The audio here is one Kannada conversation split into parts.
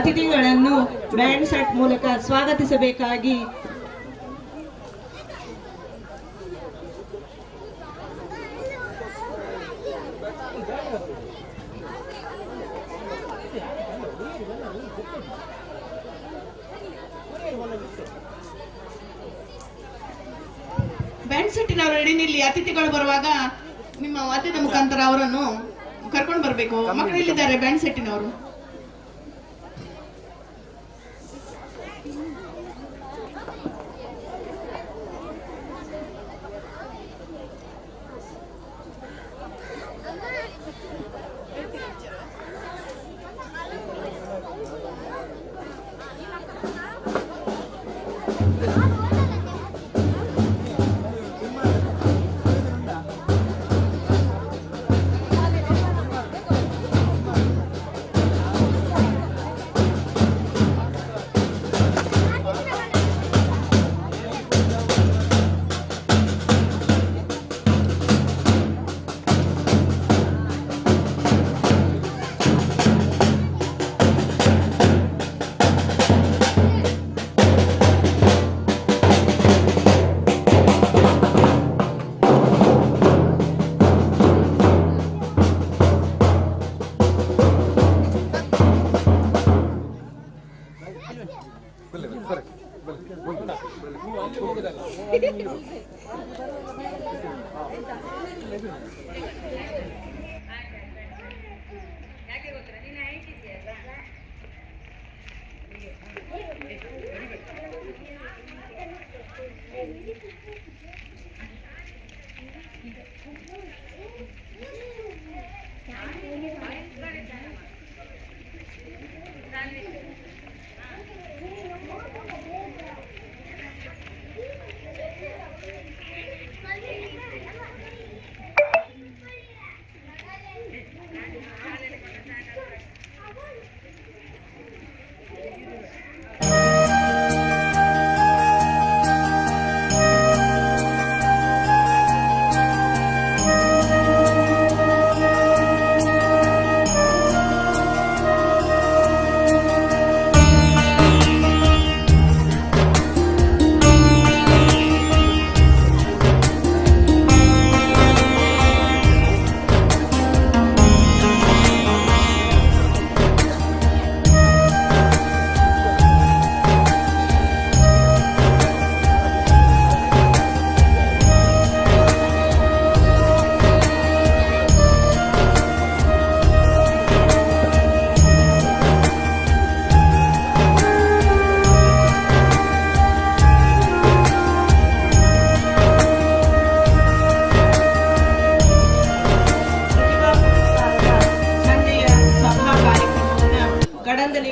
ಅತಿಥಿಗಳನ್ನು ಬ್ಯಾಂಡ್ ಸೆಟ್ ಮೂಲಕ ಸ್ವಾಗತಿಸಬೇಕಾಗಿ ಬ್ಯಾಂಡ್ ಸೆಟ್ಟಿನವರು ಎಡಿನಿಲ್ಲಿ ಅತಿಥಿಗಳು ಬರುವಾಗ ನಿಮ್ಮ ವಾದ್ಯದ ಮುಖಾಂತರ ಅವರನ್ನು ಕರ್ಕೊಂಡು ಬರಬೇಕು. ಮಕ್ಕಳು ಇಲ್ಲಿದ್ದಾರೆ ಬ್ಯಾಂಡ್ ಸೆಟ್ಟಿನವರು.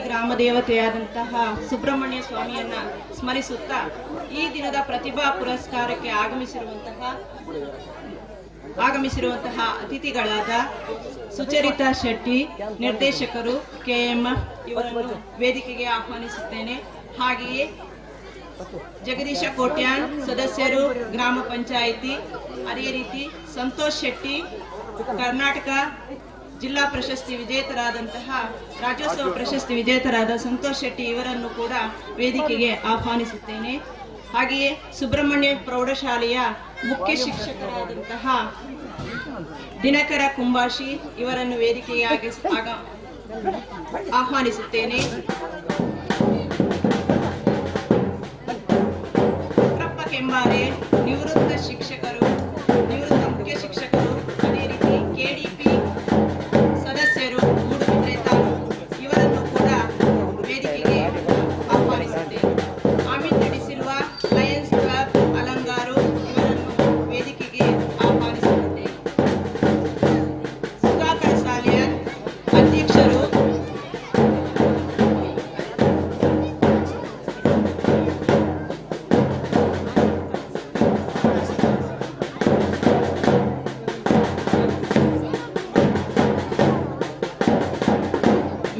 ಗ್ರಾಮ ದೇವತೆಯಾದಂತಹ ಸುಬ್ರಹ್ಮಣ್ಯ ಸ್ವಾಮಿಯನ್ನ ಸ್ಮರಿಸುತ್ತಾ ಈ ದಿನದ ಪ್ರತಿಭಾ ಪುರಸ್ಕಾರಕ್ಕೆ ಆಗಮಿಸಿರುವಂತಹ ಅತಿಥಿಗಳಾದ ಸುಚರಿತಾ ಶೆಟ್ಟಿ, ನಿರ್ದೇಶಕರು KMF ಇವರನ್ನು ವೇದಿಕೆಗೆ ಆಹ್ವಾನಿಸುತ್ತೇನೆ. ಹಾಗೆಯೇ ಜಗದೀಶ ಕೋಟ್ಯಾನ್, ಸದಸ್ಯರು, ಗ್ರಾಮ ಪಂಚಾಯಿತಿ. ಅದೇ ರೀತಿ ಸಂತೋಷ್ ಶೆಟ್ಟಿ, ಕರ್ನಾಟಕ ಜಿಲ್ಲಾ ಪ್ರಶಸ್ತಿ ವಿಜೇತರಾದಂತಹ ರಾಜ್ಯೋತ್ಸವ ಪ್ರಶಸ್ತಿ ವಿಜೇತರಾದ ಸಂತೋಷ್ ಶೆಟ್ಟಿ ಇವರನ್ನು ಕೂಡ ವೇದಿಕೆಗೆ ಆಹ್ವಾನಿಸುತ್ತೇನೆ. ಹಾಗೆಯೇ ಸುಬ್ರಹ್ಮಣ್ಯ ಪ್ರೌಢಶಾಲೆಯ ಮುಖ್ಯ ಶಿಕ್ಷಕರಾದಂತಹ ದಿನಕರ ಕುಂಬಾಶಿ ಇವರನ್ನು ವೇದಿಕೆಗೆ ಆಹ್ವಾನಿಸುತ್ತೇನೆ. ಪ್ರಪ್ಪ ಕೆಂಬಾರೆ, ನಿವೃತ್ತ ಶಿಕ್ಷಕರು, ನಿವೃತ್ತ ಮುಖ್ಯ ಶಿಕ್ಷಕರು. ಅದೇ ರೀತಿ KDP ಸದಸ್ಯರು ಮೂಡುಬಿದ್ರೆ ತಾಲೂಕು ಇವರನ್ನು ಕೂಡ ವೇದಿಕೆಗೆ ಆಹ್ವಾನಿಸುತ್ತೇನೆ. ಅಮಿತ್ ನಡೆಸಿರುವ ಲಯನ್ಸ್ ಕ್ಲಬ್ ಅಲಂಗಾರು ಇವರನ್ನು ವೇದಿಕೆಗೆ ಆಹ್ವಾನಿಸುತ್ತೇನೆ. ಸುಧಾಕರ್ ಸಾಲಿಯರ್ ಅಧ್ಯಕ್ಷರು,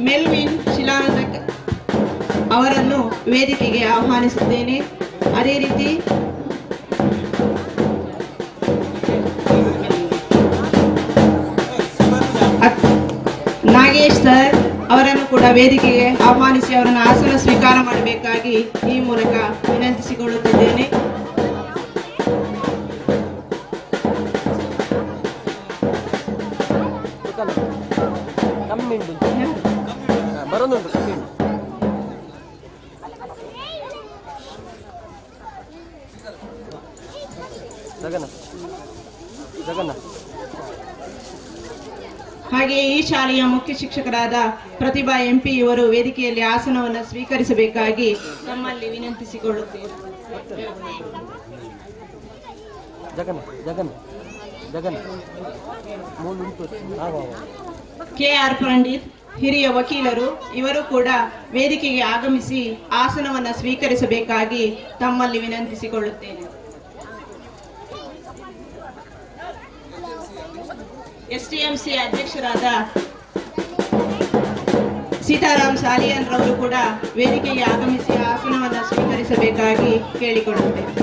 ಮೆಲ್ವಿನ್ ಶಿಲಾನಕ್ ಅವರನ್ನು ವೇದಿಕೆಗೆ ಆಹ್ವಾನಿಸುತ್ತೇನೆ. ಅದೇ ರೀತಿ ನಾಗೇಶ್ ಸರ್ ಅವರನ್ನು ಕೂಡ ಕೂಡ ವೇದಿಕೆಗೆ ಆಹ್ವಾನಿಸಿ ಅವರನ್ನು ಆಸನ ಸ್ವೀಕಾರ ಮಾಡಬೇಕಾಗಿ ಈ ಮೂಲಕ ವಿನಂತಿಸಿಕೊಳ್ಳುತ್ತಿದ್ದೇನೆ. ಹಾಗೆಯೇ ಈ ಶಾಲೆಯ ಮುಖ್ಯ ಶಿಕ್ಷಕರಾದ ಪ್ರತಿಭಾ ಎಂಪಿ ಇವರು ವೇದಿಕೆಯಲ್ಲಿ ಆಸನವನ್ನು ಸ್ವೀಕರಿಸಬೇಕಾಗಿ ತಮ್ಮಲ್ಲಿ ವಿನಂತಿಸಿಕೊಳ್ಳುತ್ತೇವೆ. KR ಪಂಡಿತ್ ಹಿರಿಯ ವಕೀಲರು ಇವರು ಕೂಡ ವೇದಿಕೆಗೆ ಆಗಮಿಸಿ ಆಸನವನ್ನು ಸ್ವೀಕರಿಸಬೇಕಾಗಿ ತಮ್ಮಲ್ಲಿ ವಿನಂತಿಸಿಕೊಳ್ಳುತ್ತೇನೆ. STMC ಅಧ್ಯಕ್ಷರಾದ ಸೀತಾರಾಮ್ ಸಾಲಿಯಾನ್ ರವರು ಕೂಡ ವೇದಿಕೆಗೆ ಆಗಮಿಸಿ ಆಸನವನ್ನು ಸ್ವೀಕರಿಸಬೇಕಾಗಿ ಕೇಳಿಕೊಳ್ಳುತ್ತೇನೆ.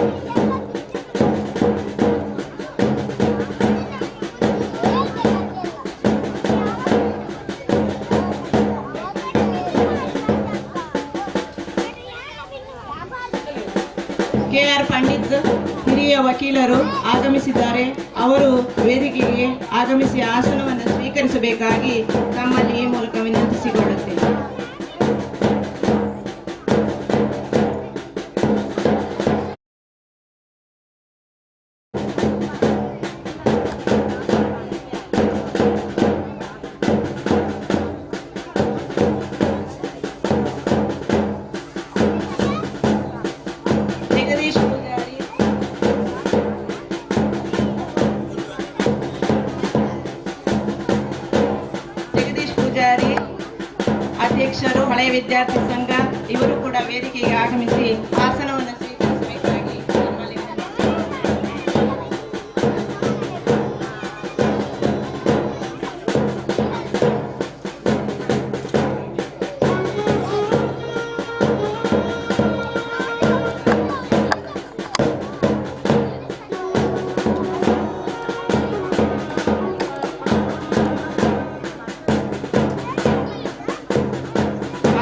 KR ಪಂಡಿತ್ ಹಿರಿಯ ವಕೀಲರು ಆಗಮಿಸಿದ್ದಾರೆ. ಅವರು ವೇದಿಕೆಗೆ ಆಗಮಿಸಿ ಆಸನವನ್ನು ಸ್ವೀಕರಿಸಬೇಕಾಗಿ ತಮ್ಮಲ್ಲಿ ಈ ಮೂಲಕ ವಿನಂತಿಸಿಕೊಳ್ಳುತ್ತೇನೆ. ಅಧ್ಯಕ್ಷರು ಹಳೆಯ ವಿದ್ಯಾರ್ಥಿ ಸಂಘ ಇವರು ಕೂಡ ವೇದಿಕೆಗೆ ಆಗಮಿಸಿ ಆಸನವನ್ನು ಸ್ವೀಕರಿಸಬೇಕಾಗಿ ನಮ್ಮಲ್ಲಿ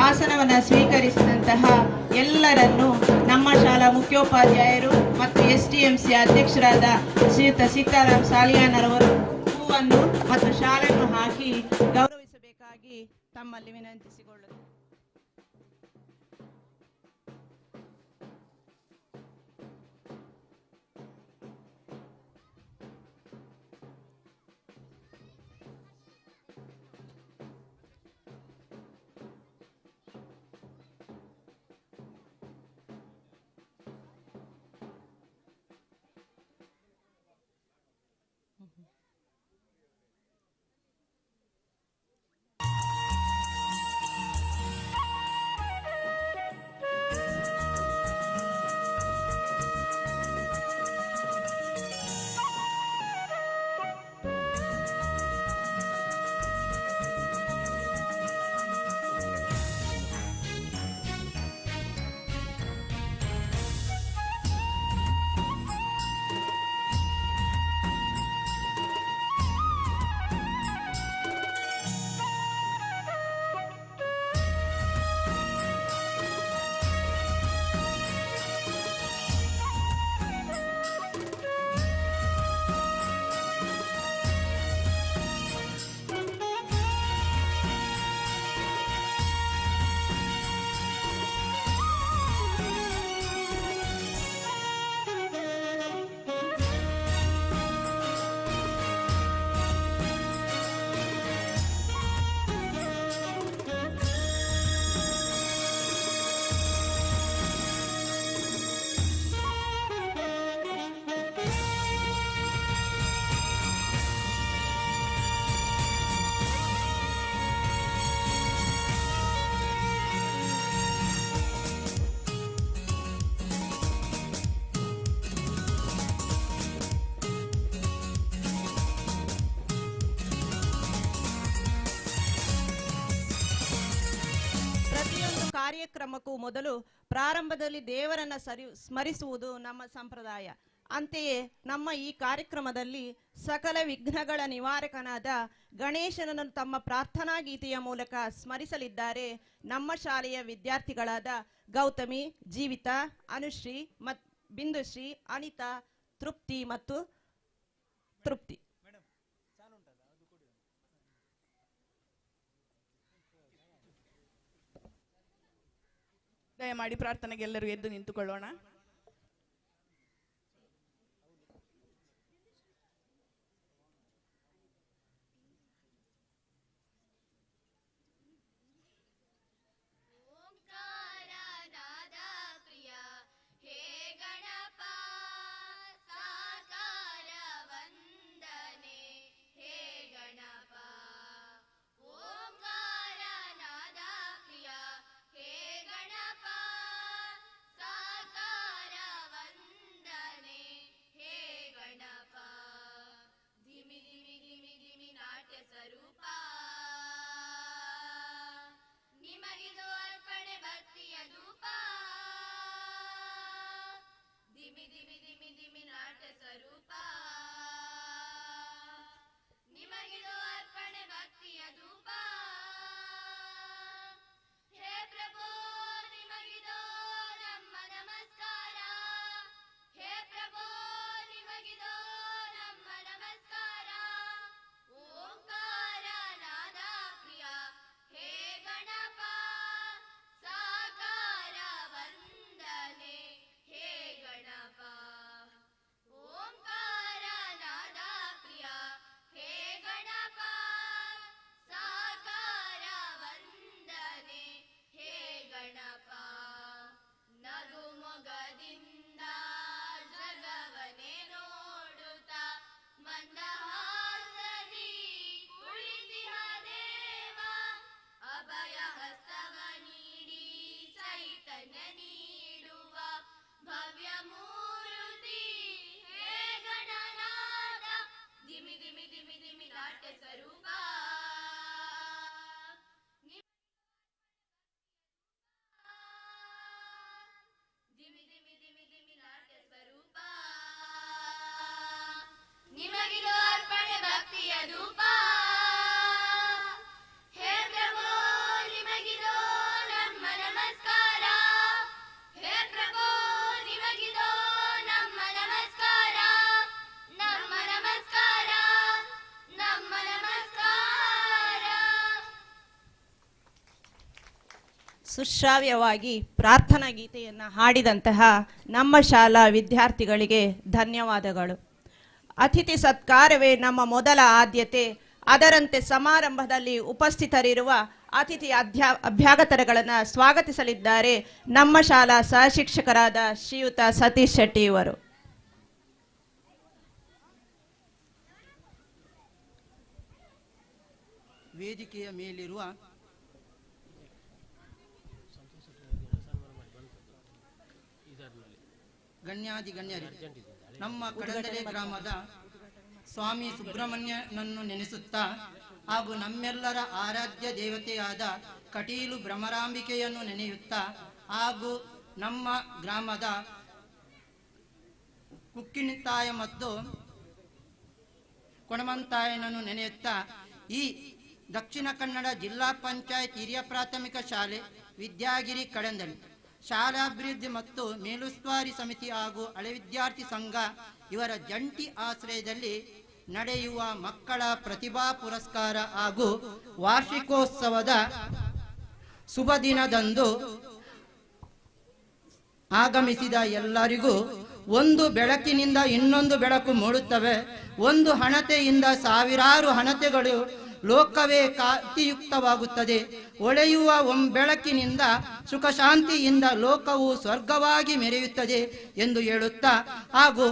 ಆಸನವನ್ನು ಸ್ವೀಕರಿಸಿದಂತಹ ಎಲ್ಲರನ್ನು ನಮ್ಮ ಶಾಲಾ ಮುಖ್ಯೋಪಾಧ್ಯಾಯರು ಮತ್ತು STMC ಅಧ್ಯಕ್ಷರಾದ ಶ್ರೀಯುತ ಸೀತಾರಾಮ್ ಸಾಲಿಯಾನರವರು ಹೂವನ್ನು ಮತ್ತು ಶಾಲನ್ನು ಹಾಕಿ ಗೌರವಿಸಬೇಕಾಗಿ ತಮ್ಮಲ್ಲಿ ವಿನಂತಿಸಿಕೊಳ್ಳುತ್ತೇವೆ. ಕಾರ್ಯಕ್ರಮಕ್ಕೂ ಮೊದಲು ಪ್ರಾರಂಭದಲ್ಲಿ ದೇವರನ್ನ ಸ್ಮರಿಸುವುದು ನಮ್ಮ ಸಂಪ್ರದಾಯ. ಅಂತೆಯೇ ನಮ್ಮ ಈ ಕಾರ್ಯಕ್ರಮದಲ್ಲಿ ಸಕಲ ವಿಘ್ನಗಳ ನಿವಾರಕನಾದ ಗಣೇಶನನ್ನು ತಮ್ಮ ಪ್ರಾರ್ಥನಾ ಗೀತೆಯ ಮೂಲಕ ಸ್ಮರಿಸಲಿದ್ದಾರೆ ನಮ್ಮ ಶಾಲೆಯ ವಿದ್ಯಾರ್ಥಿಗಳಾದ ಗೌತಮಿ, ಜೀವಿತಾ, ಅನುಶ್ರೀ, ಬಿಂದುಶ್ರೀ, ಅನಿತಾ, ತೃಪ್ತಿ ಮತ್ತು ತೃಪ್ತಿ. ದಯಮಾಡಿ ಪ್ರಾರ್ಥನೆಗೆ ಎಲ್ಲರೂ ಎದ್ದು ನಿಂತುಕೊಳ್ಳೋಣ. ಸುಶ್ರಾವ್ಯವಾಗಿ ಪ್ರಾರ್ಥನಾ ಗೀತೆಯನ್ನು ಹಾಡಿದಂತಹ ನಮ್ಮ ಶಾಲಾ ವಿದ್ಯಾರ್ಥಿಗಳಿಗೆ ಧನ್ಯವಾದಗಳು. ಅತಿಥಿ ಸತ್ಕಾರವೇ ನಮ್ಮ ಮೊದಲ ಆದ್ಯತೆ. ಅದರಂತೆ ಸಮಾರಂಭದಲ್ಲಿ ಉಪಸ್ಥಿತರಿರುವ ಅತಿಥಿ ಅಭ್ಯಾಗತರುಗಳನ್ನು ಸ್ವಾಗತಿಸಲಿದ್ದಾರೆ ನಮ್ಮ ಶಾಲಾ ಸಹಶಿಕ್ಷಕರಾದ ಶ್ರೀಯುತ ಸತೀಶ್ ಶೆಟ್ಟಿ ಇವರು. ವೇದಿಕೆಯ ಮೇಲಿರುವ ಗಣ್ಯಾಧಿಗಣ್ಯರೇ, ನಮ್ಮ ಕಡಂದಲೆ ಗ್ರಾಮದ ಸ್ವಾಮಿ ಸುಬ್ರಹ್ಮಣ್ಯನನ್ನು ನೆನೆಸುತ್ತಾ ಹಾಗೂ ನಮ್ಮೆಲ್ಲರ ಆರಾಧ್ಯ ದೇವತೆಯಾದ ಕಟೀಲು ಭ್ರಮರಾಂಬಿಕೆಯನ್ನು ನೆನೆಯುತ್ತಾ ಹಾಗೂ ನಮ್ಮ ಗ್ರಾಮದ ಕುಕ್ಕಿನಿತಾಯ ಮತ್ತು ಕೊಣಮಂತಾಯನನ್ನು ನೆನೆಯುತ್ತಾ ಈ ದಕ್ಷಿಣ ಕನ್ನಡ ಜಿಲ್ಲಾ ಪಂಚಾಯತ್ ಹಿರಿಯ ಪ್ರಾಥಮಿಕ ಶಾಲೆ ವಿದ್ಯಾಗಿರಿ ಕಡಂದಲೆ ಶಾಲಾಭಿವೃದ್ಧಿ ಮತ್ತು ಮೇಲುಸ್ತುವಾರಿ ಸಮಿತಿ ಹಾಗೂ ಹಳೆ ವಿದ್ಯಾರ್ಥಿ ಸಂಘ ಇವರ ಜಂಟಿ ಆಶ್ರಯದಲ್ಲಿ ನಡೆಯುವ ಮಕ್ಕಳ ಪ್ರತಿಭಾ ಪುರಸ್ಕಾರ ಹಾಗೂ ವಾರ್ಷಿಕೋತ್ಸವದ ಶುಭ ದಿನದಂದು ಆಗಮಿಸಿದ ಎಲ್ಲರಿಗೂ ಒಂದು ಬೆಳಕಿನಿಂದ ಇನ್ನೊಂದು ಬೆಳಕು ಮೂಡುತ್ತವೆ. ಒಂದು ಹಣತೆಯಿಂದ ಸಾವಿರಾರು ಹಣತೆಗಳು ಲೋಕವೇ ಕಾಂತಿಯುಕ್ತವಾಗುತ್ತದೆ. ಹೊಳೆಯುವ ಬೆಳಕಿನಿಂದ ಸುಖ ಶಾಂತಿಯಿಂದ ಲೋಕವು ಸ್ವರ್ಗವಾಗಿ ಮೆರೆಯುತ್ತದೆ ಎಂದು ಹೇಳುತ್ತಾ ಹಾಗೂ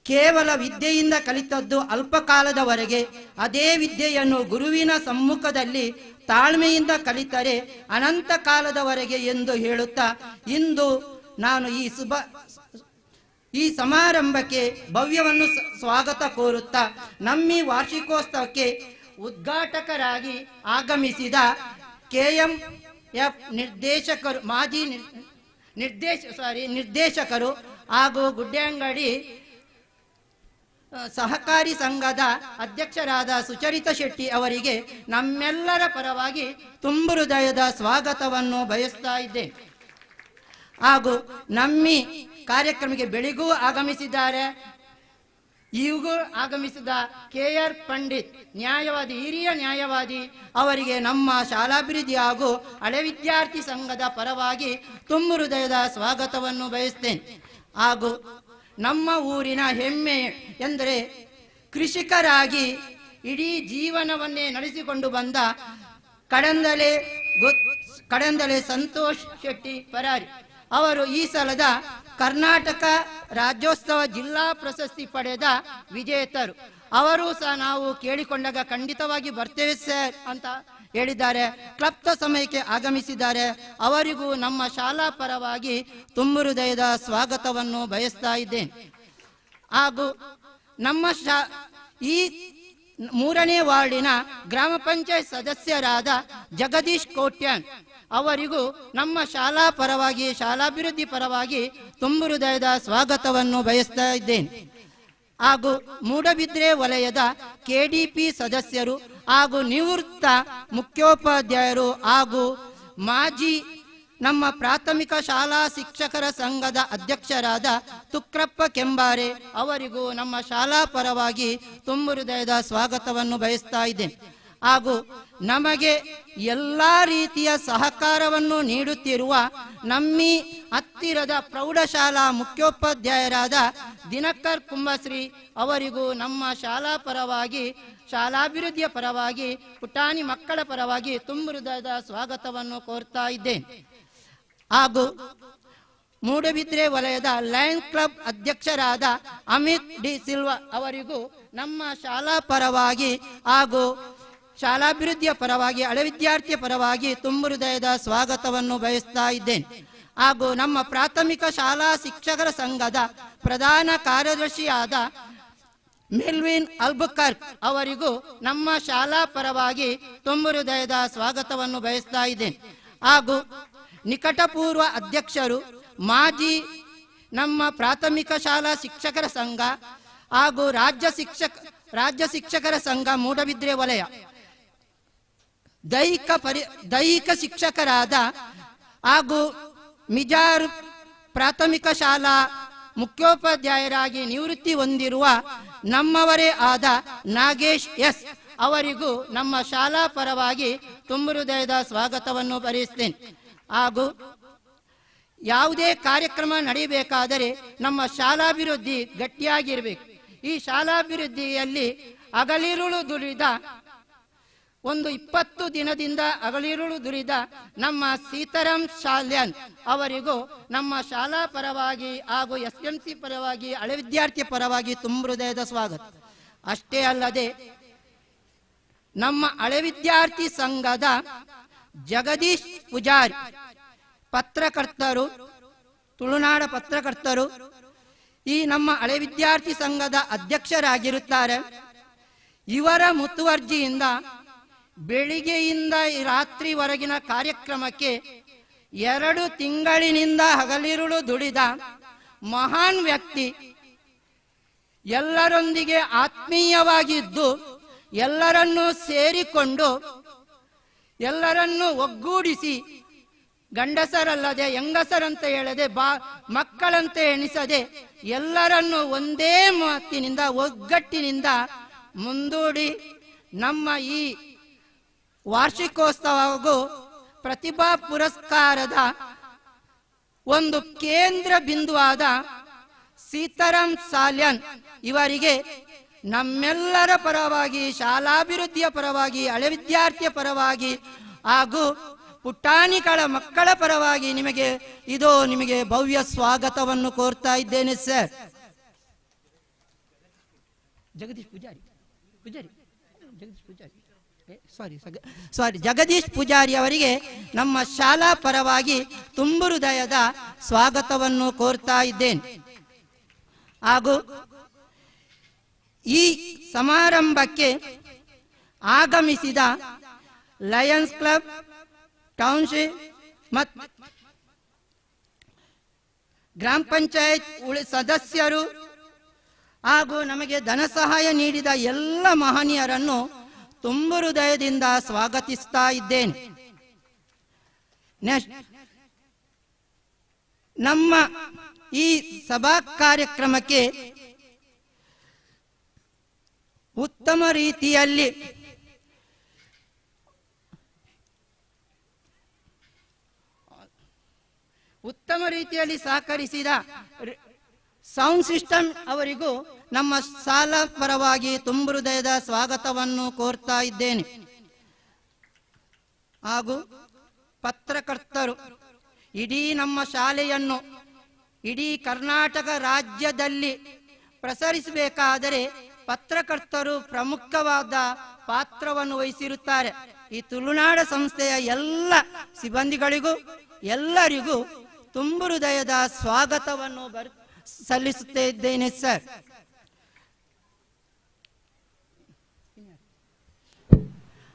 ಕೇವಲ ವಿದ್ಯೆಯಿಂದ ಕಲಿತದ್ದು ಅಲ್ಪ ಕಾಲದವರೆಗೆ, ಅದೇ ವಿದ್ಯೆಯನ್ನು ಗುರುವಿನ ಸಮ್ಮುಖದಲ್ಲಿ ತಾಳ್ಮೆಯಿಂದ ಕಲಿತರೆ ಅನಂತ ಕಾಲದವರೆಗೆ ಎಂದು ಹೇಳುತ್ತಾ ಇಂದು ನಾನು ಈ ಸಮಾರಂಭಕ್ಕೆ ಭವ್ಯವನ್ನು ಸ್ವಾಗತ ಕೋರುತ್ತಾ ನಮ್ಮಿ ವಾರ್ಷಿಕೋತ್ಸವಕ್ಕೆ ಉದ್ಘಾಟಕರಾಗಿ ಆಗಮಿಸಿದ KMF ನಿರ್ದೇಶಕರು, ಮಾಜಿ ನಿರ್ದೇಶಕರು ಹಾಗೂ ಗುಡ್ಡೆಂಗಡಿ ಸಹಕಾರಿ ಸಂಘದ ಅಧ್ಯಕ್ಷರಾದ ಸುಚರಿತಾ ಶೆಟ್ಟಿ ಅವರಿಗೆ ನಮ್ಮೆಲ್ಲರ ಪರವಾಗಿ ತುಂಬು ಹೃದಯದ ಸ್ವಾಗತವನ್ನು ಬಯಸ್ತಾ ಇದ್ದೆ. ಹಾಗೂ ನಮ್ಮಿ ಕಾರ್ಯಕ್ರಮಕ್ಕೆ ಬೆಳಿಗೂ ಆಗಮಿಸಿದ್ದಾರೆ. ಈಗೂ ಆಗಮಿಸಿದ KR ಪಂಡಿತ್ ನ್ಯಾಯವಾದಿ, ಹಿರಿಯ ನ್ಯಾಯವಾದಿ ಅವರಿಗೆ ನಮ್ಮ ಶಾಲಾಭಿವೃದ್ಧಿ ಹಾಗೂ ಹಳೆ ವಿದ್ಯಾರ್ಥಿ ಸಂಘದ ಪರವಾಗಿ ತುಂಬು ಹೃದಯದ ಸ್ವಾಗತವನ್ನು ಬಯಸ್ತೇನೆ. ಹಾಗೂ ನಮ್ಮ ಊರಿನ ಹೆಮ್ಮೆ ಎಂದರೆ ಕೃಷಿಕರಾಗಿ ಇಡೀ ಜೀವನವನ್ನೇ ನಡೆಸಿಕೊಂಡು ಬಂದ ಕಡಂದಲೆ ಸಂತೋಷ್ ಶೆಟ್ಟಿ ಪರಾರಿ ಅವರು ಈ ಸಲದ ಕರ್ನಾಟಕ ರಾಜ್ಯೋತ್ಸವ ಜಿಲ್ಲಾ ಪ್ರಶಸ್ತಿ ಪಡೆದ ವಿಜೇತರು. ಅವರು ಸಹ ನಾವು ಕೇಳಿಕೊಂಡಾಗ ಖಂಡಿತವಾಗಿ ಬರ್ತೇವೆ ಸರ್ ಅಂತ ಹೇಳಿದ್ದಾರೆ. ಕ್ಲಬ್ದ ಸಮಯಕ್ಕೆ ಆಗಮಿಸಿದ್ದಾರೆ. ಅವರಿಗೂ ನಮ್ಮ ಶಾಲಾ ಪರವಾಗಿ ತುಂಬು ಹೃದಯದ ಸ್ವಾಗತವನ್ನು ಬಯಸ್ತಾ ಇದ್ದೇನೆ. ಹಾಗೂ ನಮ್ಮ ಈ 3ನೇ ವಾರ್ಡಿನ ಗ್ರಾಮ ಪಂಚಾಯತ್ ಸದಸ್ಯರಾದ ಜಗದೀಶ್ ಕೋಟ್ಯಾನ್ ಅವರಿಗೂ ನಮ್ಮ ಶಾಲಾ ಪರವಾಗಿ, ಶಾಲಾಭಿವೃದ್ಧಿ ಪರವಾಗಿ ತುಂಬು ಹೃದಯದ ಸ್ವಾಗತವನ್ನು ಬಯಸ್ತಾ ಇದ್ದೇನೆ. ಹಾಗೂ ಮೂಡಬಿದ್ರೆ ವಲಯದ KDP ಸದಸ್ಯರು ಹಾಗೂ ನಿವೃತ್ತ ಮುಖ್ಯೋಪಾಧ್ಯಾಯರು ಹಾಗೂ ಮಾಜಿ ನಮ್ಮ ಪ್ರಾಥಮಿಕ ಶಾಲಾ ಶಿಕ್ಷಕರ ಸಂಘದ ಅಧ್ಯಕ್ಷರಾದ ತುಕ್ರಪ್ಪ ಕೆಂಬಾರೆ ಅವರಿಗೂ ನಮ್ಮ ಶಾಲಾ ಪರವಾಗಿ ತುಂಬು ಹೃದಯದ ಸ್ವಾಗತವನ್ನು ಬಯಸ್ತಾ ಇದ್ದೇನೆ. ಹಾಗೂ ನಮಗೆ ಎಲ್ಲ ರೀತಿಯ ಸಹಕಾರವನ್ನು ನೀಡುತ್ತಿರುವ ನಮ್ಮಿ ಹತ್ತಿರದ ಪ್ರೌಢಶಾಲಾ ಮುಖ್ಯೋಪಾಧ್ಯಾಯರಾದ ದಿನಕರ್ ಕುಂಬಶ್ರೀ ಅವರಿಗೂ ನಮ್ಮ ಶಾಲಾ ಪರವಾಗಿ, ಶಾಲಾಭಿವೃದ್ಧಿಯ ಪರವಾಗಿ, ಪುಟಾಣಿ ಮಕ್ಕಳ ಪರವಾಗಿ ತುಂಬು ಹೃದಯದ ಸ್ವಾಗತವನ್ನು ಕೋರ್ತಾ ಇದ್ದೇನೆ. ಹಾಗೂ ಮೂಡಬಿದ್ರೆ ವಲಯದ ಲಯನ್ ಕ್ಲಬ್ ಅಧ್ಯಕ್ಷರಾದ ಅಮಿತ್ ಡಿ ಸಿಲ್ವಾ ಅವರಿಗೂ ನಮ್ಮ ಶಾಲಾ ಪರವಾಗಿ ಹಾಗೂ ಶಾಲಾಭಿವೃದ್ಧಿಯ ಪರವಾಗಿ, ಹಳೆ ವಿದ್ಯಾರ್ಥಿಯ ಪರವಾಗಿ ತುಂಬು ಹೃದಯದ ಸ್ವಾಗತವನ್ನು ಬಯಸ್ತಾ ಇದ್ದೇನೆ. ಹಾಗೂ ನಮ್ಮ ಪ್ರಾಥಮಿಕ ಶಾಲಾ ಶಿಕ್ಷಕರ ಸಂಘದ ಪ್ರಧಾನ ಕಾರ್ಯದರ್ಶಿಯಾದ ಮೆಲ್ವಿನ್ ಅಲ್ಬುಕರ್ಕ್ ಅವರಿಗೂ ನಮ್ಮ ಶಾಲಾ ಪರವಾಗಿ ತುಂಬು ಹೃದಯದ ಸ್ವಾಗತವನ್ನು ಬಯಸ್ತಾ ಇದ್ದೇನೆ. ಹಾಗೂ ನಿಕಟಪೂರ್ವ ಅಧ್ಯಕ್ಷರು, ಮಾಜಿ ನಮ್ಮ ಪ್ರಾಥಮಿಕ ಶಾಲಾ ಶಿಕ್ಷಕರ ಸಂಘ ಹಾಗೂ ರಾಜ್ಯ ಶಿಕ್ಷಕರ ಸಂಘ ಮೂಡಬಿದ್ರೆ ವಲಯ ದೈಹಿಕ ಶಿಕ್ಷಕರಾದ ಹಾಗೂ ಮಿಜಾರ್ ಪ್ರಾಥಮಿಕ ಶಾಲಾ ಮುಖ್ಯೋಪಾಧ್ಯಾಯರಾಗಿ ನಿವೃತ್ತಿ ಹೊಂದಿರುವ ನಮ್ಮವರೇ ಆದ ನಾಗೇಶ್ ಎಸ್ ಅವರಿಗೂ ನಮ್ಮ ಶಾಲಾ ಪರವಾಗಿ ತುಂಬು ಹೃದಯದ ಸ್ವಾಗತವನ್ನು ಬಯಸ್ತೇನೆ. ಹಾಗೂ ಯಾವುದೇ ಕಾರ್ಯಕ್ರಮ ನಡೆಯಬೇಕಾದರೆ ನಮ್ಮ ಶಾಲಾಭಿವೃದ್ಧಿ ಗಟ್ಟಿಯಾಗಿರಬೇಕು. ಈ ಶಾಲಾಭಿವೃದ್ಧಿಯಲ್ಲಿ ಹಗಲಿರುಳು ದುಡಿದ 20 ದಿನದಿಂದ ಹಗಲಿರುಳು ದುಡಿದ ನಮ್ಮ ಸೀತಾರಾಮ್ ಶಾಲ್ಯಾನ್ ಅವರಿಗೂ ನಮ್ಮ ಶಾಲಾ ಪರವಾಗಿ ಹಾಗೂ SMC ಪರವಾಗಿ, ಹಳೆ ವಿದ್ಯಾರ್ಥಿಯ ಪರವಾಗಿ ತುಂಬು ಹೃದಯದ ಸ್ವಾಗತ. ಅಷ್ಟೇ ಅಲ್ಲದೆ ನಮ್ಮ ಹಳೆ ವಿದ್ಯಾರ್ಥಿ ಸಂಘದ ಜಗದೀಶ್ ಪೂಜಾರಿ ಪತ್ರಕರ್ತರು, ತುಳುನಾಡ ಪತ್ರಕರ್ತರು, ಈ ನಮ್ಮ ಹಳೆ ವಿದ್ಯಾರ್ಥಿ ಸಂಘದ ಅಧ್ಯಕ್ಷರಾಗಿರುತ್ತಾರೆ. ಇವರ ಮುತುವರ್ಜಿಯಿಂದ ಬೆಳಿಗ್ಗೆಯಿಂದ ರಾತ್ರಿವರೆಗಿನ ಕಾರ್ಯಕ್ರಮಕ್ಕೆ 2 ತಿಂಗಳಿನಿಂದ ಹಗಲಿರುಳು ದುಡಿದ ಮಹಾನ್ ವ್ಯಕ್ತಿ. ಎಲ್ಲರೊಂದಿಗೆ ಆತ್ಮೀಯವಾಗಿದ್ದು ಎಲ್ಲರನ್ನೂ ಸೇರಿಕೊಂಡು ಎಲ್ಲರನ್ನೂ ಒಗ್ಗೂಡಿಸಿ ಗಂಡಸರಲ್ಲದೆ ಹೆಂಗಸರಂತ ಹೇಳದೆ ಮಕ್ಕಳಂತೆ ಎಣಿಸದೆ ಎಲ್ಲರನ್ನೂ ಒಂದೇ ಮಾತಿನಿಂದ ಒಗ್ಗಟ್ಟಿನಿಂದ ಮುಂದೂಡಿ ನಮ್ಮ ಈ ವಾರ್ಷಿಕೋತ್ಸವ ಹಾಗೂ ಪ್ರತಿಭಾ ಪುರಸ್ಕಾರದ ಒಂದು ಕೇಂದ್ರ ಬಿಂದುವಾದ ಸೀತಾರಾಮ್ ಶಾಲ್ಯಾನ್ ಇವರಿಗೆ ನಮ್ಮೆಲ್ಲರ ಪರವಾಗಿ, ಶಾಲಾಭಿವೃದ್ಧಿಯ ಪರವಾಗಿ, ಹಳೆ ವಿದ್ಯಾರ್ಥಿಯ ಪರವಾಗಿ ಹಾಗೂ ಪುಟಾಣಿಗಳ ಮಕ್ಕಳ ಪರವಾಗಿ ನಿಮಗೆ ಭವ್ಯ ಸ್ವಾಗತವನ್ನು ಕೋರ್ತಾ ಇದ್ದೇನೆ ಸರ್. ಜಗದೀಶ್ ಪೂಜಾರಿ ಅವರಿಗೆ ನಮ್ಮ ಶಾಲಾ ಪರವಾಗಿ ತುಂಬು ಹೃದಯದ ಸ್ವಾಗತವನ್ನು ಕೋರ್ತಾ ಇದ್ದೇನೆ. ಹಾಗೂ ಈ ಸಮಾರಂಭಕ್ಕೆ ಆಗಮಿಸಿದ ಲಯನ್ಸ್ ಕ್ಲಬ್, ಟೌನ್ಶಿಪ್ ಮತ್ತು ಗ್ರಾಮ ಪಂಚಾಯತ್ ಸದಸ್ಯರು ಹಾಗೂ ನಮಗೆ ಧನ ಸಹಾಯ ನೀಡಿದ ಎಲ್ಲ ಮಹನೀಯರನ್ನು ತುಂಬ ಹೃದಯದಿಂದ ಸ್ವಾಗತಿಸ್ತಾ ಇದ್ದೇನೆ. ನಮ್ಮ ಈ ಸಭಾ ಕಾರ್ಯಕ್ರಮಕ್ಕೆ ಉತ್ತಮ ರೀತಿಯಲ್ಲಿ ಸಹಕರಿಸಿದ ಸೌಂಡ್ ಸಿಸ್ಟಮ್ ಅವರಿಗೂ ನಮ್ಮ ಶಾಲಾ ಪರವಾಗಿ ತುಂಬ ಹೃದಯದ ಸ್ವಾಗತವನ್ನು ಕೋರ್ತಾ ಇದ್ದೇನೆ. ಹಾಗೂ ಪತ್ರಕರ್ತರು ಇಡೀ ನಮ್ಮ ಶಾಲೆಯನ್ನು ಇಡೀ ಕರ್ನಾಟಕ ರಾಜ್ಯದಲ್ಲಿ ಪ್ರಸರಿಸಬೇಕಾದರೆ ಪತ್ರಕರ್ತರು ಪ್ರಮುಖವಾದ ಪಾತ್ರವನ್ನು ವಹಿಸಿರುತ್ತಾರೆ. ಈ ತುಳುನಾಡ ಸಂಸ್ಥೆಯ ಎಲ್ಲ ಸಿಬ್ಬಂದಿಗಳಿಗೂ ಎಲ್ಲರಿಗೂ ತುಂಬ ಹೃದಯದ ಸ್ವಾಗತವನ್ನು ಸಲ್ಲಿಸುತ್ತಿದ್ದೇನೆ ಸರ್.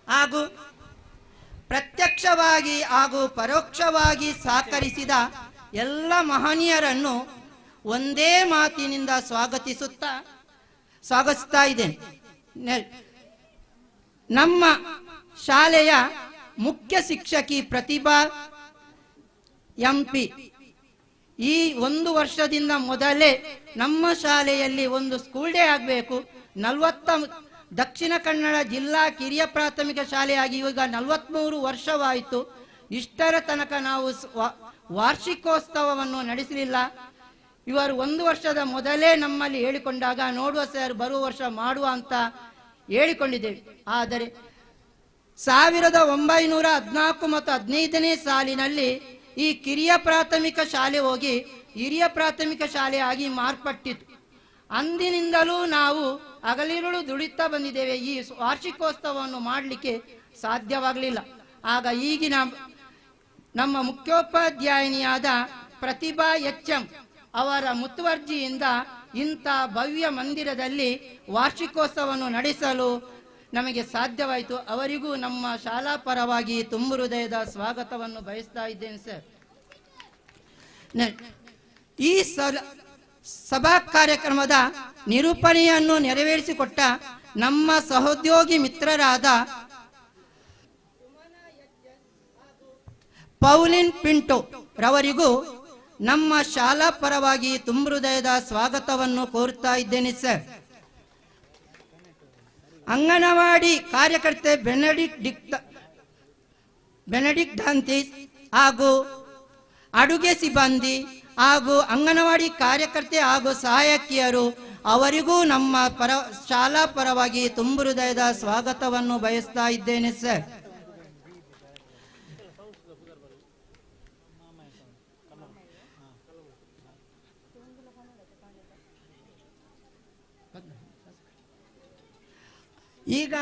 ಹಾಗೂ ಪ್ರತ್ಯಕ್ಷವಾಗಿ ಹಾಗೂ ಪರೋಕ್ಷವಾಗಿ ಸಹಕರಿಸಿದ ಎಲ್ಲ ಮಹನೀಯರನ್ನು ಒಂದೇ ಮಾತಿನಿಂದ ಸ್ವಾಗತಿಸ್ತಾ ಇದ್ದೇನೆ. ನಮ್ಮ ಶಾಲೆಯ ಮುಖ್ಯ ಶಿಕ್ಷಕಿ ಪ್ರತಿಭಾ ಎಂಪಿ ಈ 1 ವರ್ಷದಿಂದ ಮೊದಲೇ ನಮ್ಮ ಶಾಲೆಯಲ್ಲಿ ಒಂದು ಸ್ಕೂಲ್ ಡೇ ಆಗಬೇಕು, 40 ದಕ್ಷಿಣ ಕನ್ನಡ ಜಿಲ್ಲಾ ಕಿರಿಯ ಪ್ರಾಥಮಿಕ ಶಾಲೆಯಾಗಿ ಈಗ 43 ವರ್ಷವಾಯಿತು. ಇಷ್ಟರ ತನಕ ನಾವು ವಾರ್ಷಿಕೋತ್ಸವವನ್ನು ನಡೆಸಲಿಲ್ಲ. ಇವರು 1 ವರ್ಷದ ಮೊದಲೇ ನಮ್ಮಲ್ಲಿ ಹೇಳಿಕೊಂಡಾಗ ನೋಡುವ ಸರ್ ಬರುವ ವರ್ಷ ಮಾಡುವ ಅಂತ ಹೇಳಿಕೊಂಡಿದ್ದೇವೆ. ಆದರೆ 1914 ಮತ್ತು 15ನೇ ಸಾಲಿನಲ್ಲಿ ಈ ಕಿರಿಯ ಪ್ರಾಥಮಿಕ ಶಾಲೆ ಹೋಗಿ ಹಿರಿಯ ಪ್ರಾಥಮಿಕ ಶಾಲೆಯಾಗಿ ಮಾರ್ಪಟ್ಟಿತು. ಅಂದಿನಿಂದಲೂ ನಾವು ಹಗಲಿರುಳು ದುಡಿತಾ ಬಂದಿದ್ದೇವೆ. ಈ ವಾರ್ಷಿಕೋತ್ಸವವನ್ನು ಮಾಡಲಿಕ್ಕೆ ಸಾಧ್ಯವಾಗಲಿಲ್ಲ. ಆಗ ಈಗಿನ ನಮ್ಮ ಮುಖ್ಯೋಪಾಧ್ಯಾಯಿನಿಯಾದ ಪ್ರತಿಭಾ ಎಚ್.ಎಂ. ಅವರ ಮುತುವರ್ಜಿಯಿಂದ ಇಂಥ ಭವ್ಯ ಮಂದಿರದಲ್ಲಿ ವಾರ್ಷಿಕೋತ್ಸವವನ್ನು ನಡೆಸಲು ನಮಗೆ ಸಾಧ್ಯವಾಯಿತು. ಅವರಿಗೂ ನಮ್ಮ ಶಾಲಾ ಪರವಾಗಿ ತುಂಬ ಹೃದಯದ ಸ್ವಾಗತವನ್ನು ಬಯಸ್ತಾ ಇದ್ದೇನೆ ಸರ್. ಈ ಸಭಾ ಕಾರ್ಯಕ್ರಮದ ನಿರೂಪಣೆಯನ್ನು ನೆರವೇರಿಸಿಕೊಟ್ಟ ನಮ್ಮ ಸಹೋದ್ಯೋಗಿ ಮಿತ್ರರಾದ ಪೌಲಿನ್ ಪಿಂಟೋ ರವರಿಗೂ ನಮ್ಮ ಶಾಲಾ ಪರವಾಗಿ ತುಂಬ ಹೃದಯದ ಸ್ವಾಗತವನ್ನು ಕೋರುತ್ತಾ ಇದ್ದೇನೆ ಸರ್. ಅಂಗನವಾಡಿ ಕಾರ್ಯಕರ್ತೆ ಬೆನೆಡಿಕ್ಟ್ ದಾಂತೀಸ್ ಹಾಗೂ ಅಡುಗೆ ಸಿಬ್ಬಂದಿ ಹಾಗೂ ಅಂಗನವಾಡಿ ಕಾರ್ಯಕರ್ತೆ ಹಾಗೂ ಸಹಾಯಕಿಯರು ಅವರಿಗೂ ನಮ್ಮ ಶಾಲಾ ಪರವಾಗಿ ತುಂಬ ಹೃದಯದ ಸ್ವಾಗತವನ್ನು ಬಯಸ್ತಾ ಇದ್ದೇನೆ ಸರ್. ಈಗ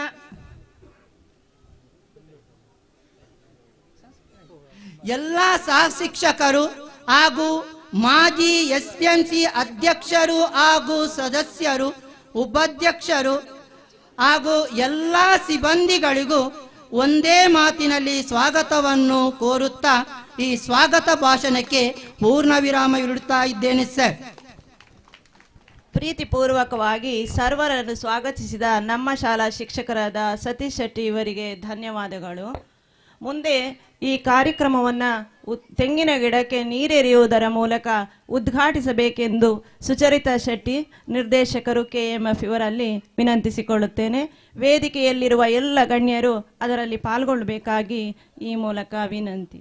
ಎಲ್ಲ ಸಹ ಶಿಕ್ಷಕರು ಹಾಗೂ ಮಾಜಿ SMC ಅಧ್ಯಕ್ಷರು ಹಾಗೂ ಸದಸ್ಯರು ಉಪಾಧ್ಯಕ್ಷರು ಹಾಗೂ ಎಲ್ಲ ಸಿಬ್ಬಂದಿಗಳಿಗೂ ಒಂದೇ ಮಾತಿನಲ್ಲಿ ಸ್ವಾಗತವನ್ನು ಕೋರುತ್ತಾ ಈ ಸ್ವಾಗತ ಭಾಷಣಕ್ಕೆ ಪೂರ್ಣ ವಿರಾಮ ಇಡುತ್ತಾ ಇದ್ದೇನೆ ಸರ್. ಪ್ರೀತಿಪೂರ್ವಕವಾಗಿ ಸರ್ವರನ್ನು ಸ್ವಾಗತಿಸಿದ ನಮ್ಮ ಶಾಲಾ ಶಿಕ್ಷಕರಾದ ಸತೀಶ್ ಶೆಟ್ಟಿ ಇವರಿಗೆ ಧನ್ಯವಾದಗಳು. ಮುಂದೆ ಈ ಕಾರ್ಯಕ್ರಮವನ್ನು ತೆಂಗಿನ ಗಿಡಕ್ಕೆ ನೀರೆರೆಯುವುದರ ಮೂಲಕ ಉದ್ಘಾಟಿಸಬೇಕೆಂದು ಸುಚರಿತಾ ಶೆಟ್ಟಿ ನಿರ್ದೇಶಕರು KMF ಇವರಲ್ಲಿ ವಿನಂತಿಸಿಕೊಳ್ಳುತ್ತೇನೆ. ವೇದಿಕೆಯಲ್ಲಿರುವ ಎಲ್ಲ ಗಣ್ಯರು ಅದರಲ್ಲಿ ಪಾಲ್ಗೊಳ್ಳಬೇಕಾಗಿ ಈ ಮೂಲಕ ವಿನಂತಿ.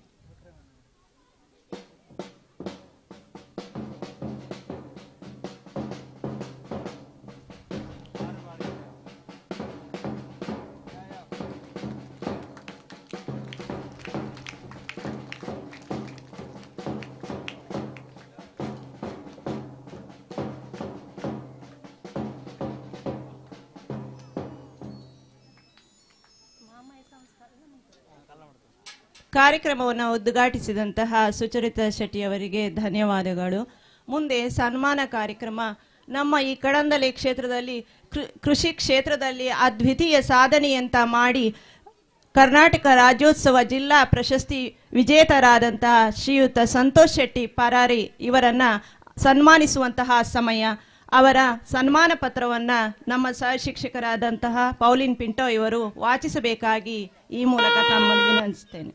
ಕಾರ್ಯಕ್ರಮವನ್ನು ಉದ್ಘಾಟಿಸಿದಂತಹ ಸುಚರಿತಾ ಶೆಟ್ಟಿ ಅವರಿಗೆ ಧನ್ಯವಾದಗಳು. ಮುಂದೆ ಸನ್ಮಾನ ಕಾರ್ಯಕ್ರಮ. ನಮ್ಮ ಈ ಕಡಂದಲೆ ಕ್ಷೇತ್ರದಲ್ಲಿ ಕೃಷಿ ಕ್ಷೇತ್ರದಲ್ಲಿ ಅದ್ವಿತೀಯ ಸಾಧನೆಯಂತ ಮಾಡಿ ಕರ್ನಾಟಕ ರಾಜ್ಯೋತ್ಸವ ಜಿಲ್ಲಾ ಪ್ರಶಸ್ತಿ ವಿಜೇತರಾದಂತಹ ಶ್ರೀಯುತ ಸಂತೋಷ್ ಶೆಟ್ಟಿ ಪರಾರಿ ಇವರನ್ನು ಸನ್ಮಾನಿಸುವಂತಹ ಸಮಯ. ಅವರ ಸನ್ಮಾನ ಪತ್ರವನ್ನು ನಮ್ಮ ಸಹ ಶಿಕ್ಷಕರಾದಂತಹ ಪೌಲಿನ್ ಪಿಂಟೋ ಇವರು ವಾಚಿಸಬೇಕಾಗಿ ಈ ಮೂಲಕ ತಮ್ಮನ್ನು ವಿನಂತಿಸುತ್ತೇನೆ.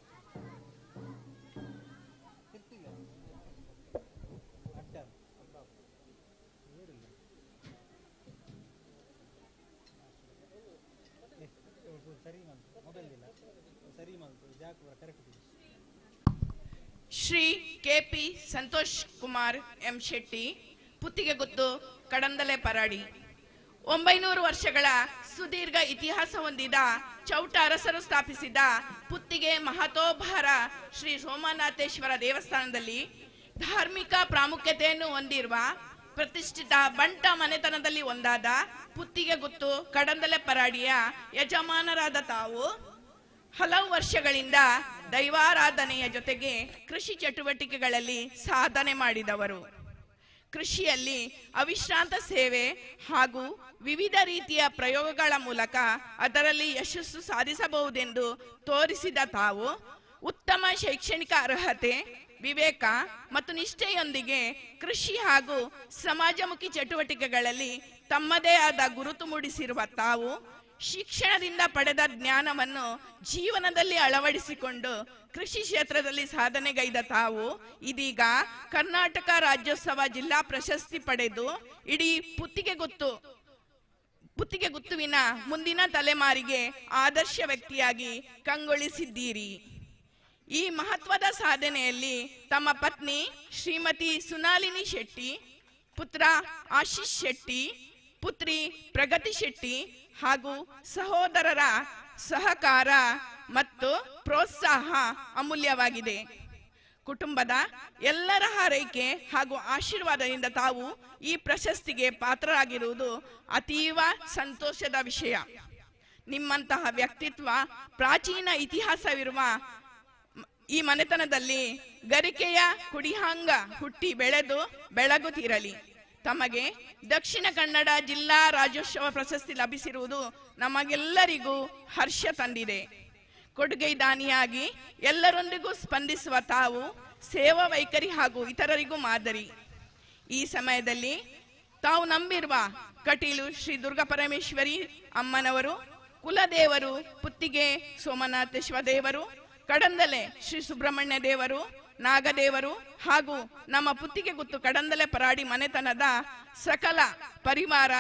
Shri KP Santosh Kumar M Shetty, Puttigeguttu, Kadandale Paradi. 900 ವರ್ಷಗಳ ಸುದೀರ್ಘ ಇತಿಹಾಸ ಹೊಂದಿದ ಚೌಟ ಅರಸರು ಸ್ಥಾಪಿಸಿದ ಪುತ್ತಿಗೆ ಮಹತೋಭಾರ ಶ್ರೀ ಸೋಮನಾಥೇಶ್ವರ ದೇವಸ್ಥಾನದಲ್ಲಿ ಧಾರ್ಮಿಕ ಪ್ರಾಮುಖ್ಯತೆಯನ್ನು ಹೊಂದಿರುವ ಪ್ರತಿಷ್ಠಿತ ಬಂಟ ಮನೆತನದಲ್ಲಿ ಒಂದಾದ ಪುತ್ತಿಗೆಗುತ್ತು ಕಡಂದಲೆ ಪರಾಡಿಯ ಯಜಮಾನರಾದ ತಾವು ಹಲವು ವರ್ಷಗಳಿಂದ ದೈವಾರಾಧನೆಯ ಜೊತೆಗೆ ಕೃಷಿ ಚಟುವಟಿಕೆಗಳಲ್ಲಿ ಸಾಧನೆ ಮಾಡಿದವರು. ಕೃಷಿಯಲ್ಲಿ ಅವಿಶ್ರಾಂತ ಸೇವೆ ಹಾಗೂ ವಿವಿಧ ರೀತಿಯ ಪ್ರಯೋಗಗಳ ಮೂಲಕ ಅದರಲ್ಲಿ ಯಶಸ್ಸು ಸಾಧಿಸಬಹುದೆಂದು ತೋರಿಸಿದ ತಾವು ಉತ್ತಮ ಶೈಕ್ಷಣಿಕ ಅರ್ಹತೆ, ವಿವೇಕ ಮತ್ತು ನಿಷ್ಠೆಯೊಂದಿಗೆ ಕೃಷಿ ಹಾಗೂ ಸಮಾಜಮುಖಿ ಚಟುವಟಿಕೆಗಳಲ್ಲಿ ತಮ್ಮದೇ ಆದ ಗುರುತು ಮೂಡಿಸಿರುವ ತಾವು ಶಿಕ್ಷಣದಿಂದ ಪಡೆದ ಜ್ಞಾನವನ್ನು ಜೀವನದಲ್ಲಿ ಅಳವಡಿಸಿಕೊಂಡು ಕೃಷಿ ಕ್ಷೇತ್ರದಲ್ಲಿ ಸಾಧನೆಗೈದ ತಾವು ಇದೀಗ ಕರ್ನಾಟಕ ರಾಜ್ಯೋತ್ಸವ ಜಿಲ್ಲಾ ಪ್ರಶಸ್ತಿ ಪಡೆದು ಇಡೀ ಪುತ್ತಿಗೆಗುತ್ತುವಿನ ಮುಂದಿನ ತಲೆಮಾರಿಗೆ ಆದರ್ಶ ವ್ಯಕ್ತಿಯಾಗಿ ಕಂಗೊಳಿಸಿದ್ದೀರಿ. ಈ ಮಹತ್ವದ ಸಾಧನೆಯಲ್ಲಿ ತಮ್ಮ ಪತ್ನಿ ಶ್ರೀಮತಿ ಸುನಾಲಿನಿ ಶೆಟ್ಟಿ, ಪುತ್ರ ಆಶೀಶ್ ಶೆಟ್ಟಿ, ಪುತ್ರಿ ಪ್ರಗತಿ ಶೆಟ್ಟಿ ಹಾಗೂ ಸಹೋದರರ ಸಹಕಾರ ಮತ್ತು ಪ್ರೋತ್ಸಾಹ ಅಮೂಲ್ಯವಾಗಿದೆ. ಕುಟುಂಬದ ಎಲ್ಲರ ಹಾರೈಕೆ ಹಾಗೂ ಆಶೀರ್ವಾದದಿಂದ ತಾವು ಈ ಪ್ರಶಸ್ತಿಗೆ ಪಾತ್ರರಾಗಿರುವುದು ಅತೀವ ಸಂತೋಷದ ವಿಷಯ. ನಿಮ್ಮಂತಹ ವ್ಯಕ್ತಿತ್ವ, ಪ್ರಾಚೀನ ಇತಿಹಾಸವಿರುವ ಈ ಮನೆತನದಲ್ಲಿ ಗರಿಕೆಯ ಕುಡಿಹಾಂಗ ಹುಟ್ಟಿ ಬೆಳೆದು ಬೆಳಗುತ್ತಿರಲಿ. ತಮಗೆ ದಕ್ಷಿಣ ಕನ್ನಡ ಜಿಲ್ಲಾ ರಾಜ್ಯೋತ್ಸವ ಪ್ರಶಸ್ತಿ ಲಭಿಸಿರುವುದು ನಮಗೆಲ್ಲರಿಗೂ ಹರ್ಷ ತಂದಿದೆ. ಕೊಡುಗೆ ದಾನಿಯಾಗಿ ಎಲ್ಲರೊಂದಿಗೂ ಸ್ಪಂದಿಸುವ ತಾವು ಸೇವಾ ವೈಖರಿ ಹಾಗೂ ಇತರರಿಗೂ ಮಾದರಿ. ಈ ಸಮಯದಲ್ಲಿ ತಾವು ನಂಬಿರುವ ಕಟೀಲು ಶ್ರೀ ದುರ್ಗಾ ಪರಮೇಶ್ವರಿ ಅಮ್ಮನವರು, ಕುಲದೇವರು ಪುತ್ತಿಗೆ ಸೋಮನಾಥೇಶ್ವರ ದೇವರು, ಕಡಂದಲೆ ಶ್ರೀ ಸುಬ್ರಹ್ಮಣ್ಯ ದೇವರು, ನಾಗದೇವರು ಹಾಗೂ ನಮ್ಮ ಪುತ್ತಿಗೆಗುತ್ತು ಕಡಂದಲೆ ಪರಾಡಿ ಮನೆತನದ ಸಕಲ ಪರಿವಾರ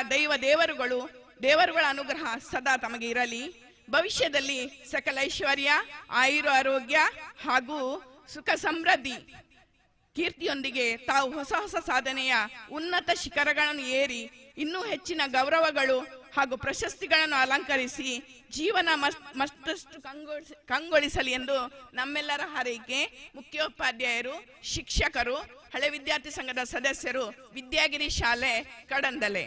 ದೇವರುಗಳ ಅನುಗ್ರಹ ಸದಾ ತಮಗೆ ಇರಲಿ. ಭವಿಷ್ಯದಲ್ಲಿ ಸಕಲ ಐಶ್ವರ್ಯ, ಆಯುರಾರೋಗ್ಯ ಹಾಗೂ ಸುಖ ಸಮೃದ್ಧಿ ಕೀರ್ತಿಯೊಂದಿಗೆ ತಾವು ಹೊಸ ಹೊಸ ಸಾಧನೆಯ ಉನ್ನತ ಶಿಖರಗಳನ್ನು ಏರಿ ಇನ್ನೂ ಹೆಚ್ಚಿನ ಗೌರವಗಳು ಹಾಗೂ ಪ್ರಶಸ್ತಿಗಳನ್ನು ಅಲಂಕರಿಸಿ ಜೀವನ ಮತ್ತಷ್ಟು ಕಂಗೊಳಿಸಲಿ ಎಂದು ನಮ್ಮೆಲ್ಲರ ಹಾರೈಕೆ. ಮುಖ್ಯೋಪಾಧ್ಯಾಯರು, ಶಿಕ್ಷಕರು, ಹಳೆ ವಿದ್ಯಾರ್ಥಿ ಸಂಘದ ಸದಸ್ಯರು, ವಿದ್ಯಾಗಿರಿ ಶಾಲೆ ಕಡಂದಲೆ.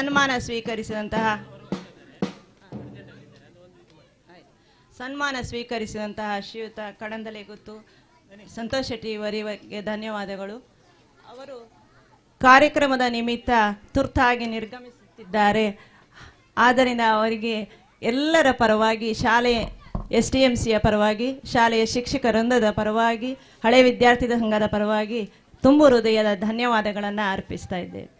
ಸನ್ಮಾನ ಸ್ವೀಕರಿಸಿದಂತಹ ಶ್ರೀಯುತ ಕಡಂದಲೆ ಗುತ್ತು ಸಂತೋಷ್ ಶೆಟ್ಟಿ ಇವರಿಗೆ ಧನ್ಯವಾದಗಳು. ಅವರು ಕಾರ್ಯಕ್ರಮದ ನಿಮಿತ್ತ ತುರ್ತಾಗಿ ನಿರ್ಗಮಿಸುತ್ತಿದ್ದಾರೆ. ಆದ್ದರಿಂದ ಅವರಿಗೆ ಎಲ್ಲರ ಪರವಾಗಿ, ಶಾಲೆಯ SDMCಯ ಪರವಾಗಿ, ಶಾಲೆಯ ಶಿಕ್ಷಕ ವೃಂದದ ಪರವಾಗಿ, ಹಳೆ ವಿದ್ಯಾರ್ಥಿ ಸಂಘದ ಪರವಾಗಿ ತುಂಬು ಹೃದಯದ ಧನ್ಯವಾದಗಳನ್ನು ಅರ್ಪಿಸ್ತಾ ಇದ್ದೇವೆ.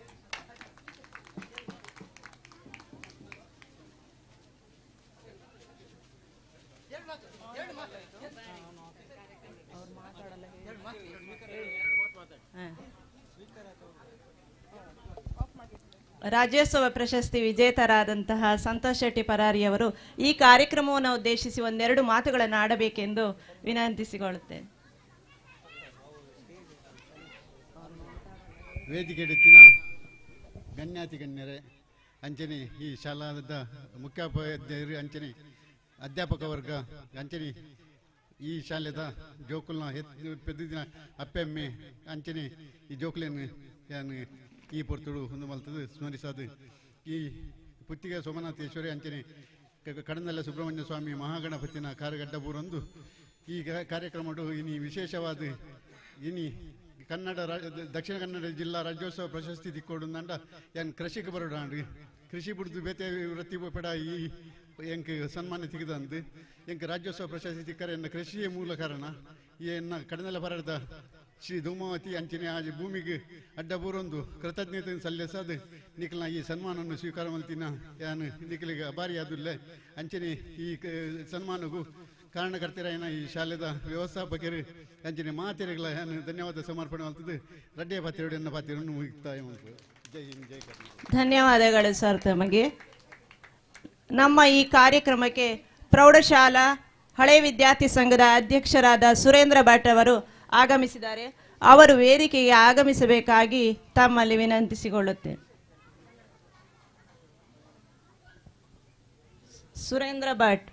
ರಾಜ್ಯೋತ್ಸವ ಪ್ರಶಸ್ತಿ ವಿಜೇತರಾದಂತಹ ಸಂತೋಷ್ ಶೆಟ್ಟಿ ಪರಾರಿಯವರು ಈ ಕಾರ್ಯಕ್ರಮವನ್ನು ಉದ್ದೇಶಿಸಿ ಒಂದೆರಡು ಮಾತುಗಳನ್ನು ಆಡಬೇಕೆಂದು ವಿನಂತಿಸಿಕೊಳ್ಳುತ್ತೇನೆ. ವೇದಿಕೆಯೆತ್ತಿನ ಗಣ್ಯಾತಿ ಗಣ್ಯರೇ, ಅಂಚನೆ ಈ ಶಾಲಾದ ಮುಖ್ಯೋಪಾಧ್ಯಾಯರು, ಅಂಚನೆ ಅಧ್ಯಾಪಕ ವರ್ಗ, ಅಂಚನೆ ಈ ಶಾಲೆದ ಜೋಕುಲ್ನ ಪೆದ್ದಿನ ಅಪ್ಪೆಮ್ಮೆ, ಅಂಚನೆ ಈ ಜೋಕುಲನ್ನು ಈ ಪೊರ್ತುಡು ಒಂದು ಮಲ್ತದು ಸ್ಮರಿಸದು ಈ ಪುತ್ತಿಗೆ ಸೋಮನಾಥೇಶ್ವರಿ, ಅಂಚನೆ ಕಡಂದಲೆ ಸುಬ್ರಹ್ಮಣ್ಯ ಸ್ವಾಮಿ ಮಹಾಗಣಪತಿನ ಕಾರ್ಯಗಡ್ಡಬೂರೊಂದು ಈ ಕಾರ್ಯಕ್ರಮಡು ಇನಿ ವಿಶೇಷವಾದ ಇನಿ ಕನ್ನಡ ದಕ್ಷಿಣ ಕನ್ನಡ ಜಿಲ್ಲಾ ರಾಜ್ಯೋತ್ಸವ ಪ್ರಶಸ್ತಿ ತಿಕ್ಕೋಡು ನಂಡ ಏನು ಕೃಷಿಗೆ ಬರೋಡಾಂಡ್ರಿ ಕೃಷಿ ಬಿಡ್ದು ಬೇತೆ ವೃತ್ತಿ ಪಡ ಈ ಎಂಕ್ ಸನ್ಮಾನ ತೆಗೆದಂದು ಎಂಕ್ ರಾಜ್ಯೋತ್ಸವ ಪ್ರಶಸ್ತಿ ತಿಕ್ಕರೆ ಎನ್ನ ಕೃಷಿಯೇ ಮೂಲ ಕಾರಣ. ಎನ್ನ ಕಡಂದಲೆ ಬರದ ಶ್ರೀ ಧೂಮಾವತಿ ಅಂಚನೆ ಆ ಭೂಮಿಗೆ ಅಡ್ಡ ಬೂರೊಂದು ಕೃತಜ್ಞತೆ ಸಲ್ಲಿಸದು ನಿಖಲ್ನ ಈ ಸನ್ಮಾನವನ್ನು ಸ್ವೀಕಾರ ಮಾಡ್ತೀನ ಯಾನು ನಿಖಲಿಗೆ ಅಭಾರಿ ಆದುಲ್ಲೆ. ಅಂಚನೆ ಈ ಸನ್ಮಾನಗೂ ಕಾರಣಕರ್ತರ ಏನ ಈ ಶಾಲೆದ ವ್ಯವಸ್ಥಾಪಕರು ಅಂಚನೆ ಮಾತೆರೆಗಳ ಏನು ಧನ್ಯವಾದ ಸಮರ್ಪಣೆ ಮಾಡ್ತದೆ. ರಡ್ಡಿಯ ಪಾತ್ರೆಗಳು ಎನ್ನ ಪಾತ್ರೆಯನ್ನು ಮುಗಿತಾಯ ಮಾಡ್ತದೆ. ಜೈ ಹಿಂದ್, ಜೈ ಕರ್ನಾಟಕ. ಧನ್ಯವಾದಗಳು ಸರ್ ತಮಗೆ. ನಮ್ಮ ಈ ಕಾರ್ಯಕ್ರಮಕ್ಕೆ ಪ್ರೌಢಶಾಲಾ ಹಳೆ ವಿದ್ಯಾರ್ಥಿ ಸಂಘದ ಅಧ್ಯಕ್ಷರಾದ ಸುರೇಂದ್ರ ಭಟ್ ಅವರು ಆಗಮಿಸಿದ್ದಾರೆ. ಅವರು ವೇದಿಕೆಗೆ ಆಗಮಿಸಬೇಕಾಗಿ ತಮ್ಮಲ್ಲಿ ವಿನಂತಿಸಿಕೊಳ್ಳುತ್ತೇನೆ. ಸುರೇಂದ್ರ ಭಟ್.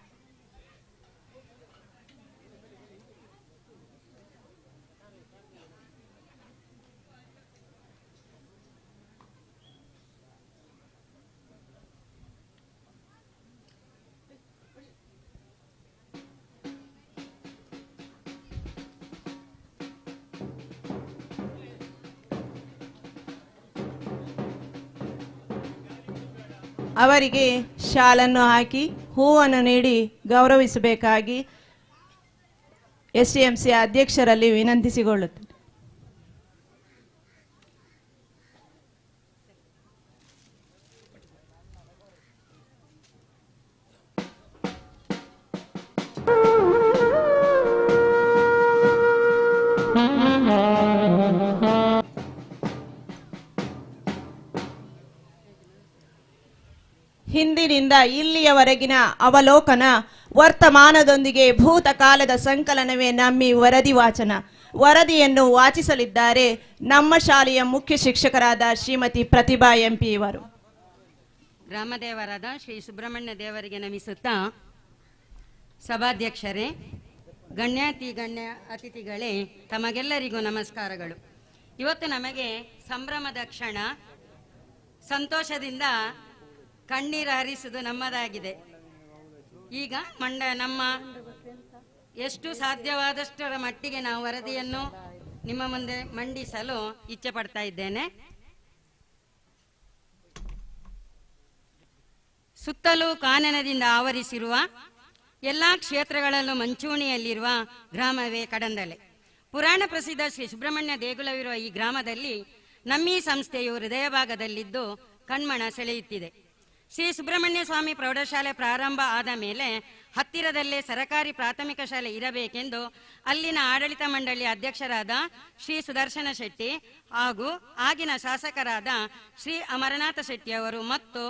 ಅವರಿಗೆ ಶಾಲನ್ನು ಹಾಕಿ ಹೂವನ್ನು ನೀಡಿ ಗೌರವಿಸಬೇಕಾಗಿ SDMC ಅಧ್ಯಕ್ಷರಲ್ಲಿ ವಿನಂತಿಸಿಕೊಳ್ಳುತ್ತೇನೆ. ಹಿಂದಿನಿಂದ ಇಲ್ಲಿಯವರೆಗಿನ ಅವಲೋಕನ, ವರ್ತಮಾನದೊಂದಿಗೆ ಭೂತಕಾಲದ ಸಂಕಲನವೇ ನಮ್ಮಿ ವರದಿ ವಾಚನ. ವರದಿಯನ್ನು ವಾಚಿಸಲಿದ್ದಾರೆ ನಮ್ಮ ಶಾಲೆಯ ಮುಖ್ಯ ಶಿಕ್ಷಕರಾದ ಶ್ರೀಮತಿ ಪ್ರತಿಭಾ MP ಇವರು. ಗ್ರಾಮದೇವರಾದ ಶ್ರೀ ಸುಬ್ರಹ್ಮಣ್ಯ ದೇವರಿಗೆ ನಮಿಸುತ್ತಾ, ಸಭಾಧ್ಯಕ್ಷರೇ, ಗಣ್ಯ ಅತಿಥಿಗಳೇ, ತಮಗೆಲ್ಲರಿಗೂ ನಮಸ್ಕಾರಗಳು. ಇವತ್ತು ನಮಗೆ ಸಂಭ್ರಮದ ಕ್ಷಣ. ಸಂತೋಷದಿಂದ ಕಣ್ಣೀರು ಹರಿಸುವುದು ನಮ್ಮದಾಗಿದೆ. ಈಗ ನಮ್ಮ ಎಷ್ಟು ಸಾಧ್ಯವಾದಷ್ಟರ ಮಟ್ಟಿಗೆ ನಾವು ವರದಿಯನ್ನು ನಿಮ್ಮ ಮುಂದೆ ಮಂಡಿಸಲು ಇಚ್ಛೆ ಪಡ್ತಾ ಇದ್ದೇನೆ. ಸುತ್ತಲೂ ಕಾನನದಿಂದ ಆವರಿಸಿರುವ ಎಲ್ಲ ಕ್ಷೇತ್ರಗಳಲ್ಲೂ ಮಂಚೂಣಿಯಲ್ಲಿರುವ ಗ್ರಾಮವೇ ಕಡಂದಲೆ. ಪುರಾಣ ಪ್ರಸಿದ್ಧ ಶ್ರೀ ಸುಬ್ರಹ್ಮಣ್ಯ ದೇಗುಲವಿರುವ ಈ ಗ್ರಾಮದಲ್ಲಿ ನಮ್ಮಿ ಸಂಸ್ಥೆಯು ಹೃದಯ ಭಾಗದಲ್ಲಿದ್ದು ಕಣ್ಮಣ ಸೆಳೆಯುತ್ತಿದೆ. ಶ್ರೀ ಸುಬ್ರಹ್ಮಣ್ಯ ಸ್ವಾಮಿ ಪ್ರೌಢಶಾಲೆ ಪ್ರಾರಂಭ ಆದ ಮೇಲೆ ಹತ್ತಿರದಲ್ಲೇ ಸರಕಾರಿ ಪ್ರಾಥಮಿಕ ಶಾಲೆ ಇರಬೇಕೆಂದು ಅಲ್ಲಿನ ಆಡಳಿತ ಮಂಡಳಿಯ ಅಧ್ಯಕ್ಷರಾದ ಶ್ರೀ ಸುದರ್ಶನ ಶೆಟ್ಟಿ ಹಾಗೂ ಆಗಿನ ಶಾಸಕರಾದ ಶ್ರೀ ಅಮರನಾಥ ಶೆಟ್ಟಿಯವರು ಮತ್ತು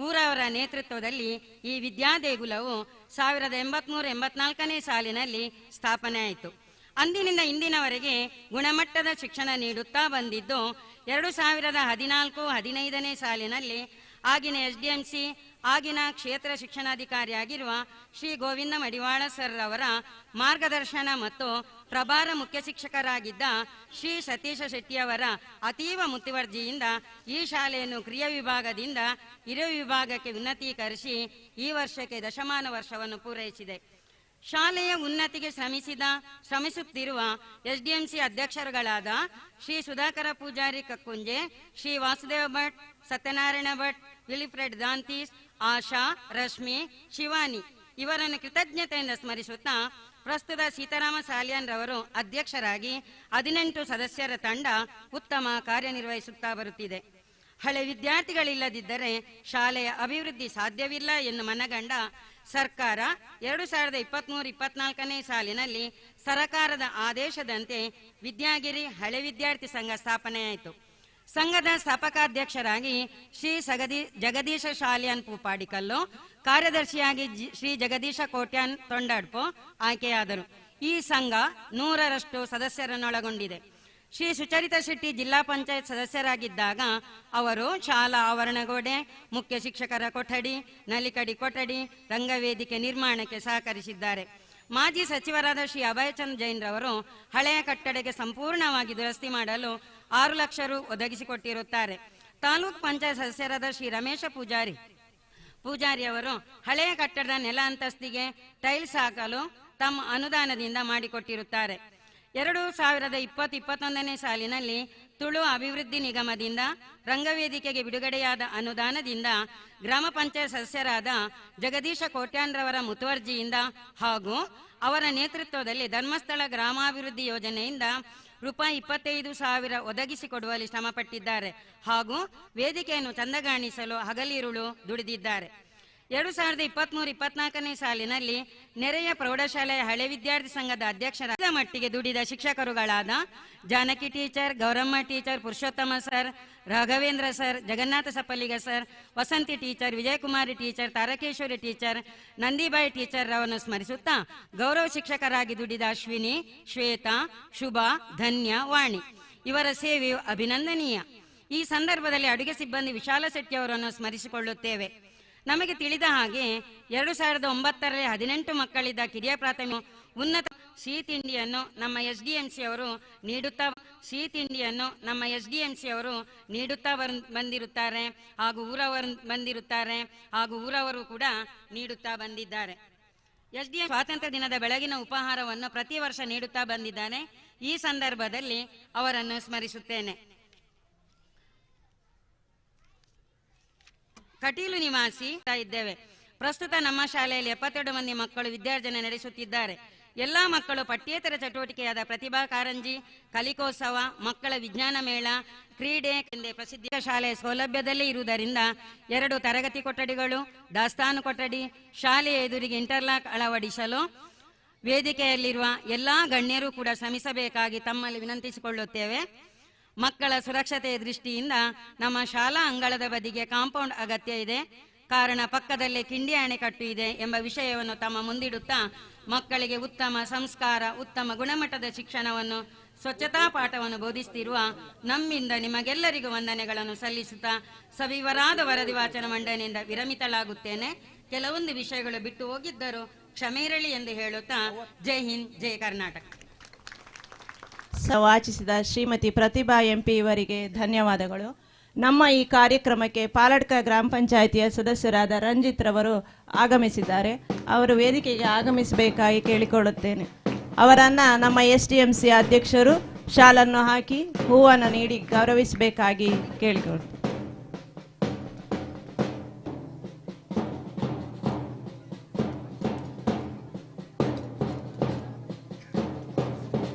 ಊರವರ ನೇತೃತ್ವದಲ್ಲಿ ಈ ವಿದ್ಯಾದೇಗುಲವು 1883-84ನೇ ಸಾಲಿನಲ್ಲಿ ಸ್ಥಾಪನೆ ಆಯಿತು. ಅಂದಿನಿಂದ ಇಂದಿನವರೆಗೆ ಗುಣಮಟ್ಟದ ಶಿಕ್ಷಣ ನೀಡುತ್ತಾ ಬಂದಿದ್ದು 2014-15ನೇ ಸಾಲಿನಲ್ಲಿ ಆಗಿನ SDMC ಆಗಿನ ಕ್ಷೇತ್ರ ಶಿಕ್ಷಣಾಧಿಕಾರಿಯಾಗಿರುವ ಶ್ರೀ ಗೋವಿಂದ ಮಡಿವಾಳ ಸರ್ ಅವರ ಮಾರ್ಗದರ್ಶನ ಮತ್ತು ಪ್ರಭಾರ ಮುಖ್ಯ ಶಿಕ್ಷಕರಾಗಿದ್ದ ಶ್ರೀ ಸತೀಶ ಶೆಟ್ಟಿಯವರ ಅತೀವ ಮುತುವರ್ಜಿಯಿಂದ ಈ ಶಾಲೆಯನ್ನು ಕ್ರಿಯಾ ವಿಭಾಗದಿಂದ ಹಿರಿಯ ವಿಭಾಗಕ್ಕೆ ಉನ್ನತೀಕರಿಸಿ ಈ ವರ್ಷಕ್ಕೆ ದಶಮಾನ ವರ್ಷವನ್ನು ಪೂರೈಸಿದೆ. ಶಾಲೆಯ ಉನ್ನತಿಗೆ ಶ್ರಮಿಸುತ್ತಿರುವ ಎಸ್ಡಿಎಂಸಿ ಅಧ್ಯಕ್ಷರುಗಳಾದ ಶ್ರೀ ಸುಧಾಕರ ಪೂಜಾರಿ ಕಕ್ಕುಂಜೆ, ಶ್ರೀ ವಾಸುದೇವ ಭಟ್, ಸತ್ಯನಾರಾಯಣ ಭಟ್, ವಿಲಿಫ್ರೆಡ್ ದಾಂತೀಸ್, ಆಶಾ, ರಶ್ಮಿ, ಶಿವಾನಿ ಇವರನ್ನು ಕೃತಜ್ಞತೆಯಿಂದ ಸ್ಮರಿಸುತ್ತಾ ಪ್ರಸ್ತುತ ಸೀತಾರಾಮ ಸಾಲಿಯಾನ್ ರವರು ಅಧ್ಯಕ್ಷರಾಗಿ 18 ಸದಸ್ಯರ ತಂಡ ಉತ್ತಮ ಕಾರ್ಯನಿರ್ವಹಿಸುತ್ತಾ ಬರುತ್ತಿದೆ. ಹಳೆ ವಿದ್ಯಾರ್ಥಿಗಳಿಲ್ಲದಿದ್ದರೆ ಶಾಲೆಯ ಅಭಿವೃದ್ಧಿ ಸಾಧ್ಯವಿಲ್ಲ ಎಂದು ಮನಗಂಡ ಸರ್ಕಾರ 2023-24ನೇ ಸಾಲಿನಲ್ಲಿ ಸರಕಾರದ ಆದೇಶದಂತೆ ವಿದ್ಯಾಗಿರಿ ಹಳೆ ವಿದ್ಯಾರ್ಥಿ ಸಂಘ ಸ್ಥಾಪನೆಯಾಯಿತು. ಸಂಘದ ಸ್ಥಾಪಕಾಧ್ಯಕ್ಷರಾಗಿ ಶ್ರೀ ಜಗದೀಶ ಶಾಲಿಯಾನ್ ಪೂಪಾಡಿಕಲ್ಲು, ಕಾರ್ಯದರ್ಶಿಯಾಗಿ ಶ್ರೀ ಜಗದೀಶ ಕೋಟ್ಯಾನ್ ತೊಂಡಾಡ್ಪು ಆಯ್ಕೆಯಾದರು. ಈ ಸಂಘ 100ರಷ್ಟು ಸದಸ್ಯರನ್ನೊಳಗೊಂಡಿದೆ. ಶ್ರೀ ಸುಚರಿತಾ ಶೆಟ್ಟಿ ಜಿಲ್ಲಾ ಪಂಚಾಯತ್ ಸದಸ್ಯರಾಗಿದ್ದಾಗ ಅವರು ಶಾಲಾ ಆವರಣಗೋಡೆ, ಮುಖ್ಯ ಶಿಕ್ಷಕರ ಕೊಠಡಿ, ನಲಿಕಡಿ ಕೊಠಡಿ, ರಂಗವೇದಿಕೆ ನಿರ್ಮಾಣಕ್ಕೆ ಸಹಕರಿಸಿದ್ದಾರೆ. ಮಾಜಿ ಸಚಿವರಾದ ಶ್ರೀ ಅಭಯಚಂದ್ ಜೈನ್ ರವರು ಹಳೆಯ ಕಟ್ಟಡಕ್ಕೆ ಸಂಪೂರ್ಣವಾಗಿ ದುರಸ್ತಿ ಮಾಡಲು 6 ಲಕ್ಷ ರು ಒದಗಿಸಿಕೊಟ್ಟಿರುತ್ತಾರೆ. ತಾಲೂಕ್ ಪಂಚಾಯತ್ ಸದಸ್ಯರಾದ ಶ್ರೀ ರಮೇಶ ಪೂಜಾರಿ ಅವರು ಹಳೆಯ ಕಟ್ಟಡದ ನೆಲ ಅಂತಸ್ತಿಗೆ ಟೈಲ್ಸ್ ಹಾಕಲು ತಮ್ಮ ಅನುದಾನದಿಂದ ಮಾಡಿಕೊಟ್ಟಿರುತ್ತಾರೆ. 2020-21ನೇ ಸಾಲಿನಲ್ಲಿ ತುಳು ಅಭಿವೃದ್ಧಿ ನಿಗಮದಿಂದ ರಂಗವೇದಿಕೆಗೆ ಬಿಡುಗಡೆಯಾದ ಅನುದಾನದಿಂದ ಗ್ರಾಮ ಪಂಚಾಯತ್ ಸದಸ್ಯರಾದ ಜಗದೀಶ ಕೋಟ್ಯಾನ್ ರವರ ಮುತುವರ್ಜಿಯಿಂದ ಹಾಗೂ ಅವರ ನೇತೃತ್ವದಲ್ಲಿ ಧರ್ಮಸ್ಥಳ ಗ್ರಾಮಾಭಿವೃದ್ಧಿ ಯೋಜನೆಯಿಂದ ರೂಪಾಯಿ 25,000 ಒದಗಿಸಿಕೊಡುವಲ್ಲಿ ಶ್ರಮಪಟ್ಟಿದ್ದಾರೆ ಹಾಗೂ ವೇದಿಕೆಯನ್ನು ಚಂದಗಾಣಿಸಲು ಹಗಲಿರುಳು ದುಡಿದಿದ್ದಾರೆ. 2023-24ನೇ ಸಾಲಿನಲ್ಲಿ ನೆರೆಯ ಪ್ರೌಢಶಾಲೆಯ ಹಳೆ ವಿದ್ಯಾರ್ಥಿ ಸಂಘದ ಅಧ್ಯಕ್ಷರಾದ ಮಟ್ಟಿಗೆ ದುಡಿದ ಶಿಕ್ಷಕರುಗಳಾದ Janaki teacher, Gowramma teacher, Purushottama sir, Raghavendra sir, Jagannatha Sappaliga sir, Vasanthi teacher, Vijayakumari teacher, Tarakeshwari teacher, Nandibai teacher ರವನ್ನು ಸ್ಮರಿಸುತ್ತಾ ಗೌರವ ಶಿಕ್ಷಕರಾಗಿ ದುಡಿದ ಅಶ್ವಿನಿ, ಶ್ವೇತಾ, ಶುಭಾ, ಧನ್ಯ, ವಾಣಿ ಇವರ ಸೇವೆಯು ಅಭಿನಂದನೀಯ. ಈ ಸಂದರ್ಭದಲ್ಲಿ ಅಡುಗೆ ಸಿಬ್ಬಂದಿ ವಿಶಾಲ ಶೆಟ್ಟಿ ಅವರನ್ನು ಸ್ಮರಿಸಿಕೊಳ್ಳುತ್ತೇವೆ. ನಮಗೆ ತಿಳಿದ ಹಾಗೆ 2009ರಲ್ಲಿ 18 ಮಕ್ಕಳಿದ್ದ ಕಿರಿಯ ಪ್ರಾಥಮಿಕ ಉನ್ನತ ಸಿಹಿ ತಿಂಡಿಯನ್ನು ನಮ್ಮ ಎಸ್ಡಿಎಂಸಿ ಅವರು ನೀಡುತ್ತಾ ಬಂದಿರುತ್ತಾರೆ ಹಾಗೂ ಊರವರು ಕೂಡ ನೀಡುತ್ತಾ ಬಂದಿದ್ದಾರೆ. ಎಸ್ಡಿಎಂ ಸ್ವಾತಂತ್ರ್ಯ ದಿನದ ಬೆಳಗಿನ ಉಪಹಾರವನ್ನು ಪ್ರತಿ ವರ್ಷ ನೀಡುತ್ತಾ ಬಂದಿದ್ದಾರೆ. ಈ ಸಂದರ್ಭದಲ್ಲಿ ಅವರನ್ನು ಸ್ಮರಿಸುತ್ತೇನೆ. ಕಟೀಲು ನಿವಾಸಿ ಇದ್ದೇವೆ. ಪ್ರಸ್ತುತ ನಮ್ಮ ಶಾಲೆಯಲ್ಲಿ 72 ಮಂದಿ ಮಕ್ಕಳು ವಿದ್ಯಾರ್ಜನೆ ನಡೆಸುತ್ತಿದ್ದಾರೆ. ಎಲ್ಲಾ ಮಕ್ಕಳು ಪಠ್ಯೇತರ ಚಟುವಟಿಕೆಯಾದ ಪ್ರತಿಭಾ ಕಾರಂಜಿ, ಕಲಿಕೋತ್ಸವ, ಮಕ್ಕಳ ವಿಜ್ಞಾನ ಮೇಳ, ಕ್ರೀಡೆ ಎಂದೇ ಪ್ರಸಿದ್ಧ ಶಾಲೆಯ ಸೌಲಭ್ಯದಲ್ಲೇ ಇರುವುದರಿಂದ 2 ತರಗತಿ ಕೊಠಡಿಗಳು, ದಾಸ್ತಾನು ಕೊಠಡಿ, ಶಾಲೆಯ ಎದುರಿಗೆ ಇಂಟರ್ಲಾಕ್ ಅಳವಡಿಸಲು ವೇದಿಕೆಯಲ್ಲಿರುವ ಎಲ್ಲಾ ಗಣ್ಯರು ಕೂಡ ಶ್ರಮಿಸಬೇಕಾಗಿ ತಮ್ಮಲ್ಲಿ ವಿನಂತಿಸಿಕೊಳ್ಳುತ್ತೇವೆ. ಮಕ್ಕಳ ಸುರಕ್ಷತೆಯ ದೃಷ್ಟಿಯಿಂದ ನಮ್ಮ ಶಾಲಾ ಅಂಗಳದ ಬದಿಗೆ ಕಾಂಪೌಂಡ್ ಅಗತ್ಯ ಇದೆ. ಕಾರಣ ಪಕ್ಕದಲ್ಲೇ ಕಿಂಡಿ ಅಣೆಕಟ್ಟು ಇದೆ ಎಂಬ ವಿಷಯವನ್ನು ತಮ್ಮ ಮುಂದಿಡುತ್ತಾ ಮಕ್ಕಳಿಗೆ ಉತ್ತಮ ಸಂಸ್ಕಾರ, ಉತ್ತಮ ಗುಣಮಟ್ಟದ ಶಿಕ್ಷಣವನ್ನು, ಸ್ವಚ್ಛತಾ ಪಾಠವನ್ನು ಬೋಧಿಸುತ್ತಿರುವ ನಮ್ಮಿಂದ ನಿಮಗೆಲ್ಲರಿಗೂ ವಂದನೆಗಳನ್ನು ಸಲ್ಲಿಸುತ್ತಾ ಸವಿವರಾದ ವರದಿ ವಾಚನ ಮಂಡನೆಯಿಂದ ವಿರಮಿತಲಾಗುತ್ತೇನೆ. ಕೆಲವೊಂದು ವಿಷಯಗಳು ಬಿಟ್ಟು ಹೋಗಿದ್ದರೂ ಕ್ಷಮೆ ಇರಲಿ ಎಂದು ಹೇಳುತ್ತಾ ಜೈ ಹಿಂದ್, ಜೈ ಕರ್ನಾಟಕ. ವಾಚಿಸಿದ ಶ್ರೀಮತಿ ಪ್ರತಿಭಾ ಎಂಪಿ ಇವರಿಗೆ ಧನ್ಯವಾದಗಳು. ನಮ್ಮ ಈ ಕಾರ್ಯಕ್ರಮಕ್ಕೆ ಪಾಲಡ್ಕ ಗ್ರಾಮ ಪಂಚಾಯಿತಿಯ ಸದಸ್ಯರಾದ ರಂಜಿತ್ ರವರು ಆಗಮಿಸಿದ್ದಾರೆ. ಅವರು ವೇದಿಕೆಗೆ ಆಗಮಿಸಬೇಕಾಗಿ ಕೇಳಿಕೊಳ್ಳುತ್ತೇನೆ. ಅವರನ್ನು ನಮ್ಮ ಎಸ್ಡಿಎಂಸಿ ಅಧ್ಯಕ್ಷರು ಶಾಲನ್ನು ಹಾಕಿ ಹೂವನ್ನು ನೀಡಿ ಗೌರವಿಸಬೇಕಾಗಿ ಕೇಳಿಕೊಳ್ಳುತ್ತೇನೆ.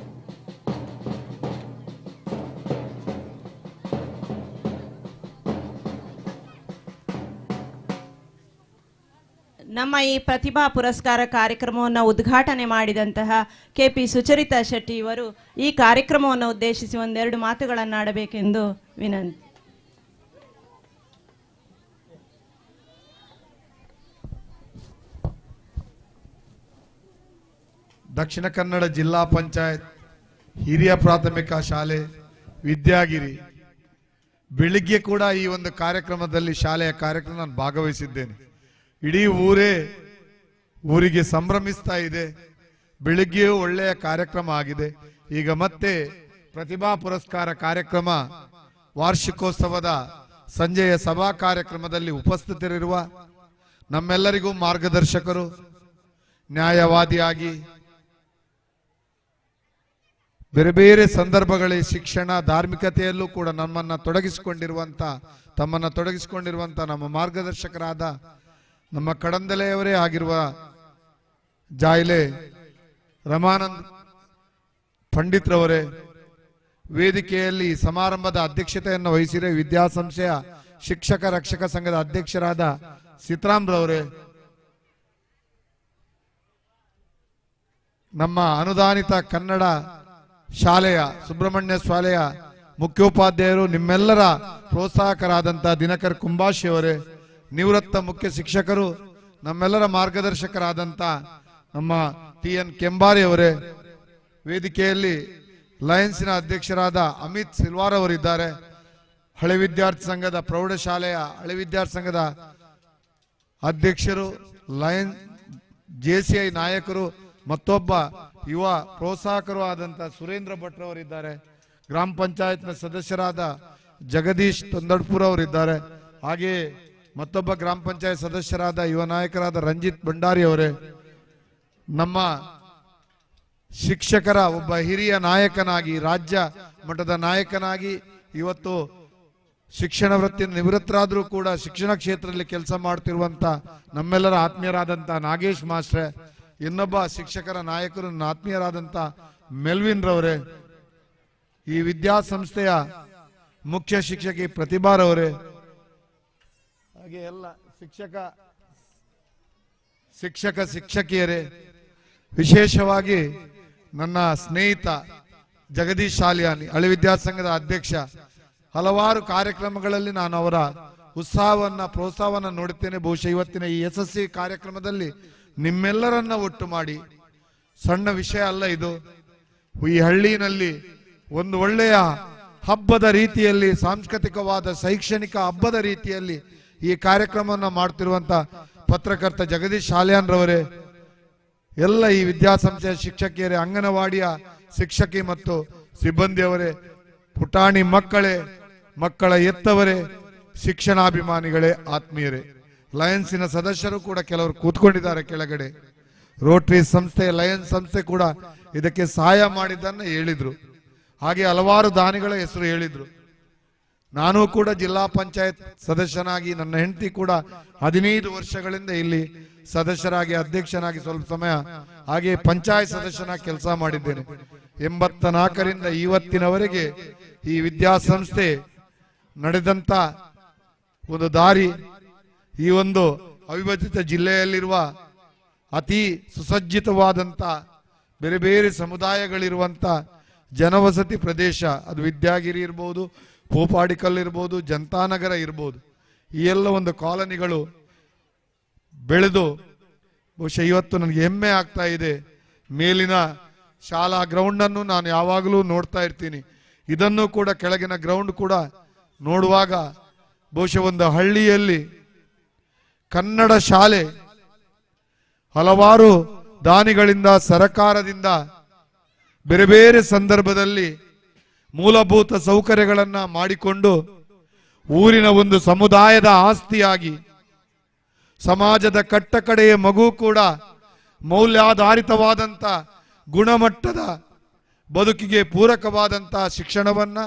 ನಮ್ಮ ಈ ಪ್ರತಿಭಾ ಪುರಸ್ಕಾರ ಕಾರ್ಯಕ್ರಮವನ್ನು ಉದ್ಘಾಟನೆ ಮಾಡಿದಂತಹ KP ಸುಚರಿತಾ ಶೆಟ್ಟಿ ಇವರು ಈ ಕಾರ್ಯಕ್ರಮವನ್ನು ಉದ್ದೇಶಿಸಿ ಒಂದೆರಡು ಮಾತುಗಳನ್ನಾಡಬೇಕೆಂದು ವಿನಂತಿ. ದಕ್ಷಿಣ ಕನ್ನಡ ಜಿಲ್ಲಾ ಪಂಚಾಯತ್ ಹಿರಿಯ ಪ್ರಾಥಮಿಕ ಶಾಲೆ ವಿದ್ಯಾಗಿರಿ, ಬೆಳಿಗ್ಗೆ ಕೂಡ ಈ ಒಂದು ಕಾರ್ಯಕ್ರಮದಲ್ಲಿ ಶಾಲೆಯ ಕಾರ್ಯಕ್ರಮ ನಾನು ಭಾಗವಹಿಸಿದ್ದೇನೆ. ಇಡೀ ಊರಿಗೆ ಸಂಭ್ರಮಿಸ್ತಾ ಇದೆ. ಬೆಳಿಗ್ಗೆಯೂ ಒಳ್ಳೆಯ ಕಾರ್ಯಕ್ರಮ ಆಗಿದೆ. ಈಗ ಮತ್ತೆ ಪ್ರತಿಭಾ ಪುರಸ್ಕಾರ ಕಾರ್ಯಕ್ರಮ, ವಾರ್ಷಿಕೋತ್ಸವದ ಸಂಜೆಯ ಸಭಾ ಕಾರ್ಯಕ್ರಮದಲ್ಲಿ ಉಪಸ್ಥಿತರಿರುವ ನಮ್ಮೆಲ್ಲರಿಗೂ ಮಾರ್ಗದರ್ಶಕರು, ನ್ಯಾಯವಾದಿಯಾಗಿ ಬೇರೆ ಬೇರೆ ಸಂದರ್ಭಗಳಲ್ಲಿ ಶಿಕ್ಷಣ, ಧಾರ್ಮಿಕತೆಯಲ್ಲೂ ಕೂಡ ತಮ್ಮನ್ನು ತೊಡಗಿಸಿಕೊಂಡಿರುವಂತ ನಮ್ಮ ಮಾರ್ಗದರ್ಶಕರಾದ ನಮ್ಮ ಕಡಂದಲೆಯವರೇ ಆಗಿರುವ ಜಾಯ್ಲೆ ರಮಾನಂದ್ ಪಂಡಿತ್ರವರೇ, ವೇದಿಕೆಯಲ್ಲಿ ಸಮಾರಂಭದ ಅಧ್ಯಕ್ಷತೆಯನ್ನು ವಹಿಸಿರುವ ವಿದ್ಯಾಸಂಸ್ಥೆಯ ಶಿಕ್ಷಕ ರಕ್ಷಕ ಸಂಘದ ಅಧ್ಯಕ್ಷರಾದ ಸಿತರಾಮ್ ರವರೇ, ನಮ್ಮ ಅನುದಾನಿತ ಕನ್ನಡ ಶಾಲೆಯ ಸುಬ್ರಹ್ಮಣ್ಯ ಶಾಲೆಯ ಮುಖ್ಯೋಪಾಧ್ಯಾಯರು, ನಿಮ್ಮೆಲ್ಲರ ಪ್ರೋತ್ಸಾಹಕರಾದಂತಹ ದಿನಕರ್ ಕುಂಬಾಶಿ ಅವರೇ, ನಿವೃತ್ತ ಮುಖ್ಯ ಶಿಕ್ಷಕರು, ನಮ್ಮೆಲ್ಲರ ಮಾರ್ಗದರ್ಶಕರಾದಂಥ ನಮ್ಮ TN ಕೆಂಬಾರಿ ಅವರೇ, ವೇದಿಕೆಯಲ್ಲಿ ಲಯನ್ಸಿನ ಅಧ್ಯಕ್ಷರಾದ ಅಮಿತ್ ಸಿಲ್ವಾರ್ ಅವರಿದ್ದಾರೆ, ಹಳೆ ವಿದ್ಯಾರ್ಥಿ ಸಂಘದ ಪ್ರೌಢಶಾಲೆಯ ಹಳೆ ವಿದ್ಯಾರ್ಥಿ ಸಂಘದ ಅಧ್ಯಕ್ಷರು, ಲಯನ್ JCI ನಾಯಕರು, ಮತ್ತೊಬ್ಬ ಯುವ ಪ್ರೋತ್ಸಾಹಕರು ಆದಂಥ ಸುರೇಂದ್ರ ಭಟ್ರವರಿದ್ದಾರೆ, ಗ್ರಾಮ ಪಂಚಾಯತ್ನ ಸದಸ್ಯರಾದ ಜಗದೀಶ್ ತೊಂದಡ್ಪುರ ಅವರಿದ್ದಾರೆ, ಹಾಗೆಯೇ ಮತ್ತೊಬ್ಬ ಗ್ರಾಮ ಪಂಚಾಯತ್ ಸದಸ್ಯರಾದ ಯುವ ನಾಯಕರಾದ ರಂಜಿತ್ ಭಂಡಾರಿ ಅವರೇ, ನಮ್ಮ ಶಿಕ್ಷಕರ ಒಬ್ಬ ಹಿರಿಯ ನಾಯಕನಾಗಿ, ರಾಜ್ಯ ಮಟ್ಟದ ನಾಯಕನಾಗಿ, ಇವತ್ತು ಶಿಕ್ಷಣ ವೃತ್ತಿ ನಿವೃತ್ತರಾದರೂ ಕೂಡ ಶಿಕ್ಷಣ ಕ್ಷೇತ್ರದಲ್ಲಿ ಕೆಲಸ ಮಾಡ್ತಿರುವಂತ ನಮ್ಮೆಲ್ಲರ ಆತ್ಮೀಯರಾದಂಥ ನಾಗೇಶ್ ಮಾಸ್ಟ್ರೆ, ಇನ್ನೊಬ್ಬ ಶಿಕ್ಷಕರ ನಾಯಕರು ಆತ್ಮೀಯರಾದಂಥ ಮೆಲ್ವಿನ್ ರವರೇ, ಈ ವಿದ್ಯಾಸಂಸ್ಥೆಯ ಮುಖ್ಯ ಶಿಕ್ಷಕಿ ಪ್ರತಿಭಾರವರೇ, ಹಾಗೆ ಎಲ್ಲ ಶಿಕ್ಷಕಿಯರೇ, ವಿಶೇಷವಾಗಿ ನನ್ನ ಸ್ನೇಹಿತ ಜಗದೀಶ್ ಶಾಲಿಯಾನಿ, ಹಳೆ ವಿದ್ಯಾಸಂಘದ ಅಧ್ಯಕ್ಷ, ಹಲವಾರು ಕಾರ್ಯಕ್ರಮಗಳಲ್ಲಿ ನಾನು ಅವರ ಪ್ರೋತ್ಸಾಹವನ್ನು ನೋಡುತ್ತೇನೆ. ಬಹುಶಃ ಇವತ್ತಿನ ಈ ಯಶಸ್ವಿ ಕಾರ್ಯಕ್ರಮದಲ್ಲಿ ನಿಮ್ಮೆಲ್ಲರನ್ನ ಒಟ್ಟು ಮಾಡಿ, ಸಣ್ಣ ವಿಷಯ ಅಲ್ಲ ಇದು, ಈ ಹಳ್ಳಿನಲ್ಲಿ ಒಂದು ಒಳ್ಳೆಯ ಹಬ್ಬದ ರೀತಿಯಲ್ಲಿ, ಸಾಂಸ್ಕೃತಿಕವಾದ ಶೈಕ್ಷಣಿಕ ಹಬ್ಬದ ರೀತಿಯಲ್ಲಿ ಈ ಕಾರ್ಯಕ್ರಮವನ್ನು ಮಾಡ್ತಿರುವಂತ ಪತ್ರಕರ್ತ ಜಗದೀಶ್ ಶಾಲಿಯಾನ್ ರವರೇ, ಎಲ್ಲ ಈ ವಿದ್ಯಾಸಂಸ್ಥೆಯ ಶಿಕ್ಷಕಿಯರೇ, ಅಂಗನವಾಡಿಯ ಶಿಕ್ಷಕಿ ಮತ್ತು ಸಿಬ್ಬಂದಿಯವರೇ, ಪುಟಾಣಿ ಮಕ್ಕಳ ಎತ್ತವರೇ, ಶಿಕ್ಷಣಾಭಿಮಾನಿಗಳೇ, ಆತ್ಮೀಯರೇ, ಲಯನ್ಸಿನ ಸದಸ್ಯರು ಕೂಡ ಕೆಲವರು ಕೂತ್ಕೊಂಡಿದ್ದಾರೆ ಕೆಳಗಡೆ, ರೋಟರಿ ಸಂಸ್ಥೆ, ಲಯನ್ಸ್ ಸಂಸ್ಥೆ ಕೂಡ ಇದಕ್ಕೆ ಸಹಾಯ ಮಾಡಿದ್ದನ್ನು ಹೇಳಿದ್ರು, ಹಾಗೆ ಹಲವಾರು ದಾನಿಗಳ ಹೆಸರು ಹೇಳಿದ್ರು. ನಾನು ಕೂಡ ಜಿಲ್ಲಾ ಪಂಚಾಯತ್ ಸದಸ್ಯನಾಗಿ, ನನ್ನ ಹೆಂಡತಿ ಕೂಡ 15 ವರ್ಷಗಳಿಂದ ಇಲ್ಲಿ ಸದಸ್ಯರಾಗಿ, ಅಧ್ಯಕ್ಷನಾಗಿ ಸ್ವಲ್ಪ ಸಮಯ, ಹಾಗೆ ಪಂಚಾಯತ್ ಸದಸ್ಯನಾಗಿ ಕೆಲಸ ಮಾಡಿದ್ದೇನೆ. 84ರಿಂದ ಇವತ್ತಿನವರೆಗೆ ಈ ವಿದ್ಯಾಸಂಸ್ಥೆ ನಡೆದಂತ ಒಂದು ದಾರಿ, ಈ ಒಂದು ಅವಿಭಜಿತ ಜಿಲ್ಲೆಯಲ್ಲಿರುವ ಅತಿ ಸುಸಜ್ಜಿತವಾದಂತ ಬೇರೆ ಬೇರೆ ಸಮುದಾಯಗಳಿರುವಂತ ಜನವಸತಿ ಪ್ರದೇಶ, ಅದು ವಿದ್ಯಾಗಿರಿ ಇರ್ಬೋದು, ಪೋಪಾಡಿಕಲ್ ಇರ್ಬೋದು, ಜನತಾನಗರ ಇರ್ಬೋದು, ಈ ಎಲ್ಲ ಒಂದು ಕಾಲನಿಗಳು ಬೆಳೆದು ಬಹುಶಃ ಇವತ್ತು ನನಗೆ ಹೆಮ್ಮೆ ಆಗ್ತಾ ಇದೆ. ಮೇಲಿನ ಶಾಲಾ ಗ್ರೌಂಡ್ ಅನ್ನು ನಾನು ಯಾವಾಗಲೂ ನೋಡ್ತಾ ಇರ್ತೀನಿ, ಇದನ್ನು ಕೂಡ ಕೆಳಗಿನ ಗ್ರೌಂಡ್ ಕೂಡ ನೋಡುವಾಗ ಬಹುಶಃ ಒಂದು ಹಳ್ಳಿಯಲ್ಲಿ ಕನ್ನಡ ಶಾಲೆ ಹಲವಾರು ದಾನಿಗಳಿಂದ, ಸರಕಾರದಿಂದ ಬೇರೆ ಬೇರೆ ಸಂದರ್ಭದಲ್ಲಿ ಮೂಲಭೂತ ಸೌಕರ್ಯಗಳನ್ನು ಮಾಡಿಕೊಂಡು ಊರಿನ ಒಂದು ಸಮುದಾಯದ ಆಸ್ತಿಯಾಗಿ, ಸಮಾಜದ ಕಟ್ಟಕಡೆಯ ಮಗು ಕೂಡ ಮೌಲ್ಯಾಧಾರಿತವಾದಂಥ ಗುಣಮಟ್ಟದ ಬದುಕಿಗೆ ಪೂರಕವಾದಂಥ ಶಿಕ್ಷಣವನ್ನ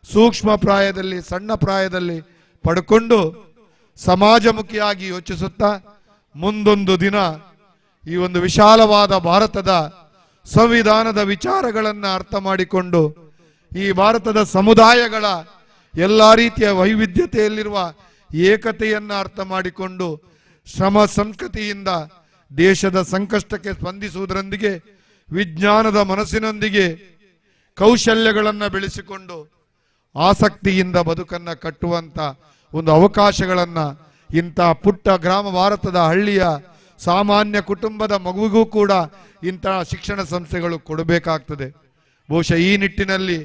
ಸೂಕ್ಷ್ಮ ಪ್ರಾಯದಲ್ಲಿ, ಸಣ್ಣ ಪ್ರಾಯದಲ್ಲಿ ಪಡ್ಕೊಂಡು ಸಮಾಜಮುಖಿಯಾಗಿ ಯೋಚಿಸುತ್ತಾ ಮುಂದೊಂದು ದಿನ ಈ ಒಂದು ವಿಶಾಲವಾದ ಭಾರತದ ಸಂವಿಧಾನದ ವಿಚಾರಗಳನ್ನು ಅರ್ಥ ಮಾಡಿಕೊಂಡು, ಈ ಭಾರತದ ಸಮುದಾಯಗಳ ಎಲ್ಲ ರೀತಿಯ ವೈವಿಧ್ಯತೆಯಲ್ಲಿರುವ ಏಕತೆಯನ್ನು ಅರ್ಥ ಮಾಡಿಕೊಂಡು, ಶ್ರಮ ಸಂಸ್ಕೃತಿಯಿಂದ ದೇಶದ ಸಂಕಷ್ಟಕ್ಕೆ ಸ್ಪಂದಿಸುವುದರೊಂದಿಗೆ ವಿಜ್ಞಾನದ ಮನಸ್ಸಿನೊಂದಿಗೆ ಕೌಶಲ್ಯಗಳನ್ನು ಬೆಳೆಸಿಕೊಂಡು ಆಸಕ್ತಿಯಿಂದ ಬದುಕನ್ನು ಕಟ್ಟುವಂತ ಒಂದು ಅವಕಾಶಗಳನ್ನು ಇಂಥ ಪುಟ್ಟ ಗ್ರಾಮ ಭಾರತದ ಹಳ್ಳಿಯ ಸಾಮಾನ್ಯ ಕುಟುಂಬದ ಮಗುವಿಗೂ ಕೂಡ ಇಂತಹ ಶಿಕ್ಷಣ ಸಂಸ್ಥೆಗಳು ಕೊಡಬೇಕಾಗ್ತದೆ. ಬಹುಶಃ ಈ ನಿಟ್ಟಿನಲ್ಲಿ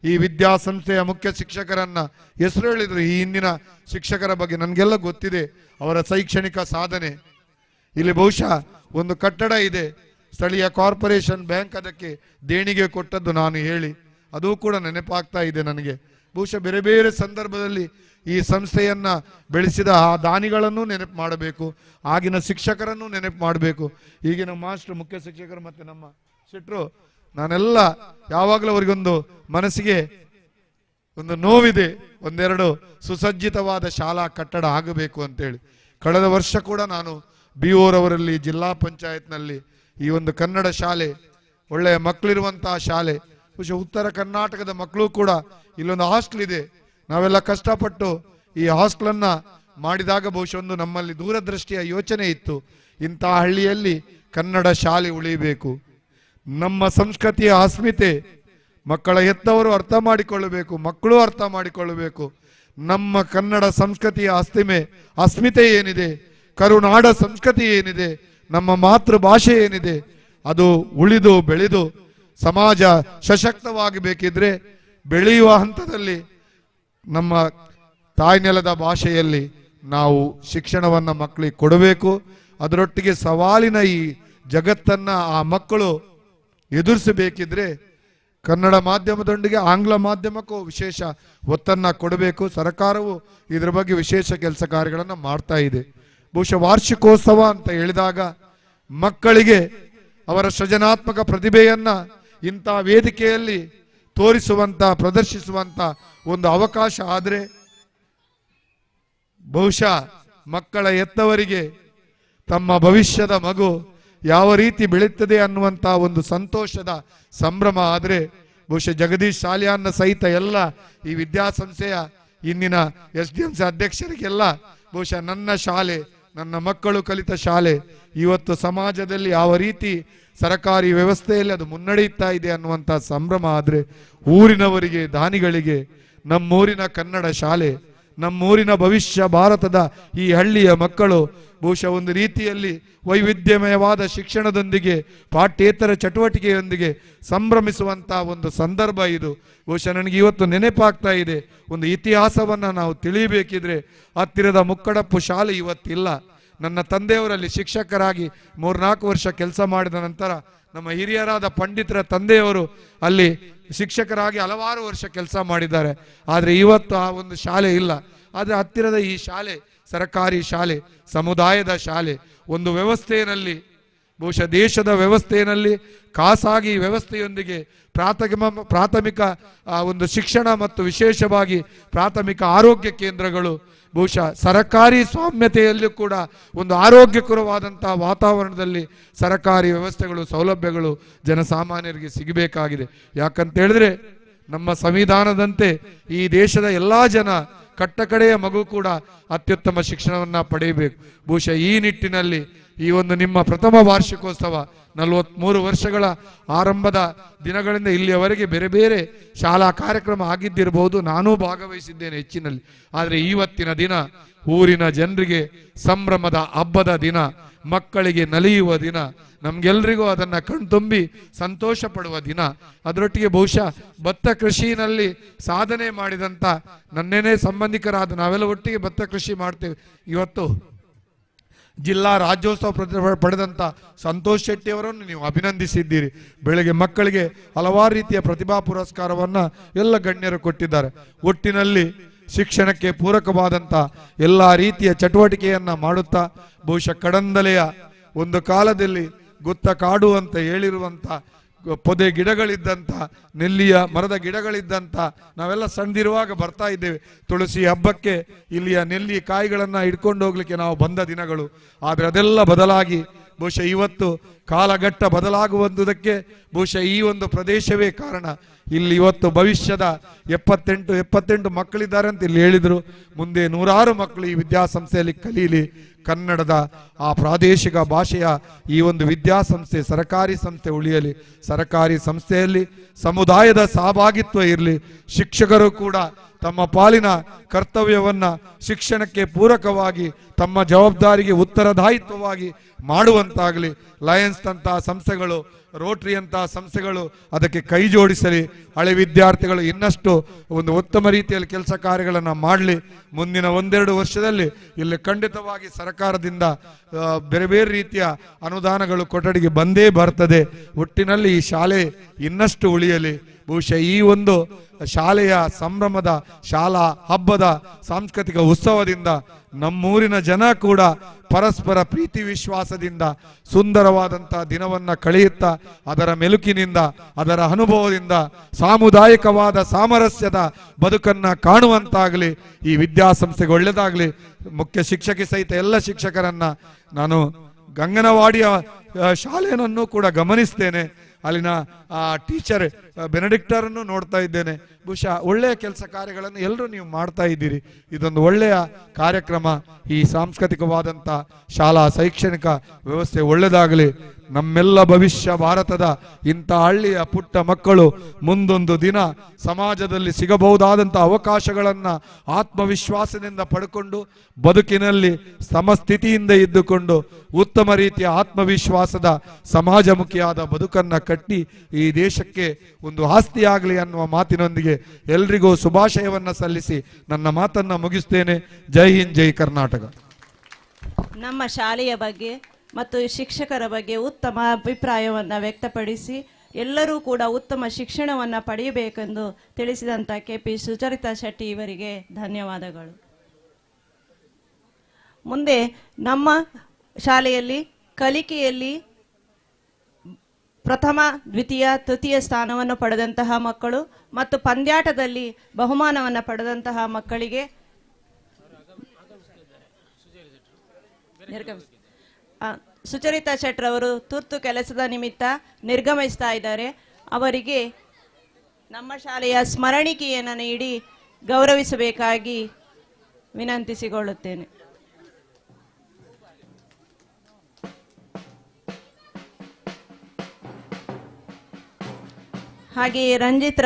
ಈ ವಿದ್ಯಾಸಂಸ್ಥೆಯ ಮುಖ್ಯ ಶಿಕ್ಷಕರನ್ನ ಹೆಸರು ಹೇಳಿದ್ರು, ಈ ಹಿಂದಿನ ಶಿಕ್ಷಕರ ಬಗ್ಗೆ ನನಗೆಲ್ಲ ಗೊತ್ತಿದೆ, ಅವರ ಶೈಕ್ಷಣಿಕ ಸಾಧನೆ. ಇಲ್ಲಿ ಬಹುಶಃ ಒಂದು ಕಟ್ಟಡ ಇದೆ, ಸ್ಥಳೀಯ ಕಾರ್ಪೊರೇಷನ್ ಬ್ಯಾಂಕ್ ಅದಕ್ಕೆ ದೇಣಿಗೆ ಕೊಟ್ಟದ್ದು ನಾನು ಹೇಳಿ, ಅದು ಕೂಡ ನೆನಪಾಗ್ತಾ ಇದೆ ನನಗೆ. ಬಹುಶಃ ಬೇರೆ ಬೇರೆ ಸಂದರ್ಭದಲ್ಲಿ ಈ ಸಂಸ್ಥೆಯನ್ನ ಬೆಳೆಸಿದ ಆ ದಾನಿಗಳನ್ನು ನೆನಪು ಮಾಡಬೇಕು, ಆಗಿನ ಶಿಕ್ಷಕರನ್ನು ನೆನಪು ಮಾಡಬೇಕು. ಈಗಿನ ಮಾಸ್ಟರ್, ಮುಖ್ಯ ಶಿಕ್ಷಕರು ಮತ್ತೆ ನಮ್ಮ ಶೆಟ್ರು, ನಾನೆಲ್ಲ ಯಾವಾಗಲೂ ಅವರಿಗೊಂದು ಮನಸ್ಸಿಗೆ ಒಂದು ನೋವಿದೆ, ಒಂದೆರಡು ಸುಸಜ್ಜಿತವಾದ ಶಾಲಾ ಕಟ್ಟಡ ಆಗಬೇಕು ಅಂತೇಳಿ. ಕಳೆದ ವರ್ಷ ಕೂಡ ನಾನು BO ರವರಲ್ಲಿ ಜಿಲ್ಲಾ ಪಂಚಾಯತ್ನಲ್ಲಿ ಈ ಒಂದು ಕನ್ನಡ ಶಾಲೆ, ಒಳ್ಳೆಯ ಮಕ್ಕಳಿರುವಂತಹ ಶಾಲೆ, ಬಹುಶಃ ಉತ್ತರ ಕರ್ನಾಟಕದ ಮಕ್ಕಳು ಕೂಡ ಇಲ್ಲೊಂದು ಹಾಸ್ಟೆಲ್ ಇದೆ, ನಾವೆಲ್ಲ ಕಷ್ಟಪಟ್ಟು ಈ ಹಾಸ್ಟೆಲನ್ನ ಮಾಡಿದಾಗ ಬಹುಶಃ ಒಂದು ನಮ್ಮಲ್ಲಿ ದೂರದೃಷ್ಟಿಯ ಯೋಚನೆ ಇತ್ತು, ಇಂತಹ ಹಳ್ಳಿಯಲ್ಲಿ ಕನ್ನಡ ಶಾಲೆ ಉಳಿಬೇಕು. ನಮ್ಮ ಸಂಸ್ಕೃತಿಯ ಅಸ್ಮಿತೆ ಮಕ್ಕಳ ಹೆತ್ತವರು ಅರ್ಥ ಮಾಡಿಕೊಳ್ಳಬೇಕು, ಮಕ್ಕಳು ಅರ್ಥ ಮಾಡಿಕೊಳ್ಳಬೇಕು. ನಮ್ಮ ಕನ್ನಡ ಸಂಸ್ಕೃತಿಯ ಅಸ್ಮಿತೆ ಏನಿದೆ, ಕರುನಾಡ ಸಂಸ್ಕೃತಿ ಏನಿದೆ, ನಮ್ಮ ಮಾತೃಭಾಷೆ ಏನಿದೆ, ಅದು ಉಳಿದು ಬೆಳೆದು ಸಮಾಜ ಸಶಕ್ತವಾಗಬೇಕಿದ್ರೆ ಬೆಳೆಯುವ ಹಂತದಲ್ಲಿ ನಮ್ಮ ತಾಯ್ನೆಲದ ಭಾಷೆಯಲ್ಲಿ ನಾವು ಶಿಕ್ಷಣವನ್ನು ಮಕ್ಕಳಿಗೆ ಕೊಡಬೇಕು. ಅದರೊಟ್ಟಿಗೆ ಸವಾಲಿನ ಈ ಜಗತ್ತನ್ನ ಆ ಮಕ್ಕಳು ಎದುರಿಸಬೇಕಿದ್ರೆ ಕನ್ನಡ ಮಾಧ್ಯಮದೊಂದಿಗೆ ಆಂಗ್ಲ ಮಾಧ್ಯಮಕ್ಕೂ ವಿಶೇಷ ಒತ್ತನ್ನ ಕೊಡಬೇಕು. ಸರ್ಕಾರವು ಇದರ ಬಗ್ಗೆ ವಿಶೇಷ ಕೆಲಸ ಕಾರ್ಯಗಳನ್ನು ಮಾಡ್ತಾ ಇದೆ. ಬಹುಶಃ ವಾರ್ಷಿಕೋತ್ಸವ ಅಂತ ಹೇಳಿದಾಗ ಮಕ್ಕಳಿಗೆ ಅವರ ಸೃಜನಾತ್ಮಕ ಪ್ರತಿಭೆಯನ್ನ ಇಂಥ ವೇದಿಕೆಯಲ್ಲಿ ತೋರಿಸುವಂತ, ಪ್ರದರ್ಶಿಸುವಂತ ಒಂದು ಅವಕಾಶ ಆದರೆ ಬಹುಶಃ ಮಕ್ಕಳ ಹೆತ್ತವರಿಗೆ ತಮ್ಮ ಭವಿಷ್ಯದ ಮಗು ಯಾವ ರೀತಿ ಬೆಳೀತದೆ ಅನ್ನುವಂತ ಒಂದು ಸಂತೋಷದ ಸಂಭ್ರಮ ಆದರೆ ಬಹುಶಃ ಜಗದೀಶ್ ಶಾಲಿಯಾನ್ನ ಸಹಿತ ಎಲ್ಲ ಈ ವಿದ್ಯಾಸಂಸ್ಥೆಯ ಇಂದಿನ SDMC ಅಧ್ಯಕ್ಷರಿಗೆಲ್ಲ ಬಹುಶಃ ನನ್ನ ಶಾಲೆ, ನನ್ನ ಮಕ್ಕಳು ಕಲಿತ ಶಾಲೆ ಇವತ್ತು ಸಮಾಜದಲ್ಲಿ ಯಾವ ರೀತಿ ಸರಕಾರಿ ವ್ಯವಸ್ಥೆಯಲ್ಲಿ ಅದು ಮುನ್ನಡೆಯುತ್ತಾ ಇದೆ ಅನ್ನುವಂಥ ಸಂಭ್ರಮ ಆದರೆ ಊರಿನವರಿಗೆ, ದಾನಿಗಳಿಗೆ ನಮ್ಮೂರಿನ ಕನ್ನಡ ಶಾಲೆ, ನಮ್ಮೂರಿನ ಭವಿಷ್ಯ ಭಾರತದ ಈ ಹಳ್ಳಿಯ ಮಕ್ಕಳು ಬಹುಶಃ ಒಂದು ರೀತಿಯಲ್ಲಿ ವೈವಿಧ್ಯಮಯವಾದ ಶಿಕ್ಷಣದೊಂದಿಗೆ ಪಾಠ್ಯೇತರ ಚಟುವಟಿಕೆಯೊಂದಿಗೆ ಸಂಭ್ರಮಿಸುವಂತ ಒಂದು ಸಂದರ್ಭ ಇದು. ಬಹುಶಃ ನನಗೆ ಇವತ್ತು ನೆನಪಾಗ್ತಾ ಇದೆ, ಒಂದು ಇತಿಹಾಸವನ್ನ ನಾವು ತಿಳಿಯಬೇಕಿದ್ರೆ ಹತ್ತಿರದ ಮುಕ್ಕಡಪ್ಪು ಶಾಲೆ ಇವತ್ತಿಲ್ಲ. ನನ್ನ ತಂದೆಯವರಲ್ಲಿ ಶಿಕ್ಷಕರಾಗಿ 3-4 ವರ್ಷ ಕೆಲಸ ಮಾಡಿದ ನಂತರ ನಮ್ಮ ಹಿರಿಯರಾದ ಪಂಡಿತರ ತಂದೆಯವರು ಅಲ್ಲಿ ಶಿಕ್ಷಕರಾಗಿ ಹಲವಾರು ವರ್ಷ ಕೆಲಸ ಮಾಡಿದ್ದಾರೆ. ಆದರೆ ಇವತ್ತು ಆ ಒಂದು ಶಾಲೆ ಇಲ್ಲ. ಆದರೆ ಹತ್ತಿರದ ಈ ಶಾಲೆ ಸರ್ಕಾರಿ ಶಾಲೆ, ಸಮುದಾಯದ ಶಾಲೆ, ಒಂದು ವ್ಯವಸ್ಥೆಯಲ್ಲಿ ಬಹುಶಃ ದೇಶದ ವ್ಯವಸ್ಥೆಯಲ್ಲಿ ಖಾಸಗಿ ವ್ಯವಸ್ಥೆಯೊಂದಿಗೆ ಪ್ರಾಥಮಿಕ ಒಂದು ಶಿಕ್ಷಣ ಮತ್ತು ವಿಶೇಷವಾಗಿ ಪ್ರಾಥಮಿಕ ಆರೋಗ್ಯ ಕೇಂದ್ರಗಳು ಬಹುಶಃ ಸರಕಾರಿ ಸ್ವಾಮ್ಯತೆಯಲ್ಲೂ ಕೂಡ ಒಂದು ಆರೋಗ್ಯಕರವಾದಂತಹ ವಾತಾವರಣದಲ್ಲಿ ಸರಕಾರಿ ವ್ಯವಸ್ಥೆಗಳು, ಸೌಲಭ್ಯಗಳು ಜನಸಾಮಾನ್ಯರಿಗೆ ಸಿಗಬೇಕಾಗಿದೆ. ಯಾಕಂತ ಹೇಳಿದ್ರೆ ನಮ್ಮ ಸಂವಿಧಾನದಂತೆ ಈ ದೇಶದ ಎಲ್ಲಾ ಜನ ಕಟ್ಟಕಡೆಯ ಮಗು ಕೂಡ ಅತ್ಯುತ್ತಮ ಶಿಕ್ಷಣವನ್ನ ಪಡೆಯಬೇಕು. ಬಹುಶಃ ಈ ನಿಟ್ಟಿನಲ್ಲಿ ಈ ಒಂದು ನಿಮ್ಮ ಪ್ರಥಮ ವಾರ್ಷಿಕೋತ್ಸವ 43 ವರ್ಷಗಳ ಆರಂಭದ ದಿನಗಳಿಂದ ಇಲ್ಲಿಯವರೆಗೆ ಬೇರೆ ಬೇರೆ ಶಾಲಾ ಕಾರ್ಯಕ್ರಮ ಆಗಿದ್ದಿರಬಹುದು, ನಾನೂ ಭಾಗವಹಿಸಿದ್ದೇನೆ ಹೆಚ್ಚಿನಲ್ಲಿ. ಆದರೆ ಇವತ್ತಿನ ದಿನ ಊರಿನ ಜನರಿಗೆ ಸಂಭ್ರಮದ ಹಬ್ಬದ ದಿನ, ಮಕ್ಕಳಿಗೆ ನಲಿಯುವ ದಿನ, ನಮ್ಗೆಲ್ರಿಗೂ ಅದನ್ನ ಕಣ್ತುಂಬಿ ಸಂತೋಷ ಪಡುವ ದಿನ. ಅದರೊಟ್ಟಿಗೆ ಬಹುಶಃ ಭತ್ತ ಕೃಷಿನಲ್ಲಿ ಸಾಧನೆ ಮಾಡಿದಂತ ನನ್ನೇನೇ ಸಂಬಂಧಿಕರಾದ ನಾವೆಲ್ಲ ಒಟ್ಟಿಗೆ ಭತ್ತ ಕೃಷಿ ಮಾಡ್ತೇವೆ. ಇವತ್ತು ಜಿಲ್ಲಾ ರಾಜ್ಯೋತ್ಸವ ಪಡೆದಂತ ಸಂತೋಷ್ ಶೆಟ್ಟಿ ಅವರನ್ನು ನೀವು ಅಭಿನಂದಿಸಿದ್ದೀರಿ. ಬೆಳಗ್ಗೆ ಮಕ್ಕಳಿಗೆ ಹಲವಾರು ರೀತಿಯ ಪ್ರತಿಭಾ ಪುರಸ್ಕಾರವನ್ನ ಎಲ್ಲ ಗಣ್ಯರು ಕೊಟ್ಟಿದ್ದಾರೆ. ಒಟ್ಟಿನಲ್ಲಿ ಶಿಕ್ಷಣಕ್ಕೆ ಪೂರಕವಾದಂತ ಎಲ್ಲ ರೀತಿಯ ಚಟುವಟಿಕೆಯನ್ನ ಮಾಡುತ್ತಾ ಬಹುಶಃ ಕಡಂದಲೆಯ ಒಂದು ಕಾಲದಲ್ಲಿ ಗುತ್ತ ಕಾಡು ಅಂತ ಹೇಳಿರುವಂತ ಪೊದೆ ಗಿಡಗಳಿದ್ದಂತ, ನೆಲ್ಲಿಯ ಮರದ ಗಿಡಗಳಿದ್ದಂತ ನಾವೆಲ್ಲ ಸಣ್ಣದಿರುವಾಗ ಬರ್ತಾ ಇದ್ದೇವೆ. ತುಳಸಿ ಹಬ್ಬಕ್ಕೆ ಇಲ್ಲಿಯ ನೆಲ್ಲಿ ಕಾಯಿಗಳನ್ನ ಹಿಡ್ಕೊಂಡು ಹೋಗ್ಲಿಕ್ಕೆ ನಾವು ಬಂದ ದಿನಗಳು. ಆದ್ರೆ ಅದೆಲ್ಲ ಬದಲಾಗಿ ಬಹುಶಃ ಇವತ್ತು ಕಾಲಘಟ್ಟ ಬದಲಾಗುವುದಕ್ಕೆ ಬಹುಶಃ ಈ ಒಂದು ಪ್ರದೇಶವೇ ಕಾರಣ. ಇಲ್ಲಿ ಇವತ್ತು ಭವಿಷ್ಯದ 78 ಮಕ್ಕಳಿದ್ದಾರೆ ಅಂತ ಇಲ್ಲಿ ಹೇಳಿದ್ರು. ಮುಂದೆ 100 ಮಕ್ಕಳು ಈ ವಿದ್ಯಾಸಂಸ್ಥೆಯಲ್ಲಿ ಕಲೀಲಿ. ಕನ್ನಡದ ಆ ಪ್ರಾದೇಶಿಕ ಭಾಷೆಯ ಈ ಒಂದು ವಿದ್ಯಾಸಂಸ್ಥೆ, ಸರಕಾರಿ ಸಂಸ್ಥೆ ಉಳಿಯಲಿ. ಸರಕಾರಿ ಸಂಸ್ಥೆಯಲ್ಲಿ ಸಮುದಾಯದ ಸಹಭಾಗಿತ್ವ ಇರಲಿ. ಶಿಕ್ಷಕರು ಕೂಡ ತಮ್ಮ ಪಾಲಿನ ಕರ್ತವ್ಯವನ್ನ ಶಿಕ್ಷಣಕ್ಕೆ ಪೂರಕವಾಗಿ ತಮ್ಮ ಜವಾಬ್ದಾರಿಗೆ ಉತ್ತರದಾಯಿತ್ವವಾಗಿ ಮಾಡುವಂತಾಗಲಿ. ಲಯನ್ಸ್ ತಂತಹ ಸಂಸ್ಥೆಗಳು ರೋಟರಿ ಅಂತಹ ಸಂಸ್ಥೆಗಳು ಅದಕ್ಕೆ ಕೈ ಜೋಡಿಸಲಿ. ಹಳೆ ವಿದ್ಯಾರ್ಥಿಗಳು ಇನ್ನಷ್ಟು ಒಂದು ಉತ್ತಮ ರೀತಿಯಲ್ಲಿ ಕೆಲಸ ಕಾರ್ಯಗಳನ್ನು ಮಾಡಲಿ. ಮುಂದಿನ 1-2 ವರ್ಷದಲ್ಲಿ ಇಲ್ಲಿ ಖಂಡಿತವಾಗಿ ಸರ್ಕಾರದಿಂದ ಬೇರೆ ಬೇರೆ ರೀತಿಯ ಅನುದಾನಗಳು ಕೊಠಡಿಗೆ ಬಂದೇ ಬರ್ತದೆ. ಒಟ್ಟಿನಲ್ಲಿ ಈ ಶಾಲೆ ಇನ್ನಷ್ಟು ಉಳಿಯಲಿ. ಬಹುಶಃ ಈ ಒಂದು ಶಾಲೆಯ ಸಂಭ್ರಮದ ಶಾಲಾ ಹಬ್ಬದ ಸಾಂಸ್ಕೃತಿಕ ಉತ್ಸವದಿಂದ ನಮ್ಮೂರಿನ ಜನ ಕೂಡ ಪರಸ್ಪರ ಪ್ರೀತಿ ವಿಶ್ವಾಸದಿಂದ ಸುಂದರವಾದಂತಹ ದಿನವನ್ನ ಕಳೆಯುತ್ತಾ ಅದರ ಮೆಲುಕಿನಿಂದ ಅದರ ಅನುಭವದಿಂದ ಸಾಮುದಾಯಿಕವಾದ ಸಾಮರಸ್ಯದ ಬದುಕನ್ನ ಕಾಣುವಂತಾಗಲಿ. ಈ ವಿದ್ಯಾಸಂಸ್ಥೆಗೆ ಒಳ್ಳೆಯದಾಗಲಿ. ಮುಖ್ಯ ಶಿಕ್ಷಕಿ ಸಹಿತ ಎಲ್ಲ ಶಿಕ್ಷಕರನ್ನ ನಾನು ಗಂಗನವಾಡಿಯ ಶಾಲೆಯನ್ನು ಕೂಡ ಗಮನಿಸ್ತೇನೆ. ಅಲ್ಲಿನ ಟೀಚರ್ ಬೆನಡಿಕ್ಟರನ್ನು ನೋಡ್ತಾ ಇದ್ದೇನೆ. ಬಹುಶಃ ಒಳ್ಳೆಯ ಕೆಲಸ ಕಾರ್ಯಗಳನ್ನು ಎಲ್ಲರೂ ನೀವು ಮಾಡ್ತಾ ಇದ್ದೀರಿ. ಇದೊಂದು ಒಳ್ಳೆಯ ಕಾರ್ಯಕ್ರಮ. ಈ ಸಾಂಸ್ಕೃತಿಕವಾದಂಥ ಶಾಲಾ ಶೈಕ್ಷಣಿಕ ವ್ಯವಸ್ಥೆ ಒಳ್ಳೆಯದಾಗಲಿ. ನಮ್ಮೆಲ್ಲ ಭವಿಷ್ಯ ಭಾರತದ ಇಂಥ ಹಳ್ಳಿಯ ಪುಟ್ಟ ಮಕ್ಕಳು ಮುಂದೊಂದು ದಿನ ಸಮಾಜದಲ್ಲಿ ಸಿಗಬಹುದಾದಂಥ ಅವಕಾಶಗಳನ್ನು ಆತ್ಮವಿಶ್ವಾಸದಿಂದ ಪಡ್ಕೊಂಡು ಬದುಕಿನಲ್ಲಿ ಸಮಸ್ಥಿತಿಯಿಂದ ಇದ್ದುಕೊಂಡು ಉತ್ತಮ ರೀತಿಯ ಆತ್ಮವಿಶ್ವಾಸದ ಸಮಾಜಮುಖಿಯಾದ ಬದುಕನ್ನು ಕಟ್ಟಿ ಈ ದೇಶಕ್ಕೆ ಒಂದು ಆಸ್ತಿಯಾಗಲಿ ಅನ್ನುವ ಮಾತಿನೊಂದಿಗೆ ಎಲ್ರಿಗೂ ಶುಭಾಶಯವನ್ನು ಸಲ್ಲಿಸಿ ನನ್ನ ಮಾತನ್ನು ಮುಗಿಸ್ತೇನೆ. ಜೈ ಹಿಂದ್, ಜೈ ಕರ್ನಾಟಕ. ನಮ್ಮ ಶಾಲೆಯ ಬಗ್ಗೆ ಮತ್ತು ಶಿಕ್ಷಕರ ಬಗ್ಗೆ ಉತ್ತಮ ಅಭಿಪ್ರಾಯವನ್ನು ವ್ಯಕ್ತಪಡಿಸಿ ಎಲ್ಲರೂ ಕೂಡ ಉತ್ತಮ ಶಿಕ್ಷಣವನ್ನು ಪಡೆಯಬೇಕೆಂದು ತಿಳಿಸಿದಂಥ KP ಸುಚರಿತಾ ಶೆಟ್ಟಿ ಇವರಿಗೆ ಧನ್ಯವಾದಗಳು. ಮುಂದೆ ನಮ್ಮ ಶಾಲೆಯಲ್ಲಿ ಕಲಿಕೆಯಲ್ಲಿ ಪ್ರಥಮ, ದ್ವಿತೀಯ, ತೃತೀಯ ಸ್ಥಾನವನ್ನು ಪಡೆದಂತಹ ಮಕ್ಕಳು ಮತ್ತು ಪಂದ್ಯಾಟದಲ್ಲಿ ಬಹುಮಾನವನ್ನು ಪಡೆದಂತಹ ಮಕ್ಕಳಿಗೆ ಸುಚರಿತಾ ಶೆಟ್ರವರು ತುರ್ತು ಕೆಲಸದ ನಿಮಿತ್ತ ನಿರ್ಗಮಿಸ್ತಾ ಇದ್ದಾರೆ. ಅವರಿಗೆ ನಮ್ಮ ಶಾಲೆಯ ಸ್ಮರಣಿಕೆಯನ್ನು ನೀಡಿ ಗೌರವಿಸಬೇಕಾಗಿ ವಿನಂತಿಸಿಕೊಳ್ಳುತ್ತೇನೆ. ಹಾಗೆಯೇ ರಂಜಿತ್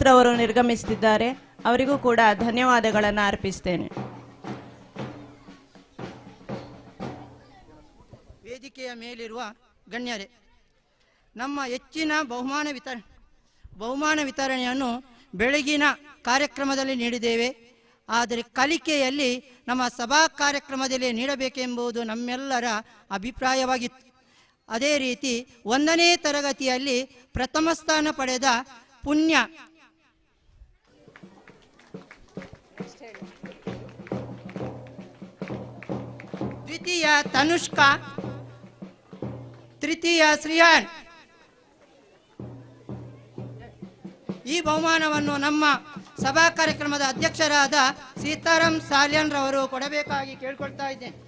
ರವರು ನಿರ್ಗಮಿಸುತ್ತಿದ್ದಾರೆ. ಅವರಿಗೂ ಕೂಡ ಧನ್ಯವಾದಗಳನ್ನು ಅರ್ಪಿಸ್ತೇನೆ. ವೇದಿಕೆಯ ಮೇಲಿರುವ ಗಣ್ಯರೇ, ನಮ್ಮ ಹೆಚ್ಚಿನ ಬಹುಮಾನ ವಿತರಣೆಯನ್ನು ಬೆಳಗಿನ ಕಾರ್ಯಕ್ರಮದಲ್ಲಿ ನೀಡಿದ್ದೇವೆ. ಆದರೆ ಕಲಿಕೆಯಲ್ಲಿ ನಮ್ಮ ಸಭಾ ಕಾರ್ಯಕ್ರಮದಲ್ಲಿ ನೀಡಬೇಕೆಂಬುದು ನಮ್ಮೆಲ್ಲರ ಅಭಿಪ್ರಾಯವಾಗಿತ್ತು. ಅದೇ ರೀತಿ 1ನೇ ತರಗತಿಯಲ್ಲಿ ಪ್ರಥಮ ಸ್ಥಾನ ಪಡೆದ ಪುಣ್ಯ ದ್ವಿತೀಯ ತನುಷ್ಕಾ, ತೃತೀಯ ಶ್ರೀಯಾನ್, ಈ ಬಹುಮಾನವನ್ನು ನಮ್ಮ ಸಭಾ ಕಾರ್ಯಕ್ರಮದ ಅಧ್ಯಕ್ಷರಾದ ಸೀತಾರಾಮ್ ಸಾಲ್ಯನ್ ರವರು ಕೊಡಬೇಕಾಗಿ ಕೇಳ್ಕೊಳ್ತಾ ಇದ್ದೇನೆ.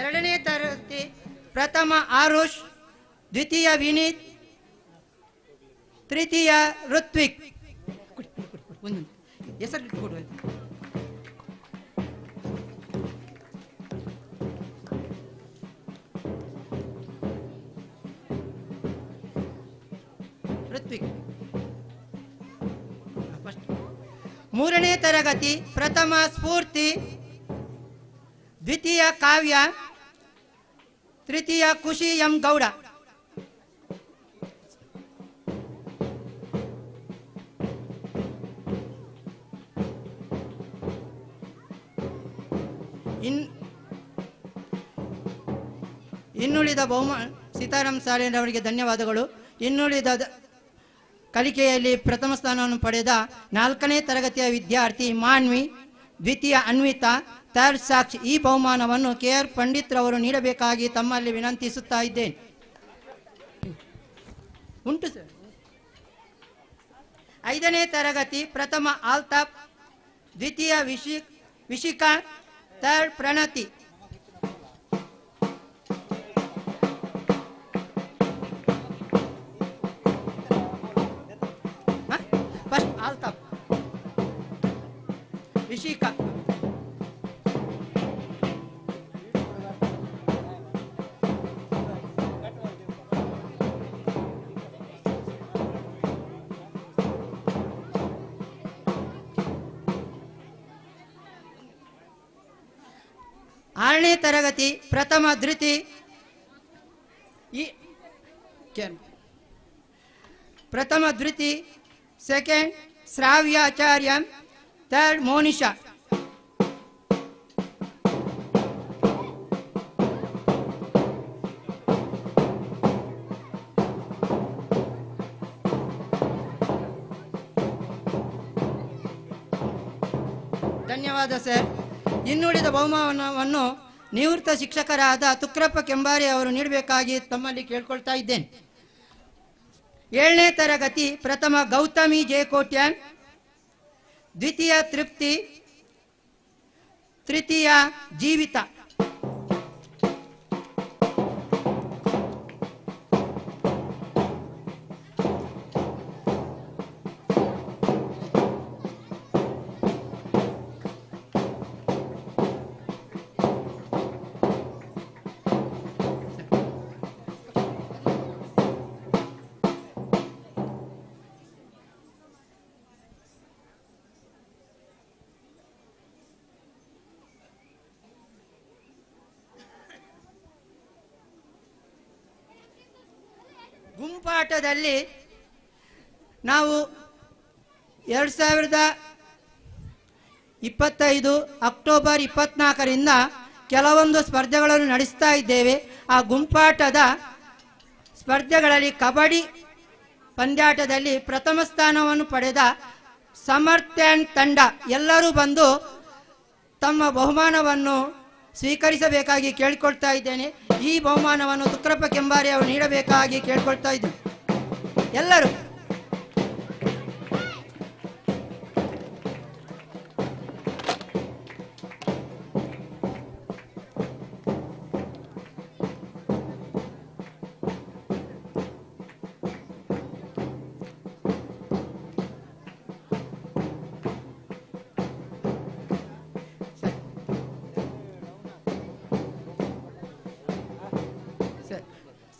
ಎರಡನೇ ತರಗತಿ ಪ್ರಥಮ ಆರುಷ್, ದ್ವಿತೀಯ ವಿನೀತ್, ತೃತೀಯ ಋತ್ವಿಕ್. ಹೆಸರು ಕೊಡುವ ಋತ್ವಿಕ್. ಮೂರನೇ ತರಗತಿ ಪ್ರಥಮ ಸ್ಫೂರ್ತಿ, ದ್ವಿತೀಯ ಕಾವ್ಯ, ತೃತೀಯ ಖುಷಿ ಎಂ ಗೌಡ. ಇನ್ನುಳಿದ ಬಹುಮಾನ ಸೀತಾರಾಮ್ ಸಾಲೇನ್ ಅವರಿಗೆ ಧನ್ಯವಾದಗಳು. ಇನ್ನುಳಿದ ಕಲಿಕೆಯಲ್ಲಿ ಪ್ರಥಮ ಸ್ಥಾನವನ್ನು ಪಡೆದ 4ನೇ ತರಗತಿಯ ವಿದ್ಯಾರ್ಥಿ ಮಾನ್ವಿ, ದ್ವಿತೀಯ ಅನ್ವಿತಾ, ಥರ್ಡ್ ಸಾಕ್ಷಿ, ಈ ಬಹುಮಾನವನ್ನು KR ಪಂಡಿತ್ ರವರು ನೀಡಬೇಕಾಗಿ ತಮ್ಮಲ್ಲಿ ವಿನಂತಿಸುತ್ತಾ ಇದ್ದೇನೆ. ಉಂಟು ಸರ್. 5ನೇ ತರಗತಿ ಪ್ರಥಮ ಆಲ್ತಾಫ್, ದ್ವಿತೀಯ ವಿಶಿಕಾ, ಥರ್ಡ್ ಪ್ರಣತಿ. ರಿಷಿಕಾ. ಆರನೇ ತರಗತಿ ಪ್ರಥಮ ಧೃತಿ ಪ್ರಥಮ ಧೃತಿ, ಸೆಕೆಂಡ್ ಶ್ರಾವ್ಯಾಚಾರ್ಯ, ಥರ್ಡ್ ಮೋನಿಶಾ. ಧನ್ಯವಾದ ಸರ್. ಇನ್ನುಳಿದ ಬಹುಮಾನವನ್ನು ನಿವೃತ್ತ ಶಿಕ್ಷಕರಾದ ತುಕ್ರಪ್ಪ ಕೆಂಬಾರಿ ಅವರು ನೀಡಬೇಕಾಗಿ ತಮ್ಮಲ್ಲಿ ಕೇಳ್ಕೊಳ್ತಾ ಇದ್ದೇನೆ. 7ನೇ ತರಗತಿ ಪ್ರಥಮ ಗೌತಮಿ ಜೆ ಕೋಟ್ಯಾನ್, ದ್ವಿತೀಯ ತೃಪ್ತಿ, ತೃತೀಯ ಜೀವಿತ. ಗುಂಪಾಟದಲ್ಲಿ ನಾವು 2025 ಅಕ್ಟೋಬರ್ 24ರಿಂದ ಕೆಲವೊಂದು ಸ್ಪರ್ಧೆಗಳನ್ನು ನಡೆಸ್ತಾ ಇದ್ದೇವೆ. ಆ ಗುಂಪಾಟದ ಸ್ಪರ್ಧೆಗಳಲ್ಲಿ ಕಬಡ್ಡಿ ಪಂದ್ಯಾಟದಲ್ಲಿ ಪ್ರಥಮ ಸ್ಥಾನವನ್ನು ಪಡೆದ ಸಮರ್ಥ್ಯನ್ ತಂಡ ಎಲ್ಲರೂ ಬಂದು ತಮ್ಮ ಬಹುಮಾನವನ್ನು ಸ್ವೀಕರಿಸಬೇಕಾಗಿ ಕೇಳಿಕೊಳ್ತಾ ಇದ್ದೇನೆ. ಈ ಬಹುಮಾನವನ್ನು ತುಕ್ರಪ್ಪ ಕೆಂಬಾರಿ ಅವರು ನೀಡಬೇಕಾಗಿ ಕೇಳಿಕೊಳ್ತಾ ಇದ್ದೇನೆ. ಎಲ್ಲರೂ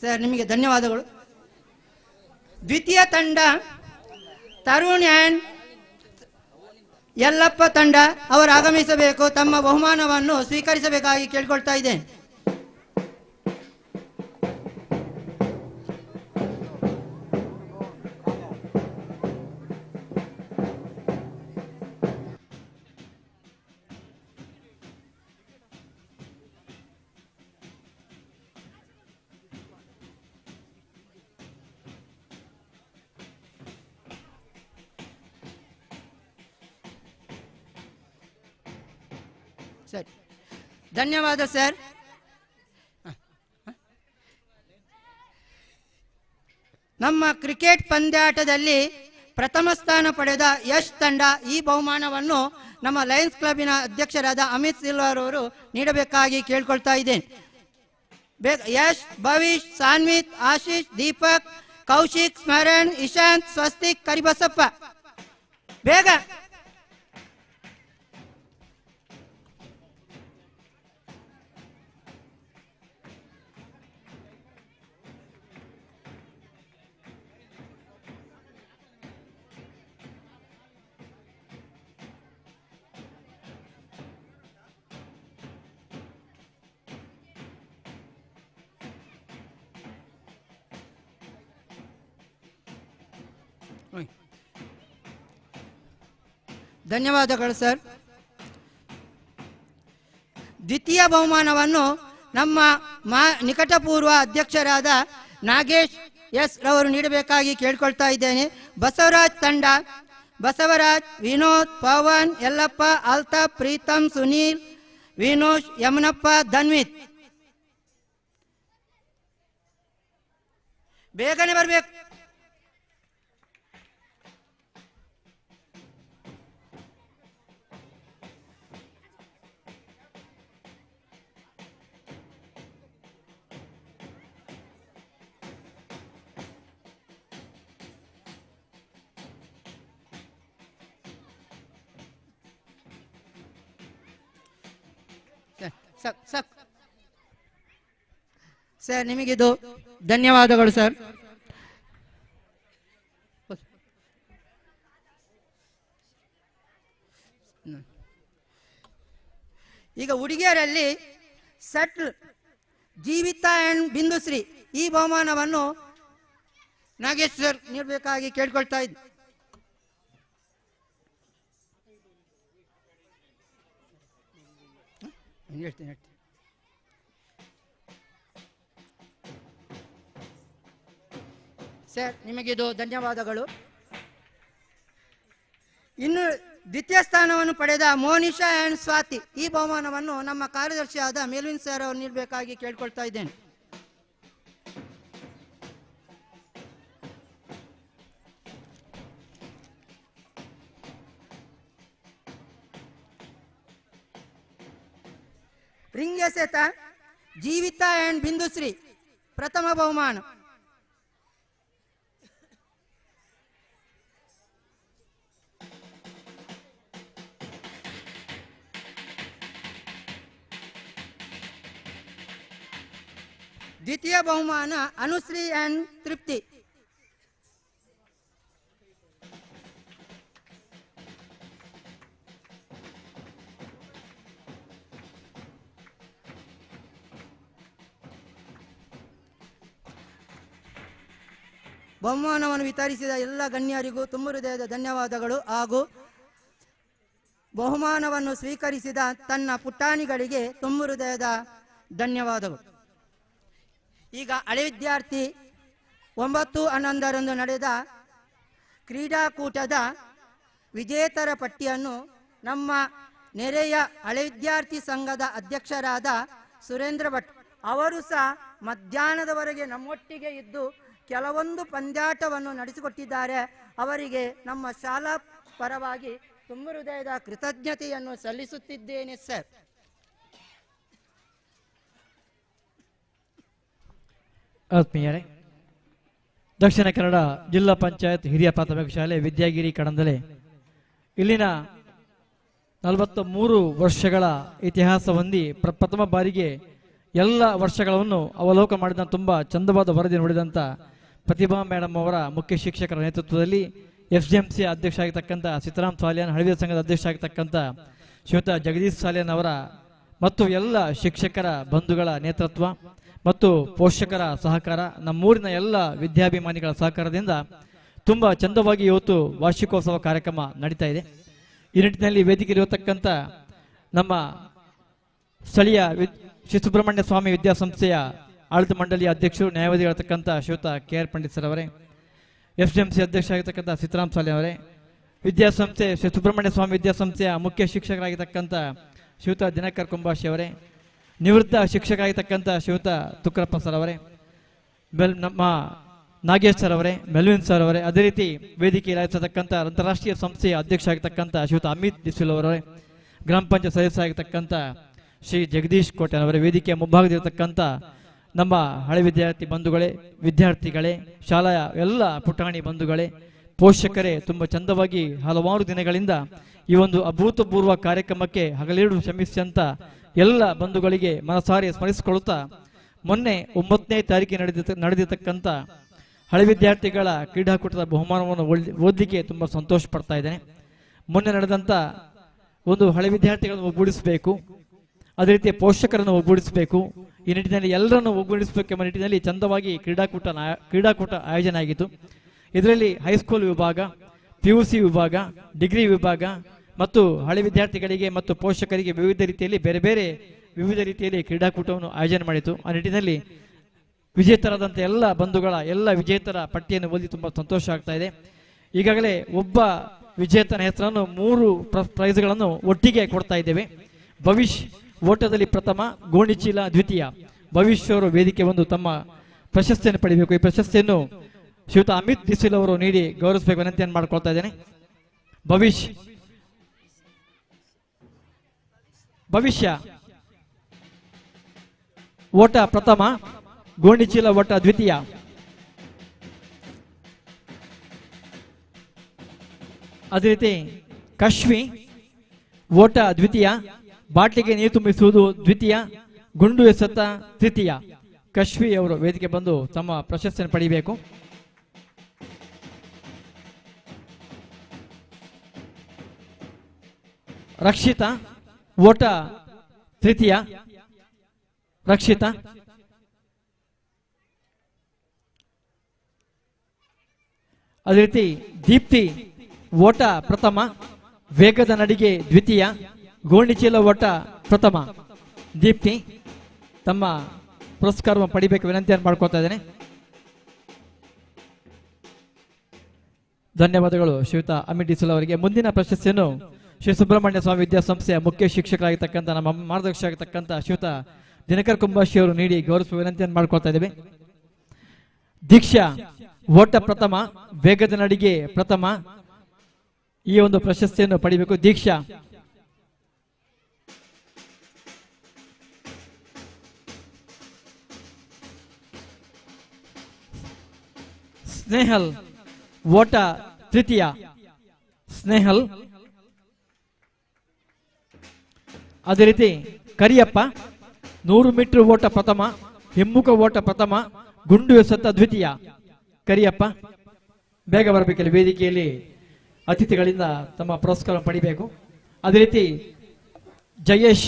ಸರ್, ನಿಮಗೆ ಧನ್ಯವಾದಗಳು. ದ್ವಿತೀಯ ತಂಡ ತರುಣ್ ಆ್ಯಂಡ್ ಯಲ್ಲಪ್ಪ ತಂಡ ಅವರು ಆಗಮಿಸಬೇಕು, ತಮ್ಮ ಬಹುಮಾನವನ್ನು ಸ್ವೀಕರಿಸಬೇಕಾಗಿ ಕೇಳಿಕೊಳ್ತಾ ಇದ್ದೇನೆ. ಸರಿ, ಧನ್ಯವಾದ ಸರ್. ನಮ್ಮ ಕ್ರಿಕೆಟ್ ಪಂದ್ಯಾಟದಲ್ಲಿ ಪ್ರಥಮ ಸ್ಥಾನ ಪಡೆದ ಯಶ್ ತಂಡ ಈ ಬಹುಮಾನವನ್ನು ನಮ್ಮ ಲಯನ್ಸ್ ಕ್ಲಬ್ಬಿನ ಅಧ್ಯಕ್ಷರಾದ ಅಮಿತ್ ಸಿಲ್ವಾರ್ ಅವರು ನೀಡಬೇಕಾಗಿ ಕೇಳ್ಕೊಳ್ತಾ ಇದ್ದೇನೆ. ಯಶ್, ಭವಿಷ್, ಸಾನ್ವಿತ್, ಆಶೀಶ್, ದೀಪಕ್, ಕೌಶಿಕ್, ಸ್ಮರಣ್, ಇಶಾಂತ್, ಸ್ವಸ್ತಿಕ್, ಕರಿಬಸಪ್ಪ, ಬೇಗ. ಧನ್ಯವಾದಗಳು ಸರ್. ದ್ವಿತೀಯ ಬಹುಮಾನವನ್ನು ನಮ್ಮ ನಿಕಟಪೂರ್ವ ಅಧ್ಯಕ್ಷರಾದ ನಾಗೇಶ್ ಎಸ್ ರವರು ನೀಡಬೇಕಾಗಿ ಕೇಳ್ಕೊಳ್ತಾ ಇದ್ದೇನೆ. ಬಸವರಾಜ್ ತಂಡ ಬಸವರಾಜ್, ವಿನೋದ್, ಪವನ್, ಯಲ್ಲಪ್ಪ, ಅಲ್ತಾಫ್, ಪ್ರೀತಮ್, ಸುನೀಲ್, ವಿನೋಶ್, ಯಮನಪ್ಪ, ಧನ್ವಿತ್, ಬೇಗನೆ ಬರಬೇಕು. ಸಾಕು ಸರ್, ನಿಮಗಿದು ಧನ್ಯವಾದಗಳು ಸರ್. ಈಗ ಹುಡುಗಿಯರಲ್ಲಿ ಸಟ್ಲ್ ಜೀವಿತಾ ಅಂಡ್ ಬಿಂದುಶ್ರೀ ಈ ಬಹುಮಾನವನ್ನು ನಾಗೇಶ್ ಸರ್ ನೀಡಬೇಕಾಗಿ ಕೇಳ್ಕೊಳ್ತಾ ಇದ್ದೆ. ಹೇಳ್ತೀನಿ ಸರ್, ನಿಮಗಿದು ಧನ್ಯವಾದಗಳು. ಇನ್ನು ದ್ವಿತೀಯ ಸ್ಥಾನವನ್ನು ಪಡೆದ ಮೋನಿಶಾ ಅಂಡ್ ಸ್ವಾತಿ ಈ ಬಹುಮಾನವನ್ನು ನಮ್ಮ ಕಾರ್ಯದರ್ಶಿಯಾದ ಮೆಲ್ವಿನ್ ಸರ್ ಅವರು ನೀಡಬೇಕಾಗಿ ಕೇಳ್ಕೊಳ್ತಾ ಇದ್ದೇನೆ. ರಿಂಗ್ ಎಸೆತ ಜೀವಿತಾ ಅಂಡ್ ಬಿಂದುಶ್ರೀ ಪ್ರಥಮ ಬಹುಮಾನ. ದ್ವಿತೀಯ ಬಹುಮಾನ ಅನುಶ್ರೀ ಅಂಡ್ ತೃಪ್ತಿ. ಬಹುಮಾನವನ್ನು ವಿತರಿಸಿದ ಎಲ್ಲ ಗಣ್ಯರಿಗೂ ತುಂಬ ಹೃದಯದ ಧನ್ಯವಾದಗಳು ಹಾಗೂ ಬಹುಮಾನವನ್ನು ಸ್ವೀಕರಿಸಿದ ತನ್ನ ಪುಟಾಣಿಗಳಿಗೆ ತುಂಬ ಹೃದಯದ ಧನ್ಯವಾದಗಳು. ಈಗ ಹಳೆ ವಿದ್ಯಾರ್ಥಿ 9/11 ನಡೆದ ಕ್ರೀಡಾಕೂಟದ ವಿಜೇತರ ಪಟ್ಟಿಯನ್ನು ನಮ್ಮ ನೆರೆಯ ಹಳೆ ವಿದ್ಯಾರ್ಥಿ ಸಂಘದ ಅಧ್ಯಕ್ಷರಾದ ಸುರೇಂದ್ರ ಭಟ್ ಅವರು ಸಹ ಮಧ್ಯಾಹ್ನದವರೆಗೆ ನಮ್ಮೊಟ್ಟಿಗೆ ಇದ್ದು ಕೆಲವೊಂದು ಪಂದ್ಯಾಟವನ್ನು ನಡೆಸಿಕೊಟ್ಟಿದ್ದಾರೆ. ಅವರಿಗೆ ನಮ್ಮ ಶಾಲಾ ಪರವಾಗಿ ತುಂಬ ಹೃದಯದ ಕೃತಜ್ಞತೆಯನ್ನು ಸಲ್ಲಿಸುತ್ತಿದ್ದೇನೆ ಸರ್. ಆತ್ಮೀಯರೇ, ದಕ್ಷಿಣ ಕನ್ನಡ ಜಿಲ್ಲಾ ಪಂಚಾಯತ್ ಹಿರಿಯ ಪ್ರಾಥಮಿಕ ಶಾಲೆ ವಿದ್ಯಾಗಿರಿ ಕಡಂದಲೆ ಇಲ್ಲಿನ 43 ವರ್ಷಗಳ ಇತಿಹಾಸ ಹೊಂದಿ ಪ್ರಥಮ ಬಾರಿಗೆ ಎಲ್ಲ ವರ್ಷಗಳನ್ನು ಅವಲೋಕನ ಮಾಡಿದ ತುಂಬ ಚಂದವಾದ ವರದಿ ನೋಡಿದಂಥ ಪ್ರತಿಭಾ ಮೇಡಮ್ ಅವರ ಮುಖ್ಯ ಶಿಕ್ಷಕರ ನೇತೃತ್ವದಲ್ಲಿ FGMC ಅಧ್ಯಕ್ಷ ಆಗಿರ್ತಕ್ಕಂಥ ಸಿದ್ದರಾಮ್ ಸಾಲಿಯಾನ್, ಹಳವಿ ಸಂಘದ ಅಧ್ಯಕ್ಷ ಆಗಿರ್ತಕ್ಕಂಥ ಶ್ರೀಯುತ ಜಗದೀಶ್ ಸಾಲಿಯಾನ್ ಅವರ ಮತ್ತು ಎಲ್ಲ ಶಿಕ್ಷಕರ ಬಂಧುಗಳ ನೇತೃತ್ವ ಮತ್ತು ಪೋಷಕರ ಸಹಕಾರ, ನಮ್ಮೂರಿನ ಎಲ್ಲ ವಿದ್ಯಾಭಿಮಾನಿಗಳ ಸಹಕಾರದಿಂದ ತುಂಬ ಚಂದವಾಗಿ ಇವತ್ತು ವಾರ್ಷಿಕೋತ್ಸವ ಕಾರ್ಯಕ್ರಮ ನಡೀತಾ ಇದೆ. ಈ ನಿಟ್ಟಿನಲ್ಲಿ ವೇದಿಕೆಯಲ್ಲಿರತಕ್ಕಂಥ ನಮ್ಮ ಸ್ಥಳೀಯ ಶ್ರೀ ಸುಬ್ರಹ್ಮಣ್ಯ ಸ್ವಾಮಿ ವಿದ್ಯಾಸಂಸ್ಥೆಯ ಆಡಳಿತ ಮಂಡಳಿಯ ಅಧ್ಯಕ್ಷರು ನ್ಯಾಯವಾದಿಗಳತಕ್ಕಂಥ ಶ್ರೀಯುತ KR ಪಂಡಿತ್ ಸರ್ ಅವರೇ, FGMC ಅಧ್ಯಕ್ಷ ಆಗಿರ್ತಕ್ಕಂಥ ಸಿದ್ದರಾಮ್ ಸಾಲಿ ಅವರೇ, ವಿದ್ಯಾಸಂಸ್ಥೆ ಶ್ರೀ ಸುಬ್ರಹ್ಮಣ್ಯ ಸ್ವಾಮಿ ವಿದ್ಯಾಸಂಸ್ಥೆಯ ಮುಖ್ಯ ಶಿಕ್ಷಕರಾಗಿರ್ತಕ್ಕಂಥ ಶ್ರೀಯುತ ದಿನಕರ್ ಕುಂಬಾಶಿ ಅವರೇ, ನಿವೃತ್ತ ಶಿಕ್ಷಕರಾಗಿರ್ತಕ್ಕಂಥ ಶ್ರೀಯುತ ತುಕ್ಕರಪ್ಪ ಸರ್ ಅವರೇ, ನಮ್ಮ ನಾಗೇಶ್ ಸರ್ ಅವರೇ, ಮೆಲ್ವಿನ್ ಸರ್ ಅವರೇ, ಅದೇ ರೀತಿ ವೇದಿಕೆಯಲ್ಲಿ ಆಯೋಜಿಸತಕ್ಕಂಥ ಅಂತಾರಾಷ್ಟ್ರೀಯ ಸಂಸ್ಥೆಯ ಅಧ್ಯಕ್ಷ ಆಗಿರ್ತಕ್ಕಂಥ ಶ್ರೀಯುತ ಅಮಿತ್ ದಿಸಿಲ್ ಅವರೇ, ಗ್ರಾಮ ಪಂಚಾಯತ್ ಸದಸ್ಯ ಆಗಿರ್ತಕ್ಕಂಥ ಶ್ರೀ ಜಗದೀಶ್ ಕೋಟೆ ಅವರೇ, ವೇದಿಕೆಯ ಮುಂಭಾಗದಿರತಕ್ಕಂಥ ನಮ್ಮ ಹಳೆ ವಿದ್ಯಾರ್ಥಿ ಬಂಧುಗಳೇ, ವಿದ್ಯಾರ್ಥಿಗಳೇ, ಶಾಲೆಯ ಎಲ್ಲ ಪುಟಾಣಿ ಬಂಧುಗಳೇ, ಪೋಷಕರೇ, ತುಂಬ ಚಂದವಾಗಿ ಹಲವಾರು ದಿನಗಳಿಂದ ಈ ಒಂದು ಅಭೂತಪೂರ್ವ ಕಾರ್ಯಕ್ರಮಕ್ಕೆ ಹಗಲಿರುಳು ಶ್ರಮಿಸಿದಂಥ ಎಲ್ಲ ಬಂಧುಗಳಿಗೆ ಮನಸಾರಿ ಸ್ಮರಿಸಿಕೊಳ್ಳುತ್ತಾ, ಮೊನ್ನೆ 9ನೇ ತಾರೀಕಿಗೆ ನಡೆದಿರ್ತಕ್ಕಂಥ ಹಳೆ ವಿದ್ಯಾರ್ಥಿಗಳ ಕ್ರೀಡಾಕೂಟದ ಬಹುಮಾನವನ್ನು ಓದಲಿಕ್ಕೆ ತುಂಬ ಸಂತೋಷ ಪಡ್ತಾ ಇದ್ದೇನೆ. ಮೊನ್ನೆ ನಡೆದಂಥ ಒಂದು ಹಳೆ ವಿದ್ಯಾರ್ಥಿಗಳನ್ನು ಒಗ್ಗೂಡಿಸಬೇಕು, ಅದೇ ರೀತಿ ಪೋಷಕರನ್ನು ಒಗ್ಗೂಡಿಸಬೇಕು, ಈ ನಿಟ್ಟಿನಲ್ಲಿ ಎಲ್ಲರನ್ನು ಒಗ್ಗೂಡಿಸಬೇಕೆಂಬ ನಿಟ್ಟಿನಲ್ಲಿ ಚಂದವಾಗಿ ಕ್ರೀಡಾಕೂಟ ಆಯೋಜನೆ ಆಗಿತ್ತು. ಇದರಲ್ಲಿ ಹೈಸ್ಕೂಲ್ ವಿಭಾಗ, PUC ವಿಭಾಗ, ಡಿಗ್ರಿ ವಿಭಾಗ ಮತ್ತು ಹಳೆ ವಿದ್ಯಾರ್ಥಿಗಳಿಗೆ ಮತ್ತು ಪೋಷಕರಿಗೆ ವಿವಿಧ ರೀತಿಯಲ್ಲಿ ಕ್ರೀಡಾಕೂಟವನ್ನು ಆಯೋಜನೆ ಮಾಡಿತು. ಆ ನಿಟ್ಟಿನಲ್ಲಿ ವಿಜೇತರಾದಂಥ ಎಲ್ಲ ಬಂಧುಗಳ ಎಲ್ಲ ವಿಜೇತರ ಪಟ್ಟಿಯನ್ನು ಓದಿ ತುಂಬ ಸಂತೋಷ ಆಗ್ತಾ ಇದೆ. ಈಗಾಗಲೇ ಒಬ್ಬ ವಿಜೇತನ ಹೆಸರನ್ನು 3 ಪ್ರೈಸ್ಗಳನ್ನು ಒಟ್ಟಿಗೆ ಕೊಡ್ತಾ ಇದ್ದೇವೆ. ಭವಿಷ್ ಓಟದಲ್ಲಿ ಪ್ರಥಮ, ಗೋಣಿಚೀಲ ದ್ವಿತೀಯ. ಭವಿಷ್ ಅವರು ವೇದಿಕೆ ಒಂದು ತಮ್ಮ ಪ್ರಶಸ್ತಿಯನ್ನು ಪಡಿಬೇಕು. ಈ ಪ್ರಶಸ್ತಿಯನ್ನು ಶ್ರೀಯುತ ಅಮಿತ್ ದಿಸಿಲ್ ಅವರು ನೀಡಿ ಗೌರವಿಸಬೇಕು ವಿನಂತಿಯನ್ನು ಮಾಡಿಕೊಳ್ತಾ ಇದ್ದೇನೆ. ಭವಿಷ್ಯ ಓಟ ಪ್ರಥಮ, ಗೋಣಿಚೀಲ ಓಟ ದ್ವಿತೀಯ. ಅದೇ ರೀತಿ ಕಶ್ವಿ ಓಟ ದ್ವಿತೀಯ, ಬಾಟ್ಲಿಗೆ ನೀರು ತುಂಬಿಸುವುದು ದ್ವಿತೀಯ, ಗುಂಡು ಎಸೆತ ತೃತೀಯ. ಕಶ್ವಿ ಅವರು ವೇದಿಕೆ ಬಂದು ತಮ್ಮ ಪ್ರಶಸ್ತಿಯನ್ನು ಪಡೆಯಬೇಕು. ರಕ್ಷಿತಾ ಓಟ ತೃತೀಯ. ರಕ್ಷಿತಾ ಅದೇ ರೀತಿ ದೀಪ್ತಿ ಓಟ ಪ್ರಥಮ, ವೇಗದ ನಡಿಗೆ ದ್ವಿತೀಯ, ಗೋಣಿಚೀಲ ಓಟ ಪ್ರಥಮ. ದೀಪ್ತಿ ತಮ್ಮ ಪುರಸ್ಕಾರವನ್ನು ಪಡಿಬೇಕು ವಿನಂತಿಯನ್ನು ಮಾಡ್ಕೊತಾ ಇದ್ದೇನೆ. ಧನ್ಯವಾದಗಳು ಶ್ರೀಯುತ ಅಮಿತ್ ಡಿಸಲ್ ಅವರಿಗೆ. ಮುಂದಿನ ಪ್ರಶಸ್ತಿಯನ್ನು ಶ್ರೀ ಸುಬ್ರಹ್ಮಣ್ಯ ಸ್ವಾಮಿ ವಿದ್ಯಾಸಂಸ್ಥೆಯ ಮುಖ್ಯ ಶಿಕ್ಷಕರಾಗಿರ್ತಕ್ಕಂಥ ನಮ್ಮ ಮಾರ್ಗದರ್ಶಕರಾಗಿರ್ತಕ್ಕಂಥ ಶ್ರೀಯುತ ದಿನಕರ್ ಕುಂಬಾಶಿ ಅವರು ನೀಡಿ ಗೌರವಿಸುವ ವಿನಂತಿಯನ್ನು ಮಾಡ್ಕೊಳ್ತಾ ಇದ್ದೇವೆ. ದೀಕ್ಷಾ ಓಟ ಪ್ರಥಮ, ವೇಗದ ನಡಿಗೆ ಪ್ರಥಮ. ಈ ಒಂದು ಪ್ರಶಸ್ತಿಯನ್ನು ಪಡಿಬೇಕು ದೀಕ್ಷಾ. ಸ್ನೇಹಲ್ ಓಟ ತೃತೀಯ. ಸ್ನೇಹಲ್ ಅದೇ ರೀತಿ ಕರಿಯಪ್ಪ 100 ಮೀಟರ್ ಓಟ ಪ್ರಥಮ, ಹಿಮ್ಮುಖ ಓಟ ಪ್ರಥಮ, ಗುಂಡು ಎಸೆತ ದ್ವಿತೀಯ. ಕರಿಯಪ್ಪ ಬೇಗ ಬರಬೇಕಲ್ಲಿ, ವೇದಿಕೆಯಲ್ಲಿ ಅತಿಥಿಗಳಿಂದ ತಮ್ಮ ಪುರಸ್ಕಾರ ಪಡಿಬೇಕು. ಅದೇ ರೀತಿ ಜಯೇಶ್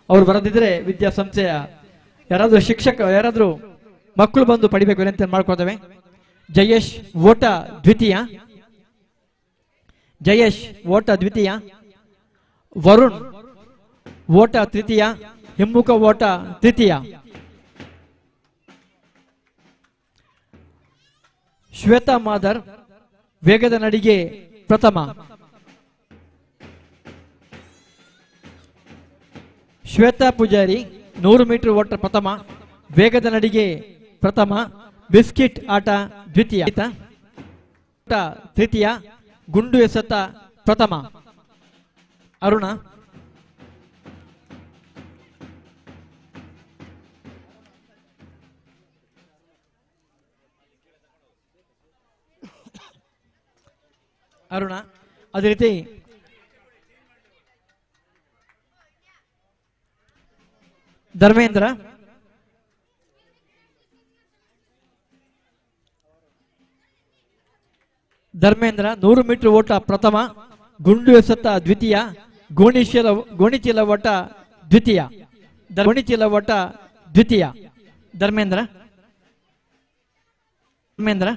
ಅವರು ಬರದಿದ್ರೆ ವಿದ್ಯಾಸಂಸ್ಥೆಯ ಯಾರಾದ್ರೂ ಶಿಕ್ಷಕ ಯಾರಾದ್ರೂ ಮಕ್ಕಳು ಬಂದು ಪಡಿಬೇಕು ಅಂತ ಮಾಡ್ಕೊಳ್ತೇವೆ. ಜಯೇಶ್ ಓಟ ದ್ವಿತೀಯ. ಜಯೇಶ್ ಓಟ ದ್ವಿತೀಯ. ವರುಣ್ ಓಟ ತೃತೀಯ, ಹಿಮ್ಮುಖ ಓಟ ತೃತೀಯ. ಶ್ವೇತಾ ಮಾದರ್ ವೇಗದ ನಡಿಗೆ ಪ್ರಥಮ. ಶ್ವೇತಾ ಪೂಜಾರಿ 100 ಮೀಟರ್ ಓಟ ಪ್ರಥಮ, ವೇಗದ ನಡಿಗೆ ಪ್ರಥಮ, ಬಿಸ್ಕಿಟ್ ಆಟ ದ್ವಿತೀಯ. ತೃತೀಯ, ಗುಂಡು ಎಸೆತ ಪ್ರಥಮ. ಅರುಣ ಅರುಣ ಅದೇ ರೀತಿ ಧರ್ಮೇಂದ್ರ ಧರ್ಮೇಂದ್ರ 100 ಮೀಟರ್ ಓಟ ಪ್ರಥಮ, ಗುಂಡು ಎಸೆತ ದ್ವಿತೀಯ, ಗೋಣಿಚೀಲ ಓಟ ದ್ವಿತೀಯ. ಗೋಣಿಚೀಲ ಓಟ ದ್ವಿತೀಯ. ಧರ್ಮೇಂದ್ರ ಧರ್ಮೇಂದ್ರ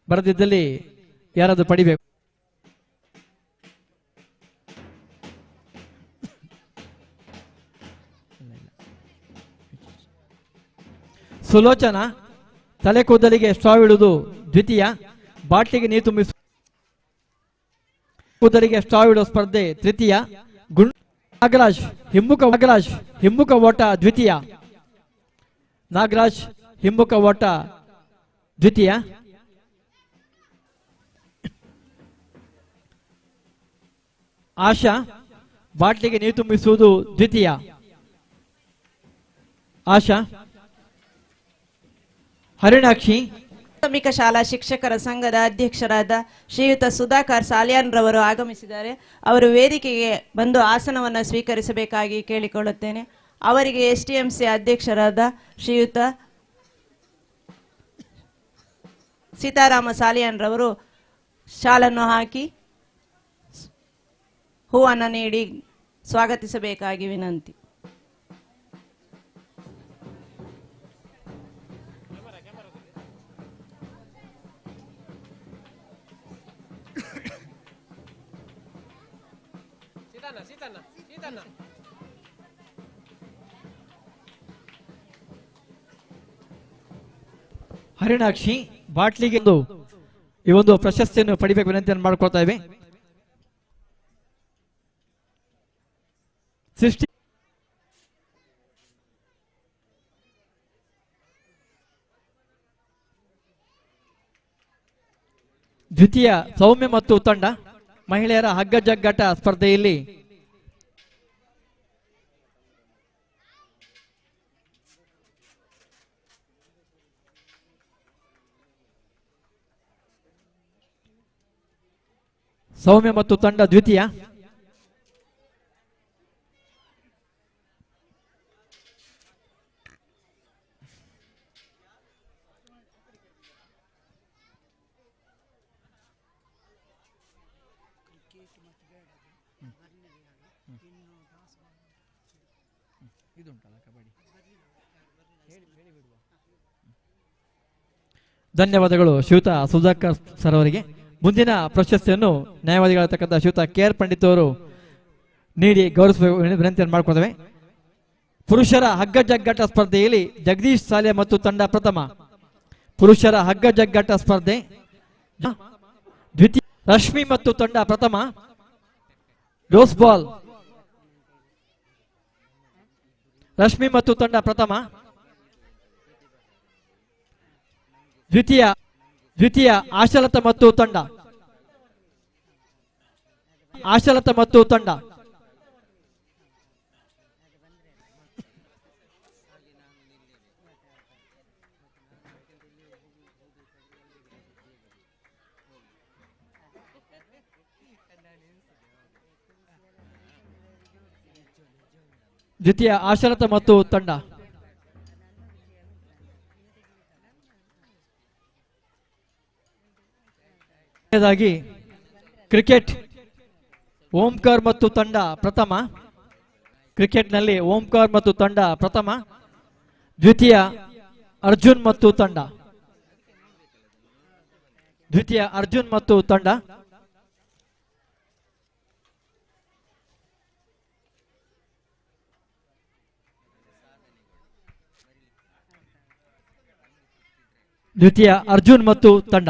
ಬರದಿದ್ದಲ್ಲಿ ಯಾರಾದ್ರೂ ಪಡಿಬೇಕು. ಸುಲೋಚನಾ ತಲೆ ಕೂದಲಿಗೆ ಸ್ಟ್ರಾ ಇಡುವುದು ದ್ವಿತೀಯ, ಬಾಟ್ಲಿಗೆ ನೀರು ತುಂಬಿಸುವ ಕೂದಲಿಗೆ ಸ್ಟ್ರಾ ಇಡುವ ಸ್ಪರ್ಧೆ ತೃತೀಯ. ನಾಗರಾಜ್ ಹಿಮ್ಮುಖ ಓಟ ದ್ವಿತೀಯ. ನಾಗರಾಜ್ ಹಿಮ್ಮುಖ ಓಟ ದ್ವಿತೀಯ. ಆಶಾ ಬಾಟ್ಲಿಗೆ ನೀರು ತುಂಬಿಸುವುದು ದ್ವಿತೀಯ. ಆಶಾ. ಹರಿಣಾಕ್ಷಿ ಪ್ರಾಥಮಿಕ ಶಾಲಾ ಶಿಕ್ಷಕರ ಸಂಘದ ಅಧ್ಯಕ್ಷರಾದ ಶ್ರೀಯುತ ಸುಧಾಕರ್ ಸಾಲಿಯಾನ್ ರವರು ಆಗಮಿಸಿದ್ದಾರೆ. ಅವರು ವೇದಿಕೆಗೆ ಬಂದು ಆಸನವನ್ನು ಸ್ವೀಕರಿಸಬೇಕಾಗಿ ಕೇಳಿಕೊಳ್ಳುತ್ತೇನೆ. ಅವರಿಗೆ STMC ಅಧ್ಯಕ್ಷರಾದ ಶ್ರೀಯುತ ಸೀತಾರಾಮ ಸಾಲಿಯಾನ್ ರವರು ಶಾಲನ್ನು ಹಾಕಿ ಹೂವನ್ನು ನೀಡಿ ಸ್ವಾಗತಿಸಬೇಕಾಗಿ ವಿನಂತಿ. ಹರಿಣಾಕ್ಷಿ ಬಾಟ್ಲಿಗೆ ಈ ಒಂದು ಪ್ರಶಸ್ತಿಯನ್ನು ಪಡಿಬೇಕು ವಿನಂತಿಯನ್ನು ಮಾಡ್ಕೊಳ್ತಾ ಇವೆ. ಸೃಷ್ಟಿ ದ್ವಿತೀಯ ಸೌಮ್ಯ ಮತ್ತು ತಂಡ ಮಹಿಳೆಯರ ಹಗ್ಗ ಜಗ್ಗಾಟ ಸ್ಪರ್ಧೆಯಲ್ಲಿ ಸೌಮ್ಯ ಮತ್ತು ತಂಡ ದ್ವಿತೀಯ. ಧನ್ಯವಾದಗಳು ಶ್ರೀಯುತ ಸುಧಾಕರ್ ಸರ್ ಅವರಿಗೆ. ಮುಂದಿನ ಪ್ರಶಸ್ತಿಯನ್ನು ನ್ಯಾಯವಾದಿಗಳಾಗತಕ್ಕಂಥ ಶ್ರೀಯುತ KR ಪಂಡಿತ್ ಅವರು ನೀಡಿ ಗೌರವಿಸಬೇಕು ವಿನಂತಿಯನ್ನು ಮಾಡಿಕೊಳ್ತೇವೆ. ಪುರುಷರ ಹಗ್ಗ ಜಗ್ಗಾಟ ಸ್ಪರ್ಧೆಯಲ್ಲಿ ಜಗದೀಶ್ ಸಾಲೆ ಮತ್ತು ತಂಡ ಪ್ರಥಮ. ಪುರುಷರ ಹಗ್ಗ ಜಗ್ಗಾಟ ಸ್ಪರ್ಧೆ ದ್ವಿತೀಯ. ರಶ್ಮಿ ಮತ್ತು ತಂಡ ಪ್ರಥಮ. ರೋಸ್ ಬಾಲ್ ರಶ್ಮಿ ಮತ್ತು ತಂಡ ಪ್ರಥಮ. ದ್ವಿತೀಯ ಆಶಲತಾ ಮತ್ತು ತಂಡ. ಆಶಲತಾ ಮತ್ತು ತಂಡ. ದ್ವಿತೀಯ ಆಶಲತಾ ಮತ್ತು ತಂಡ. ಕ್ರಿಕೆಟ್ ಓಂಕಾರ್ ಮತ್ತು ತಂಡ ಪ್ರಥಮ. ಕ್ರಿಕೆಟ್ನಲ್ಲಿ ಓಂಕಾರ್ ಮತ್ತು ತಂಡ ಪ್ರಥಮ. ದ್ವಿತೀಯ ಅರ್ಜುನ್ ಮತ್ತು ತಂಡ. ದ್ವಿತೀಯ ಅರ್ಜುನ್ ಮತ್ತು ತಂಡ. ದ್ವಿತೀಯ ಅರ್ಜುನ್ ಮತ್ತು ತಂಡ.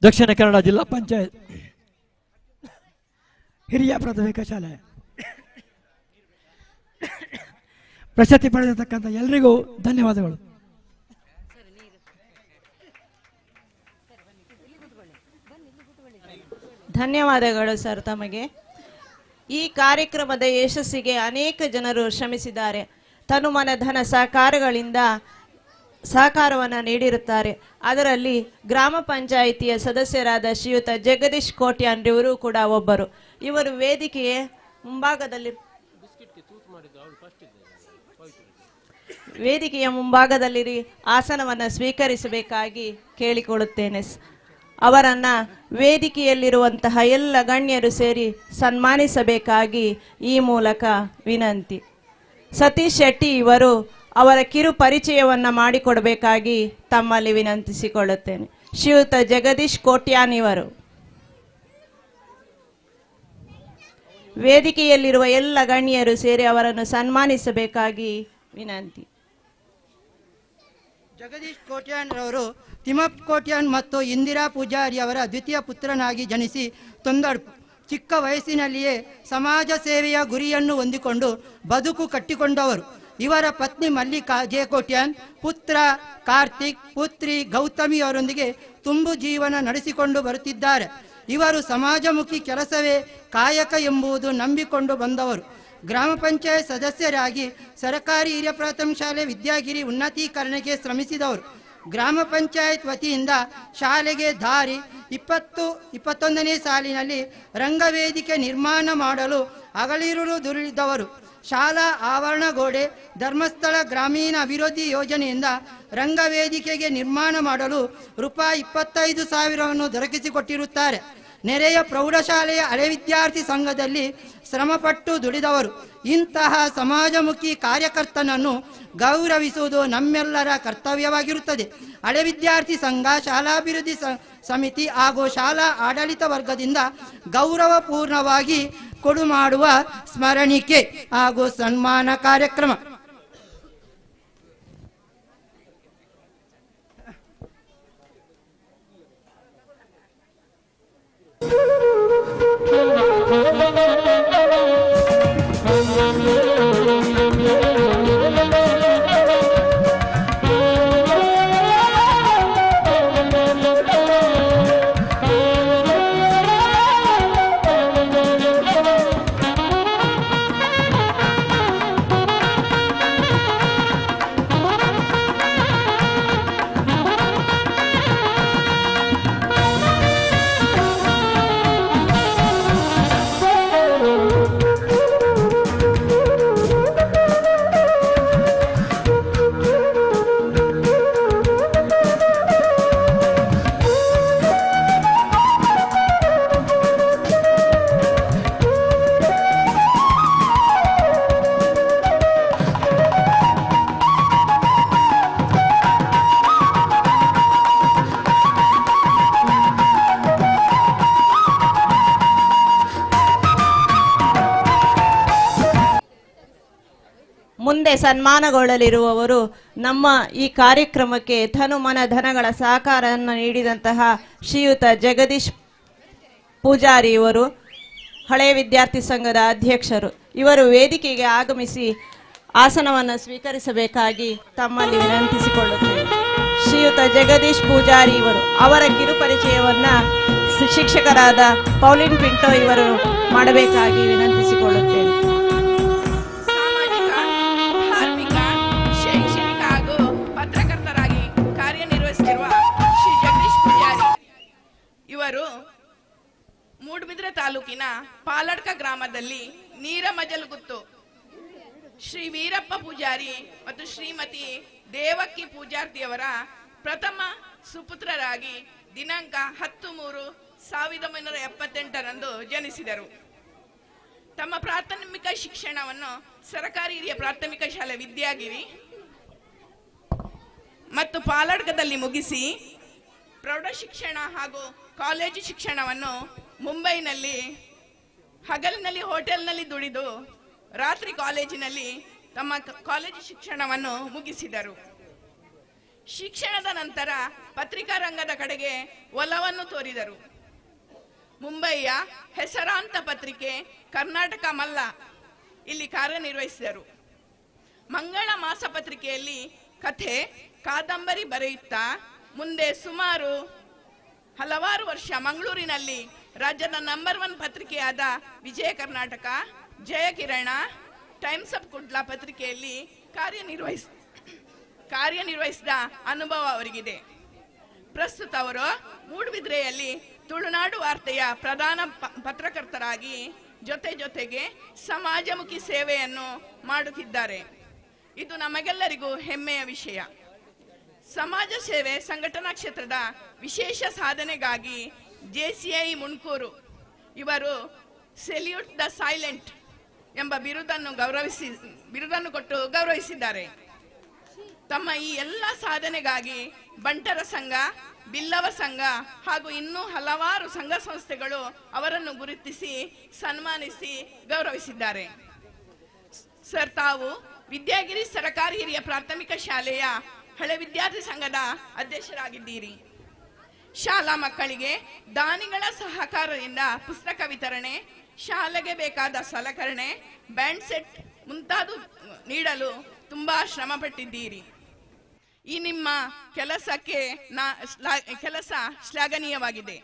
ದಕ್ಷಿಣ ಕನ್ನಡ ಜಿಲ್ಲಾ ಪಂಚಾಯತ್ ಹಿರಿಯ ಪ್ರಾಥಮಿಕ ಶಾಲೆ ಪ್ರಶಸ್ತಿ ಪಡೆದಿರತಕ್ಕಂಥ ಎಲ್ಲರಿಗೂ ಧನ್ಯವಾದಗಳು. ಧನ್ಯವಾದಗಳು ಸರ್ ತಮಗೆ. ಈ ಕಾರ್ಯಕ್ರಮದ ಯಶಸ್ಸಿಗೆ ಅನೇಕ ಜನರು ಶ್ರಮಿಸಿದ್ದಾರೆ. ತನುಮನ ಧನ ಸಹಕಾರವನ್ನು ನೀಡಿರುತ್ತಾರೆ. ಅದರಲ್ಲಿ ಗ್ರಾಮ ಪಂಚಾಯಿತಿಯ ಸದಸ್ಯರಾದ ಶ್ರೀಯುತ ಜಗದೀಶ್ ಕೋಟ್ಯಾನ್ ಇವರು ಕೂಡ ಒಬ್ಬರು. ಇವರು ವೇದಿಕೆಯ ಮುಂಭಾಗದಲ್ಲಿ ಆಸನವನ್ನು ಸ್ವೀಕರಿಸಬೇಕಾಗಿ ಕೇಳಿಕೊಳ್ಳುತ್ತೇನೆ. ಅವರನ್ನ ವೇದಿಕೆಯಲ್ಲಿರುವಂತಹ ಎಲ್ಲ ಗಣ್ಯರು ಸೇರಿ ಸನ್ಮಾನಿಸಬೇಕಾಗಿ ಈ ಮೂಲಕ ವಿನಂತಿ. ಸತೀಶ್ ಶೆಟ್ಟಿ ಇವರು ಅವರ ಕಿರು ಪರಿಚಯವನ್ನು ಮಾಡಿಕೊಡಬೇಕಾಗಿ ತಮ್ಮಲ್ಲಿ ವಿನಂತಿಸಿಕೊಳ್ಳುತ್ತೇನೆ. ಶ್ರೀಯುತ ಜಗದೀಶ್ ಕೋಟ್ಯಾನ್ ಇವರು ವೇದಿಕೆಯಲ್ಲಿರುವ ಎಲ್ಲ ಗಣ್ಯರು ಸೇರಿ ಅವರನ್ನು ಸನ್ಮಾನಿಸಬೇಕಾಗಿ ವಿನಂತಿ. ಜಗದೀಶ್ ಕೋಟ್ಯಾನ್ ರವರು ತಿಮ್ಮಪ್ಪ ಕೋಟ್ಯಾನ್ ಮತ್ತು ಇಂದಿರಾ ಪೂಜಾರಿ ಅವರ ದ್ವಿತೀಯ ಪುತ್ರನಾಗಿ ಜನಿಸಿ ತೊಂದರ್ಪು ಚಿಕ್ಕ ವಯಸ್ಸಿನಲ್ಲಿಯೇ ಸಮಾಜ ಸೇವೆಯ ಗುರಿಯನ್ನು ಹೊಂದಿಕೊಂಡು ಬದುಕು ಕಟ್ಟಿಕೊಂಡವರು. ಇವರ ಪತ್ನಿ ಮಲ್ಲಿಕಾ ಜೆ ಕೋಟ್ಯಾನ್, ಪುತ್ರ ಕಾರ್ತಿಕ್, ಪುತ್ರಿ ಗೌತಮಿ ಅವರೊಂದಿಗೆ ತುಂಬು ಜೀವನ ನಡೆಸಿಕೊಂಡು ಬರುತ್ತಿದ್ದಾರೆ. ಇವರು ಸಮಾಜಮುಖಿ ಕೆಲಸವೇ ಕಾಯಕ ಎಂಬುದು ನಂಬಿಕೊಂಡು ಬಂದವರು. ಗ್ರಾಮ ಪಂಚಾಯತ್ ಸದಸ್ಯರಾಗಿ ಸರ್ಕಾರಿ ಹಿರಿಯ ಪ್ರಾಥಮಿಕ ಶಾಲೆ ವಿದ್ಯಾಗಿರಿ ಉನ್ನತೀಕರಣಕ್ಕೆ ಶ್ರಮಿಸಿದವರು. ಗ್ರಾಮ ಪಂಚಾಯತ್ ವತಿಯಿಂದ ಶಾಲೆಗೆ ದಾರಿ 20-21ನೇ ಸಾಲಿನಲ್ಲಿ ರಂಗವೇದಿಕೆ ನಿರ್ಮಾಣ ಮಾಡಲು ಹಗಲಿರುಳು ದುಡಿದವರು. ಶಾಲಾ ಆವರಣ ಗೋಡೆ, ಧರ್ಮಸ್ಥಳ ಗ್ರಾಮೀಣ ಅಭಿವೃದ್ಧಿ ಯೋಜನೆಯಿಂದ ರಂಗವೇದಿಕೆಗೆ ನಿರ್ಮಾಣ ಮಾಡಲು ರೂಪಾಯಿ 25,000 ದೊರಕಿಸಿಕೊಟ್ಟಿರುತ್ತಾರೆ. ನೆರೆಯ ಪ್ರೌಢಶಾಲೆಯ ಹಳೆ ವಿದ್ಯಾರ್ಥಿ ಸಂಘದಲ್ಲಿ ಶ್ರಮಪಟ್ಟು ದುಡಿದವರು. ಇಂತಹ ಸಮಾಜಮುಖಿ ಕಾರ್ಯಕರ್ತನನ್ನು ಗೌರವಿಸುವುದು ನಮ್ಮೆಲ್ಲರ ಕರ್ತವ್ಯವಾಗಿರುತ್ತದೆ. ಹಳೆ ವಿದ್ಯಾರ್ಥಿ ಸಂಘ, ಶಾಲಾಭಿವೃದ್ಧಿ ಸಮಿತಿ ಹಾಗೂ ಶಾಲಾ ಆಡಳಿತ ವರ್ಗದಿಂದ ಗೌರವಪೂರ್ಣವಾಗಿ ಕೊಡುಮಾಡುವ ಸ್ಮರಣಿಕೆ ಹಾಗೂ ಸನ್ಮಾನ ಕಾರ್ಯಕ್ರಮ. ಸನ್ಮಾನಗೊಳ್ಳಲಿರುವವರು ನಮ್ಮ ಈ ಕಾರ್ಯಕ್ರಮಕ್ಕೆ ಮನ ಧನಗಳ ಸಹಕಾರವನ್ನು ನೀಡಿದಂತಹ ಶ್ರೀಯುತ ಜಗದೀಶ್ ಪೂಜಾರಿ ಇವರು, ಹಳೆಯ ವಿದ್ಯಾರ್ಥಿ ಸಂಘದ ಅಧ್ಯಕ್ಷರು. ಇವರು ವೇದಿಕೆಗೆ ಆಗಮಿಸಿ ಆಸನವನ್ನು ಸ್ವೀಕರಿಸಬೇಕಾಗಿ ತಮ್ಮಲ್ಲಿ ವಿನಂತಿಸಿಕೊಳ್ಳುತ್ತೇವೆ. ಶ್ರೀಯುತ ಜಗದೀಶ್ ಪೂಜಾರಿ ಇವರು, ಅವರ ಕಿರುಪರಿಚಯವನ್ನ ಶಿಕ್ಷಕರಾದ ಪೌಲಿನ್ ಪಿಂಟೋ ಇವರು ಮಾಡಬೇಕಾಗಿ ವಿನಂತಿಸಿಕೊಳ್ಳುತ್ತೇನೆ. ಸಾಮಾಜಿಕ, ಧಾರ್ಮಿಕ, ಶೈಕ್ಷಣಿಕ ಹಾಗೂ ಪತ್ರಕರ್ತರಾಗಿ ಕಾರ್ಯನಿರ್ವಹಿಸುತ್ತಿರುವ ಶ್ರೀ ಜಗದೀಶ್ ಪೂಜಾರಿ ಇವರು ಮೂಡುಬಿದ್ರೆ ತಾಲೂಕಿನ ಪಾಲಡ್ಕ ಗ್ರಾಮದಲ್ಲಿ ನೀರಮಜಲಗುತ್ತು ಶ್ರೀ ವೀರಪ್ಪ ಪೂಜಾರಿ ಮತ್ತು ಶ್ರೀಮತಿ ದೇವಕ್ಕಿ ಪೂಜಾರ್ತಿಯವರ ಪ್ರಥಮ ಸುಪುತ್ರರಾಗಿ ದಿನಾಂಕ 10/3/1978ರಂದು ಜನಿಸಿದರು. ತಮ್ಮ ಪ್ರಾಥಮಿಕ ಶಿಕ್ಷಣವನ್ನು ಸರಕಾರಿ ಹಿರಿಯ ಪ್ರಾಥಮಿಕ ಶಾಲೆ ವಿದ್ಯಾಗಿರಿ ಮತ್ತು ಪಾಲಡ್ಕದಲ್ಲಿ ಮುಗಿಸಿ ಪ್ರೌಢ ಶಿಕ್ಷಣ ಹಾಗೂ ಕಾಲೇಜು ಶಿಕ್ಷಣವನ್ನು ಮುಂಬೈನಲ್ಲಿ ಹಗಲಿನಲ್ಲಿ ಹೋಟೆಲ್ನಲ್ಲಿ ದುಡಿದು ರಾತ್ರಿ ಕಾಲೇಜಿನಲ್ಲಿ ತಮ್ಮ ಕಾಲೇಜು ಶಿಕ್ಷಣವನ್ನು ಮುಗಿಸಿದರು. ಶಿಕ್ಷಣದ ನಂತರ ಪತ್ರಿಕಾ ರಂಗದ ಕಡೆಗೆ ಒಲವನ್ನು ತೋರಿದರು. ಮುಂಬಯಿಯ ಹೆಸರಾಂತ ಪತ್ರಿಕೆ ಕರ್ನಾಟಕ ಮಲ್ಲ ಇಲ್ಲಿ ಕಾರ್ಯನಿರ್ವಹಿಸಿದರು. ಮಂಗಳ ಮಾಸ ಪತ್ರಿಕೆಯಲ್ಲಿ ಕಥೆ, ಕಾದಂಬರಿ ಬರೆಯುತ್ತಾ ಮುಂದೆ ಸುಮಾರು ಹಲವಾರು ವರ್ಷ ಮಂಗಳೂರಿನಲ್ಲಿ ರಾಜ್ಯದ ನಂಬರ್ 1 ಪತ್ರಿಕೆಯಾದ ವಿಜಯ ಕರ್ನಾಟಕ, ಜಯ ಕಿರಣ, ಟೈಮ್ಸ್ ಆಫ್ ಕುಡ್ಲ ಪತ್ರಿಕೆಯಲ್ಲಿ ಕಾರ್ಯನಿರ್ವಹಿಸಿದ ಅನುಭವ ಅವರಿಗಿದೆ. ಪ್ರಸ್ತುತ ಅವರು ಮೂಡುಬಿದ್ರೆಯಲ್ಲಿ ತುಳುನಾಡು ವಾರ್ತೆಯ ಪ್ರಧಾನ ಪತ್ರಕರ್ತರಾಗಿ ಜೊತೆಗೆ ಸಮಾಜಮುಖಿ ಸೇವೆಯನ್ನು ಮಾಡುತ್ತಿದ್ದಾರೆ. ಇದು ನಮಗೆಲ್ಲರಿಗೂ ಹೆಮ್ಮೆಯ ವಿಷಯ. ಸಮಾಜ ಸೇವೆ ಸಂಘಟನಾ ಕ್ಷೇತ್ರದ ವಿಶೇಷ ಸಾಧನೆಗಾಗಿ JCI ಮುಣ್ಕೂರು ಇವರು ಸೆಲ್ಯೂಟ್ ದ ಸೈಲೆಂಟ್ ಎಂಬ ಬಿರುದನ್ನು ಕೊಟ್ಟು ಗೌರವಿಸಿದ್ದಾರೆ. ತಮ್ಮ ಈ ಎಲ್ಲ ಸಾಧನೆಗಾಗಿ ಬಂಟರ ಸಂಘ, ಬಿಲ್ಲವ ಸಂಘ ಹಾಗೂ ಇನ್ನೂ ಹಲವಾರು ಸಂಘ ಸಂಸ್ಥೆಗಳು ಅವರನ್ನು ಗುರುತಿಸಿ ಸನ್ಮಾನಿಸಿ ಗೌರವಿಸಿದ್ದಾರೆ. ಸರ್, ತಾವು ವಿದ್ಯಾಗಿರಿ ಸರಕಾರಿ ಹಿರಿಯ ಪ್ರಾಥಮಿಕ ಶಾಲೆಯ ಹಳೆ ವಿದ್ಯಾರ್ಥಿ ಸಂಘದ ಅಧ್ಯಕ್ಷರಾಗಿದ್ದೀರಿ. ಶಾಲಾ ಮಕ್ಕಳಿಗೆ ದಾನಿಗಳ ಸಹಕಾರದಿಂದ ಪುಸ್ತಕ ವಿತರಣೆ, ಶಾಲೆಗೆ ಬೇಕಾದ ಸಲಕರಣೆ, ಬ್ಯಾಂಡ್ ಸೆಟ್ ಮುಂತಾದ ನೀಡಲು ತುಂಬಾ ಶ್ರಮ ಪಟ್ಟಿದ್ದೀರಿ. ಈ ನಿಮ್ಮ ಕೆಲಸ ಶ್ಲಾಘನೀಯವಾಗಿದೆ.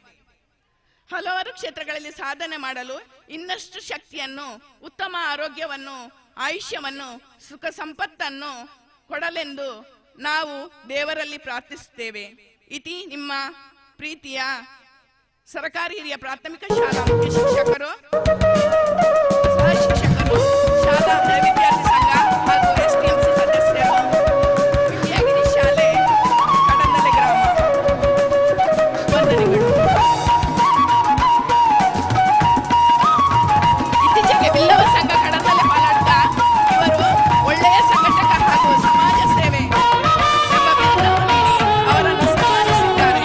ಹಲವಾರು ಕ್ಷೇತ್ರಗಳಲ್ಲಿ ಸಾಧನೆ ಮಾಡಲು ಇನ್ನಷ್ಟು ಶಕ್ತಿಯನ್ನು, ಉತ್ತಮ ಆರೋಗ್ಯವನ್ನು, ಆಯುಷ್ಯವನ್ನು, ಸುಖ ಸಂಪತ್ತನ್ನು ಕೊಡಲೆಂದು ನಾವು ದೇವರಲ್ಲಿ ಪ್ರಾರ್ಥಿಸುತ್ತೇವೆ. ಇತಿ ನಿಮ್ಮ ಪ್ರೀತಿಯ ಸರಕಾರಿ ಹಿರಿಯ ಪ್ರಾಥಮಿಕ ಶಾಲಾ ಮುಖ್ಯ ಶಿಕ್ಷಕರು, ಸಹ ಶಿಕ್ಷಕರು, ಶಾಲಾ ವಿದ್ಯಾರ್ಥಿ ಸಂಘ ಹಾಗೂ STMC ಸದಸ್ಯರು, ವಿದ್ಯಾಗಿರಿ ಶಾಲೆ, ಕಡಂದಲೆ ಗ್ರಾಮ. ವಂದನೆಗಳು. ಇತ್ತೀಚೆಗೆ ಬಿಲ್ಲವ ಸಂಘ ಕಡಂದಲೆ ಪಾಲಾಡ್ಕ ಇವರು ಒಳ್ಳೆಯ ಸಂಘಟಕ ಹಾಗೂ ಸಮಾಜ ಸೇವೆ ಎಂಬ ಬಿರುದನ್ನು ನೀಡಿ ಅವರನ್ನು ಸನ್ಮಾನಿಸಿದ್ದಾರೆ.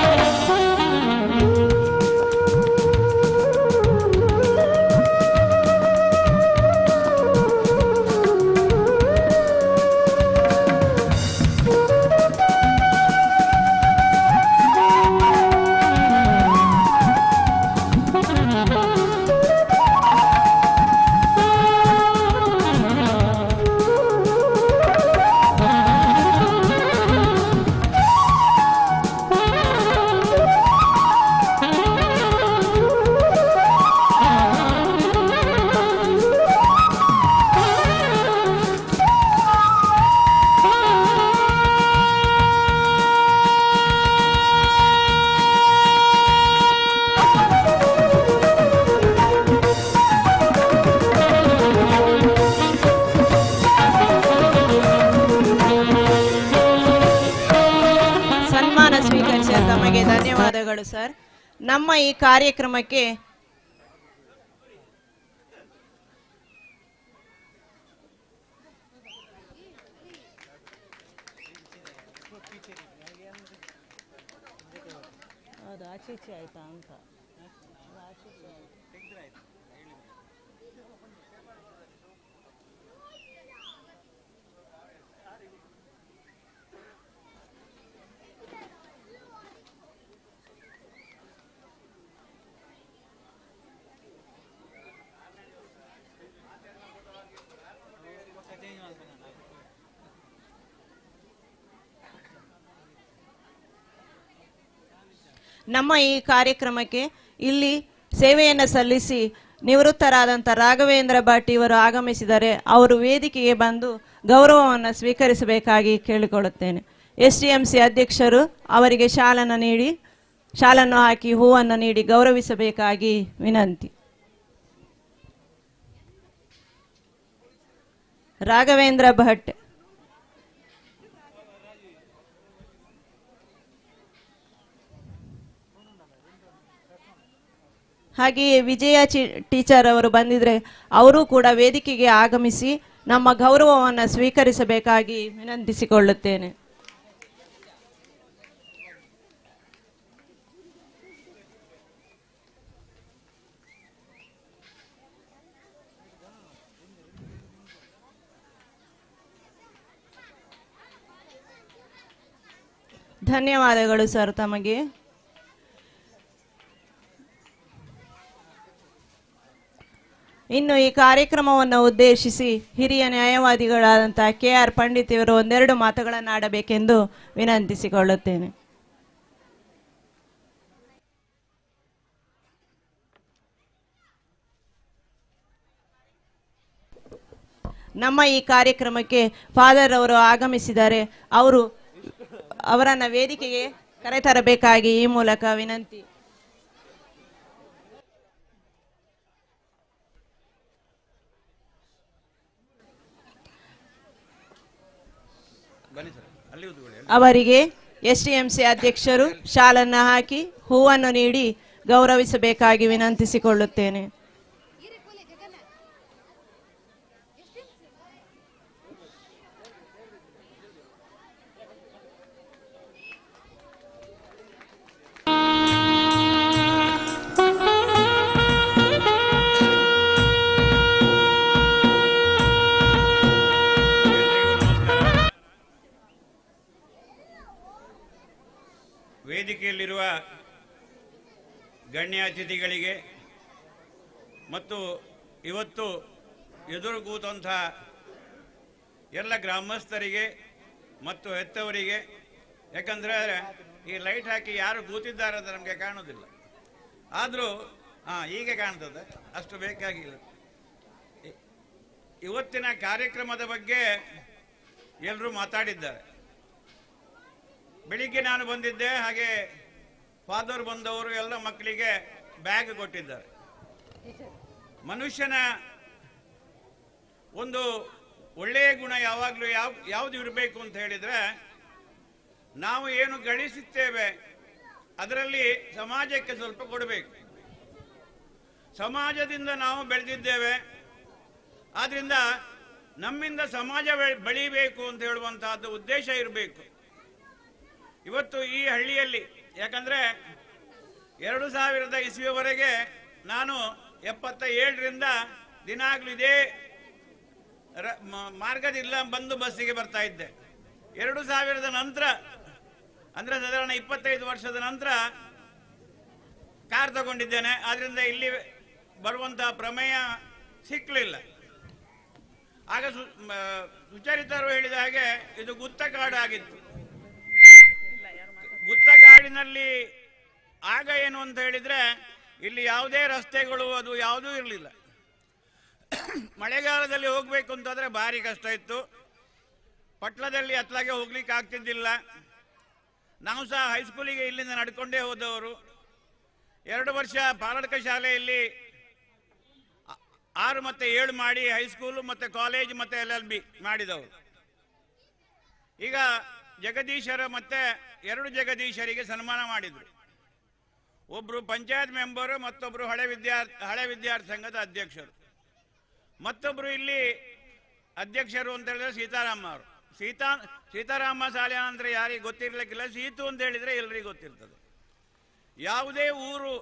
ಸನ್ಮಾನ ಸ್ವೀಕರಿಸಿದ ತಮಗೆ ಧನ್ಯವಾದಗಳು ಸರ್. ನಮ್ಮ ಈ ಕಾರ್ಯಕ್ರಮಕ್ಕೆ ಅದು ಆಚೆ ಈಚೆ ಆಯ್ತಾ ಅಂತ ನಮ್ಮ ಈ ಕಾರ್ಯಕ್ರಮಕ್ಕೆ ಇಲ್ಲಿ ಸೇವೆಯನ್ನು ಸಲ್ಲಿಸಿ ನಿವೃತ್ತರಾದಂಥ ರಾಘವೇಂದ್ರ ಭಟ್ ಇವರು ಆಗಮಿಸಿದರೆ ಅವರು ವೇದಿಕೆಗೆ ಬಂದು ಗೌರವವನ್ನು ಸ್ವೀಕರಿಸಬೇಕಾಗಿ ಕೇಳಿಕೊಳ್ಳುತ್ತೇನೆ. SDMC ಅಧ್ಯಕ್ಷರು ಅವರಿಗೆ ಶಾಲನ್ನು ಹಾಕಿ ಹೂವನ್ನು ನೀಡಿ ಗೌರವಿಸಬೇಕಾಗಿ ವಿನಂತಿ. ರಾಘವೇಂದ್ರ ಭಟ್. ಹಾಗೆಯೇ ವಿಜಯ ಟೀಚರ್ ಅವರು ಬಂದಿದ್ರೆ ಅವರು ಕೂಡ ವೇದಿಕೆಗೆ ಆಗಮಿಸಿ ನಮ್ಮ ಗೌರವವನ್ನು ಸ್ವೀಕರಿಸಬೇಕಾಗಿ ವಿನಂತಿಸಿಕೊಳ್ಳುತ್ತೇನೆ. ಧನ್ಯವಾದಗಳು ಸರ್ ತಮಗೆ. ಇನ್ನು ಈ ಕಾರ್ಯಕ್ರಮವನ್ನು ಉದ್ದೇಶಿಸಿ ಹಿರಿಯ ನ್ಯಾಯವಾದಿಗಳಾದಂಥ KR ಪಂಡಿತ್ ಇವರು ಒಂದೆರಡು ಮಾತುಗಳನ್ನು ಆಡಬೇಕೆಂದು ವಿನಂತಿಸಿಕೊಳ್ಳುತ್ತೇನೆ. ನಮ್ಮ ಈ ಕಾರ್ಯಕ್ರಮಕ್ಕೆ ಫಾದರ್ ಅವರು ಆಗಮಿಸಿದ್ದಾರೆ. ಅವರನ್ನು ವೇದಿಕೆಗೆ ಕರೆತರಬೇಕಾಗಿ ಈ ಮೂಲಕ ವಿನಂತಿ. ಅವರಿಗೆ SDMC ಅಧ್ಯಕ್ಷರು ಶಾಲನ್ನು ಹಾಕಿ ಹೂವನ್ನು ನೀಡಿ ಗೌರವಿಸಬೇಕಾಗಿ ವಿನಂತಿಸಿಕೊಳ್ಳುತ್ತೇನೆ. ವೇದಿಕೆಯಲ್ಲಿರುವ ಗಣ್ಯ ಅತಿಥಿಗಳಿಗೆ ಮತ್ತು ಇವತ್ತು ಎದುರು ಕೂತಂಥ ಎಲ್ಲ ಗ್ರಾಮಸ್ಥರಿಗೆ ಮತ್ತು ಹೆತ್ತವರಿಗೆ, ಯಾಕಂದರೆ ಈ ಲೈಟ್ ಹಾಕಿ ಯಾರು ಕೂತಿದ್ದಾರೆ ಅಂತ ನಮಗೆ ಕಾಣೋದಿಲ್ಲ, ಆದರೂ ಹೀಗೆ ಕಾಣ್ತದೆ, ಅಷ್ಟು ಬೇಕಾಗಿಲ್ಲ. ಇವತ್ತಿನ ಕಾರ್ಯಕ್ರಮದ ಬಗ್ಗೆ ಎಲ್ಲರೂ ಮಾತಾಡಿದ್ದಾರೆ. ಬೆಳಿಗ್ಗೆ ನಾನು ಬಂದಿದ್ದೆ, ಹಾಗೆ ಫಾದರ್ ಬಂದವರು ಎಲ್ಲ ಮಕ್ಕಳಿಗೆ ಬ್ಯಾಗ್ ಕೊಟ್ಟಿದ್ದಾರೆ. ಮನುಷ್ಯನ ಒಂದು ಒಳ್ಳೆಯ ಗುಣ ಯಾವಾಗಲೂ ಯಾವುದು ಇರಬೇಕು ಅಂತ ಹೇಳಿದರೆ, ನಾವು ಏನು ಗಳಿಸುತ್ತೇವೆ ಅದರಲ್ಲಿ ಸಮಾಜಕ್ಕೆ ಸ್ವಲ್ಪ ಕೊಡಬೇಕು. ಸಮಾಜದಿಂದ ನಾವು ಬೆಳೆದಿದ್ದೇವೆ, ಆದ್ದರಿಂದ ನಮ್ಮಿಂದ ಸಮಾಜ ಬೆಳೀಬೇಕು ಅಂತ ಹೇಳುವಂತಹದ್ದು ಉದ್ದೇಶ ಇರಬೇಕು. ಇವತ್ತು ಈ ಹಳ್ಳಿಯಲ್ಲಿ, ಯಾಕಂದರೆ 2000 ಇಸ್ವಿಯವರೆಗೆ ನಾನು 77ರಿಂದ ದಿನಾಗಲೂ ಇದೇ ಮಾರ್ಗದಿಲ್ಲ ಬಂದು ಬಸ್ಸಿಗೆ ಬರ್ತಾ ಇದ್ದೆ. 2000 ನಂತರ, ಅಂದರೆ ಸಾಧಾರಣ 25 ವರ್ಷದ ನಂತರ ಕಾರ್ ತಗೊಂಡಿದ್ದೇನೆ. ಆದ್ದರಿಂದ ಇಲ್ಲಿ ಬರುವಂತಹ ಪ್ರಮೇಯ ಸಿಕ್ಕಲಿಲ್ಲ. ಆಗ ಸುಚರಿತರು ಹೇಳಿದ ಹಾಗೆ ಇದು ಗುತ್ತಕಾಡು ಆಗಿತ್ತು. ಗುತ್ತಕಾಡಿನಲ್ಲಿ ಆಗ ಏನು ಅಂತ ಹೇಳಿದರೆ ಇಲ್ಲಿ ಯಾವುದೇ ರಸ್ತೆಗಳು ಅದು ಯಾವುದೂ ಇರಲಿಲ್ಲ. ಮಳೆಗಾಲದಲ್ಲಿ ಹೋಗಬೇಕು ಅಂತಂದರೆ ಭಾರಿ ಕಷ್ಟ ಇತ್ತು. ಪಟ್ಲದಲ್ಲಿ ಅತ್ಲಾಗೆ ಹೋಗ್ಲಿಕ್ಕೆ ಆಗ್ತಿದ್ದಿಲ್ಲ. ನಾವು ಸಹ ಹೈಸ್ಕೂಲಿಗೆ ಇಲ್ಲಿಂದ ನಡ್ಕೊಂಡೇ ಹೋದವರು. 2 ವರ್ಷ ಪಾಲಕ ಶಾಲೆಯಲ್ಲಿ 6 ಮತ್ತು 7 ಮಾಡಿ ಹೈಸ್ಕೂಲು ಮತ್ತು ಕಾಲೇಜ್ ಮತ್ತು LLB ಮಾಡಿದವರು. ಈಗ ಜಗದೀಶರ ಮತ್ತೆ 2 ಜಗದೀಶರಿಗೆ ಸನ್ಮಾನ ಮಾಡಿದರು. ಒಬ್ಬರು ಪಂಚಾಯತ್ ಮೆಂಬರು, ಮತ್ತೊಬ್ಬರು ಹಳೆ ವಿದ್ಯಾರ್ಥಿ ಸಂಘದ ಅಧ್ಯಕ್ಷರು, ಮತ್ತೊಬ್ಬರು ಇಲ್ಲಿ ಅಧ್ಯಕ್ಷರು ಅಂತ ಹೇಳಿದ್ರೆ ಸೀತಾರಾಮ ಅವರು. ಸೀತಾರಾಮ ಶಾಲೆ ಅಂದರೆ ಯಾರಿಗೆ ಗೊತ್ತಿರ್ಲಿಕ್ಕಿಲ್ಲ, ಸೀತು ಅಂತ ಹೇಳಿದರೆ ಎಲ್ಲರಿಗೂ ಗೊತ್ತಿರ್ತದೆ. ಯಾವುದೇ ಊರು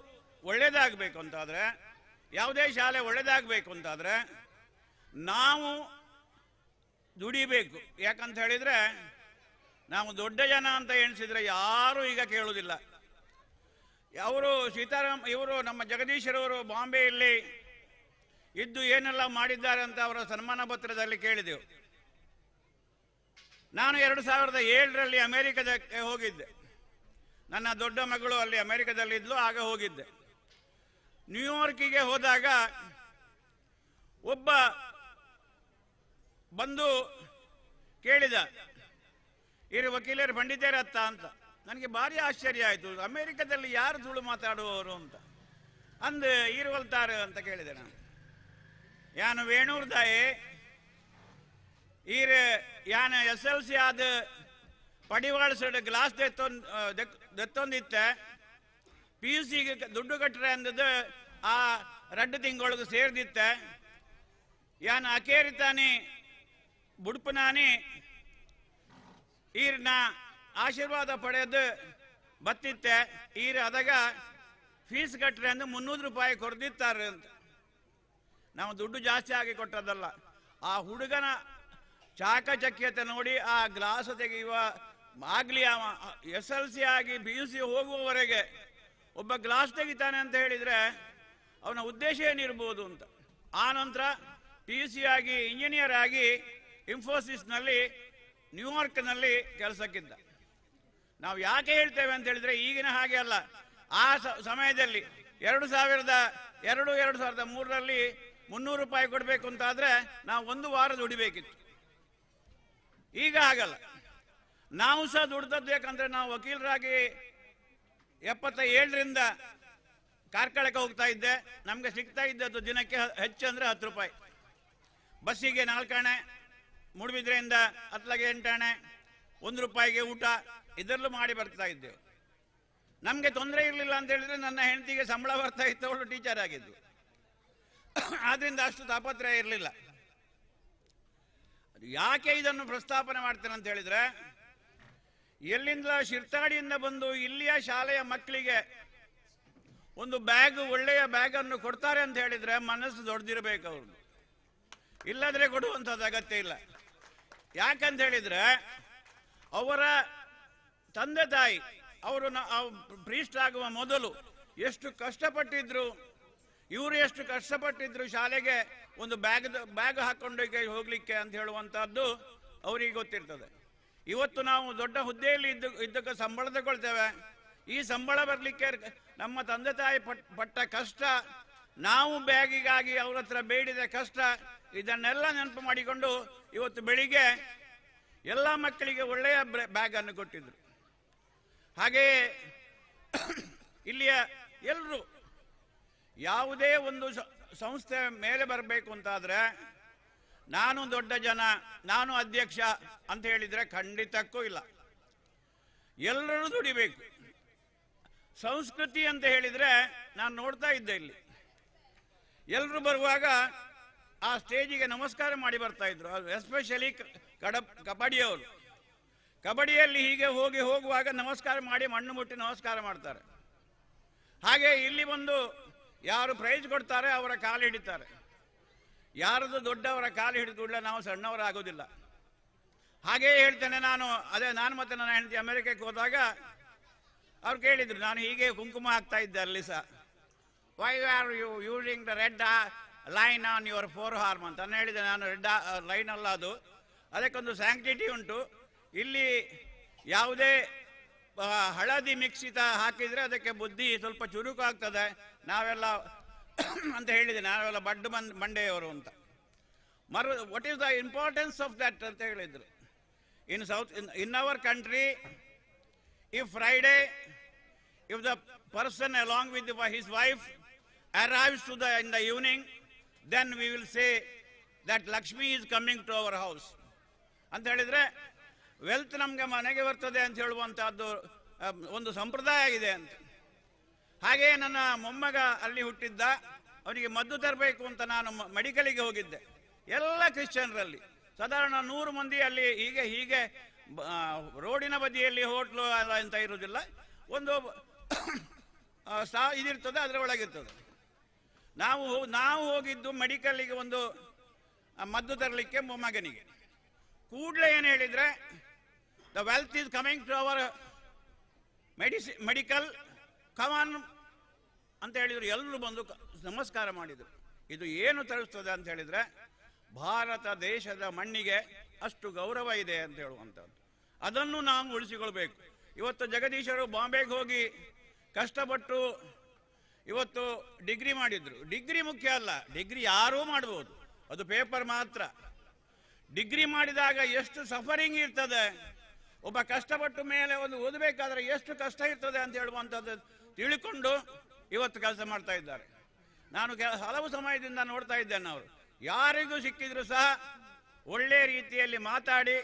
ಒಳ್ಳೇದಾಗಬೇಕು ಅಂತಾದರೆ, ಯಾವುದೇ ಶಾಲೆ ಒಳ್ಳೇದಾಗಬೇಕು ಅಂತಾದರೆ ನಾವು ದುಡಿಬೇಕು. ಯಾಕಂತ ಹೇಳಿದರೆ ನಾವು ದೊಡ್ಡ ಜನ ಅಂತ ಎಣಿಸಿದರೆ ಯಾರೂ ಈಗ ಕೇಳುವುದಿಲ್ಲ. ಇವರು ನಮ್ಮ ಜಗದೀಶರವರು ಬಾಂಬೆಯಲ್ಲಿ ಇದ್ದು ಏನೆಲ್ಲ ಮಾಡಿದ್ದಾರೆ ಅಂತ ಅವರ ಸನ್ಮಾನ ಪತ್ರದಲ್ಲಿ ಕೇಳಿದೆವು. ನಾನು 2007ರಲ್ಲಿ ಅಮೆರಿಕಕ್ಕೆ ಹೋಗಿದ್ದೆ. ನನ್ನ ದೊಡ್ಡ ಮಗಳು ಅಲ್ಲಿ ಅಮೆರಿಕದಲ್ಲಿದ್ಲು, ಆಗ ಹೋಗಿದ್ದೆ. ನ್ಯೂಯಾರ್ಕಿಗೆ ಹೋದಾಗ ಒಬ್ಬ ಬಂದು ಕೇಳಿದ, ಇರು ವಕೀಲರು ಪಂಡಿತರತ್ತ ಅಂತ. ನನಗೆ ಭಾರಿ ಆಶ್ಚರ್ಯ ಆಯಿತು, ಅಮೆರಿಕದಲ್ಲಿ ಯಾರು ತುಳು ಮಾತಾಡುವವರು ಅಂತ. ಅಂದು ಈರುವಲ್ತಾರು ಅಂತ ಕೇಳಿದೆ ನಾನು. ಯಾನು ವೇಣೂರ್ದಾಯೆ ಈರು ಯಾನ SLC ಆದ ಪಡಿವಾಳ ಸೈಡ್ ಗ್ಲಾಸ್ ದೆತ್ತೊಂದಿತ್ತೆ, PUCಗೆ ದುಡ್ಡು ಕಟ್ಟರೆ ಅಂದದ್ದು ಆ 2 ತಿಂಗಳಿಗೆ ಸೇರ್ದಿತ್ತೆ. ಯಾನ ಅಕೇರಿತಾನಿ ಬುಡ್ಪನಾನಿ ಈರ್ನ ಆಶೀರ್ವಾದ ಪಡೆದು ಬತ್ತಿತ್ತೆ. ಈರು ಅದಾಗ ಫೀಸ್ ಕಟ್ರೆ ಅಂದ್ರೆ 300 ರೂಪಾಯಿ ಕೊಡ್ದಿತ್ತಾರೆ ಅಂತ. ನಾವು ದುಡ್ಡು ಜಾಸ್ತಿ ಆಗಿ ಕೊಟ್ಟದಲ್ಲ, ಆ ಹುಡುಗನ ಚಾಕಚಕ್ಯತೆ ನೋಡಿ ಆ ಗ್ಲಾಸ್ ತೆಗೆಯುವ ಆಗ್ಲಿ ಅವ SLC ಆಗಿ PUC ಹೋಗುವವರೆಗೆ ಒಬ್ಬ ಗ್ಲಾಸ್ ತೆಗಿತಾನೆ ಅಂತ ಹೇಳಿದರೆ ಅವನ ಉದ್ದೇಶ ಏನಿರ್ಬೋದು ಅಂತ. ಆ ನಂತರ PUC ಆಗಿ ಇಂಜಿನಿಯರ್ ಆಗಿ ಇನ್ಫೋಸಿಸ್ನಲ್ಲಿ ನ್ಯೂಯಾರ್ಕ್ನಲ್ಲಿ ಕೆಲಸಕ್ಕಿದ್ದ. ನಾವು ಯಾಕೆ ಹೇಳ್ತೇವೆ ಅಂತ ಹೇಳಿದರೆ, ಈಗಿನ ಹಾಗೆ ಅಲ್ಲ, ಆ ಸಮಯದಲ್ಲಿ 2002-2003ರಲ್ಲಿ 300 ರೂಪಾಯಿ ಕೊಡಬೇಕು ಅಂತಾದರೆ ನಾವು 1 ವಾರ ದುಡಿಬೇಕಿತ್ತು. ಈಗ ಆಗಲ್ಲ. ನಾವು ಸಹ ದುಡ್ದದ್ದು ಬೇಕಂದ್ರೆ ನಾವು ವಕೀಲರಾಗಿ 77ರಿಂದ ಕಾರ್ಕಳಕ್ಕೆ ಹೋಗ್ತಾ ಇದ್ದೆ. ನಮಗೆ ಸಿಗ್ತಾ ಇದ್ದದ್ದು ದಿನಕ್ಕೆ ಹೆಚ್ಚಂದ್ರೆ 10 ರೂಪಾಯಿ. ಬಸ್ಸಿಗೆ 4 ಆಣೆ, ಮೂಡುಬಿದ್ರೆಯಿಂದ ಹತ್ಲಗೆ 8 ಆಣೆ, 1 ರೂಪಾಯಿಗೆ ಊಟ, ಇದರಲ್ಲೂ ಮಾಡಿ ಬರ್ತಾ ಇದ್ದೆವು. ನಮಗೆ ತೊಂದರೆ ಇರಲಿಲ್ಲ ಅಂತ ಹೇಳಿದ್ರೆ ನನ್ನ ಹೆಂಡತಿಗೆ ಸಂಬಳ ಬರ್ತಾ ಇತ್ತು, ಅವಳು ಟೀಚರ್ ಆಗಿದ್ದು. ಆದ್ರಿಂದ ಅಷ್ಟು ತಾಪತ್ರಯ ಇರಲಿಲ್ಲ. ಯಾಕೆ ಇದನ್ನು ಪ್ರಸ್ತಾಪನೆ ಮಾಡ್ತೇನೆ ಅಂತ ಹೇಳಿದ್ರೆ, ಎಲ್ಲಿಂದ ಶಿರ್ತಾಡಿಯಿಂದ ಬಂದು ಇಲ್ಲಿಯ ಶಾಲೆಯ ಮಕ್ಕಳಿಗೆ ಒಂದು ಬ್ಯಾಗ್, ಒಳ್ಳೆಯ ಬ್ಯಾಗನ್ನು ಕೊಡ್ತಾರೆ ಅಂತ ಹೇಳಿದ್ರೆ ಮನಸ್ಸು ದೊಡ್ಡದಿರಬೇಕು ಅವ್ರದ್ದು, ಇಲ್ಲದ್ರೆ ಕೊಡುವಂಥದ್ದು ಅಗತ್ಯ ಇಲ್ಲ. ಯಾಕಂತ ಹೇಳಿದ್ರೆ ಅವರ ತಂದೆ ತಾಯಿ ಅವರು ಪ್ರೀಸ್ಟ್ ಆಗುವ ಮೊದಲು ಎಷ್ಟು ಕಷ್ಟಪಟ್ಟಿದ್ರು, ಇವರು ಎಷ್ಟು ಕಷ್ಟಪಟ್ಟಿದ್ರು ಶಾಲೆಗೆ ಒಂದು ಬ್ಯಾಗ್ ಹಾಕೊಂಡು ಹೋಗ್ಲಿಕ್ಕೆ ಅಂತ ಹೇಳುವಂತಹದ್ದು ಅವರಿಗೆ ಗೊತ್ತಿರ್ತದೆ. ಇವತ್ತು ನಾವು ದೊಡ್ಡ ಹುದ್ದೆಯಲ್ಲಿ ಇದ್ದಕ್ಕೆ ಸಂಬಳ ತಗೊಳ್ತೇವೆ. ಈ ಸಂಬಳ ಬರಲಿಕ್ಕೆ ನಮ್ಮ ತಂದೆ ತಾಯಿ ಪಟ್ಟ ಕಷ್ಟ, ನಾವು ಬ್ಯಾಗಿಗಾಗಿ ಅವ್ರ ಹತ್ರ ಬೇಡಿದ ಕಷ್ಟ, ಇದನ್ನೆಲ್ಲ ನೆನಪು ಮಾಡಿಕೊಂಡು ಇವತ್ತು ಬೆಳಿಗ್ಗೆ ಎಲ್ಲ ಮಕ್ಕಳಿಗೆ ಒಳ್ಳೆಯ ಬ್ಯಾಗ್ ಅನ್ನು ಕೊಟ್ಟಿದ್ರು. ಹಾಗೆಯೇ ಇಲ್ಲಿಯ ಎಲ್ಲರೂ ಯಾವುದೇ ಒಂದು ಸಂಸ್ಥೆ ಮೇಲೆ ಬರಬೇಕು ಅಂತಾದರೆ, ನಾನು ದೊಡ್ಡ ಜನ, ನಾನು ಅಧ್ಯಕ್ಷ ಅಂತ ಹೇಳಿದರೆ ಖಂಡಿತಕ್ಕೂ ಇಲ್ಲ. ಎಲ್ಲರೂ ದುಡಿಬೇಕು. ಸಂಸ್ಕೃತಿ ಅಂತ ಹೇಳಿದರೆ ನಾನು ನೋಡ್ತಾ ಇದ್ದೆ, ಇಲ್ಲಿ ಎಲ್ಲರೂ ಬರುವಾಗ ಆ ಸ್ಟೇಜಿಗೆ ನಮಸ್ಕಾರ ಮಾಡಿ ಬರ್ತಾ ಇದ್ರು. ಎಸ್ಪೆಷಲಿ ಕಬಡ್ಡಿಯವರು. ಕಬಡ್ಡಿಯಲ್ಲಿ ಹೀಗೆ ಹೋಗುವಾಗ ನಮಸ್ಕಾರ ಮಾಡಿ ಮಣ್ಣು ಮುಟ್ಟಿ ನಮಸ್ಕಾರ ಮಾಡ್ತಾರೆ. ಹಾಗೆ ಇಲ್ಲಿ ಬಂದು ಯಾರು ಪ್ರೈಜ್ ಕೊಡ್ತಾರೆ ಅವರ ಕಾಲು ಹಿಡಿತಾರೆ. ಯಾರದು ದೊಡ್ಡವರ ಕಾಲು ಹಿಡಿದು ಕೂಡಲೇ ನಾವು ಸಣ್ಣವರಾಗೋದಿಲ್ಲ. ಹಾಗೆಯೇ ಹೇಳ್ತೇನೆ ನಾನು. ನಾನು ಮತ್ತೆ ನನ್ನ ಹೆಂಡತಿ ಅಮೆರಿಕಕ್ಕೆ ಹೋದಾಗ ಅವ್ರು ಕೇಳಿದ್ರು, ನಾನು ಹೀಗೆ ಕುಂಕುಮ ಹಾಕ್ತಾ ಇದ್ದೆ ಅಲ್ಲಿ ಸಹ. Why are you using the red line on your forearm ಅಂತ ನಾನು ಹೇಳಿದೆ. ನಾನು ರೆಡ್ ಲೈನ್ ಅಲ್ಲ, ಅದು ಅದಕ್ಕೊಂದು ಸ್ಯಾಂಕ್ಟಿಟಿ ಉಂಟು. ಇಲ್ಲಿ ಯಾವುದೇ ಹಳದಿ ಮಿಕ್ಸಿತ ಹಾಕಿದರೆ ಅದಕ್ಕೆ ಬುದ್ಧಿ ಸ್ವಲ್ಪ ಚುರುಕು ಆಗ್ತದೆ. ನಾವೆಲ್ಲ ಅಂತ ಹೇಳಿದೆ, ನಾವೆಲ್ಲ ಬಡ್ಡು ಮಂಡೆಯವರು ಅಂತ. What is the importance of that ಅಂತ ಹೇಳಿದ್ರು. In our country, if Friday, if the person along with his wife arrives in the evening, then we will say that Lakshmi is coming to our house ಅಂತ ಹೇಳಿದ್ರೆ ವೆಲ್ತ್ ನಮಗೆ ಮನೆಗೆ ಬರ್ತದೆ ಅಂತ ಹೇಳುವಂತಹದ್ದು ಒಂದು ಸಂಪ್ರದಾಯ ಇದೆ ಅಂತ. ಹಾಗೆಯೇ ನನ್ನ ಮೊಮ್ಮಗ ಅಲ್ಲಿ ಹುಟ್ಟಿದ್ದ, ಅವನಿಗೆ ಮದ್ದು ತರಬೇಕು ಅಂತ ನಾನು ಮೆಡಿಕಲಿಗೆ ಹೋಗಿದ್ದೆ. ಎಲ್ಲ ಕ್ರಿಶ್ಚಿಯನ್ರಲ್ಲಿ ಸಾಧಾರಣ 100 ಮಂದಿ ಅಲ್ಲಿ ಹೀಗೆ ರೋಡಿನ ಬದಿಯಲ್ಲಿ ಹೋಟ್ಲು ಅಂತ ಇರುವುದಿಲ್ಲ, ಒಂದು ಇದಿರ್ತದೆ, ಅದರ ಒಳಗಿರ್ತದೆ. ನಾವು ಹೋಗಿದ್ದು ಮೆಡಿಕಲ್ಗೆ ಒಂದು ಮದ್ದು ತರಲಿಕ್ಕೆ ಮೊಮ್ಮಗನಿಗೆ. ಕೂಡಲೇ ಏನು ಹೇಳಿದರೆ, the wealth is coming to our medical, come on ಅಂತ ಹೇಳಿದರು. ಎಲ್ಲರೂ ಬಂದು ನಮಸ್ಕಾರ ಮಾಡಿದರು. ಇದು ಏನು ತರಿಸ್ತದೆ ಅಂತ ಹೇಳಿದರೆ, ಭಾರತ ದೇಶದ ಮಣ್ಣಿಗೆ ಅಷ್ಟು ಗೌರವ ಇದೆ ಅಂತ ಹೇಳುವಂಥದ್ದು. ಅದನ್ನು ನಾವು ಉಳಿಸಿಕೊಳ್ಬೇಕು. ಇವತ್ತು ಜಗದೀಶರು ಬಾಂಬೆಗೆ ಹೋಗಿ ಕಷ್ಟಪಟ್ಟು ಇವತ್ತು ಡಿಗ್ರಿ ಮಾಡಿದ್ರು. ಡಿಗ್ರಿ ಮುಖ್ಯ ಅಲ್ಲ, ಡಿಗ್ರಿ ಯಾರೂ ಮಾಡ್ಬೋದು, ಅದು ಪೇಪರ್ ಮಾತ್ರ. ಡಿಗ್ರಿ ಮಾಡಿದಾಗ ಎಷ್ಟು ಸಫರಿಂಗ್ ಇರ್ತದೆ, ಒಬ್ಬ ಕಷ್ಟಪಟ್ಟು ಮೇಲೆ ಒಂದು ಓದಬೇಕಾದ್ರೆ ಎಷ್ಟು ಕಷ್ಟ ಇರ್ತದೆ ಅಂತ ಹೇಳುವಂಥದ್ದು ತಿಳ್ಕೊಂಡು ಇವತ್ತು ಕೆಲಸ ಮಾಡ್ತಾ ಇದ್ದಾರೆ. ನಾನು ಹಲವು ಸಮಯದಿಂದ ನೋಡ್ತಾ ಇದ್ದೇನೆ, ಅವರು ಯಾರಿಗೂ ಸಿಕ್ಕಿದ್ರು ಸಹ ಒಳ್ಳೆ ರೀತಿಯಲ್ಲಿ ಮಾತಾಡಿ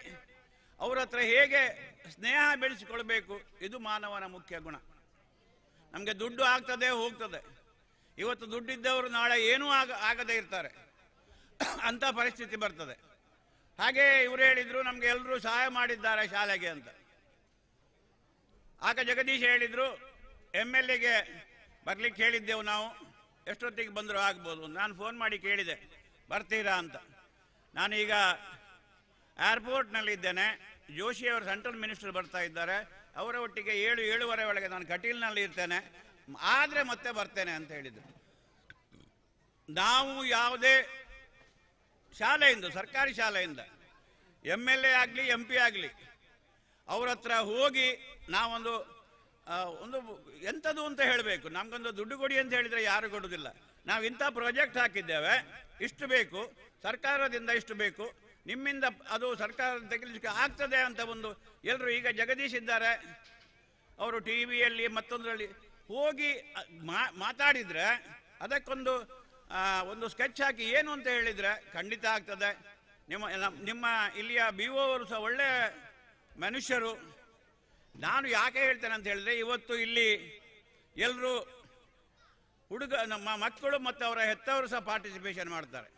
ಅವ್ರ ಹತ್ರ ಹೇಗೆ ಸ್ನೇಹ ಬೆಳೆಸಿಕೊಳ್ಬೇಕು, ಇದು ಮಾನವನ ಮುಖ್ಯ ಗುಣ. ನಮಗೆ ದುಡ್ಡು ಆಗ್ತದೆ ಹೋಗ್ತದೆ, ಇವತ್ತು ದುಡ್ಡಿದ್ದವರು ನಾಳೆ ಏನೂ ಆಗದೇ ಇರ್ತಾರೆ, ಅಂಥ ಪರಿಸ್ಥಿತಿ ಬರ್ತದೆ. ಹಾಗೆ ಇವರು ಹೇಳಿದ್ರು ನಮಗೆ ಎಲ್ಲರೂ ಸಹಾಯ ಮಾಡಿದ್ದಾರೆ ಶಾಲೆಗೆ ಅಂತ. ಆಗ ಜಗದೀಶ್ ಹೇಳಿದ್ರು MLAಗೆ ಬರ್ಲಿಕ್ಕೆ ಹೇಳಿದ್ದೆವು ನಾವು, ಎಷ್ಟೊತ್ತಿಗೆ ಬಂದರೂ ಆಗ್ಬೋದು. ನಾನು ಫೋನ್ ಮಾಡಿ ಕೇಳಿದೆ ಬರ್ತೀರಾ ಅಂತ. ನಾನೀಗ ಏರ್ಪೋರ್ಟ್ನಲ್ಲಿದ್ದೇನೆ, ಜೋಶಿ ಅವರು ಸೆಂಟ್ರಲ್ ಮಿನಿಸ್ಟರ್ ಬರ್ತಾ ಇದ್ದಾರೆ, ಅವರ ಒಟ್ಟಿಗೆ 7-7:30 ಒಳಗೆ ನಾನು ಕಟೀಲ್ನಲ್ಲಿ ಇರ್ತೇನೆ, ಆದರೆ ಮತ್ತೆ ಬರ್ತೇನೆ ಅಂತ ಹೇಳಿದರು. ನಾವು ಯಾವುದೇ ಶಾಲೆಯಿಂದ, ಸರ್ಕಾರಿ ಶಾಲೆಯಿಂದ MLA ಆಗಲಿ MP ಆಗಲಿ ಅವ್ರ ಹತ್ರ ಹೋಗಿ ನಾವೊಂದು ಒಂದು ಎಂಥದ್ದು ಅಂತ ಹೇಳಬೇಕು. ನಮಗೊಂದು ದುಡ್ಡು ಕೊಡಿ ಅಂತ ಹೇಳಿದರೆ ಯಾರು ಕೊಡೋದಿಲ್ಲ. ನಾವು ಇಂಥ ಪ್ರಾಜೆಕ್ಟ್ ಹಾಕಿದ್ದೇವೆ, ಇಷ್ಟು ಬೇಕು, ಸರ್ಕಾರದಿಂದ ಇಷ್ಟು ಬೇಕು, ನಿಮ್ಮಿಂದ ಅದು ಸರ್ಕಾರ ತೆಗಿಲಿಕ್ಕೆ ಆಗ್ತದೆ ಅಂತ ಒಂದು ಎಲ್ಲರೂ, ಈಗ ಜಗದೀಶ್ ಇದ್ದಾರೆ, ಅವರು TV ಯಲ್ಲಿ ಮತ್ತೊಂದರಲ್ಲಿ ಹೋಗಿ ಮಾತಾಡಿದರೆ ಅದಕ್ಕೊಂದು ಒಂದು ಸ್ಕೆಚ್ ಹಾಕಿ ಏನು ಅಂತ ಹೇಳಿದರೆ ಖಂಡಿತ ಆಗ್ತದೆ. ನಿಮ್ಮ ಇಲ್ಲಿಯ BO ಅವರು ಸಹ ಒಳ್ಳೆ ಮನುಷ್ಯರು. ನಾನು ಯಾಕೆ ಹೇಳ್ತೇನೆ ಅಂತ ಹೇಳಿದ್ರೆ, ಇವತ್ತು ಇಲ್ಲಿ ಎಲ್ಲರೂ ನಮ್ಮ ಮಕ್ಕಳು ಮತ್ತು ಅವರ ಹೆತ್ತವರು ಸಹ ಪಾರ್ಟಿಸಿಪೇಷನ್ ಮಾಡ್ತಾರೆ.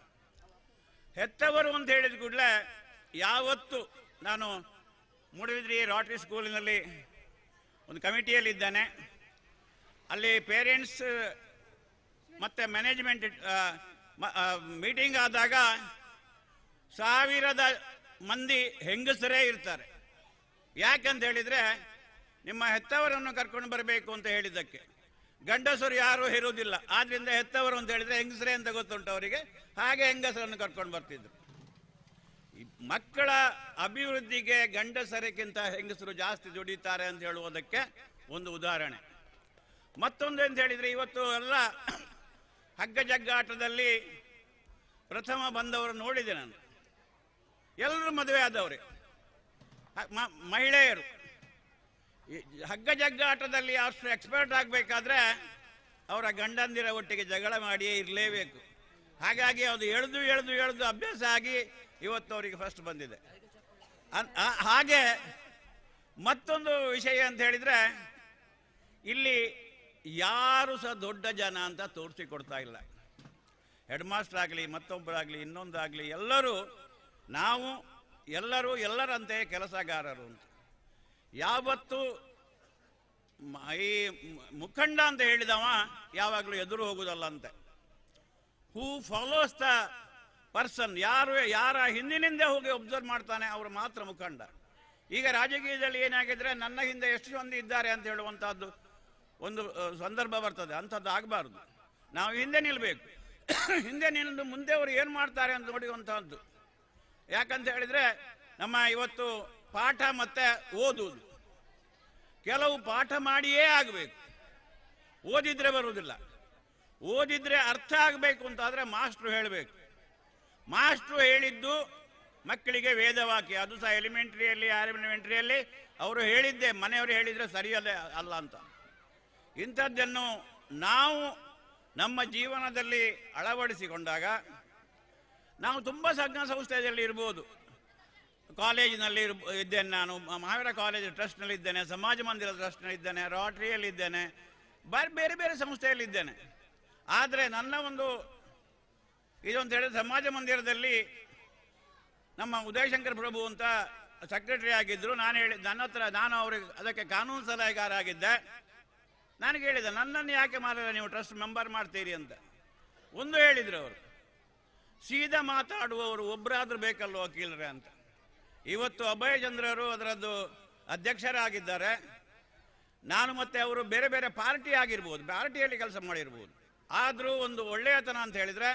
ಹೆತ್ತವರು ಅಂತ ಹೇಳಿದ ಕೂಡಲೇ ಯಾವತ್ತು ನಾನು ಮೂಡಬಿದ್ರಿ ರಾಟ್ರಿ ಸ್ಕೂಲಿನಲ್ಲಿ ಒಂದು ಕಮಿಟಿಯಲ್ಲಿದ್ದೇನೆ, ಅಲ್ಲಿ ಪೇರೆಂಟ್ಸ್ ಮತ್ತು ಮ್ಯಾನೇಜ್ಮೆಂಟ್ ಮೀಟಿಂಗ್ ಆದಾಗ 1000 ಮಂದಿ ಹೆಂಗಸರೇ ಇರ್ತಾರೆ. ಯಾಕಂತ ಹೇಳಿದರೆ ನಿಮ್ಮ ಹೆತ್ತವರನ್ನು ಕರ್ಕೊಂಡು ಬರಬೇಕು ಅಂತ ಹೇಳಿದ್ದಕ್ಕೆ. ಗಂಡಸರು ಯಾರೂ ಇರುವುದಿಲ್ಲ, ಆದ್ದರಿಂದ ಹೆತ್ತವರು ಅಂತ ಹೇಳಿದರೆ ಹೆಂಗಸರೇ ಅಂತ ಗೊತ್ತುಂಟು ಅವರಿಗೆ, ಹಾಗೆ ಹೆಂಗಸರನ್ನು ಕರ್ಕೊಂಡು ಬರ್ತಿದ್ರು. ಮಕ್ಕಳ ಅಭಿವೃದ್ಧಿಗೆ ಗಂಡಸರಿಗಿಂತ ಹೆಂಗಸರು ಜಾಸ್ತಿ ದುಡಿತಾರೆ ಅಂತ ಹೇಳುವುದಕ್ಕೆ ಒಂದು ಉದಾಹರಣೆ. ಮತ್ತೊಂದು ಅಂತ ಹೇಳಿದರೆ, ಇವತ್ತು ಎಲ್ಲ ಹಗ್ಗ ಜಗ್ಗಾಟದಲ್ಲಿ ಪ್ರಥಮ ಬಂದವರು ನೋಡಿದೆ ನಾನು, ಎಲ್ಲರೂ ಮದುವೆ ಆದವರೇ, ಮಹಿಳೆಯರು. ಹಗ್ಗ ಜಗ್ಗಾಟದಲ್ಲಿ ಅಷ್ಟು ಎಕ್ಸ್ಪರ್ಟ್ ಆಗಬೇಕಾದ್ರೆ ಅವರ ಗಂಡಂದಿರ ಒಟ್ಟಿಗೆ ಜಗಳ ಮಾಡಿಯೇ ಇರಲೇಬೇಕು. ಹಾಗಾಗಿ ಅದು ಎಳೆದು ಅಭ್ಯಾಸ ಆಗಿ ಇವತ್ತು ಅವರಿಗೆ ಫಸ್ಟ್ ಬಂದಿದೆ. ಹಾಗೆ ಮತ್ತೊಂದು ವಿಷಯ ಅಂತ ಹೇಳಿದರೆ, ಇಲ್ಲಿ ಯಾರು ಸಹ ದೊಡ್ಡ ಜನ ಅಂತ ತೋರಿಸಿಕೊಡ್ತಾ ಇಲ್ಲ. ಹೆಡ್ ಮಾಸ್ಟರ್ ಆಗಲಿ, ಮತ್ತೊಬ್ಬರಾಗಲಿ, ಇನ್ನೊಂದಾಗಲಿ, ಎಲ್ಲರೂ ಎಲ್ಲರಂತೆ ಕೆಲಸಗಾರರು ಅಂತ. ಯಾವತ್ತು ಈ ಮುಖಂಡ ಅಂತ ಹೇಳಿದವ ಯಾವಾಗಲೂ ಎದುರು ಹೋಗುವುದಲ್ಲ ಅಂತೆ. ಹೂ ಫಾಲೋಸ್ ದ ಪರ್ಸನ್, ಯಾರ ಹಿಂದಿನಿಂದ ಹೋಗಿ ಒಬ್ಸರ್ವ್ ಮಾಡ್ತಾನೆ ಅವರು ಮಾತ್ರ ಮುಖಂಡ. ಈಗ ರಾಜಕೀಯದಲ್ಲಿ ಏನಾಗಿದ್ರೆ ನನ್ನ ಹಿಂದೆ ಎಷ್ಟು ಮಂದಿ ಇದ್ದಾರೆ ಅಂತ ಹೇಳುವಂಥದ್ದು ಒಂದು ಸಂದರ್ಭ ಬರ್ತದೆ. ಅಂಥದ್ದು ಆಗಬಾರ್ದು. ನಾವು ಹಿಂದೆ ನಿಲ್ಲಬೇಕು. ಹಿಂದೆ ನಿಲ್ಲದು ಮುಂದೆ ಅವರು ಏನು ಮಾಡ್ತಾರೆ ಅಂತ ನೋಡುವಂಥದ್ದು. ಯಾಕಂತ ಹೇಳಿದರೆ ನಮ್ಮ ಇವತ್ತು ಪಾಠ ಮತ್ತು ಓದುವುದು, ಕೆಲವು ಪಾಠ ಮಾಡಿಯೇ ಆಗಬೇಕು, ಓದಿದ್ರೆ ಬರುವುದಿಲ್ಲ. ಓದಿದ್ರೆ ಅರ್ಥ ಆಗಬೇಕು ಅಂತಾದರೆ ಮಾಸ್ಟ್ರು ಹೇಳಬೇಕು. ಮಾಸ್ಟ್ರು ಹೇಳಿದ್ದು ಮಕ್ಕಳಿಗೆ ವೇದವಾಕ್ಯ, ಅದು ಸಹ ಎಲಿಮೆಂಟ್ರಿಯಲ್ಲಿ ಅವರು ಹೇಳಿದ್ದೆ, ಮನೆಯವರು ಹೇಳಿದರೆ ಸರಿಯಲ್ಲ ಅಲ್ಲ ಅಂತ. ಇಂಥದ್ದನ್ನು ನಾವು ನಮ್ಮ ಜೀವನದಲ್ಲಿ ಅಳವಡಿಸಿಕೊಂಡಾಗ ನಾವು ತುಂಬ ಸಂಘ ಸಂಸ್ಥೆಯಲ್ಲಿ ಇರ್ಬೋದು. ಕಾಲೇಜಿನಲ್ಲಿ ಇದ್ದೇನೆ ನಾನು, ಮಹಾವೀರ ಕಾಲೇಜ್ ಟ್ರಸ್ಟ್ನಲ್ಲಿ ಇದ್ದೇನೆ, ಸಮಾಜ ಮಂದಿರ ಟ್ರಸ್ಟ್ನಲ್ಲಿ ಇದ್ದೇನೆ, ರಾಟ್ರಿಯಲ್ಲಿದ್ದೇನೆ, ಬೇರೆ ಬೇರೆ ಸಂಸ್ಥೆಯಲ್ಲಿದ್ದೇನೆ. ಆದರೆ ನನ್ನ ಒಂದು ಇದೊಂದು ಹೇಳಿದ್ರೆ, ಸಮಾಜ ಮಂದಿರದಲ್ಲಿ ನಮ್ಮ ಉದಯಶಂಕರ್ ಪ್ರಭು ಅಂತ ಸೆಕ್ರೆಟರಿ ಆಗಿದ್ದರು. ನಾನು ಅವ್ರಿಗೆ ಅದಕ್ಕೆ ಕಾನೂನು ಸಲಹೆಗಾರ ಆಗಿದ್ದೆ. ನನಗೆ ಹೇಳಿದೆ, ನನ್ನನ್ನು ಯಾಕೆ ಮಾರಲ್ಲ ನೀವು ಟ್ರಸ್ಟ್ ಮೆಂಬರ್ ಮಾಡ್ತೀರಿ ಅಂತ. ಒಂದು ಹೇಳಿದರು ಅವರು, ಸೀದಾ ಮಾತಾಡುವವರು ಒಬ್ಬರಾದರೂ ಬೇಕಲ್ವ ವಕೀಲರೇ ಅಂತ. ಇವತ್ತು ಅಭಯಚಂದ್ರರು ಅದರದ್ದು ಅಧ್ಯಕ್ಷರಾಗಿದ್ದಾರೆ. ನಾನು ಮತ್ತೆ ಅವರು ಬೇರೆ ಬೇರೆ ಪಾರ್ಟಿ ಆಗಿರ್ಬೋದು, ಪಾರ್ಟಿಯಲ್ಲಿ ಕೆಲಸ ಮಾಡಿರ್ಬೋದು. ಆದರೂ ಒಂದು ಒಳ್ಳೆಯತನ ಅಂತ ಹೇಳಿದರೆ,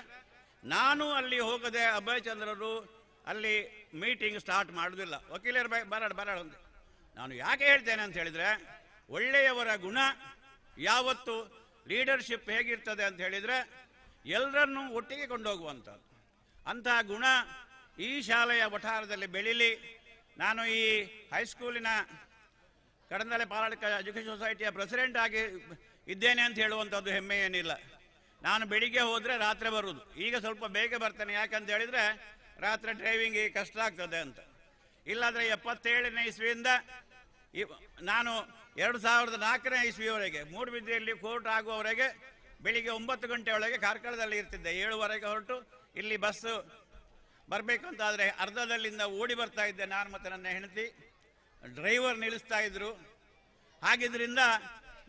ನಾನು ಅಲ್ಲಿ ಹೋಗದೆ ಅಭಯಚಂದ್ರರು ಅಲ್ಲಿ ಮೀಟಿಂಗ್ ಸ್ಟಾರ್ಟ್ ಮಾಡೋದಿಲ್ಲ. ವಕೀಲರು ಬರಾಡ ಅಂತ ನಾನು ಯಾಕೆ ಹೇಳ್ತೇನೆ ಅಂತ ಹೇಳಿದರೆ, ಒಳ್ಳೆಯವರ ಗುಣ ಯಾವತ್ತು ಲೀಡರ್ಶಿಪ್ ಹೇಗಿರ್ತದೆ ಅಂತ ಹೇಳಿದರೆ ಎಲ್ಲರನ್ನೂ ಒಟ್ಟಿಗೆ ಕೊಂಡೋಗುವಂಥದ್ದು. ಅಂತಹ ಗುಣ ಈ ಶಾಲೆಯ ವಠಾರದಲ್ಲಿ ಬೆಳೀಲಿ. ನಾನು ಈ ಹೈಸ್ಕೂಲಿನ ಕಡಂದಲೆ ಪಾಲಾಡ್ಕ ಎಜುಕೇಷನ್ ಸೊಸೈಟಿಯ ಪ್ರೆಸಿಡೆಂಟ್ ಆಗಿ ಇದ್ದೇನೆ ಅಂತ ಹೇಳುವಂಥದ್ದು ಹೆಮ್ಮೆ ಏನಿಲ್ಲ. ನಾನು ಬೆಳಿಗ್ಗೆ ಹೋದರೆ ರಾತ್ರಿ ಬರುವುದು. ಈಗ ಸ್ವಲ್ಪ ಬೇಗ ಬರ್ತೇನೆ, ಯಾಕಂತ ಹೇಳಿದರೆ ರಾತ್ರಿ ಡ್ರೈವಿಂಗಿಗೆ ಕಷ್ಟ ಆಗ್ತದೆ ಅಂತ. ಇಲ್ಲಾಂದರೆ 77ನೇ ಇಸ್ವಿಯಿಂದ ನಾನು 2004ನೇ ಇಸ್ವಿಯವರೆಗೆ ಮೂಡುಬಿದ್ರೆಯಲ್ಲಿ ಕೋರ್ಟ್ ಆಗುವವರೆಗೆ ಬೆಳಿಗ್ಗೆ 9 ಗಂಟೆ ಒಳಗೆ ಕಾರ್ಕಳದಲ್ಲಿ ಇರ್ತಿದ್ದೆ. 7ವರೆಗೆ ಹೊರಟು ಇಲ್ಲಿ ಬಸ್ಸು ಬರಬೇಕಂತಾದರೆ ಅರ್ಧದಲ್ಲಿಂದ ಓಡಿ ಬರ್ತಾ ಇದ್ದೆ ನಾನು ಮತ್ತು ನನ್ನ ಹೆಂಡತಿ. ಡ್ರೈವರ್ ನಿಲ್ಲಿಸ್ತಾ ಇದ್ರು. ಹಾಗಿದ್ರಿಂದ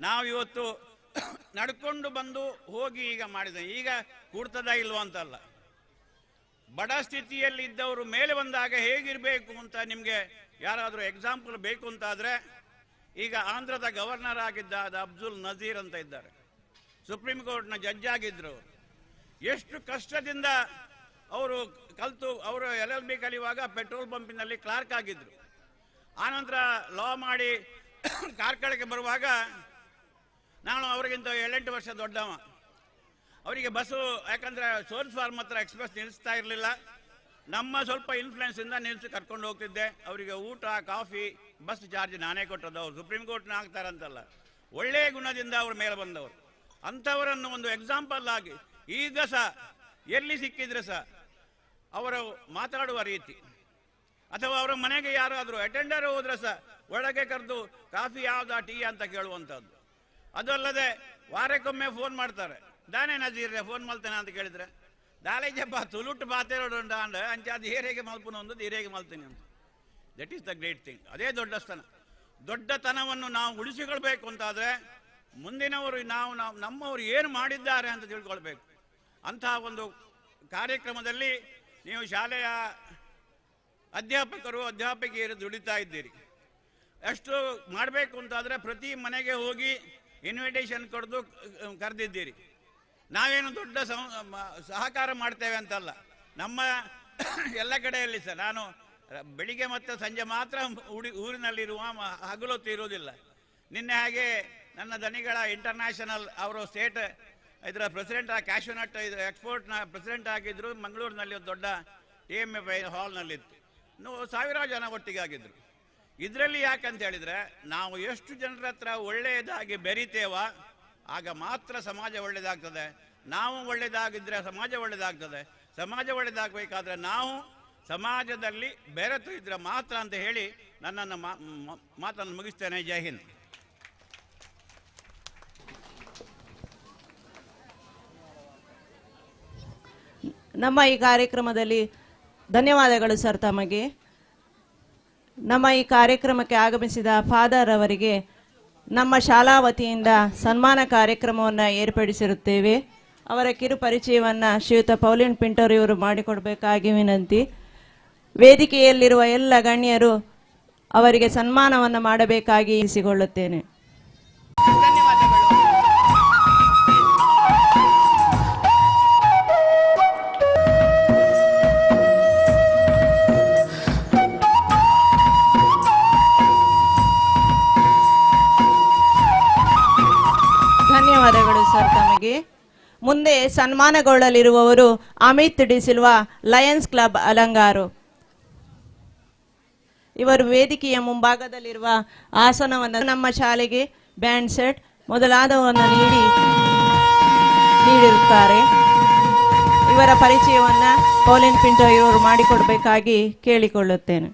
ನಾವು ಇವತ್ತು ನಡ್ಕೊಂಡು ಬಂದು ಹೋಗಿ ಈಗ ಮಾಡಿದೆ. ಈಗ ಕೂಡ್ತದ ಇಲ್ವೋ ಅಂತಲ್ಲ, ಬಡ ಸ್ಥಿತಿಯಲ್ಲಿ ಇದ್ದವರು ಮೇಲೆ ಬಂದಾಗ ಹೇಗಿರಬೇಕು ಅಂತ ನಿಮಗೆ ಯಾರಾದರೂ ಎಕ್ಸಾಂಪಲ್ ಬೇಕು ಅಂತಾದರೆ, ಈಗ ಆಂಧ್ರದ ಗವರ್ನರ್ ಆಗಿದ್ದ ಅಬ್ದುಲ್ ನಜೀರ್ ಅಂತ ಇದ್ದಾರೆ. ಸುಪ್ರೀಂ ಕೋರ್ಟ್ನ ಜಡ್ಜ್ ಆಗಿದ್ದರು. ಎಷ್ಟು ಕಷ್ಟದಿಂದ ಅವರು ಕಲಿತು, ಅವರು LLB ಕಲಿಯುವಾಗ ಪೆಟ್ರೋಲ್ ಪಂಪಿನಲ್ಲಿ ಕ್ಲಾರ್ಕ್ ಆಗಿದ್ದರು. ಆನಂತರ ಲಾ ಮಾಡಿ ಕಾರ್ಕಳಕ್ಕೆ ಬರುವಾಗ ನಾನು ಅವರಿಗಿಂತ 7-8 ವರ್ಷ ದೊಡ್ಡವ. ಅವರಿಗೆ ಬಸ್ಸು, ಯಾಕಂದರೆ ಸೋರ್ಸ್ ಫಾರ್ಮ್ ಹತ್ರ ಎಕ್ಸ್ಪ್ರೆಸ್ ನಿಲ್ಲಿಸ್ತಾ ಇರಲಿಲ್ಲ. ನಮ್ಮ ಸ್ವಲ್ಪ ಇನ್ಫ್ಲುಯೆನ್ಸಿಂದ ನಿಲ್ಲಿಸಿ ಕರ್ಕೊಂಡು ಹೋಗ್ತಿದ್ದೆ. ಅವರಿಗೆ ಊಟ, ಕಾಫಿ, ಬಸ್ ಚಾರ್ಜ್ ನಾನೇ ಕೊಟ್ಟದ್ದು. ಅವರು ಸುಪ್ರೀಂ ಕೋರ್ಟ್ನ ಆಗ್ತಾರಂತಲ್ಲ, ಒಳ್ಳೆಯ ಗುಣದಿಂದ ಅವರು ಮೇಲೆ ಬಂದವರು. ಅಂಥವರನ್ನು ಒಂದು ಎಕ್ಸಾಂಪಲ್ ಆಗಿ ಈಗ ಸಹ ಎಲ್ಲಿ ಸಿಕ್ಕಿದ್ರೆ ಸಹ ಅವರು ಮಾತಾಡುವ ರೀತಿ, ಅಥವಾ ಅವರ ಮನೆಗೆ ಯಾರಾದರೂ ಅಟೆಂಡರ್ ಹೋದ್ರೆ ಸಹ ಒಳಗೆ ಕರೆದು ಕಾಫಿ ಯಾವುದಾ ಟೀ ಅಂತ ಕೇಳುವಂಥದ್ದು. ಅದಲ್ಲದೆ ವಾರಕ್ಕೊಮ್ಮೆ ಫೋನ್ ಮಾಡ್ತಾರೆ, ದಾನೇ ನಜೀರ್ರೆ ಫೋನ್ ಮಾಡ್ತೇನೆ ಅಂತ ಕೇಳಿದರೆ, ದಾಲೇಜಪ್ಪ ತುಳುಟ್ಟು ಬಾತೇರೋಡುಂಡ ಅಂಡ ಅಂಚಾದ ಹೀರೆಗೆ ಮಲ್ಪುನ ಒಂದು ಹೀರೆಗೆ ಮಲ್ತೀನಿ ಅಂತ. That is the great thing. ಅದೇ ದೊಡ್ಡತನ. ದೊಡ್ಡತನವನ್ನು ನಾವು ಉಳಿಸಿಕೊಳ್ಬೇಕು ಅಂತಾದರೆ ಮುಂದಿನವರು ನಮ್ಮವರು ಏನು ಮಾಡಿದ್ದಾರೆ ಅಂತ ತಿಳ್ಕೊಳ್ಬೇಕು. ಅಂತಹ ಒಂದು ಕಾರ್ಯಕ್ರಮದಲ್ಲಿ ನೀವು ಶಾಲೆಯ ಅಧ್ಯಾಪಕರು, ಅಧ್ಯಾಪಕಿಯರು ದುಡಿತಾ ಇದ್ದೀರಿ. ಎಷ್ಟು ಮಾಡಬೇಕು ಅಂತಾದರೆ ಪ್ರತಿ ಮನೆಗೆ ಹೋಗಿ ಇನ್ವಿಟೇಷನ್ ಕೊಡದು ಕರೆದಿದ್ದೀರಿ. ನಾವೇನು ದೊಡ್ಡ ಸಹಕಾರ ಮಾಡ್ತೇವೆ ಅಂತಲ್ಲ, ನಮ್ಮ ಎಲ್ಲ ಕಡೆಯಲ್ಲಿ ಸಹ ನಾನು ಬೆಳಿಗ್ಗೆ ಮತ್ತು ಸಂಜೆ ಮಾತ್ರ ಊರಿನಲ್ಲಿರುವ, ಹಗಲೊತ್ತು ಇರುವುದಿಲ್ಲ. ನಿನ್ನೆ ಹಾಗೆ ನನ್ನ ದನಿಗಳ ಇಂಟರ್ನ್ಯಾಷನಲ್ ಅವರು ಸ್ಟೇಟ್ ಇದರ ಪ್ರೆಸಿಡೆಂಟ್ ಕ್ಯಾಶ್ಯೂನಟ್ ಎಕ್ಸ್ಪೋರ್ಟ್ನ ಪ್ರೆಸಿಡೆಂಟ್ ಆಗಿದ್ದರು. ಮಂಗಳೂರಿನಲ್ಲಿ ಒಂದು ದೊಡ್ಡ TMF ಹಾಲ್ನಲ್ಲಿತ್ತು. 1000 ಜನ ಒಟ್ಟಿಗೆ ಆಗಿದ್ದರು. ಇದರಲ್ಲಿ ಯಾಕಂತ ಹೇಳಿದರೆ, ನಾವು ಎಷ್ಟು ಜನರ ಹತ್ರ ಒಳ್ಳೆಯದಾಗಿ ಬೆರಿತೇವ ಆಗ ಮಾತ್ರ ಸಮಾಜ ಒಳ್ಳೆಯದಾಗ್ತದೆ. ನಾವು ಒಳ್ಳೆಯದಾಗಿದ್ದರೆ ಸಮಾಜ ಒಳ್ಳೆಯದಾಗ್ತದೆ. ಸಮಾಜ ಒಳ್ಳೆಯದಾಗಬೇಕಾದ್ರೆ ನಾವು ಸಮಾಜದಲ್ಲಿ ಬೆರೆತು ಇದ್ರೆ ಮಾತ್ರ ಅಂತ ಹೇಳಿ ನನ್ನನ್ನು ಮಾತನ್ನು ಮುಗಿಸ್ತೇನೆ. ಜೈ ಹಿಂದ್. ನಮ್ಮ ಈ ಕಾರ್ಯಕ್ರಮದಲ್ಲಿ ಧನ್ಯವಾದಗಳು ಸರ್ ತಮಗೆ. ನಮ್ಮ ಈ ಕಾರ್ಯಕ್ರಮಕ್ಕೆ ಆಗಮಿಸಿದ ಫಾದರ್ ಅವರಿಗೆ ನಮ್ಮ ಶಾಲಾ ವತಿಯಿಂದ ಸನ್ಮಾನ ಕಾರ್ಯಕ್ರಮವನ್ನು ಏರ್ಪಡಿಸಿರುತ್ತೇವೆ. ಅವರ ಕಿರು ಪರಿಚಯವನ್ನು ಶ್ರೀಯುತ ಪೌಲಿನ್ ಪಿಂಟರ್ ಇವರು ಮಾಡಿಕೊಡಬೇಕಾಗಿ ವಿನಂತಿ. ವೇದಿಕೆಯಲ್ಲಿರುವ ಎಲ್ಲ ಗಣ್ಯರು ಅವರಿಗೆ ಸನ್ಮಾನವನ್ನು ಮಾಡಬೇಕಾಗಿ ಇರಿಸಿಕೊಳ್ಳುತ್ತೇನೆ. ಧನ್ಯವಾದಗಳು ಸರ್ ತಮಗೆ. ಮುಂದೆ ಸನ್ಮಾನಗೊಳ್ಳಲಿರುವವರು Amit D Silva, Lions Club Alangaru. ಇವರು ವೇದಿಕೆಯ ಮುಂಭಾಗದಲ್ಲಿರುವ ಆಸನವನ್ನು ನಮ್ಮ ಶಾಲೆಗೆ ಬ್ಯಾಂಡ್ ಸೆಟ್ ಮೊದಲಾದವನ್ನು ನೀಡಿರುತ್ತಾರೆ. ಇವರ ಪರಿಚಯವನ್ನು ಪೌಲಿನ್ ಪಿಂಟೋ ಇವರು ಮಾಡಿಕೊಡಬೇಕಾಗಿ ಕೇಳಿಕೊಳ್ಳುತ್ತೇನೆ.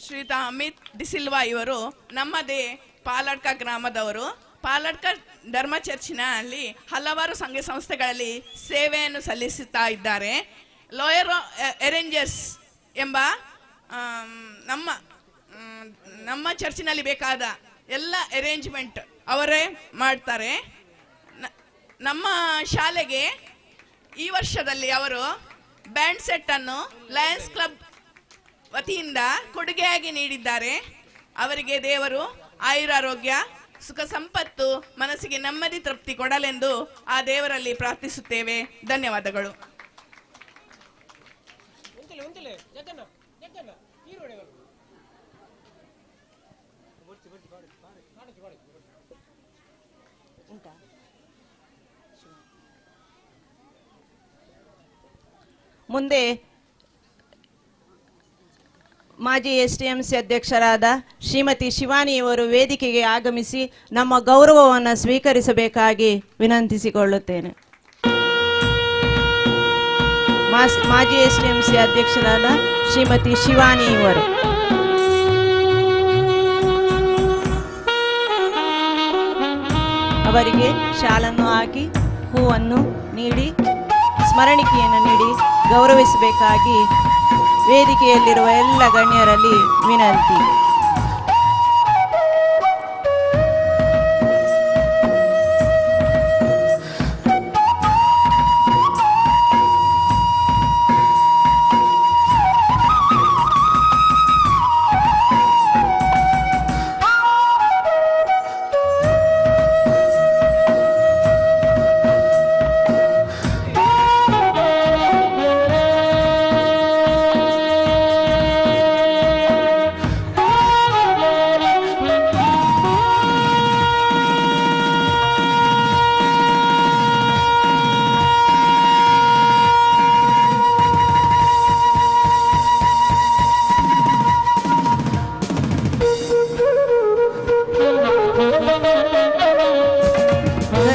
ಶ್ರೀಯುತ ಅಮಿತ್ ಡಿಸಿಲ್ವಾ ಇವರು ನಮ್ಮದೇ ಪಾಲಡ್ಕ ಗ್ರಾಮದವರು. ಪಾಲಡ್ಕ ಧರ್ಮ ಚರ್ಚಿನಲ್ಲಿ ಹಲವಾರು ಸಂಘ ಸಂಸ್ಥೆಗಳಲ್ಲಿ ಸೇವೆಯನ್ನು ಸಲ್ಲಿಸುತ್ತಾ ಇದ್ದಾರೆ. ಲಾಯರ್ ಅರೇಂಜರ್ಸ್ ಎಂಬ ನಮ್ಮ ಚರ್ಚಿನಲ್ಲಿ ಬೇಕಾದ ಎಲ್ಲ ಅರೇಂಜ್ಮೆಂಟ್ ಅವರೇ ಮಾಡ್ತಾರೆ. ನಮ್ಮ ಶಾಲೆಗೆ ಈ ವರ್ಷದಲ್ಲಿ ಅವರು ಬ್ಯಾಂಡ್ ಸೆಟ್ ಅನ್ನು ಲಯನ್ಸ್ ಕ್ಲಬ್ ವತಿಯಿಂದ ಕೊಡುಗೆಯಾಗಿ ನೀಡಿದ್ದಾರೆ. ಅವರಿಗೆ ದೇವರು ಆಯುರಾರೋಗ್ಯ, ಸುಖ ಸಂಪತ್ತು, ಮನಸ್ಸಿಗೆ ನೆಮ್ಮದಿ ತೃಪ್ತಿ ಕೊಡಲೆಂದು ಆ ದೇವರಲ್ಲಿ ಪ್ರಾರ್ಥಿಸುತ್ತೇವೆ. ಧನ್ಯವಾದಗಳು. ಮುಂದೆ ಮಾಜಿ ಎಸ್ಟಿಎಂಸಿ ಅಧ್ಯಕ್ಷರಾದ ಶ್ರೀಮತಿ ಶಿವಾನಿಯವರು ವೇದಿಕೆಗೆ ಆಗಮಿಸಿ ನಮ್ಮ ಗೌರವವನ್ನು ಸ್ವೀಕರಿಸಬೇಕಾಗಿ ವಿನಂತಿಸಿಕೊಳ್ಳುತ್ತೇನೆ. ಮಾಜಿ ಎಸ್ಟಿಎಂಸಿ ಅಧ್ಯಕ್ಷರಾದ ಶ್ರೀಮತಿ ಶಿವಾನಿಯವರು. ಅವರಿಗೆ ಶಾಲನ್ನು ಹಾಕಿ ಹೂವನ್ನು ನೀಡಿ ಸ್ಮರಣಿಕೆಯನ್ನು ನೀಡಿ ಗೌರವಿಸಬೇಕಾಗಿ ವೇದಿಕೆಯಲ್ಲಿರುವ ಎಲ್ಲ ಗಣ್ಯರಲ್ಲಿ ವಿನಂತಿ.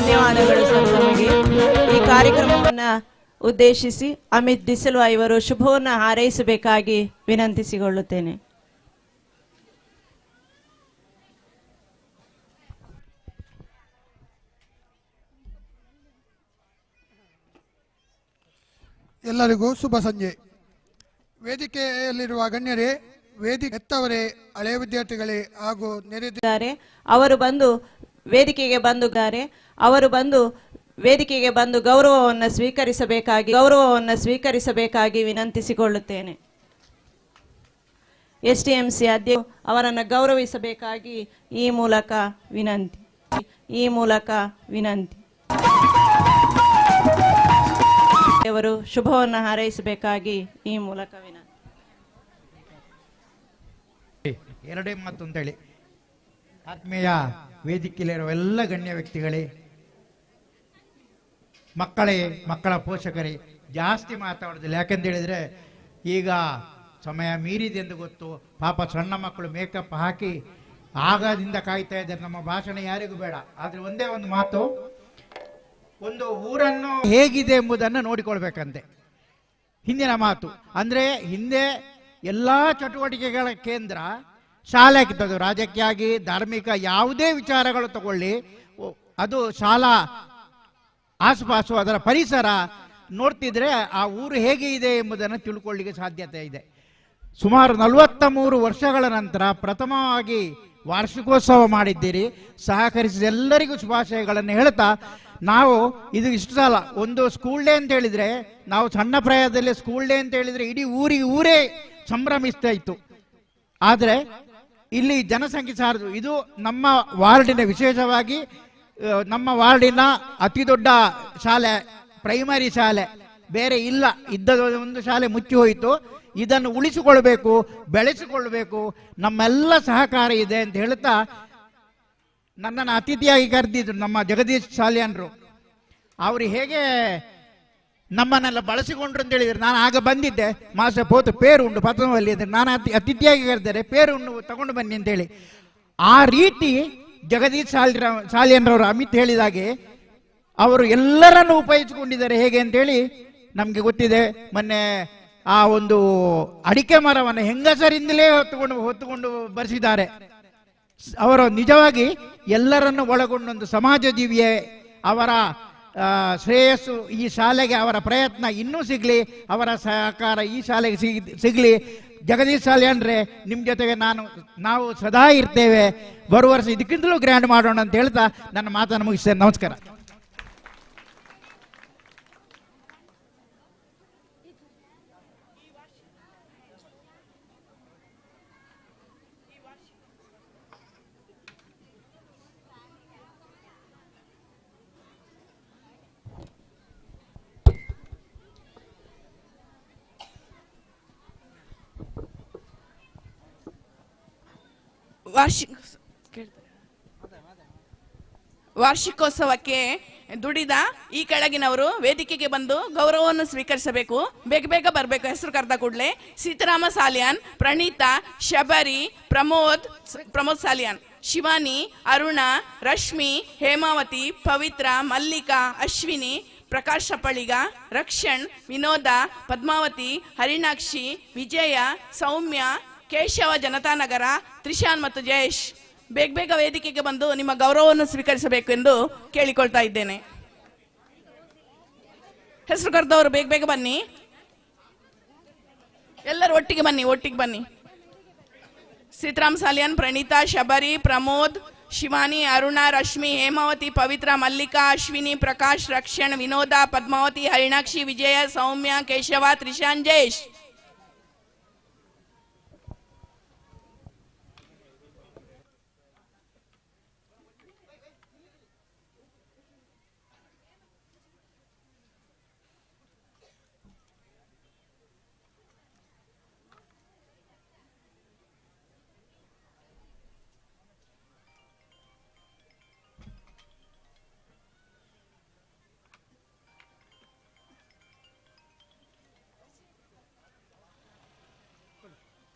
ಧನ್ಯವಾದಗಳು ಸರ್ ತಮಗೆ. ಈ ಕಾರ್ಯಕ್ರಮವನ್ನು ಉದ್ದೇಶಿಸಿ ಅಮಿತ್ ಡಿಸಿಲ್ವಾ ಇವರು ಶುಭವನ್ನು ಹಾರೈಸಬೇಕಾಗಿ ವಿನಂತಿಸಿಕೊಳ್ಳುತ್ತೇನೆ. ಎಲ್ಲರಿಗೂ ಶುಭ ಸಂಜೆ. ವೇದಿಕೆಯಲ್ಲಿರುವ ಗಣ್ಯರೇ, ವೇದಿಕೆ ಎತ್ತವರೇ, ಹಳೆಯ ವಿದ್ಯಾರ್ಥಿಗಳೇ ಹಾಗೂ ನೆರೆದಿದ್ದಾರೆ. ಅವರು ಬಂದು ವೇದಿಕೆಗೆ ಬಂದು ಗೌರವವನ್ನು ಸ್ವೀಕರಿಸಬೇಕಾಗಿ ವಿನಂತಿಸಿಕೊಳ್ಳುತ್ತೇನೆ. ಎಸ್ಟಿಎಂಸಿ ಅಧ್ಯಕ್ಷ ಅವರನ್ನು ಗೌರವಿಸಬೇಕಾಗಿ ಈ ಮೂಲಕ ವಿನಂತಿ. ಅವರು ಶುಭವನ್ನು ಹಾರೈಸಬೇಕಾಗಿ ಈ ಮೂಲಕ ವಿನಂತಿ. 2 ಮಾತು ಅಂತೇಳಿ ಆತ್ಮೀಯ ವೇದಿಕೆಯಲ್ಲಿರುವ ಎಲ್ಲ ಗಣ್ಯ ವ್ಯಕ್ತಿಗಳೇ, ಮಕ್ಕಳ ಪೋಷಕರೇ, ಜಾಸ್ತಿ ಮಾತಾಡೋದಿಲ್ಲ. ಯಾಕೆಂತ ಹೇಳಿದ್ರೆ ಈಗ ಸಮಯ ಮೀರಿದೆ ಎಂದು ಗೊತ್ತು. ಪಾಪ ಸಣ್ಣ ಮಕ್ಕಳು ಮೇಕಪ್ ಹಾಕಿ ಆಗದಿಂದ ಕಾಯ್ತಾ ಇದ್ದಾರೆ. ನಮ್ಮ ಭಾಷಣ ಯಾರಿಗೂ ಬೇಡ. ಆದ್ರೆ ಒಂದೇ ಒಂದು ಮಾತು, ಒಂದು ಊರನ್ನು ಹೇಗಿದೆ ಎಂಬುದನ್ನು ನೋಡಿಕೊಳ್ಬೇಕಂತೆ. ಹಿಂದಿನ ಮಾತು ಅಂದ್ರೆ ಹಿಂದೆ ಎಲ್ಲಾ ಚಟುವಟಿಕೆಗಳ ಕೇಂದ್ರ ಶಾಲೆ ಆಗಿತ್ತು. ರಾಜಕೀಯ ಆಗಿ ಧಾರ್ಮಿಕ ಯಾವುದೇ ವಿಚಾರಗಳು ತಗೊಳ್ಳಿ, ಅದು ಶಾಲಾ ಆಸುಪಾಸು ಅದರ ಪರಿಸರ ನೋಡ್ತಿದ್ರೆ ಆ ಊರು ಹೇಗೆ ಇದೆ ಎಂಬುದನ್ನು ತಿಳ್ಕೊಳ್ಳಿಕ್ಕೆ ಸಾಧ್ಯತೆ ಇದೆ. ಸುಮಾರು 43 ವರ್ಷಗಳ ನಂತರ ಪ್ರಥಮವಾಗಿ ವಾರ್ಷಿಕೋತ್ಸವ ಮಾಡಿದ್ದೀರಿ. ಸಹಕರಿಸಿದ ಎಲ್ಲರಿಗೂ ಶುಭಾಶಯಗಳನ್ನು ಹೇಳ್ತಾ, ನಾವು ಇದು ಇಷ್ಟು ಸಲ ಒಂದು ಸ್ಕೂಲ್ ಡೇ ಅಂತ ಹೇಳಿದ್ರೆ, ನಾವು ಸಣ್ಣ ಪ್ರಾಯದಲ್ಲಿ ಸ್ಕೂಲ್ ಡೇ ಅಂತ ಹೇಳಿದ್ರೆ ಇಡೀ ಊರೇ ಸಂಭ್ರಮಿಸ್ತಾ ಇತ್ತು. ಆದರೆ ಇಲ್ಲಿ ಜನಸಂಖ್ಯೆ ಸಾರದು. ಇದು ನಮ್ಮ ವಾರ್ಡಿನ, ವಿಶೇಷವಾಗಿ ನಮ್ಮ ವಾರ್ಡಿನ ಅತಿ ದೊಡ್ಡ ಶಾಲೆ, ಪ್ರೈಮರಿ ಶಾಲೆ. ಬೇರೆ ಇಲ್ಲ, ಇದ್ದದ ಒಂದು ಶಾಲೆ ಮುಚ್ಚಿ ಹೋಯಿತು. ಇದನ್ನು ಉಳಿಸಿಕೊಳ್ಬೇಕು, ಬೆಳೆಸಿಕೊಳ್ಬೇಕು, ನಮ್ಮೆಲ್ಲ ಸಹಕಾರ ಇದೆ ಅಂತ ಹೇಳ್ತಾ, ನನ್ನನ್ನು ಅತಿಥಿಯಾಗಿ ಕರೆದಿದ್ರು ನಮ್ಮ ಜಗದೀಶ್ ಶಾಲಿಯನ್ರು. ಅವರು ಹೇಗೆ ನಮ್ಮನ್ನೆಲ್ಲ ಬಳಸಿಕೊಂಡ್ರು ಅಂತ ಹೇಳಿದ್ರೆ, ನಾನು ಆಗ ಬಂದಿದ್ದೆ, ಮಾಸ್ಟರ್ ಪೋತು ಪೇರು ಉಂಟು ಪತ್ರದಲ್ಲಿ ಅಂದರೆ ನಾನು ಅತಿಥಿಯಾಗಿ ಕರೆದರೆ ಪೇರು ಉಂಡು ತಗೊಂಡು ಬನ್ನಿ ಅಂತೇಳಿ. ಆ ರೀತಿ ಜಗದೀಶ್ ಶಾಲಿಯನ್ರವರು ಅಮಿತ್ ಹೇಳಿದಾಗೆ ಅವರು ಎಲ್ಲರನ್ನು ಉಪಯೋಗಿಸಿಕೊಂಡಿದ್ದಾರೆ. ಹೇಗೆ ಅಂತೇಳಿ ನಮಗೆ ಗೊತ್ತಿದೆ. ಮೊನ್ನೆ ಆ ಒಂದು ಅಡಿಕೆ ಮರವನ್ನು ಹೆಂಗಸರಿಂದಲೇ ಹೊತ್ತುಕೊಂಡು ಬರೆಸಿದ್ದಾರೆ. ಅವರು ನಿಜವಾಗಿ ಎಲ್ಲರನ್ನು ಒಳಗೊಂಡೊಂದು ಸಮಾಜ ಜೀವಿಯೇ. ಅವರ ಶ್ರೇಯಸ್ಸು ಈ ಶಾಲೆಗೆ, ಅವರ ಪ್ರಯತ್ನ ಇನ್ನೂ ಸಿಗಲಿ, ಅವರ ಸಹಕಾರ ಈ ಶಾಲೆಗೆ ಸಿಗಲಿ. ಜಗದೀಶ್ ಶಾಲೆ ನಿಮ್ಮ ಜೊತೆಗೆ ನಾವು ಸದಾ ಇರ್ತೇವೆ. ಬರುವ ವರ್ಷ ಇದಕ್ಕಿಂತಲೂ ಗ್ರ್ಯಾಂಡ್ ಮಾಡೋಣ ಅಂತ ಹೇಳ್ತಾ ನನ್ನ ಮಾತನ್ನು ಮುಗಿಸ್ತೇನೆ. ನಮಸ್ಕಾರ. ವಾರ್ಷಿಕ ವಾರ್ಷಿಕೋತ್ಸವಕ್ಕೆ ದುಡಿದ ಈ ಕೆಳಗಿನವರು ವೇದಿಕೆಗೆ ಬಂದು ಗೌರವವನ್ನು ಸ್ವೀಕರಿಸಬೇಕು. ಬೇಗ ಬೇಗ ಬರಬೇಕು. ಹೆಸರು ಕರೆದ ಕೂಡಲೇ ಸೀತಾರಾಮ ಸಾಲಿಯಾನ್, ಪ್ರಣೀತಾ, ಶಬರಿ, ಪ್ರಮೋದ್ ಸಾಲಿಯಾನ್, ಶಿವಾನಿ, ಅರುಣ, ರಶ್ಮಿ, ಹೇಮಾವತಿ, ಪವಿತ್ರ, ಮಲ್ಲಿಕಾ, ಅಶ್ವಿನಿ, ಪ್ರಕಾಶ್ ಸಪ್ಪಳಿಗ, ರಕ್ಷಣ್, ವಿನೋದ, ಪದ್ಮಾವತಿ, ಹರಿಣಾಕ್ಷಿ, ವಿಜಯ, ಸೌಮ್ಯ, ಕೇಶವ, ಜನತಾನಗರ, ತ್ರಿಶಾನ್ ಮತ್ತು ಜಯೇಶ್ ಬೇಗ ಬೇಗ ವೇದಿಕೆಗೆ ಬಂದು ನಿಮ್ಮ ಗೌರವವನ್ನು ಸ್ವೀಕರಿಸಬೇಕು ಎಂದು ಕೇಳಿಕೊಳ್ತಾ ಇದ್ದೇನೆ. ಹೆಸರು ಕರೆದವರು ಬೇಗ ಬೇಗ ಬನ್ನಿ. ಎಲ್ಲರೂ ಒಟ್ಟಿಗೆ ಬನ್ನಿ. ಸೀತಾರಾಮ್ ಸಾಲಿಯಾನ್, ಪ್ರಣೀತಾ, ಶಬರಿ, ಪ್ರಮೋದ್, ಶಿವಾನಿ, ಅರುಣ, ರಶ್ಮಿ, ಹೇಮಾವತಿ, ಪವಿತ್ರ, ಮಲ್ಲಿಕಾ, ಅಶ್ವಿನಿ, ಪ್ರಕಾಶ್, ರಕ್ಷಣ್, ವಿನೋದ, ಪದ್ಮಾವತಿ, ಹರಿಣಾಕ್ಷಿ, ವಿಜಯ, ಸೌಮ್ಯ, ಕೇಶವ, ತ್ರಿಶಾನ್, ಜಯೇಶ್.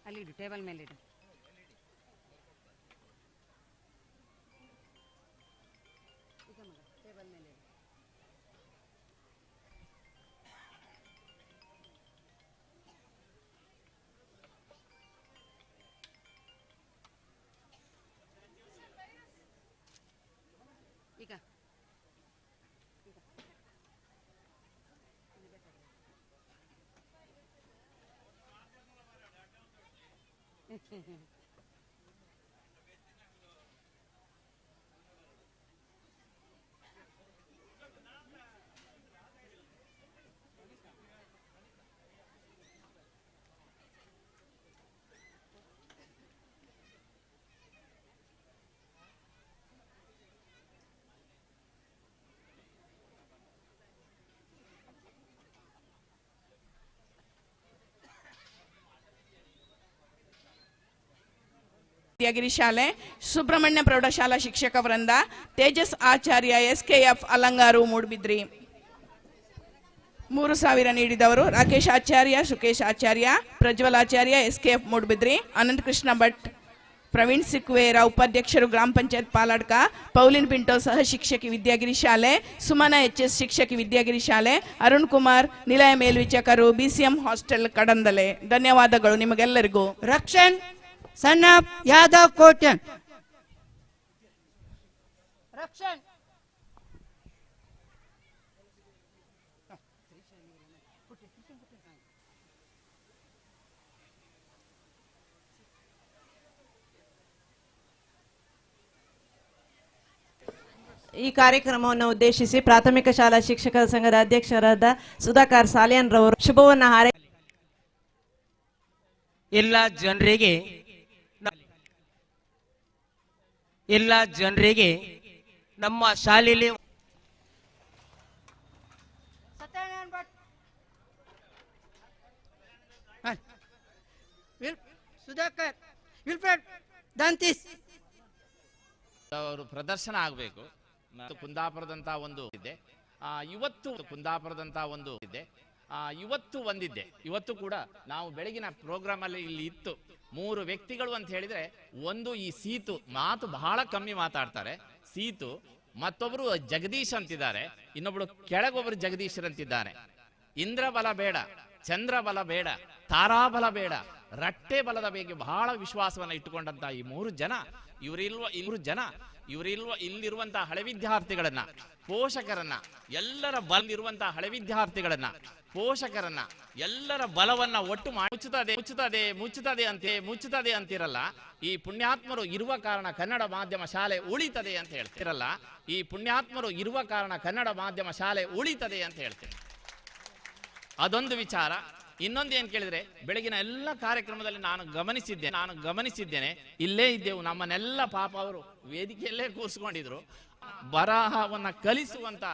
ಅಲ್ಲಿಡು, ಟೇಬಲ್ ಮೇಲೆ ಇಡು. ಟೇಬಲ್ ಮೇಲೆ ಇಡು. ಈಗ ವಿದ್ಯಾಗಿರಿ ಶಾಲೆ, ಸುಬ್ರಹ್ಮಣ್ಯ ಪ್ರೌಢಶಾಲಾ ಶಿಕ್ಷಕ ವೃಂದ, ತೇಜಸ್ ಆಚಾರ್ಯ, SKF ಅಲಂಗಾರು, ಮೂಡ್ಬಿದ್ರಿ. 3000 ನೀಡಿದವರು ರಾಕೇಶ್ ಆಚಾರ್ಯ, ಸುಕೇಶ್ ಆಚಾರ್ಯ, ಪ್ರಜ್ವಲ್ ಆಚಾರ್ಯ, SKF ಮೂಡ್ಬಿದ್ರಿ. ಅನಂತ ಕೃಷ್ಣ ಭಟ್, ಪ್ರವೀಣ್ ಸಿಕ್ವೇರ, ಉಪಾಧ್ಯಕ್ಷರು ಗ್ರಾಮ ಪಂಚಾಯತ್ ಪಾಲಾಡ್ಕ. ಪೌಲಿನ್ ಪಿಂಟೋ, ಸಹ ಶಿಕ್ಷಕಿ, ವಿದ್ಯಾಗಿರಿ ಶಾಲೆ. ಸುಮನ HS, ಶಿಕ್ಷಕಿ, ವಿದ್ಯಾಗಿರಿ ಶಾಲೆ. ಅರುಣ್ ಕುಮಾರ್, ನಿಲಯ ಮೇಲ್ವಿಚಾರಕರು, BCM ಹಾಸ್ಟೆಲ್, ಕಡಂದಲೆ. ಧನ್ಯವಾದಗಳು ನಿಮಗೆಲ್ಲರಿಗೂ. Rakshan son of Yadav Kotian. ರಕ್ಷಣ್ ಈ ಕಾರ್ಯಕ್ರಮವನ್ನು ಉದ್ದೇಶಿಸಿ ಪ್ರಾಥಮಿಕ ಶಾಲಾ ಶಿಕ್ಷಕರ ಸಂಘದ ಅಧ್ಯಕ್ಷರಾದ ಸುಧಾಕರ್ ಸಾಲಿಯಾನ್ ರವರು ಶುಭವನ್ನು ಹಾರೈ. ಎಲ್ಲ ಜನರಿಗೆ ನಮ್ಮ ಶಾಲೆಯಲ್ಲಿ ಸುಧಾಕರ್, ವಿಲ್ಫ್ರೆಡ್ ದಾಂತಿಸ್ ಅವರು ಪ್ರದರ್ಶನ ಆಗಬೇಕು. ಕುಂದಾಪುರದಂತ ಒಂದು ಇದೆ, ಇವತ್ತು ಒಂದಿದೆ. ಇವತ್ತು ಕೂಡ ನಾವು ಬೆಳಗಿನ ಪ್ರೋಗ್ರಾಮ್ ಅಲ್ಲಿ ಇಲ್ಲಿ ಇತ್ತು 3 ವ್ಯಕ್ತಿಗಳು ಅಂತ ಹೇಳಿದ್ರೆ, ಒಂದು ಈ ಸೀತು ಮಾತು ಬಹಳ ಕಮ್ಮಿ ಮಾತಾಡ್ತಾರೆ, ಸೀತು. ಮತ್ತೊಬ್ರು ಜಗದೀಶ್ ಅಂತಿದ್ದಾರೆ, ಇನ್ನೊಬ್ರು ಕೆಳಗೊಬ್ರು ಜಗದೀಶ್ ಅಂತಿದ್ದಾರೆ. ಇಂದ್ರ ಬಲ ಬೇಡ, ಚಂದ್ರ ಬಲ ಬೇಡ, ತಾರಾಬಲ ಬೇಡ, ರಟ್ಟೆ ಬಲದ ಬಗ್ಗೆ ಬಹಳ ವಿಶ್ವಾಸವನ್ನ ಇಟ್ಟುಕೊಂಡಂತ ಈ 3 ಜನ ಇಲ್ಲಿರುವಂತಹ ಹಳೆ ವಿದ್ಯಾರ್ಥಿಗಳನ್ನ, ಪೋಷಕರನ್ನ, ಎಲ್ಲರ ಬಲವಿರುವಂತಹ ಹಳೆ ವಿದ್ಯಾರ್ಥಿಗಳನ್ನ, ಪೋಷಕರನ್ನ, ಎಲ್ಲರ ಬಲವನ್ನ ಒಟ್ಟು ಮುಚ್ಚುತ್ತದೆ ಅಂತಿರಲ್ಲ. ಈ ಪುಣ್ಯಾತ್ಮರು ಇರುವ ಕಾರಣ ಕನ್ನಡ ಮಾಧ್ಯಮ ಶಾಲೆ ಉಳಿತದೆ ಅಂತ ಹೇಳ್ತಿರಲ್ಲ. ಈ ಪುಣ್ಯಾತ್ಮರು ಇರುವ ಕಾರಣ ಕನ್ನಡ ಮಾಧ್ಯಮ ಶಾಲೆ ಉಳಿತದೆ ಅಂತ ಹೇಳ್ತೇನೆ. ಅದೊಂದು ವಿಚಾರ. ಇನ್ನೊಂದು ಏನ್ ಕೇಳಿದ್ರೆ, ಬೆಳಗಿನ ಎಲ್ಲ ಕಾರ್ಯಕ್ರಮದಲ್ಲಿ ನಾನು ಗಮನಿಸಿದ್ದೇನೆ, ಇಲ್ಲೇ ಇದ್ದೆವು, ನಮ್ಮನ್ನೆಲ್ಲ ಪಾಪ ಅವರು ವೇದಿಕೆಯಲ್ಲೇ ಕೂರಿಸ್ಕೊಂಡಿದ್ರು. ಬರಹವನ್ನ ಕಲಿಸುವಂತ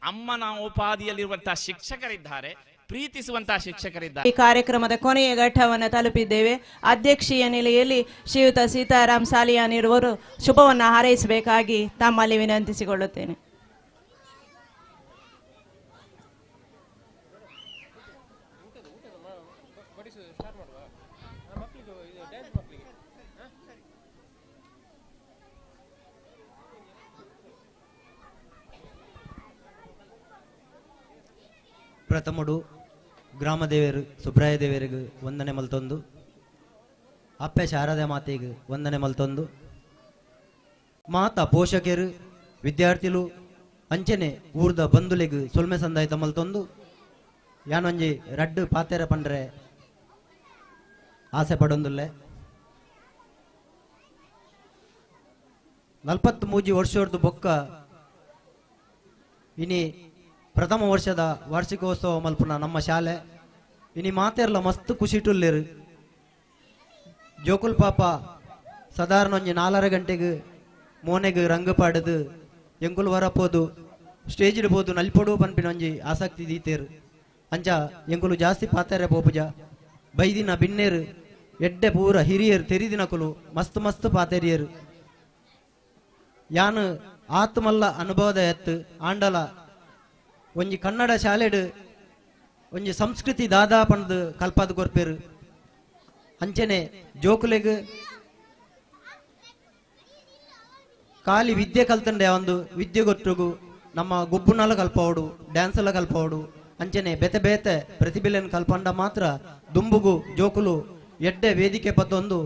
ಅಮ್ಮನ ಉಪಾಧಿಯಲ್ಲಿರುವಂತಹ ಶಿಕ್ಷಕರಿದ್ದಾರೆ, ಪ್ರೀತಿಸುವಂತಹ ಶಿಕ್ಷಕರಿದ್ದಾರೆ. ಈ ಕಾರ್ಯಕ್ರಮದ ಕೊನೆಯ ಘಟ್ಟವನ್ನು ತಲುಪಿದ್ದೇವೆ. ಅಧ್ಯಕ್ಷೀಯ ನೆಲೆಯಲ್ಲಿ ಶ್ರೀಯುತ ಸೀತಾರಾಮ್ ಸಾಲಿಯಾನ್ ಇರುವರು ಶುಭವನ್ನು ಹಾರೈಸಬೇಕಾಗಿ ತಮ್ಮಲ್ಲಿ ವಿನಂತಿಸಿಕೊಳ್ಳುತ್ತೇನೆ. ಪ್ರಥಮಡು ಗ್ರಾಮ ದೇವರು ಸುಬ್ರಾಯ ದೇವರಿಗೆ ವಂದನೆ ಮಲ್ತೊಂದು, ಅಪ್ಪೆ ಶಾರದೆ ಮಾತೆಗೆ ವಂದನೆ ಮಲ್ತೊಂದು, ಮಾತಾ ಪೋಷಕರು ವಿದ್ಯಾರ್ಥಿಗಳು ಅಂಚನೆ ಊರ್ದ ಬಂಧುಲಿಗೆ ಸೊಲ್ಮೆ ಸಂದಾಯಿತ ಮಲ್ತೊಂದು, ಯಾನೊಂಜಿ ರಡ್ಡು ಪಾತೆರ ಪಂಡ್ರೆ ಆಸೆ ಪಡೊಂದುಲ್ಲೆ. 43 ವರ್ಷದ ಬೊಕ್ಕ ಇನಿ ಪ್ರಥಮ ವರ್ಷದ ವಾರ್ಷಿಕೋತ್ಸವ ಮಲ್ಪುನ ನಮ್ಮ ಶಾಲೆ ಇನಿ ಮಾತೆರ್ಲ ಮಸ್ತ್ ಖುಷಿಟುಲ್ಲೇರು. ಜೋಕುಲ್ ಪಾಪ ಸಾಧಾರಣ ಒಂಜಿ 4:30 ಗಂಟೆಗೆ ಮೋನೆಗೆ ರಂಗ ಪಾಡದು ಎಂಕುಲು ಹೊರಪೋದು ಸ್ಟೇಜ್ ಇಡ್ಬೋದು ನಲ್ಪೊಡು ಪನ್ಪಿನ ಒಂಜಿ ಆಸಕ್ತಿ ದೀತೇರು. ಅಂಚ ಎಂಕುಲು ಜಾಸ್ತಿ ಪಾತೆರೆ ಪೋಪುಜ ಬೈದಿನ ಬಿನ್ನೇರು ಎಡ್ಡೆ ಪೂರ ಹಿರಿಯರು ತೆರಿದಿನಕುಲು ಮಸ್ತ್ ಮಸ್ತ್ ಪಾತೆರಿಯರು. ಯಾನು ಆತ್ಮಲ್ಲ ಅನುಭವದ ಎತ್ತು ಆಂಡಲ ಒಂಜಿ ಕನ್ನಡ ಶಾಲೆಡ್ ಒಂಜಿ ಸಂಸ್ಕೃತಿ ದಾದಾ ಪಂಡ್ ಕಲ್ಪಾದ ಕೊರ್ಪೇರು. ಅಂಚನೆ ಜೋಕುಲೆಗ್ ಖಾಲಿ ವಿದ್ಯೆ ಕಲ್ತಂಡೆ ಒಂದು ವಿದ್ಯೆ ಗೊತ್ತುಗು ನಮ್ಮ ಗುಬ್ಬುನಲ್ಲ ಕಲ್ಪವಡು ಡ್ಯಾನ್ಸ್ ಎಲ್ಲ ಕಲ್ಪವಡು ಅಂಚನೆ ಬೇತೆ ಬೇತೆ ಪ್ರತಿಭೆಯನ್ನು ಕಲ್ಪಂಡ ಮಾತ್ರ ದುಂಬುಗು ಜೋಕುಲು ಎಡ್ಡೆ ವೇದಿಕೆ ಪತ್ತೊಂದು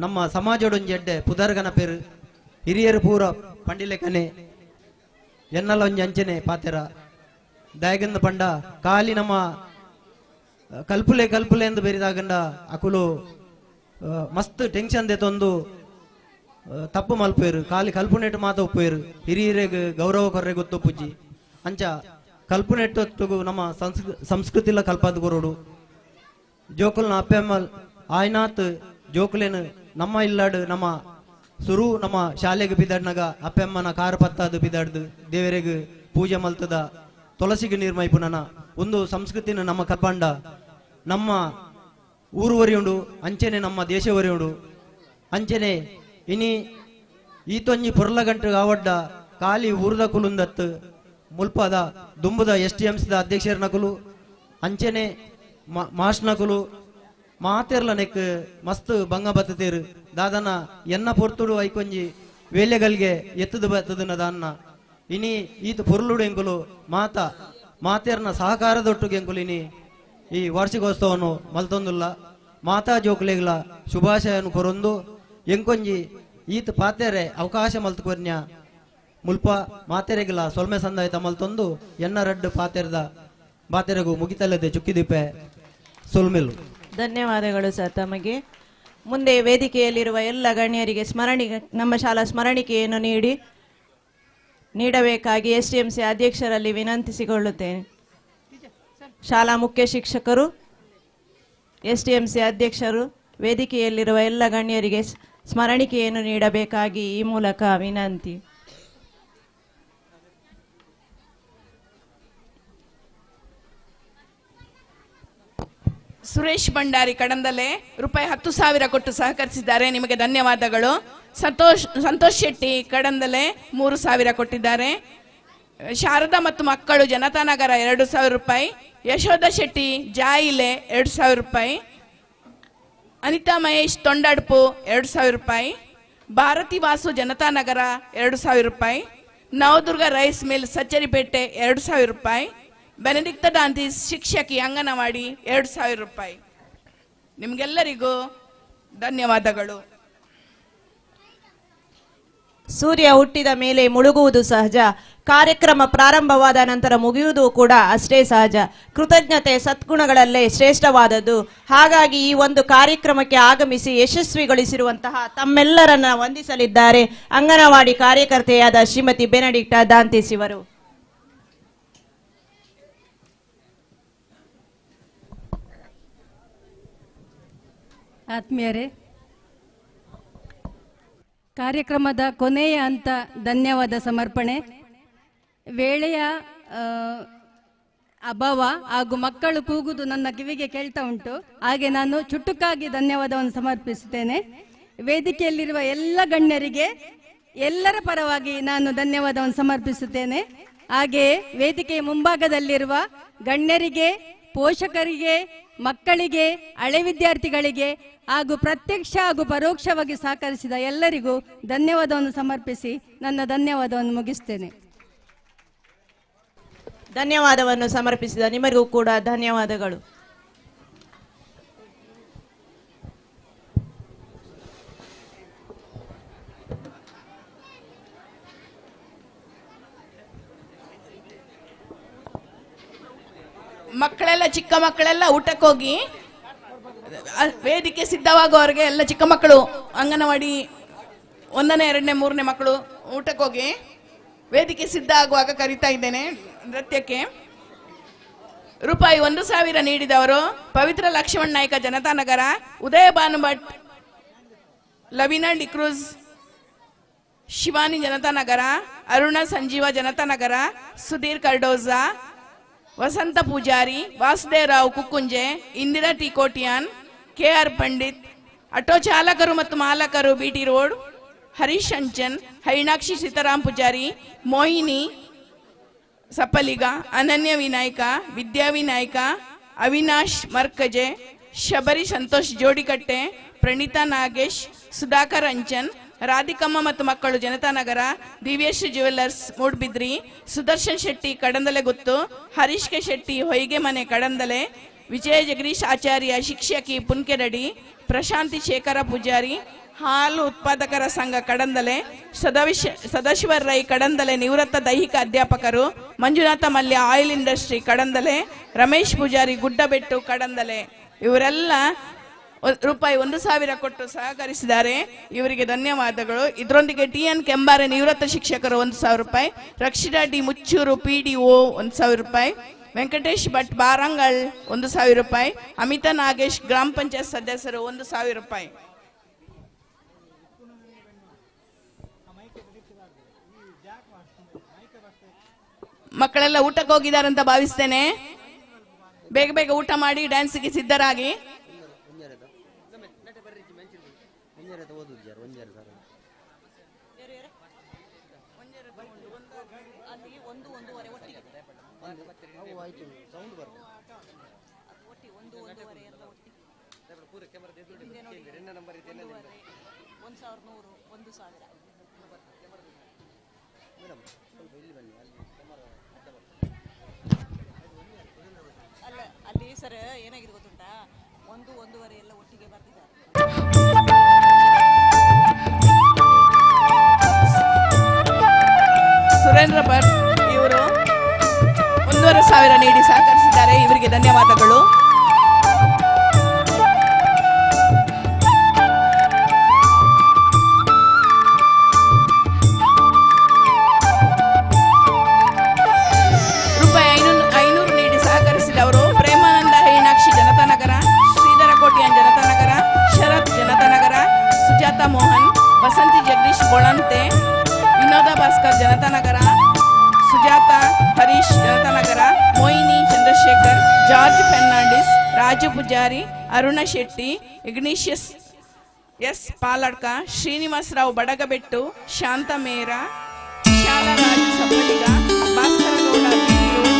ನಮ್ಮ ಸಮಾಜದೊಂಜಿ ಎಡ್ಡೆ ಪುದರ್ಗನ ಪೇರು ಹಿರಿಯರು ಪೂರ ಪಂಡಿಲೆಕನೆ ಎನ್ನಲ್ಲ ಒಂಜಿ ಅಂಚನೆ ಪಾತೆರ ದಯಗಂದ ಪಂಡ ಖಾಲಿ ನಮ್ಮ ಕಲ್ಪುಲೆ ಎಂದು ಬೆರಿದಾಗಂಡ ಅಕುಲು ಮಸ್ತ್ ಟೆನ್ಷನ್ ದೇತೊಂದು ತಪ್ಪು ಮಲ್ಪೇರು ಖಾಲಿ ಕಲ್ಪುನೆಟ್ಟು ಮಾತ ಒಪ್ಪೇರು ಹಿರಿಯರಿಗೆ ಗೌರವ ಕೊರ್ರೆ ಗೊತ್ತೊಪ್ಪುಜಿ ಅಂಚ ಕಲ್ಪುನೆಟ್ಟೊತ್ತಿಗೂ ನಮ್ಮ ಸಂಸ್ಕೃತಿಲ ಕಲ್ಪದ ಕೊರೋಡು ಜೋಕುಲ್ನ ಅಪ್ಪೆಮ್ಮಲ್ ಆಯ್ನಾತ್ ಜೋಕುಲೇನು ನಮ್ಮ ಇಲ್ಲಾಡು ನಮ್ಮ ಸುರು ನಮ್ಮ ಶಾಲೆಗೆ ಬಿದ್ದಾಡ್ನಾಗ ಅಪ್ಪೆಮ್ಮನ ಕಾರು ಪತ್ತಾದು ಬಿದ್ದಾಡ್ದು ದೇವರಿಗೆ ಪೂಜೆ ಮಲ್ತದ ತುಳಸಿಗೆ ನೀರ್ಮೈಪುನನ ಒಂದು ಸಂಸ್ಕೃತಿನ ನಮ್ಮ ಕಲ್ಪಂಡ ನಮ್ಮ ಊರುವರಿ ಉಂಡು ಅಂಚೆನೆ ನಮ್ಮ ದೇಶವರಿ ಉಂಡು ಅಂಚೆನೆ ಇನಿ ಈತೊಂಜಿ ಪುರ್ಲ ಗಂಟೆ ಆವಡ್ಡ ಖಾಲಿ ಊರ್ದ ಕುಲುಂದತ್ ಮುಲ್ಪದ ದುಂಬುದ STMC ಅಧ್ಯಕ್ಷರ ಕುಲು ಅಂಚೆನೆ ಮಾಸ್ನ ಕುಲು ಮಾತೆರ್ಲ ನೆಕ್ ಮಸ್ತ್ ಭಂಗ ಬತ್ತೇರು ದಾದನ ಎನ್ನ ಪೊರ್ತುಡು ಐಕೊಂಜಿ ವೇಲೆಗಲ್ಗೆ ಎತ್ತದು ಬತ್ತದನ ದಾನ್ನ ಇನಿ ಈತ ಪೊರ್ಲುಡು ಎಂಕುಲು ಮಾತೆರ್ನ ಸಹಕಾರದೊಟ್ಟುಗೆ ಎಂಕುಲು ಇನಿ ಈ ವಾರ್ಷಿಕೋತ್ಸವನು ಮಲ್ತೊಂದುಲ್ಲ ಮಾತಾ ಜೋಕುಲೆಗ್ಲ ಶುಭಾಶಯನು ಕೊರೊಂದು ಎಂಕೊಂಜಿ ಈತ ಪಾತೆರೆ ಅವಕಾಶ ಮಲ್ತುಕೊರ್ನ್ಯ ಮುಲ್ಪ ಮಾತೆರೆಗಿಲ ಸೊಲ್ಮೆ ಸಂದಾಯಿತ ಮಲ್ತೊಂದು ಎನ್ನ ರಡ್ಡು ಪಾತೆರೆಗೂ ಮುಗಿತಲ್ಲದೆ ಚುಕ್ಕಿದಿಪ್ಪೆ ಸೊಲ್ಮೆಲು. ಧನ್ಯವಾದಗಳು ಸರ್ ತಮಗೆ. ಮುಂದೆ ವೇದಿಕೆಯಲ್ಲಿರುವ ಎಲ್ಲ ಗಣ್ಯರಿಗೆ ನಮ್ಮ ಶಾಲಾ ಸ್ಮರಣಿಕೆಯನ್ನು ನೀಡಬೇಕಾಗಿ STMC ಅಧ್ಯಕ್ಷರಲ್ಲಿ ವಿನಂತಿಸಿಕೊಳ್ಳುತ್ತೇನೆ. ಶಾಲಾ ಮುಖ್ಯ ಶಿಕ್ಷಕರು, STMC ಅಧ್ಯಕ್ಷರು ವೇದಿಕೆಯಲ್ಲಿರುವ ಎಲ್ಲ ಗಣ್ಯರಿಗೆ ಸ್ಮರಣಿಕೆಯನ್ನು ನೀಡಬೇಕಾಗಿ ಈ ಮೂಲಕ ವಿನಂತಿ. ಸುರೇಶ್ ಭಂಡಾರಿ ಕಡಂದಲೆ ರೂಪಾಯಿ 10,000 ಕೊಟ್ಟು ಸಹಕರಿಸಿದ್ದಾರೆ, ನಿಮಗೆ ಧನ್ಯವಾದಗಳು. ಸಂತೋಷ್ ಶೆಟ್ಟಿ ಕಡಂದಲೆ 3,000 ಕೊಟ್ಟಿದ್ದಾರೆ. ಶಾರದಾ ಮತ್ತು ಮಕ್ಕಳು ಜನತಾನಗರ 2,000 ರೂಪಾಯಿ. ಯಶೋಧ ಶೆಟ್ಟಿ ಜಾಯಿಲೆ 2,000 ರೂಪಾಯಿ. ಅನಿತಾ ಮಹೇಶ್ ತೊಂಡಡ್ಪು 2,000 ರೂಪಾಯಿ. ಭಾರತಿ ವಾಸು ಜನತಾನಗರ 2,000 ರೂಪಾಯಿ. ನವದುರ್ಗ ರೈಸ್ ಮಿಲ್ ಸಚ್ಚರಿಪೇಟೆ 2,000 ರೂಪಾಯಿ. ಬೆನೆಡಿಕ್ತ ಡಾಂತೀಸ್ ಶಿಕ್ಷಕಿ ಅಂಗನವಾಡಿ 2,000 ರೂಪಾಯಿ. ನಿಮ್ಗೆಲ್ಲರಿಗೂ ಧನ್ಯವಾದಗಳು. ಸೂರ್ಯ ಹುಟ್ಟಿದ ಮೇಲೆ ಮುಳುಗುವುದು ಸಹಜ, ಕಾರ್ಯಕ್ರಮ ಪ್ರಾರಂಭವಾದ ನಂತರ ಮುಗಿಯುವುದು ಕೂಡ ಅಷ್ಟೇ ಸಹಜ. ಕೃತಜ್ಞತೆ ಸದ್ಗುಣಗಳಲ್ಲೇ ಶ್ರೇಷ್ಠವಾದದ್ದು. ಹಾಗಾಗಿ ಈ ಒಂದು ಕಾರ್ಯಕ್ರಮಕ್ಕೆ ಆಗಮಿಸಿ ಯಶಸ್ವಿಗೊಳಿಸಿರುವಂತಹ ತಮ್ಮೆಲ್ಲರನ್ನ ವಂದಿಸಲಿದ್ದಾರೆ ಅಂಗನವಾಡಿ ಕಾರ್ಯಕರ್ತೆಯಾದ ಶ್ರೀಮತಿ ಬೆನೆಡಿಕ್ಟ ದಾಂತೀಸ್ ಇವರು. ಆತ್ಮೀಯರೇ, ಕಾರ್ಯಕ್ರಮದ ಕೊನೆಯ ಹಂತ ಧನ್ಯವಾದ ಸಮರ್ಪಣೆ. ವೇಳೆಯ ಅಭಾವ ಹಾಗೂ ಮಕ್ಕಳು ಕೂಗುವುದು ನನ್ನ ಕಿವಿಗೆ ಕೇಳ್ತಾ ಉಂಟು. ಹಾಗೆ ನಾನು ಚುಟುಕಾಗಿ ಧನ್ಯವಾದವನ್ನು ಸಮರ್ಪಿಸುತ್ತೇನೆ. ವೇದಿಕೆಯಲ್ಲಿರುವ ಎಲ್ಲ ಗಣ್ಯರಿಗೆ ಎಲ್ಲರ ಪರವಾಗಿ ನಾನು ಧನ್ಯವಾದವನ್ನು ಸಮರ್ಪಿಸುತ್ತೇನೆ. ಹಾಗೆಯೇ ವೇದಿಕೆಯ ಮುಂಭಾಗದಲ್ಲಿರುವ ಗಣ್ಯರಿಗೆ, ಪೋಷಕರಿಗೆ, ಮಕ್ಕಳಿಗೆ, ಹಳೆ ವಿದ್ಯಾರ್ಥಿಗಳಿಗೆ ಹಾಗೂ ಪ್ರತ್ಯಕ್ಷ ಹಾಗೂ ಪರೋಕ್ಷವಾಗಿ ಸಹಕರಿಸಿದ ಎಲ್ಲರಿಗೂ ಧನ್ಯವಾದವನ್ನು ಸಮರ್ಪಿಸಿ ನನ್ನ ಧನ್ಯವಾದವನ್ನು ಮುಗಿಸ್ತೇನೆ. ಧನ್ಯವಾದವನ್ನು ಸಮರ್ಪಿಸಿದ ನಿಮಗೂ ಕೂಡ ಧನ್ಯವಾದಗಳು. ಮಕ್ಕಳೆಲ್ಲ, ಚಿಕ್ಕ ಮಕ್ಕಳೆಲ್ಲ ಊಟಕ್ಕೆ ಹೋಗಿ ವೇದಿಕೆ ಸಿದ್ಧವಾಗುವವರೆಗೆ ಎಲ್ಲ ಚಿಕ್ಕ ಮಕ್ಕಳು, ಅಂಗನವಾಡಿ 1ನೇ 2ನೇ 3ನೇ ಮಕ್ಕಳು ಊಟಕ್ಕೆ ಹೋಗಿ ವೇದಿಕೆ ಸಿದ್ಧ ಆಗುವಾಗ ಕರಿತಾ ಇದ್ದೇನೆ ನೃತ್ಯಕ್ಕೆ. ರೂಪಾಯಿ 1,000 ನೀಡಿದವರು Pavitra Lakshman Naik Janatanagar, Uday Bhanubhat, Lavina D'Cruz, Shivani Janatanagar, Aruna Sanjeeva Janatanagar, Sudhir Cardoza, Vasanta Poojary, Vasudevarao Kukkunje, Indira T Kotian, KR Pandit, auto ಚಾಲಕರು ಮತ್ತು ಮಾಲಕರು BT ರೋಡ್, ಹರೀಶ್ ಅಂಚನ್, ಹೈನಾಕ್ಷಿ ಸೀತಾರಾಮ್ ಪೂಜಾರಿ, ಮೋಹಿನಿ ಸಪ್ಪಲಿಗ, ಅನನ್ಯ ವಿನಾಯಕ, ವಿದ್ಯಾ ವಿನಾಯಕ, ಅವಿನಾಶ್ ಮರ್ಕಜೆ, ಶಬರಿ ಸಂತೋಷ್ ಜೋಡಿಕಟ್ಟೆ, ಪ್ರಣೀತಾ ನಾಗೇಶ್, ಸುಧಾಕರ್ ಅಂಚನ್, ರಾಧಿಕಮ್ಮ ಮತ್ತು ಮಕ್ಕಳು ಜನತಾನಗರ, ದಿವ್ಯೇಶ್ ಜ್ಯುವೆಲ್ಲರ್ಸ್ ಮೂಡ್ಬಿದ್ರಿ, ಸುದರ್ಶನ್ ಶೆಟ್ಟಿ ಕಡಂದಲೆ ಗುತ್ತು, ಹರೀಶ್ ಕೆ ಶೆಟ್ಟಿ ಹೊಯ್ಗೆ ಮನೆ ಕಡಂದಲೆ, ವಿಜಯ ಜಗದೀಶ್ ಆಚಾರ್ಯ ಶಿಕ್ಷಕಿ ಪುನ್ಕೆರಡಿ, ಪ್ರಶಾಂತಿ ಶೇಖರ ಪೂಜಾರಿ, ಹಾಲು ಉತ್ಪಾದಕರ ಸಂಘ ಕಡಂದಲೆ, ಸದಾಶಿವರ್ ರೈ ಕಡಂದಲೆ ನಿವೃತ್ತ ದೈಹಿಕ ಅಧ್ಯಾಪಕರು, ಮಂಜುನಾಥ ಮಲ್ಯ ಆಯಿಲ್ ಇಂಡಸ್ಟ್ರಿ ಕಡಂದಲೆ, ರಮೇಶ್ ಪೂಜಾರಿ ಗುಡ್ಡಬೆಟ್ಟು ಕಡಂದಲೆ, ಇವರೆಲ್ಲ ರೂಪಾಯಿ 1,000 ಕೊಟ್ಟು ಸಹಕರಿಸಿದ್ದಾರೆ. ಇವರಿಗೆ ಧನ್ಯವಾದಗಳು. ಇದರೊಂದಿಗೆ TN ಕೆಂಬಾರೆ ನಿವೃತ್ತ ಶಿಕ್ಷಕರು 1,000 ರೂಪಾಯಿ, ರಕ್ಷಿತಾ ಡಿ ಮುಚ್ಚೂರು PDO 1,000 ರೂಪಾಯಿ, ವೆಂಕಟೇಶ್ ಭಟ್ ಬಾರಂಗಳ್ 1,000 ರೂಪಾಯಿ, ಅಮಿತಾ ನಾಗೇಶ್ ಗ್ರಾಮ ಪಂಚಾಯತ್ ಸದಸ್ಯರು 1,000 ರೂಪಾಯಿ. ಮಕ್ಕಳೆಲ್ಲ ಊಟಕ್ಕೆ ಹೋಗಿದ್ದಾರೆ ಅಂತ ಭಾವಿಸ್ತೇನೆ. ಬೇಗ ಬೇಗ ಊಟ ಮಾಡಿ ಡ್ಯಾನ್ಸ್ಗೆ ಸಿದ್ಧರಾಗಿ. ಅಲ್ಲಿ ಸರ್ ಏನಾಗಿದೆ ಗೊತ್ತುಂಟಾ, 1-1.5 ಎಲ್ಲ ಒಟ್ಟಿಗೆ ಬರ್ತಿದ್ದಾರೆ. ಸುರೇಂದ್ರ ಭಟ್ ಇವರು 1,500 ನೀಡಿ ಸಹಕರಿಸಿದ್ದಾರೆ. ಇವರಿಗೆ ಧನ್ಯವಾದಗಳು. ರೂಪಾಯಿ 500 ನೀಡಿ ಸಹಕರಿಸಿದವರು Premananda Hainakshi Janatanagar, Shridhara Kotian Janatanagar, Sharath Janatanagar, Sujata Mohan, Vasanthi Jagadish Bolanthe, Vinoda Bhaskar Janatanagar, Sujata Harish Janatanagar, Mohini Chandrashekar, George Fernandes, Raju Poojary, Aruna Shetty, Ignatius S Paladka, Srinivasarao Badagabettu, Shanta Mera, Shalaraju Sappaliga, Bhaskara Gowda BT road,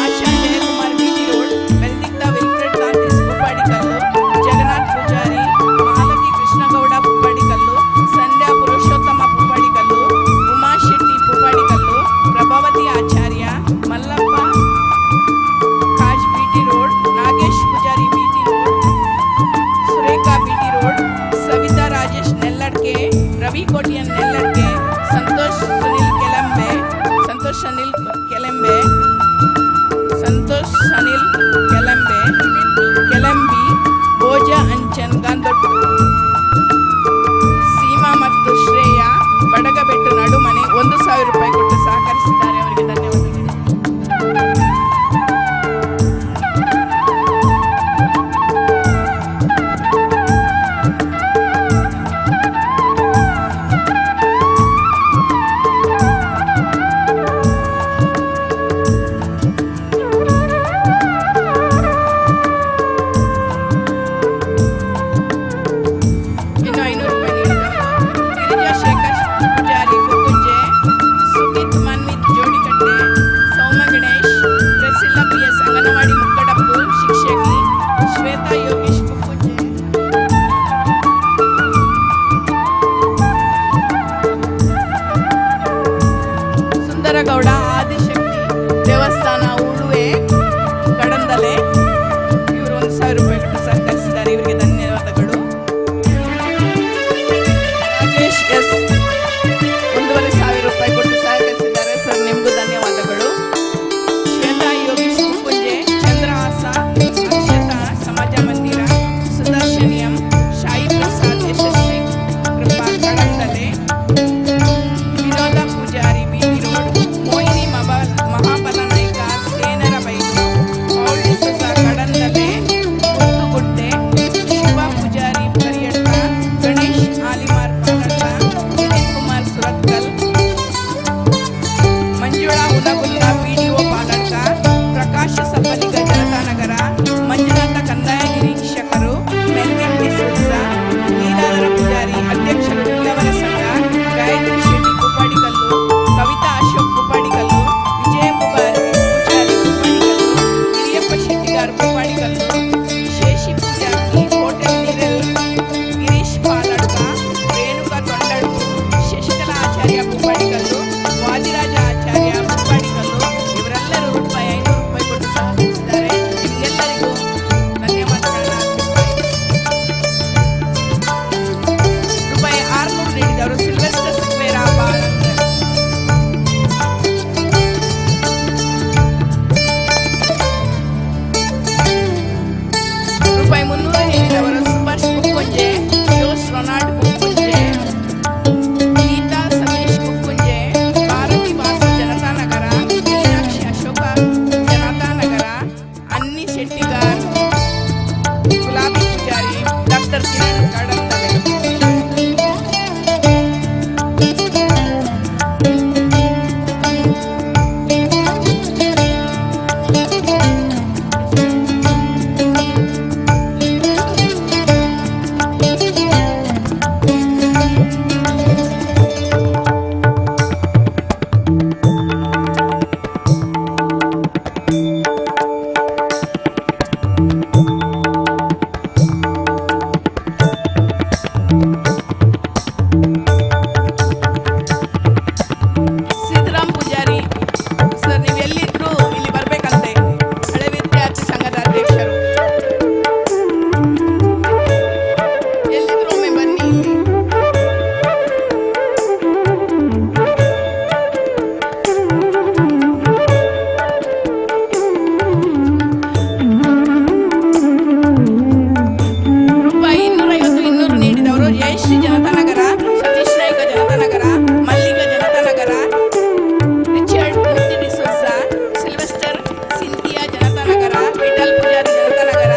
Asha Jayakumar BT road, ವೆಲ್ದಿಗ್ಧ ವಿಲ್ಫ್ರೆಡ್ ಕಾಂತಿಸ್ ಪುಪ್ಪಾಡಿಕಲ್ಲು, ಜಗನ್ನಾಥ್ ಪೂಜಾರಿ, ಮಾಲತಿ ಕೃಷ್ಣಗೌಡ ಪುಪ್ಪಾಡಿಕಲ್ಲು, ಸಂಧ್ಯಾ ಪುರುಷೋತ್ತಮ ಪುಪ್ಪಾಡಿಕಲ್ಲು, ಉಮಾ ಶೆಟ್ಟಿ ಪುಪ್ಪಾಡಿಕಲ್ಲು, ಪ್ರಭಾವತಿ ಆಚಾರ್ಯ, ಮಲ್ಲಪ್ಪ ಕಾಜ್ BT road, Nagesh Poojary BT road, Surekha BT road, Savitha Rajesh Nelladke, Ravi Kotian Nelladke, Santosh Sunil Kelembe, Santosh Anil Kelembi, Bhoja Anchan Gandottu, Seema ಮತ್ತು ಶ್ರೇಯಾ ಬಡಗಬೆಟ್ಟು ನಡುಮನೆ 1,000 ರೂಪಾಯಿ ಕೊಟ್ಟು ಸಹಕರಿಸಿದ್ದಾರೆ. ಅವರಿಗೆ ಧನ್ಯವಾದಗಳು. ಸುಂದರಗೌಡ ಆದಿಶಕ್ತಿ ದೇವಸ್ಥಾನ ಉಳುವೆ ಕಡಂದಲೆ, ಇವರು 1,000 ರೂಪಾಯಿ ಕೊಟ್ಟು ಸಹಕರಿಸಿದ್ದಾರೆ. ಇವರಿಗೆ ಧನ್ಯವಾದಗಳು. ರಾಕೇಶ್ ಎಸ್ 1,500 ರೂಪಾಯಿ ಕೊಟ್ಟು ಸಹಕರಿಸಿದ್ದಾರೆ. ಸರ್ ನಿಮಗೂ ಧನ್ಯವಾದಗಳು. ಶ್ವೇತಾ ಯೋಗೀಶ್ ಕುಂಜೆ, ಚಂದ್ರಹಾಸ ಅಕ್ಷತಾ ಸಮಾಜ ಮಂದಿರ, ಸುದರ್ಶನಿಯಂ, ಶಾಯಿ ಪ್ರಸಾದ್ ಯಶಸ್ವಿ ಕೃಪಾ ಕಡಂದಲೆ, ವಿನೋದ ಪೂಜಾರಿ ಬಿಟಿ ರೋಡ್, ಮೋಹಿನಿ ಮಹಾಬಲ ನಾಯ್ಕ ಸೇನರ ಬೈಲು, ಮೌಲ್ಯ ಸುಸ ಕಡಂದಲೆ ಗುಟ್ಟೆ, ಶುಭಾ ಪೂಜಾರಿ ಪರಿಯಟ್ಟ, ಗಣೇಶ್ ಆಲಿಮಾರ್ ಪಾಲಟ್ಟ, ನಿತಿನ್ ಕುಮಾರ್ ಸುರತ್ಕಲ್, ಮಂಜುಳಾ ಉನಗುಲ್ಲ ಪಿಡಿಒ ಪಾಲಟ್ಟ, ಪ್ರಕಾಶ್ ಸಬ್ಬಲಿಗ ಜನತಾನಗರ, ಮಂಜುನಾಥ ಕಂದಾಯ ನಿರೀಕ್ಷಕರು, ವೆಂಕಟೇಶ್ ಸುರ್ಸ, ನೀಲಾಧರ ಪೂಜಾರಿ ಅಧ್ಯಕ್ಷರು ಇಲ್ಲವರ ಸಂಘ, ಗಾಯತ್ರಿ ಶೆಟ್ಟಿ ಕುಪ್ಪಾಡಿಕಲ್ಲು, ಕವಿತಾ ಅಶೋಕ್ ಕುಪ್ಪಾಡಿಕಲ್ಲು, ವಿಜಯ ಪೂಜಾರಿ ಕುಪ್ಪಾಡಿಕಲ್ಲು, ಹಿರಿಯಪ್ಪ ಶೆಟ್ಟಿಗಾರ್ ಕುಪ್ಪಾಡಿಕಲ್ಲು, ಶೇಷಿ ಪೂಜಾರಿ ಹೋಟೆಲ್ ನಿರಲ್, ಗಿರೀಶ್ ಪಾಲಡ್ಕ, ರೇಣುಕಾ ತೊಂಡಡ್ಕು, ಶಶಿಕಲಾ ಆಚಾರ್ಯ ಕುಪ್ಪಾಡಿಕಲ್ಲು, ವಾದಿರಾಜ ಆಚಾರ್ಯ ಕುಪ್ಪಾಡಿಕಲ್ಲು, ಇವರೆಲ್ಲರೂ ರೂಪಾಯಿ 500 ರೂಪಾಯಿ ಕೊಟ್ಟು ಸಹಕರಿಸಿದ್ದಾರೆ. ನಿಮ್ಗೆಲ್ಲರಿಗೂ ಧನ್ಯವಾದಗಳನ್ನ ರೂಪಾಯಿ 600 ನೀಡಿದವರು ಸಿಲ್ವೆಸ್ಟರ್ ಸಿಕ್ವೇರಾ ಬಾಲಂದ್ರ, ರೂಪಾಯಿ 300 ನೀಡಿದವರು ಸುಭಾಷ್ ಕುಕ್ಕುಂಜೆ, ಯೋಸ್ ರೊನಾಲ್ಡ್ ಕುಕ್ಕುಂಜೆ, ಗೀತಾ ಸತೀಶ್ ಕುಕ್ಕುಂಜೆ, ಭಾರತಿ ವಾಸು ಜನತಾನಗರ, ಮೀನಾಕ್ಷಿ ಅಶೋಕ ಜನತಾನಗರ, ಅನ್ನಿ ಶೆಟ್ಟಿಗಾರ್, ಗುಲಾಬಿ ಪೂಜಾರಿ, ಡಾಕ್ಟರ್ ಕಿರಣ್ ಕಡಂದಲೆ. ಸೀತಾರಾಮ್ ಪೂಜಾರಿ ಸರ್, ನೀವು ಎಲ್ಲಿದ್ರು ಇಲ್ಲಿ ಬರ್ಬೇಕಂತೆ. ಹಳೆ ವಿದ್ಯಾರ್ಥಿ ಸಂಘದ ಅಧ್ಯಕ್ಷರು ಎಲ್ಲಿದ್ರು ಒಮ್ಮೆ ಬನ್ನಿ ಇಲ್ಲಿ. ರೂಪಾಯಿ 250 200 ನೀಡಿದವರು Jayashree Janatanagar, Satish Naik Janatanagar, Mallika Janatanagar, Richard Mutti D'Souza, Sylvester Cynthia Janatanagar, Vittal Poojary Janatanagar,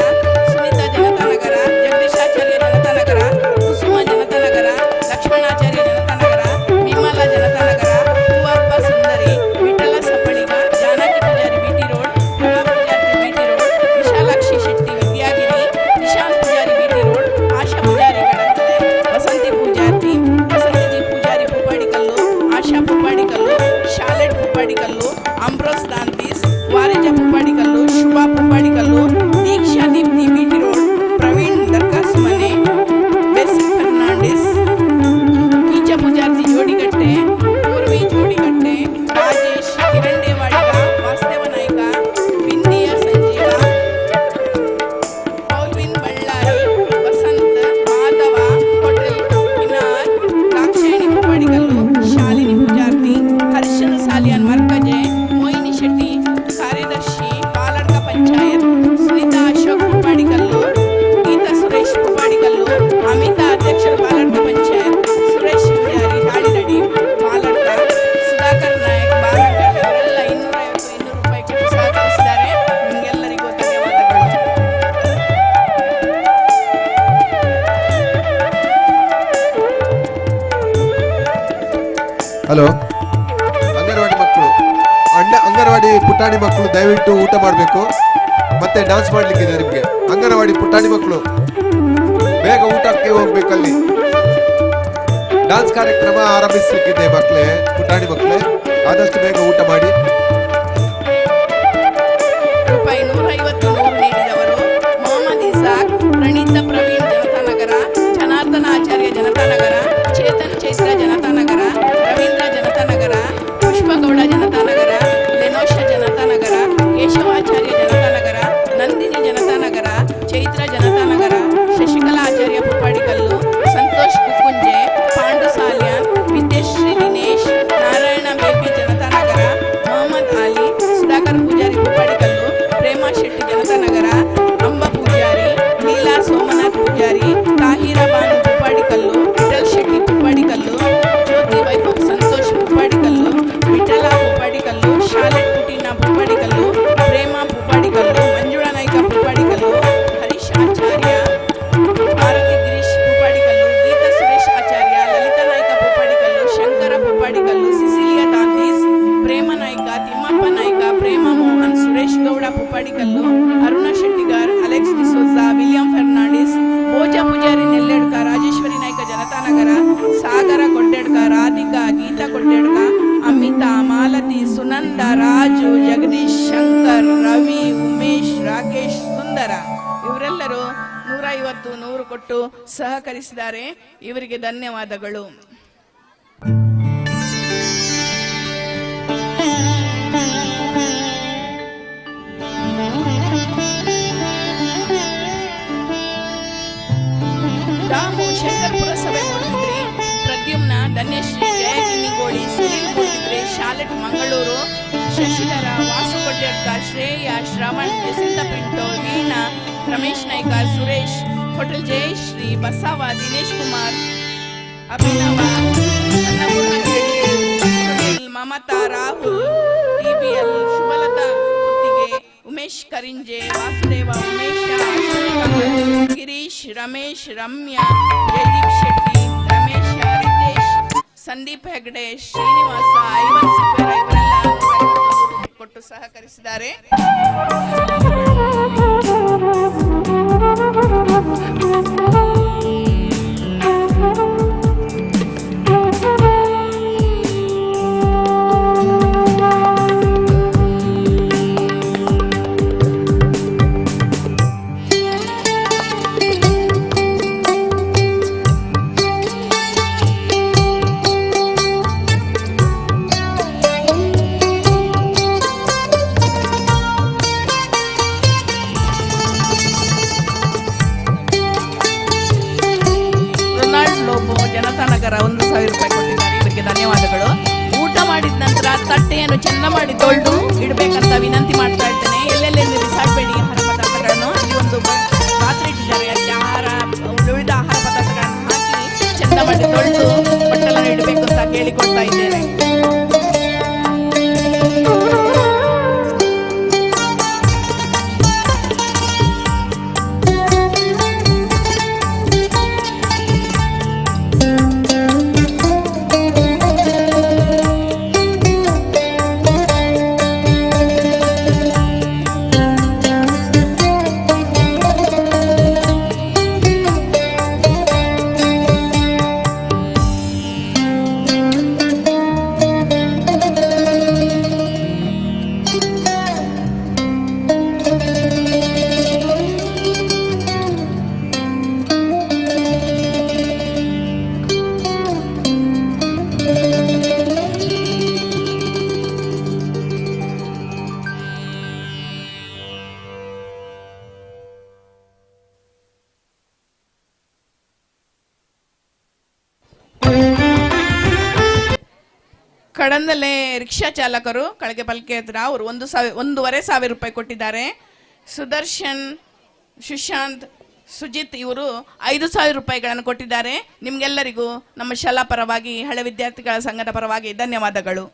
Sunita Janatanagar, Jagadishacharya Janatanagar, Kusuma Janatanagar, Lakshmanacharya Janatanagar, Vimala Janatanagar, Hoovappa Sundari, Vittala Sappaliga, Janaki Poojary BT road, Prabha Poojary BT road, Vishalakshi Shetty Vidyagiri, Nishant Poojary BT road, Asha Poojary Kadandale, Vasanthi Poojary, Vasanthi Poojary Puppadikallu, Asha Puppadikallu, Charlotte Puppadikallu, Ambrose Dantis, Varija Puppadikallu, Shubha Puppadikallu, Deeksha Deepti BT road, Praveen ದರ್ಕಾಸ್ ಮನೆ, ಬೆಸಿ ಫರ್ನಾಂಡಿಸ್, ಕೀಚ ಪೂಜಾರಿ ಜೋಡಿಗಟ್ಟೆ, ಪೂರ್ವಿ ಜೋಡಿಗಟ್ಟೆ, ರಾಜೇಶ್ ಹಿರಂಡೇವಾಡಿಗ, ವಾಸ್ತವ ನಾಯ್ಕ, ಬಿಂದಿಯ ಸಂಜೀವ, ಪೌಲ್ವಿನ್ ಬಳ್ಳಾರಿ, ವಸಂತ್ ಮಾಧವ ಹೋಟೆಲ್ ಇನಾರ್, ದಾಕ್ಷಾಯಿಣಿ ಪುಪ್ಪಾಡಿಕಲ್ಲು, ಶಾಲಿನಿ ಪೂಜಾರ್ತಿ, ಹರ್ಷನ್ ಸಾಲಿಯಾನ್ ಮರ್ಕಜೆ, ಮೋಹಿನಿ ಶೆಟ್ಟಿ ಕಾರ್ಯದರ್ಶಿ ಪಾಲಡ್ಕ ಪಂಚಾಯತ್, ಸುನೀತಾ ಅಶೋಕ್ ಪುಪ್ಪಾಡಿಕಲ್ಲು, ಗೀತಾ ಸುರೇಶ್ ಪುಪ್ಪಾಡಿಕಲ್ಲು, ಅಮಿತಾ ಅಧ್ಯಕ್ಷರು ಪಾಲಡ್ಕ ಪಂಚಾಯತ್, ಸುರೇಶ್ ಪೂಜಾರಿ ಹಾಡಿನಡಿ ಪಾಲಡ್ಕ, ಸುಧಾಕರ್ ನಾಯಕ್ ಬಾಲಡ್ಕ, ಇವರೆಲ್ಲ 250 200 ರೂಪಾಯಿ ಕೊಟ್ಟು ಸಹಕರಿಸಿದ್ದಾರೆ. ನಿಮಗೆಲ್ಲರಿಗೂ ಧನ್ಯವಾದಗಳು. ಹಲೋ, ಅಂಗನವಾಡಿ ಮಕ್ಕಳು, ಅಂಗನವಾಡಿ ಪುಟಾಣಿ ಮಕ್ಕಳು ದಯವಿಟ್ಟು ಊಟ ಮಾಡಬೇಕು, ಮತ್ತೆ ಡಾನ್ಸ್ ಮಾಡ್ಲಿಕ್ಕಿದೆ ನಿಮಗೆ. ಅಂಗನವಾಡಿ ಪುಟಾಣಿ ಮಕ್ಕಳು ಬೇಗ ಊಟಕ್ಕೆ ಹೋಗ್ಬೇಕಲ್ಲಿ. ಡಾನ್ಸ್ ಕಾರ್ಯಕ್ರಮ ಆರಂಭಿಸಲಿಕ್ಕಿದೆ ಮಕ್ಕಳೇ, ಪುಟಾಣಿ ಮಕ್ಕಳೇ ಆದಷ್ಟು ಬೇಗ ಊಟ ಮಾಡಿ. ರೂಪಾಯಿ 150 100 ನೀಡಿದವರು ಮೊಹಮ್ಮದ್ ಇಸಾಕ್, ಪ್ರಣೀತ ಪ್ರವೀಣ್ ಜನತಾನಗರ, ಜನಾರ್ದನ ಆಚಾರ್ಯ ಜನತಾನಗರ, ಚೇತನ್ ಚೈತ್ರ ಜನತಾನಗರ, ರವೀಂದ್ರ ಜನತಾನಗರ, ಪುಷ್ಪಗೌಡ ಜನತಾನಗರ, 100 ಕೊಟ್ಟು ಸಹಕರಿಸಿದ್ದಾರೆ. ಇವರಿಗೆ ಧನ್ಯವಾದಗಳು. ದಾಮು ಶಂಕರ್ ಪುರಸಭೆ ಮೂಡಿಬಿದ್ರಿ, ಪ್ರದ್ಯುಮ್ನ, ಧನ್ಯಶ್ರೀ, ಜಯ ಕಿನ್ನಿಗೋಳಿ, ಸುನೀಲ್ ಮೂಡಿಬಿದ್ರಿ, ಶಾಲೆಟ್ ಮಂಗಳೂರು, ಶಶಿಧರ, ವಾಸು ಕೊಡ್ಯಡ್ಕರ್, ಶ್ರೇಯ, ಶ್ರವಣ್, ಜಸಿಂತ ಪಿಂಟೋ, ವೀಣಾ, ರಮೇಶ್ ನಾಯ್ಕರ್, ಸುರೇಶ್, ಹೋಟೆಲ್ ಜಯಶ್ರೀ, ಬಸವ, ದಿನೇಶ್ ಕುಮಾರ್, ಅಭಿನವ, ಅನ್ನಪೂರ್ಣ ಸುನಿಲ್, ಮಮತಾ, ರಾಹುಲ್, ಟಿಬಿಎಲ್, ಶುಭಲತಾ ಗುತ್ತಿಗೆ, ಉಮೇಶ್ ಕರಿಂಜೆ, ವಾಸುದೇವ, ಉಮೇಶ, ಗಿರೀಶ್, ರಮೇಶ್, ರಮ್ಯಾ, ಜಯದೀಪ್ ಶೆಟ್ಟಿ, ರಮೇಶ, ರಿತೇಶ್, ಸಂದೀಪ್ ಹೆಗ್ಡೆ, ಶ್ರೀನಿವಾಸ, ಐವನ್ ಸಿಕ್ವೇರ ಇವರೆಲ್ಲ ಕೊಟ್ಟು ಸಹಕರಿಸಿದ್ದಾರೆ. ಜನತಾನಗರ 1,000 ರೂಪಾಯಿ ಕೊಟ್ಟಿದ್ದಾರೆ. ಇವರಿಗೆ ಧನ್ಯವಾದಗಳು. ಊಟ ಮಾಡಿದ ನಂತರ ತಟ್ಟೆಯನ್ನು ಚೆಂದ ಮಾಡಿ ತೊಳೆದು ಇಡಬೇಕಂತ ವಿನಂತಿ ಮಾಡ್ತಾ ಇದ್ದೇನೆ. ಎಲ್ಲೆಲ್ಲಿ ಬಿಸಾಡಬೇಡಿ ಆಹಾರ ಪದಾರ್ಥಗಳನ್ನು. ಅಲ್ಲಿ ಒಂದು ಪಾತ್ರೆ ಇಟ್ಟಿದ್ದಾರೆ, ಅಲ್ಲಿ ಉಳಿದ ಆಹಾರ ಪದಾರ್ಥಗಳನ್ನು ಹಾಕಿ ಚೆಂದ ಮಾಡಿ ತೊಳೆದು ಬಟ್ಟಲನ್ನು ಇಡಬೇಕು ಅಂತ ಕೇಳಿಕೊಡ್ತಾ ಇದ್ದೇನೆ. ಕಡಂದಲ್ಲೇ ರಿಕ್ಷಾ ಚಾಲಕರು ಕಳಗೆ ಪಲ್ಕೆ ಹತ್ರ ಅವರು 1,500 ರೂಪಾಯಿ ಕೊಟ್ಟಿದ್ದಾರೆ. ಸುದರ್ಶನ್, ಸುಶಾಂತ್, ಸುಜಿತ್ ಇವರು 5,000 ರೂಪಾಯಿಗಳನ್ನು ಕೊಟ್ಟಿದ್ದಾರೆ. ನಿಮ್ಗೆಲ್ಲರಿಗೂ ನಮ್ಮ ಶಾಲಾ ಪರವಾಗಿ, ಹಳೆ ವಿದ್ಯಾರ್ಥಿಗಳ ಸಂಘದ ಪರವಾಗಿ ಧನ್ಯವಾದಗಳು.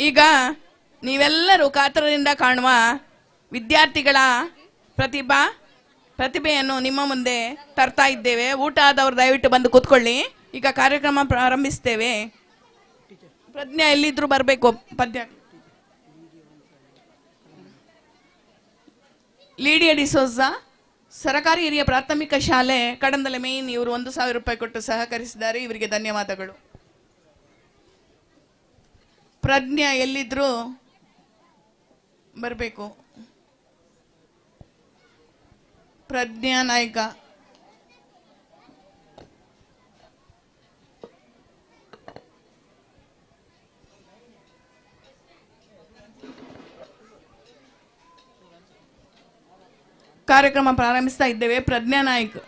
ಈಗ ನೀವೆಲ್ಲರೂ ಕಾತರದಿಂದ ಕಾಣುವ ವಿದ್ಯಾರ್ಥಿಗಳ ಪ್ರತಿಭೆಯನ್ನು ನಿಮ್ಮ ಮುಂದೆ ತರ್ತಾ ಇದ್ದೇವೆ. ಊಟ ಆದವರು ದಯವಿಟ್ಟು ಬಂದು ಕೂತ್ಕೊಳ್ಳಿ. ಈಗ ಕಾರ್ಯಕ್ರಮ ಪ್ರಾರಂಭಿಸ್ತೇವೆ. ಪ್ರಜ್ಞಾ ಎಲ್ಲಿದ್ರು ಬರಬೇಕು. ಪದ್ಯ ಲೀಡಿಯಾ ಡಿಸೋಜಾ ಸರಕಾರಿ ಹಿರಿಯ ಪ್ರಾಥಮಿಕ ಶಾಲೆ ಕಡಂದಲೆ ಮೇನ್ ಇವರು 1,000 ರೂಪಾಯಿ ಕೊಟ್ಟು ಸಹಕರಿಸಿದ್ದಾರೆ. ಇವರಿಗೆ ಧನ್ಯವಾದಗಳು. ಪ್ರಜ್ಞಾ ಎಲ್ಲಿದ್ರು ಬರಬೇಕು. ಪ್ರಜ್ಞಾ ನಾಯ್ಕ ಕಾರ್ಯಕ್ರಮ ಪ್ರಾರಂಭಿಸ್ತಾ ಇದ್ದೇವೆ. ಪ್ರಜ್ಞಾ ನಾಯ್ಕ್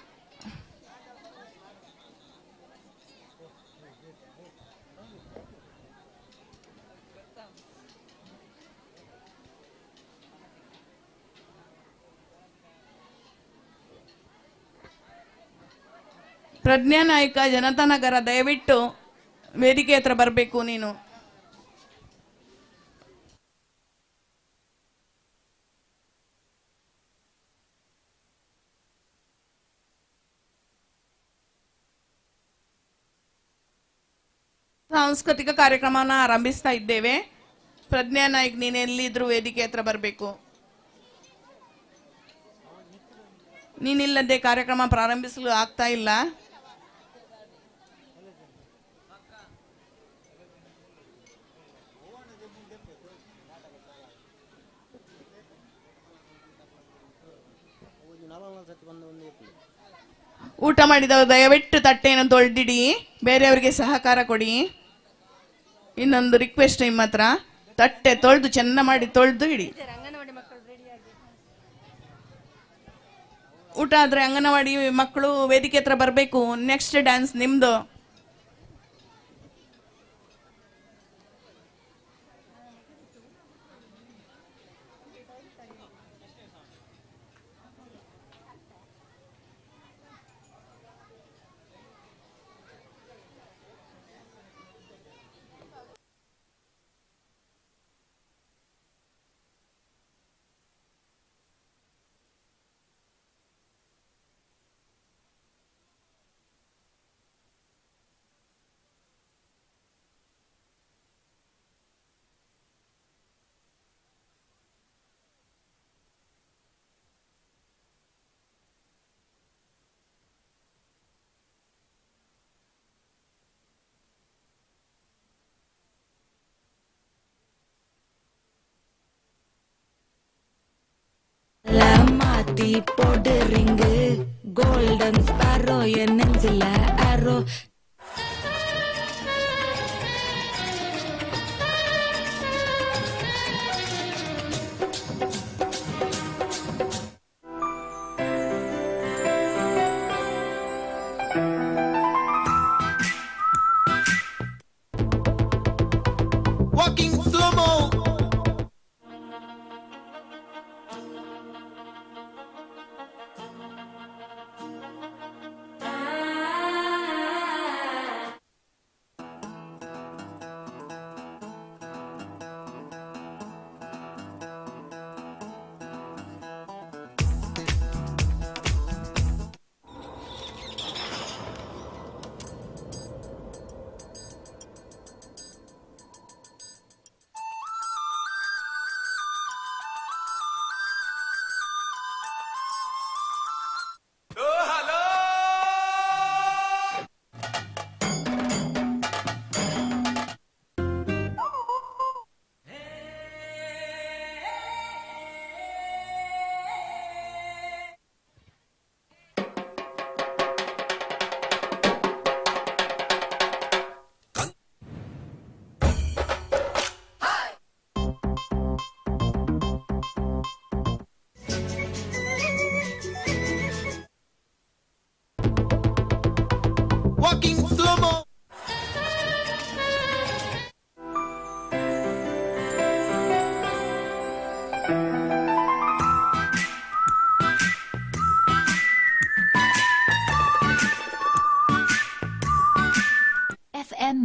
ಪ್ರಜ್ಞಾ ನಾಯ್ಕ ಜನತಾ ನಗರ ದಯವಿಟ್ಟು ವೇದಿಕೆ ಹತ್ರ ಬರಬೇಕು. ನೀನು ಸಾಂಸ್ಕೃತಿಕ ಕಾರ್ಯಕ್ರಮನ ಆರಂಭಿಸ್ತಾ ಇದ್ದೇವೆ. ಪ್ರಜ್ಞಾ ನಾಯ್ಕ್ ನೀನು ಎಲ್ಲಿದ್ರು ವೇದಿಕೆ ಹತ್ರ ಬರಬೇಕು. ನೀನಿಲ್ಲದೆ ಕಾರ್ಯಕ್ರಮ ಪ್ರಾರಂಭಿಸಲು ಆಗ್ತಾ ಇಲ್ಲ. ಊಟ ಮಾಡಿದವರು ದಯವಿಟ್ಟು ತಟ್ಟೆಯನ್ನು ತೊಳೆದಿಡಿ. ಬೇರೆಯವರಿಗೆ ಸಹಕಾರ ಕೊಡಿ. ಇನ್ನೊಂದು ರಿಕ್ವೆಸ್ಟ್ ನಿಮ್ಮ ಹತ್ರ, ತಟ್ಟೆ ತೊಳೆದು ಚೆನ್ನ ಮಾಡಿ ತೊಳೆದು ಇಡಿ. ಊಟ ಆದ್ರೆ ಅಂಗನವಾಡಿ ಮಕ್ಕಳು ವೇದಿಕೆ ಹತ್ರ ಬರಬೇಕು. ನೆಕ್ಸ್ಟ್ ಡ್ಯಾನ್ಸ್ ನಿಮ್ದು. மாத்தி போடு ரிங்கு கோல்டன் ஸ்பாரோ என் நெஞ்சில ஆரோ Walking slow-mo.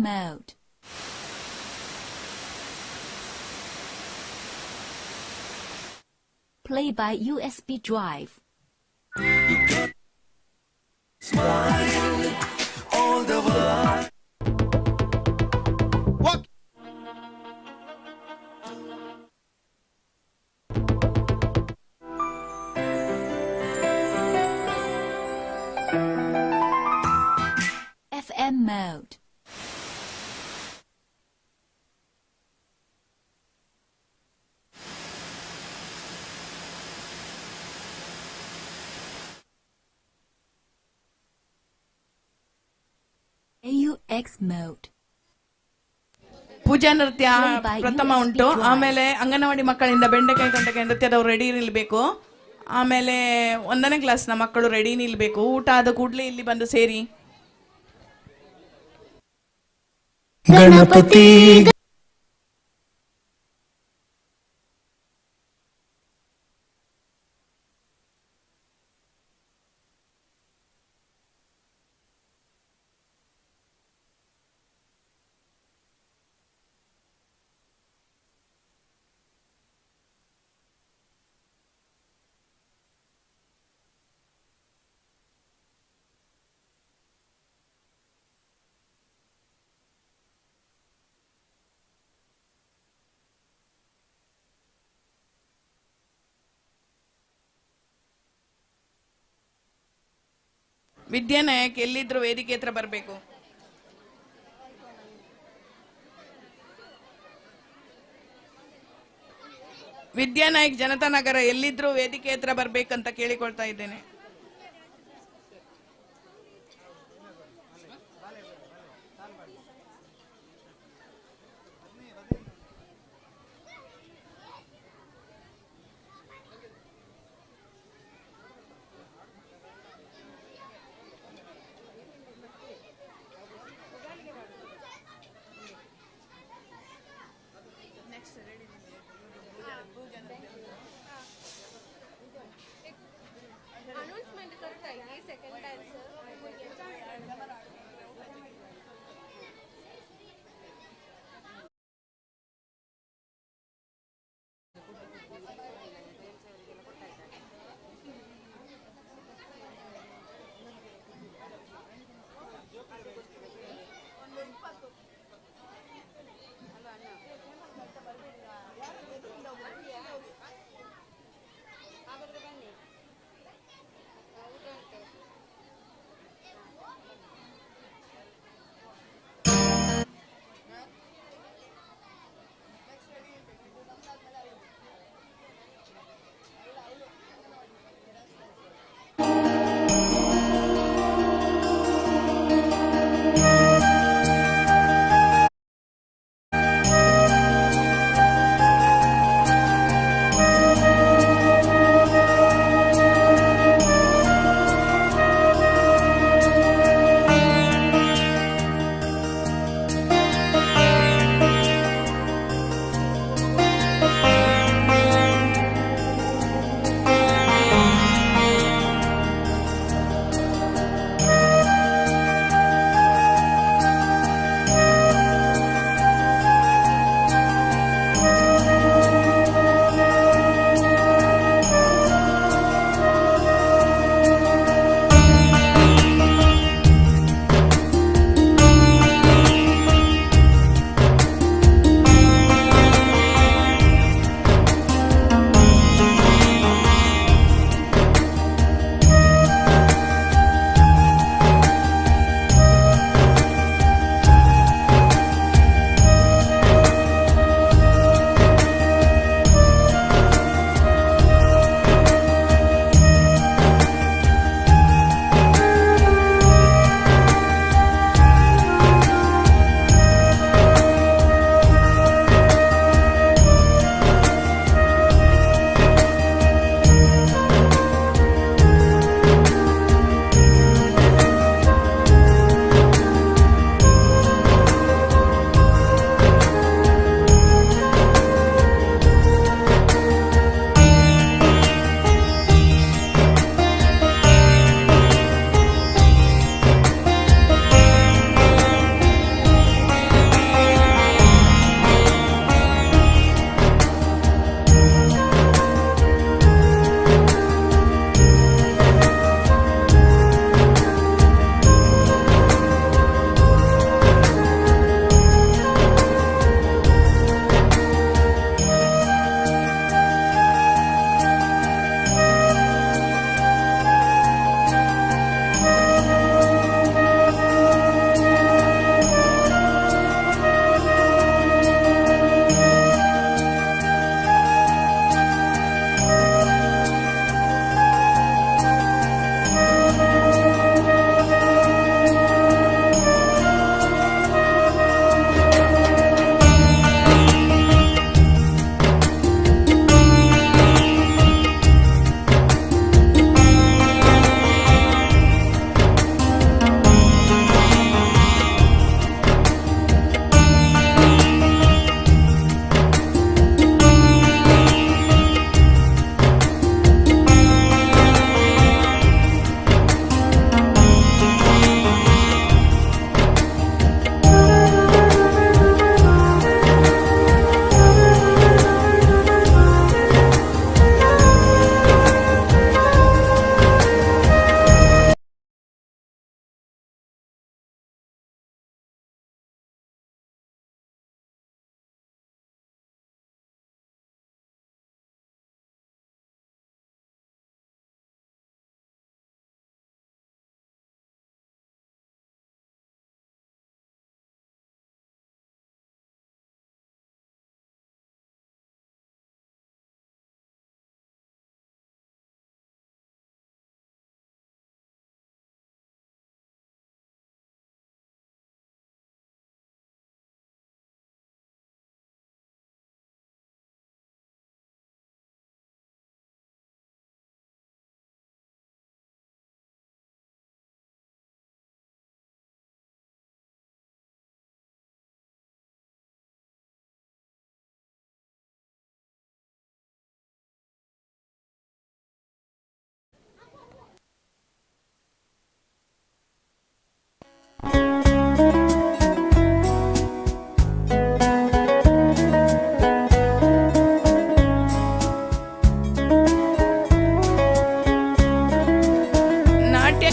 mode. Play by USB drive. Smile all the while. Walk. FM mode. AUX mode. ಪೂಜಾ ನೃತ್ಯ ಪ್ರಥಮ ಉಂಟು. ಆಮೇಲೆ ಅಂಗನವಾಡಿ ಮಕ್ಕಳಿಂದ ಬೆಂಡೆಕಾಯಿ ತೊಂಡೆಕಾಯಿ ನೃತ್ಯದವರು ರೆಡಿ ನಿಲ್ಬೇಕು. ಆಮೇಲೆ 1ನೇ ಕ್ಲಾಸ್ನ ಮಕ್ಕಳು ರೆಡಿ ನಿಲ್ಬೇಕು. ಊಟ ಆದ ಕೂಡಲೇ ಇಲ್ಲಿ ಬಂದು ಸೇರಿ. ಗಣಪತಿ ವಿದ್ಯಾನಾಯಕ್ ಎಲ್ಲಿದ್ರು ವೇದಿಕೆ ಹತ್ರ ಬರಬೇಕು. ವಿದ್ಯಾನಾಯಕ್ ಜನತಾ ನಗರ ಎಲ್ಲಿದ್ರು ವೇದಿಕೆ ಹತ್ರ ಬರ್ಬೇಕಂತ ಕೇಳಿಕೊಳ್ತಾ ಇದ್ದೇನೆ.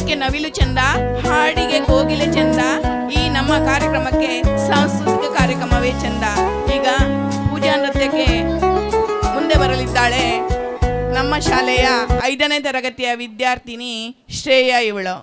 ನೋಟಕ್ಕೆ ನವಿಲು ಚಂದ, ಹಾಡಿಗೆ ಕೋಗಿಲೆ ಚಂದ. ಈ ನಮ್ಮ ಕಾರ್ಯಕ್ರಮಕ್ಕೆ ಸಾಂಸ್ಕೃತಿಕ ಕಾರ್ಯಕ್ರಮವೇ ಚಂದ. ಈಗ ಪೂಜಾ ನೃತ್ಯಕ್ಕೆ ಮುಂದೆ ಬರಲಿದ್ದಾಳೆ ನಮ್ಮ ಶಾಲೆಯ 5ನೇ ತರಗತಿಯ ವಿದ್ಯಾರ್ಥಿನಿ ಶ್ರೇಯಾ. ಇವಳು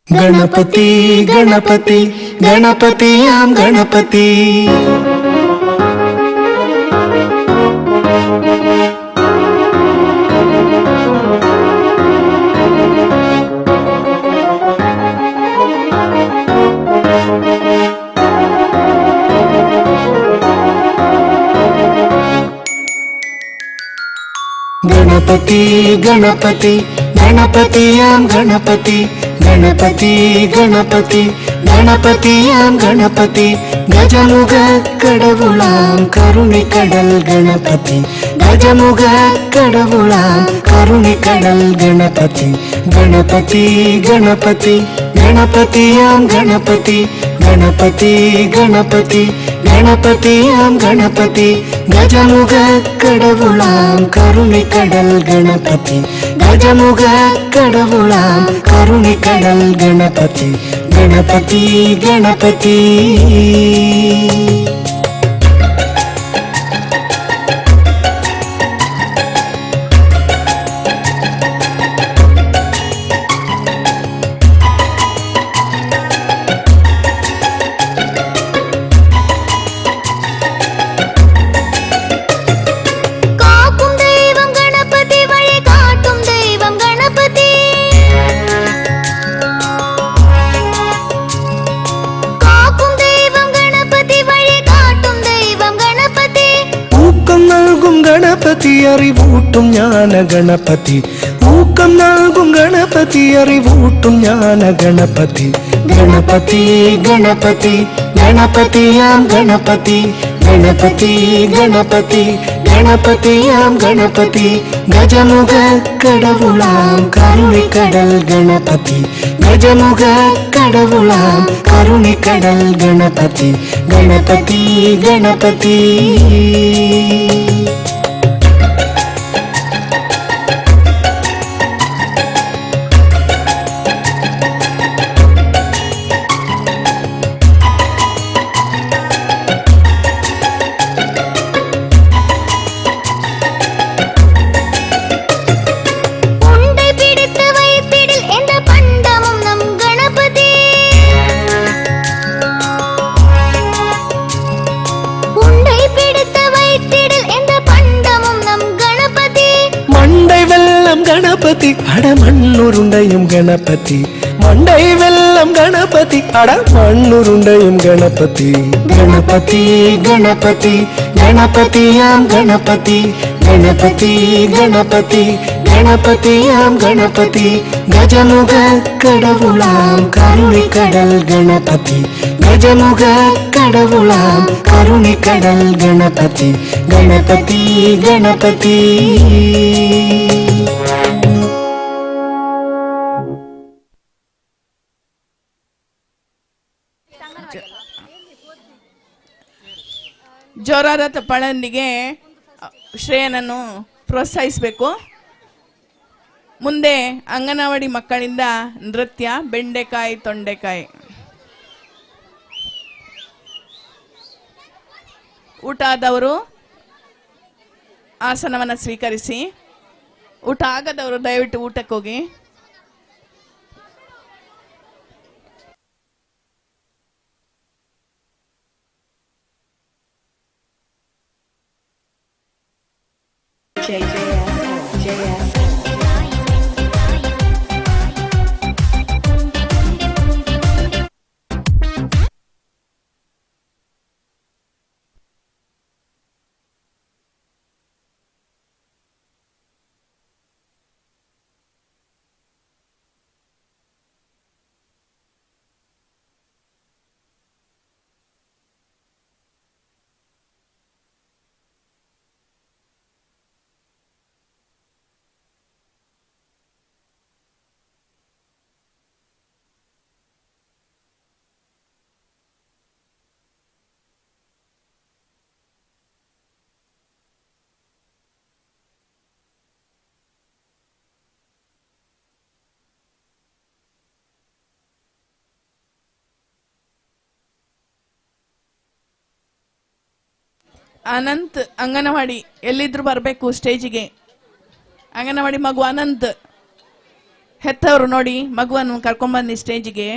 गणपति गणपति गणपति आम गणपति गणपति गणपति गणपति आम गणपति गणपति गणपति गणपति आम गणपति गजमुग कडवुळाम करुणे कडल गणपति गजमुग कडवुळाम करुणे कडल गणपति गणपति गणपति गणपति आम गणपति गणपति गणपति गणपति आम गणपति गजमुग कडवुळाम करुणे कडल गणपति गजमुग कडवुळाम करुणे कडल गणपति गणपति गणपति गणपति അറിവൂട്ടും ജ്ഞാന ഗണപതി ഊക്കം നൽകും ഗണപതി അറിവൂട്ടും ജ്ഞാന ഗണപതി ഗണപതി ഗണപതി ഗണപതിയാം ഗണപതി ഗണപതി ഗണപതി ഗണപതിയാം ഗണപതി ഗജമുഖ കടവുളാം കരുണിക്കടൽ ഗണപതി ഗജമുഖ കടവുളാം കരുണിക്കടൽ ഗണപതി ഗണപതി ഗണപതി गणपति अडमण्णुरुण्डयुं गणपति मंडै वेल्लम गणपति अडमण्णुरुण्डयुं गणपति गणपति गणपति गणपतियां गणपति गणपति गणपति गणपतियां गणपति गजमुख कडवुळां करुणिकडल गणपति गजमुख कडवुळां करुणिकडल गणपति गणपति गणपति ಜೋರಾದ ತಪ್ಪಳೊಂದಿಗೆ ಶ್ರೇಯನನ್ನು ಪ್ರೋತ್ಸಾಹಿಸಬೇಕು. ಮುಂದೆ ಅಂಗನವಾಡಿ ಮಕ್ಕಳಿಂದ ನೃತ್ಯ ಬೆಂಡೆಕಾಯಿ ತೊಂಡೆಕಾಯಿ. ಊಟ ಆದವರು ಆಸನವನ್ನು ಸ್ವೀಕರಿಸಿ, ಊಟ ಆಗದವರು ದಯವಿಟ್ಟು ಊಟಕ್ಕೆ ಹೋಗಿ. ಅನಂತ್ ಅಂಗನವಾಡಿ ಎಲ್ಲಿದ್ರು ಬರಬೇಕು ಸ್ಟೇಜಿಗೆ. ಅಂಗನವಾಡಿ ಮಗು ಅನಂತ್, ಹೆತ್ತವರು ನೋಡಿ ಮಗುವನ್ನು ಕರ್ಕೊಂಡ್ಬನ್ನಿ ಸ್ಟೇಜಿಗೆ.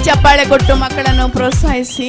ಚಪ್ಪಾಳೆ ಕೊಟ್ಟು ಮಕ್ಕಳನ್ನು ಪ್ರೋತ್ಸಾಹಿಸಿ.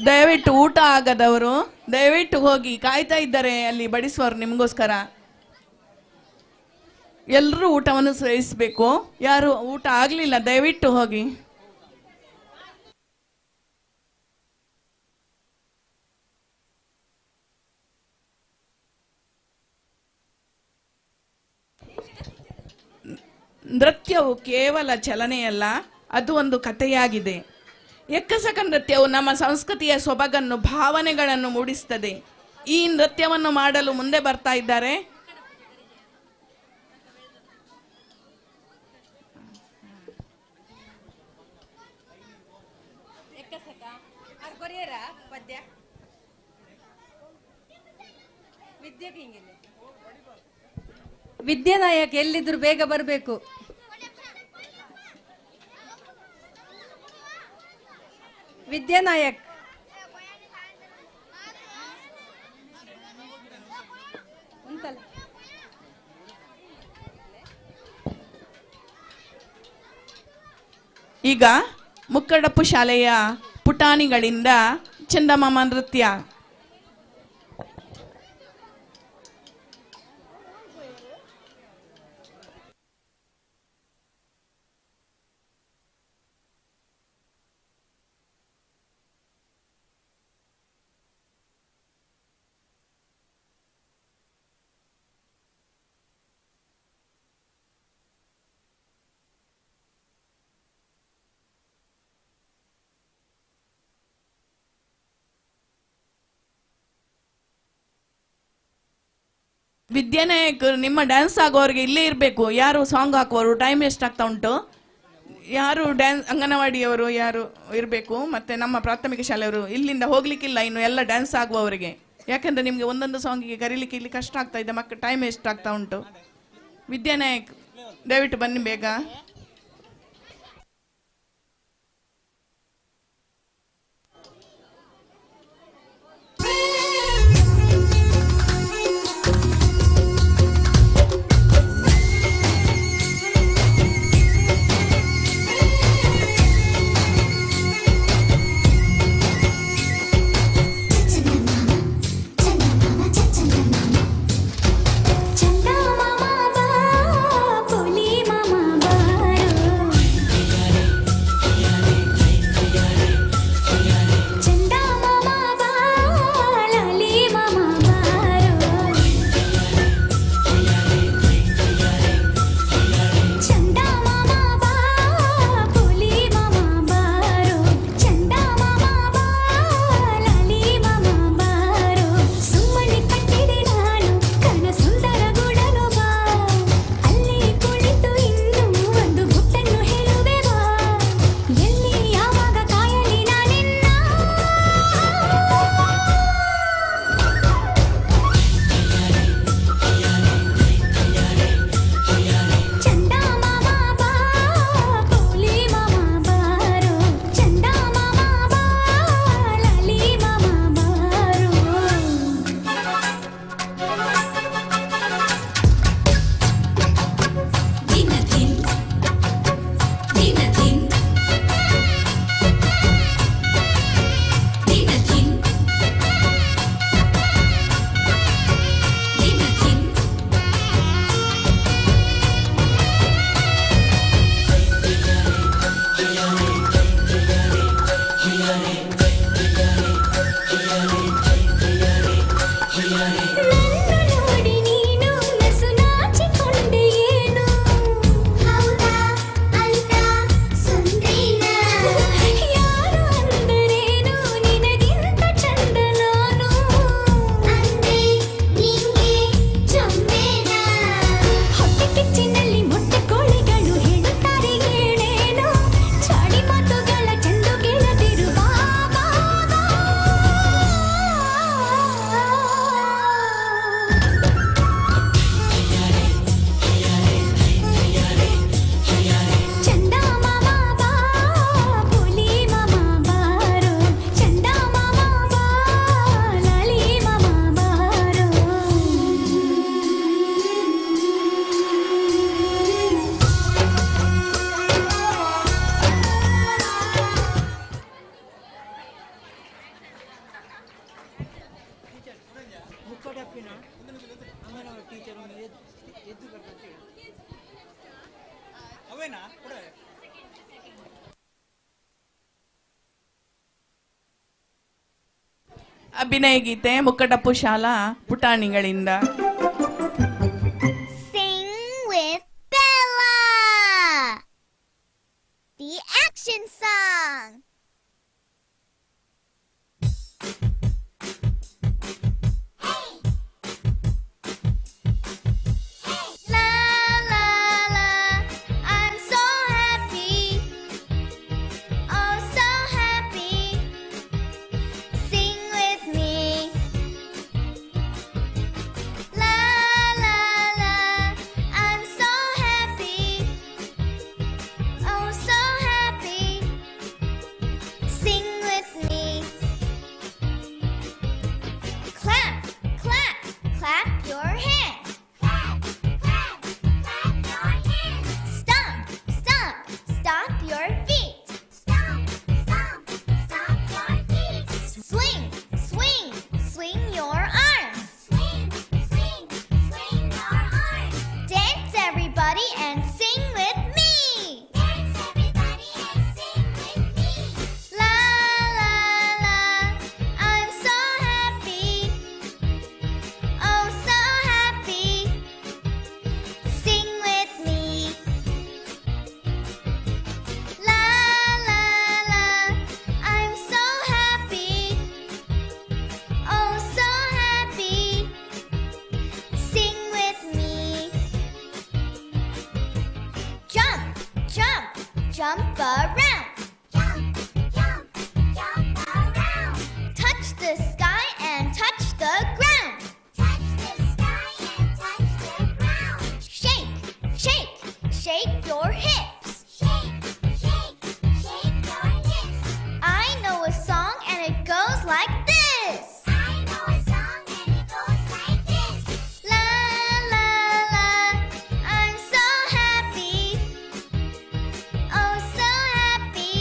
ದಯವಿಟ್ಟು ಊಟ ಆಗದವರು ದಯವಿಟ್ಟು ಹೋಗಿ, ಕಾಯ್ತಾ ಇದ್ದಾರೆ ಅಲ್ಲಿ ಬಡಿಸುವವರು ನಿಮಗೋಸ್ಕರ. ಎಲ್ಲರೂ ಊಟವನ್ನು ಸೇವಿಸಬೇಕು. ಯಾರು ಊಟ ಆಗಲಿಲ್ಲ ದಯವಿಟ್ಟು ಹೋಗಿ. ನೃತ್ಯವು ಕೇವಲ ಚಲನೆಯಲ್ಲ, ಅದು ಒಂದು ಕಥೆಯಾಗಿದೆ. ಎಕ್ಕಸಕ ನೃತ್ಯವು ನಮ್ಮ ಸಂಸ್ಕೃತಿಯ ಸೊಬಗನ್ನು, ಭಾವನೆಗಳನ್ನು ಮೂಡಿಸುತ್ತದೆ. ಈ ನೃತ್ಯವನ್ನು ಮಾಡಲು ಮುಂದೆ ಬರ್ತಾ ಇದ್ದಾರೆ ವಿದ್ಯಾನಾಯಕ್. ಎಲ್ಲಿದ್ರು ಬೇಗ ಬರಬೇಕು. ವಿದ್ಯಾನಾಯಕ್. ಈಗ ಮುಕ್ಕಡಪ್ಪು ಶಾಲೆಯ ಪುಟಾಣಿಗಳಿಂದ ಚಂದಮಾಮ ನೃತ್ಯ. ವಿದ್ಯಾನಾಯಕ್, ನಿಮ್ಮ ಡ್ಯಾನ್ಸ್ ಆಗೋರಿಗೆ ಇಲ್ಲೇ ಇರಬೇಕು. ಯಾರು ಸಾಂಗ್ ಹಾಕುವರು? ಟೈಮ್ ಎಷ್ಟಾಗ್ತಾ ಉಂಟು? ಯಾರು ಡ್ಯಾನ್ಸ್, ಅಂಗನವಾಡಿಯವರು ಯಾರು ಇರಬೇಕು, ಮತ್ತು ನಮ್ಮ ಪ್ರಾಥಮಿಕ ಶಾಲೆಯವರು ಇಲ್ಲಿಂದ ಹೋಗ್ಲಿಕ್ಕಿಲ್ಲ ಇನ್ನು, ಎಲ್ಲ ಡ್ಯಾನ್ಸ್ ಆಗುವವರಿಗೆ. ಯಾಕಂದರೆ ನಿಮಗೆ ಒಂದೊಂದು ಸಾಂಗಿಗೆ ಕರೀಲಿಕ್ಕೆ ಇಲ್ಲಿ ಕಷ್ಟ ಆಗ್ತಾ ಇದೆ, ಟೈಮ್ ಎಷ್ಟಾಗ್ತಾ ಉಂಟು. ವಿದ್ಯಾನಾಯಕ್ ದಯವಿಟ್ಟು ಬನ್ನಿ ಬೇಗ. ಅಭಿನಯ ಗೀತೆ ಮುಕ್ಕಟಪ್ಪು ಶಾಲಾ ಪುಟಾಣಿಗಳಿಂದ. Sing with Bella, the action song. La la la, I'm so happy, oh so happy. Sing with me. La la la, I'm so happy, oh so happy. Sing with me. Clap, clap, clap your hands. Stomp, stomp, stomp your feet. Swing, swing, swing your arms. Dance everybody and sing with me. La la la, I'm so happy, oh so happy. Sing with me. La la la, I'm so happy, oh so happy. Sing with me. Jump, jump, jump around. Touch the sky and touch the ground. Shake, shake, shake your hips. I know a song and it goes like this. La la la, I'm so happy, oh so happy.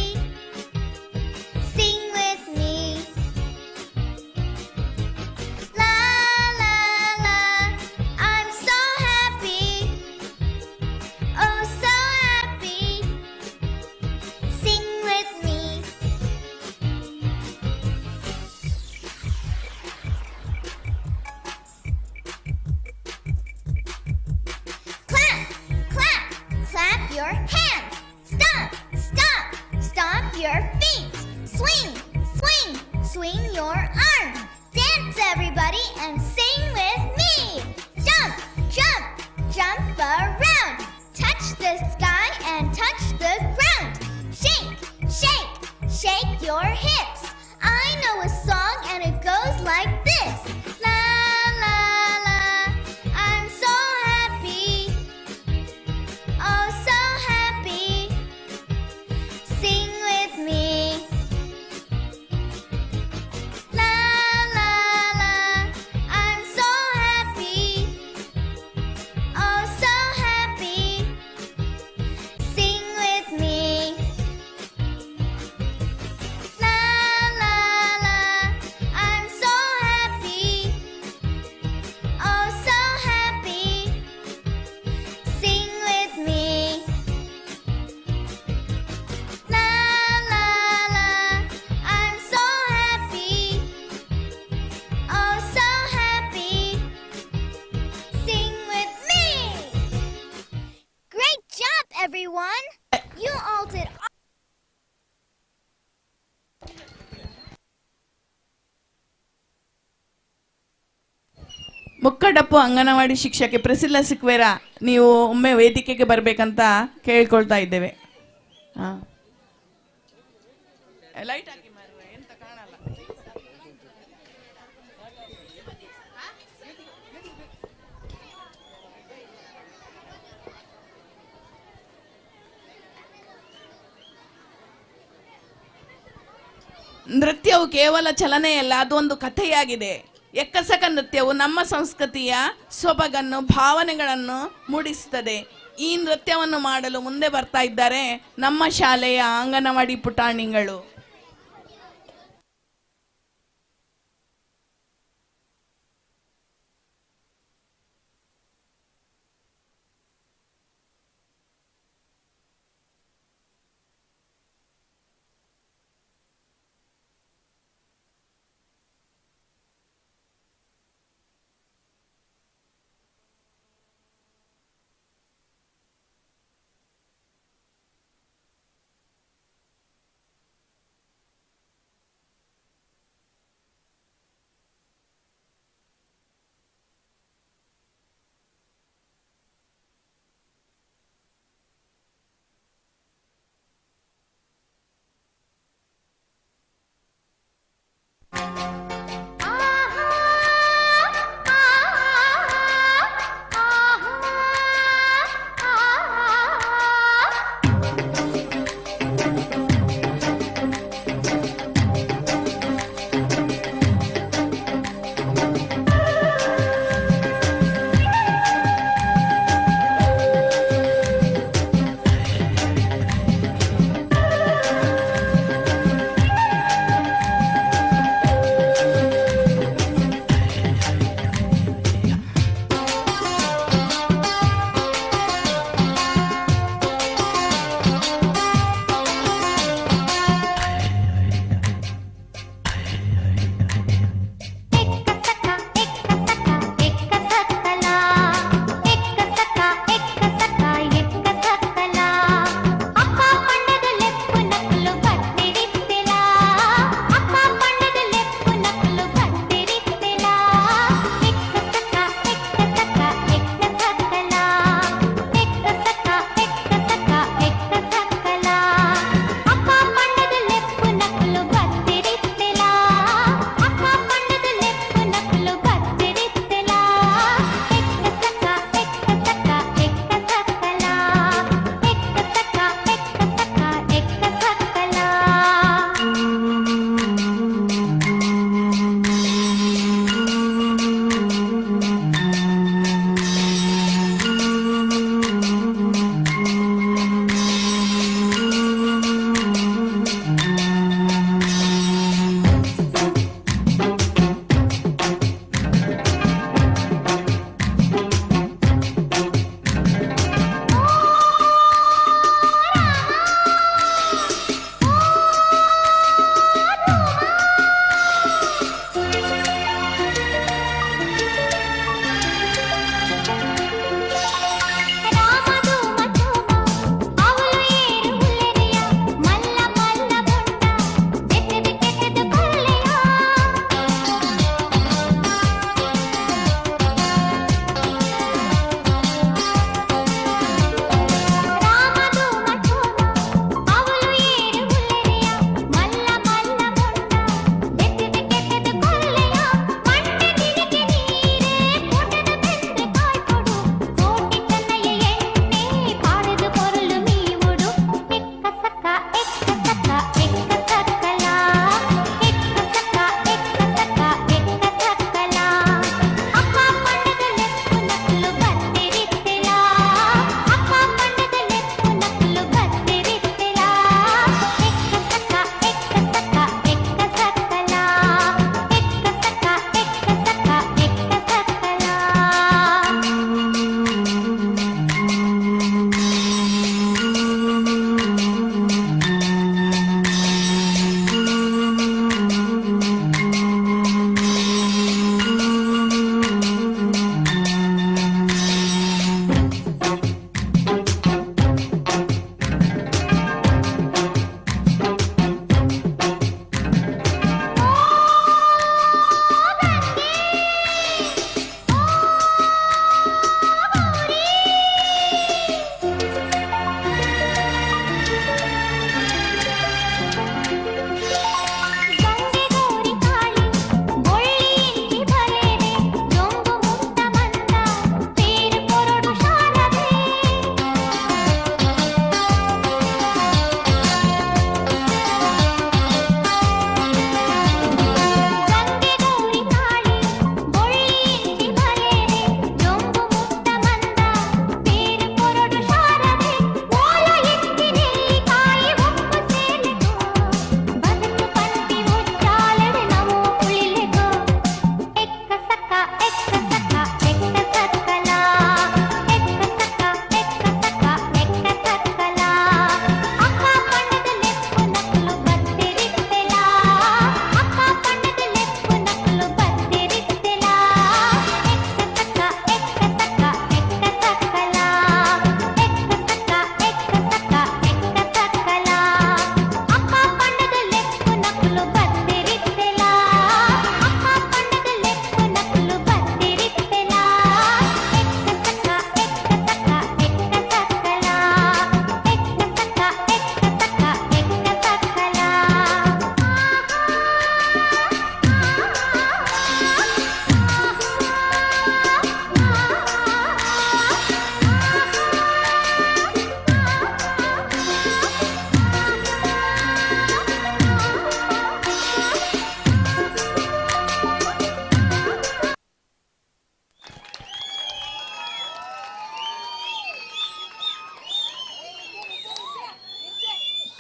Sing with me. La la la, I'm so happy, oh so happy. Sing with me. Clap, clap, clap your hands. Stomp, stomp, stomp your feet. Swing, swing, swing your arms. Dance everybody and sing with me. Jump, jump, jump around. Touch the sky and touch the ground. Shake, shake, shake your hips. I know a song and it goes like this. La la la, I'm so happy, oh so happy. Sing with me. La la la, I'm so happy, oh so happy. Sing with me. La la la, I'm so happy, oh so happy. Sing with me. La la la, I'm so happy, oh so happy. Sing with me. Great job, everyone. You all did. ಮುಕ್ಕಟಪ್ಪು anganwadi ಶಿಕ್ಷಕಿ ಪ್ರಿಸಿಲ್ಲ ಸಿಕ್ವೇರ, ನೀವು ಒಮ್ಮೆ ವೇದಿಕೆಗೆ ಬರಬೇಕಂತ ಕೇಳ್ಕೊಳ್ತಾ ಇದ್ದೇವೆ. ಲೈಟ್ ಹಾಕಿ ಮಾರ್ರೆ, ಎಂತ ಕಾಣಲ್ಲ. ನೃತ್ಯವು ಕೇವಲ ಚಲನೆಯಲ್ಲ, ಅದು ಒಂದು ಕಥೆಯಾಗಿದೆ. ಎಕ್ಕಸಕ ನೃತ್ಯವು ನಮ್ಮ ಸಂಸ್ಕೃತಿಯ ಸೊಬಗನ್ನು, ಭಾವನೆಗಳನ್ನು ಮೂಡಿಸುತ್ತದೆ. ಈ ನೃತ್ಯವನ್ನು ಮಾಡಲು ಮುಂದೆ ಬರ್ತಾ ಇದ್ದಾರೆ ನಮ್ಮ ಶಾಲೆಯ ಅಂಗನವಾಡಿ ಪುಟಾಣಿಗಳು.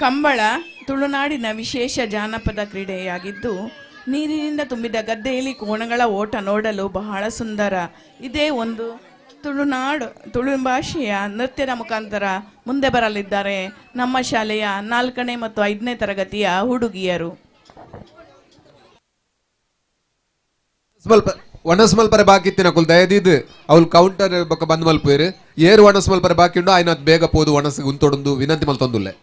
ಕಂಬಳ ತುಳುನಾಡಿನ ವಿಶೇಷ ಜಾನಪದ ಕ್ರೀಡೆಯಾಗಿದ್ದು ನೀರಿನಿಂದ ತುಂಬಿದ ಗದ್ದೆಯಲ್ಲಿ ಕೋಣಗಳ ಓಟ ನೋಡಲು ಬಹಳ ಸುಂದರ. ಇದೇ ಒಂದು ತುಳು ಭಾಷೆಯ ನೃತ್ಯದ ಮುಖಾಂತರ ಮುಂದೆ ಬರಲಿದ್ದಾರೆ ನಮ್ಮ ಶಾಲೆಯ 4ನೇ ಮತ್ತು 5ನೇ ತರಗತಿಯ ಹುಡುಗಿಯರು. ಒಣಸ್ ಮಲ್ಪರೆ ಬಾಕಿ ಇತ್ತಿನ ಕುಲ್ ದಯದಿದ್ದು ಅವ್ಲು ಕೌಂಟರ್ ಬೊಕ್ಕ ಬಂದ್ ಮಲ್ಪೇರು ಏರು ಒಣಸ್ ಮಲ್ಪರೆ ಬಾಕಿ ಉಂಡು ಆಯ್ನ ಬೇಗ ಪೋದು ಒಣಸ್ ಉಂತೊಡೊಂದು ವಿನಂತಿ ಮಲ್ತೊಂದುಲ್ಲೆ.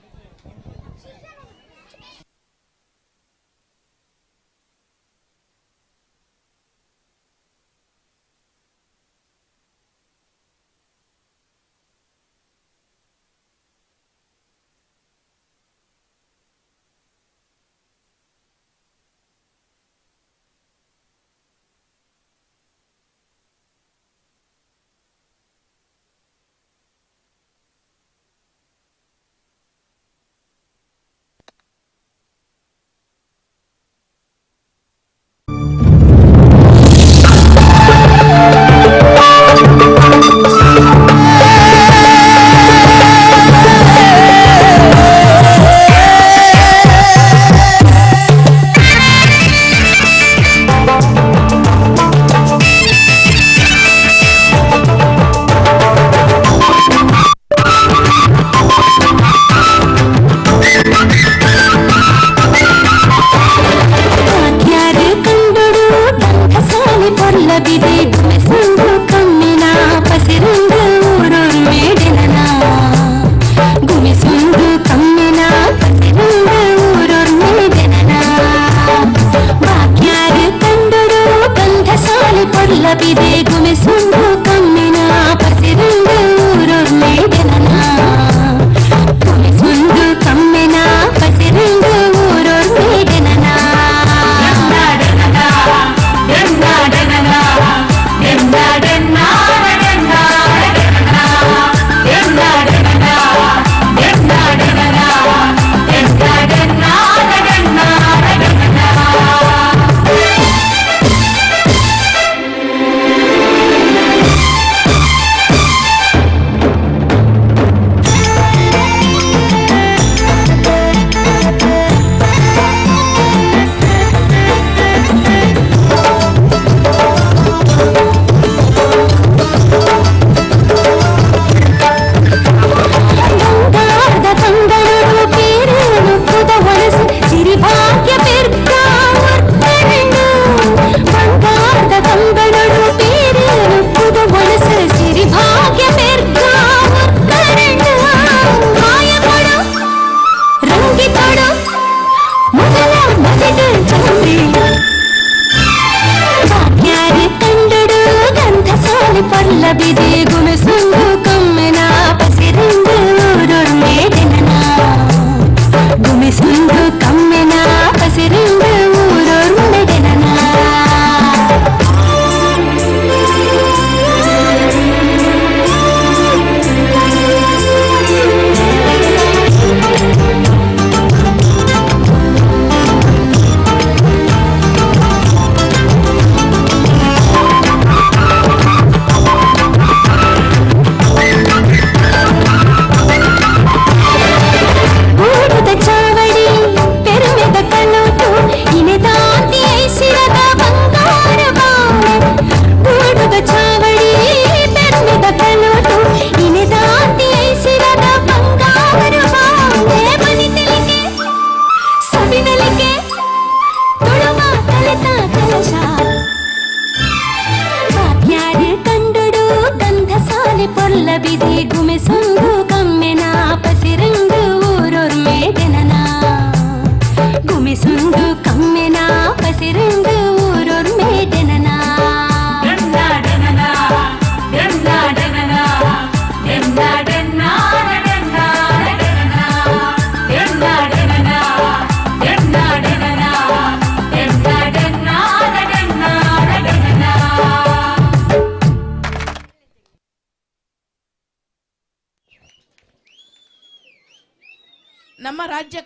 ನಮ್ಮ ರಾಜ್ಯ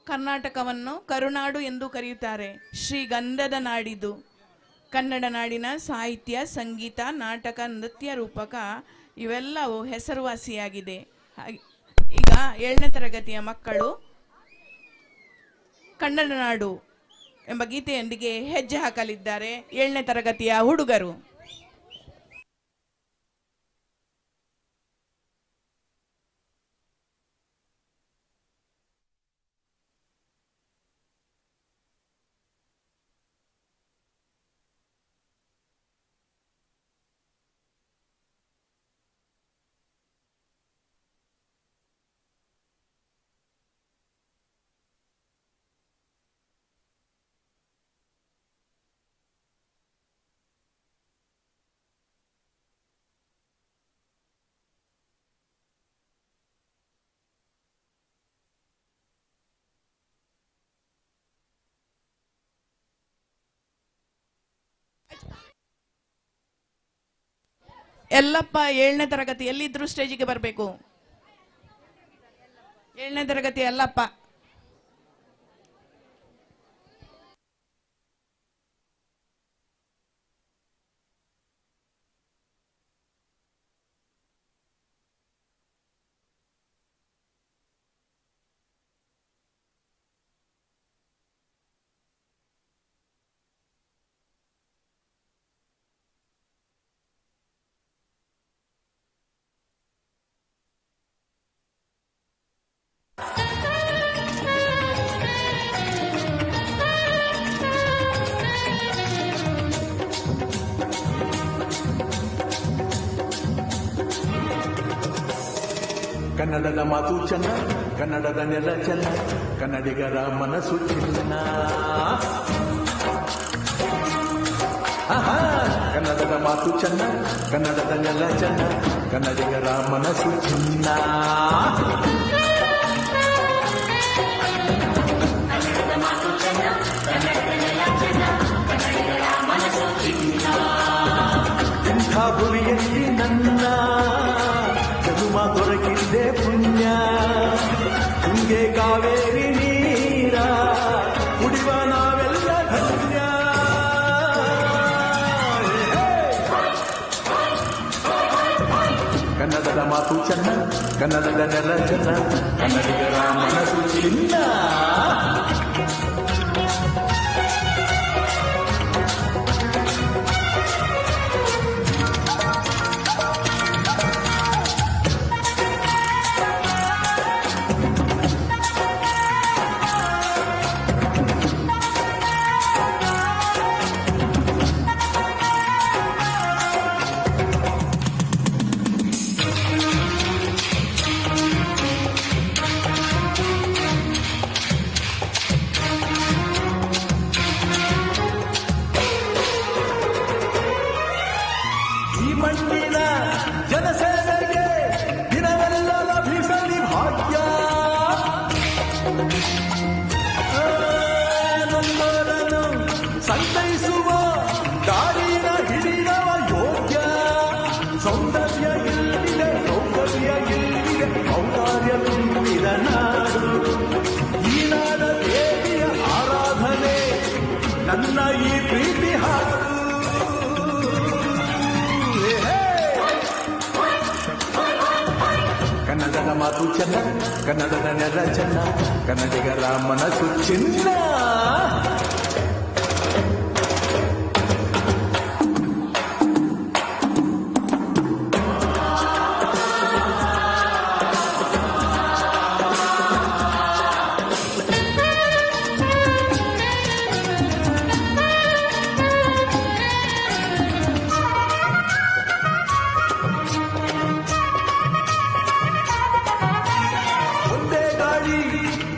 ಕರ್ನಾಟಕವನ್ನು ಕರುನಾಡು ಎಂದು ಕರೆಯುತ್ತಾರೆ. ಶ್ರೀಗಂಧದ ನಾಡಿದು. ಕನ್ನಡ ನಾಡಿನ ಸಾಹಿತ್ಯ, ಸಂಗೀತ, ನಾಟಕ, ನೃತ್ಯ ರೂಪಕ ಇವೆಲ್ಲವೂ ಹೆಸರುವಾಸಿಯಾಗಿದೆ. ಈಗ 7ನೇ ತರಗತಿಯ ಮಕ್ಕಳು ಕನ್ನಡ ನಾಡು ಎಂಬ ಗೀತೆಯೊಂದಿಗೆ ಹೆಜ್ಜೆ ಹಾಕಲಿದ್ದಾರೆ 7ನೇ ತರಗತಿಯ ಹುಡುಗರು. ಎಲ್ಲಪ್ಪ 7ನೇ ತರಗತಿ ಎಲ್ಲಿದ್ರು ಸ್ಟೇಜಿಗೆ ಬರಬೇಕು. 7ನೇ ತರಗತಿ ಎಲ್ಲಪ್ಪ. ಕನ್ನಡದ ಮಾತು ಚೆನ್ನ, ಕನ್ನಡದ ನೆಲ ಚೆನ್ನ, ಕನ್ನಡಿಗರ ಮನಸ್ಸು ಚಿನ್ನ. ಕನ್ನಡದ ಮಾತು ಚೆನ್ನ, ಕನ್ನಡದ ನೆಲ ಚೆನ್ನ, ಕನ್ನಡಿಗರ ಮನಸ್ಸು ಚಿನ್ನ. ಇಂಥ ಗುರಿಯಲ್ಲಿ ನನ್ನ ಜನುಮ ದೊರಕಿದ್ದೆ ಪುಣ್ಯ. ತುಂಗೆ ಕಾವೇರಿ ನೀರ ಕುಡಿವ ನಾವೆಲ್ಲ ಧನ್ಯ. ಕನ್ನಡದ ಮಾತು ಚೆನ್ನ, ಕನ್ನಡದ ನೆಲ ಚೆನ್ನ, ಕನ್ನಡಿಗರ ಮನಸ್ಸು ಚಿನ್ನ. ಮಣ್ಣಿನ ಜನಸೇವೆಗೆ ದಿನವೆಲ್ಲ ಲಭಿಸಲಿ ಭಾಗ್ಯ. ನಮ್ಮರನ್ನು ಸಂತೈಸುವ ದಾರಿನ ಹಿಡಿಯವ ಯೋಗ್ಯ. ಸೌಂದರ್ಯ ಇಲ್ಲಿದೆ, ಸೌಂದರ್ಯ ಇಲ್ಲಿದೆ, ಔದಾರ್ಯ ತುಂಬಿದ ನಾಡು. ಈ ನಾಡ ದೇವಿಯ ಆರಾಧನೆ ನನ್ನ ಈ ಪ್ರೀತಿ ಹಾಡು. ಕನ್ನಡದ ಮಾತು ಚೆನ್ನ, ಕನ್ನಡದ ನೆಲ ಚೆನ್ನ, ಕನ್ನಡಿಗರ ಮನಸ್ಸು ಚಿನ್ನ.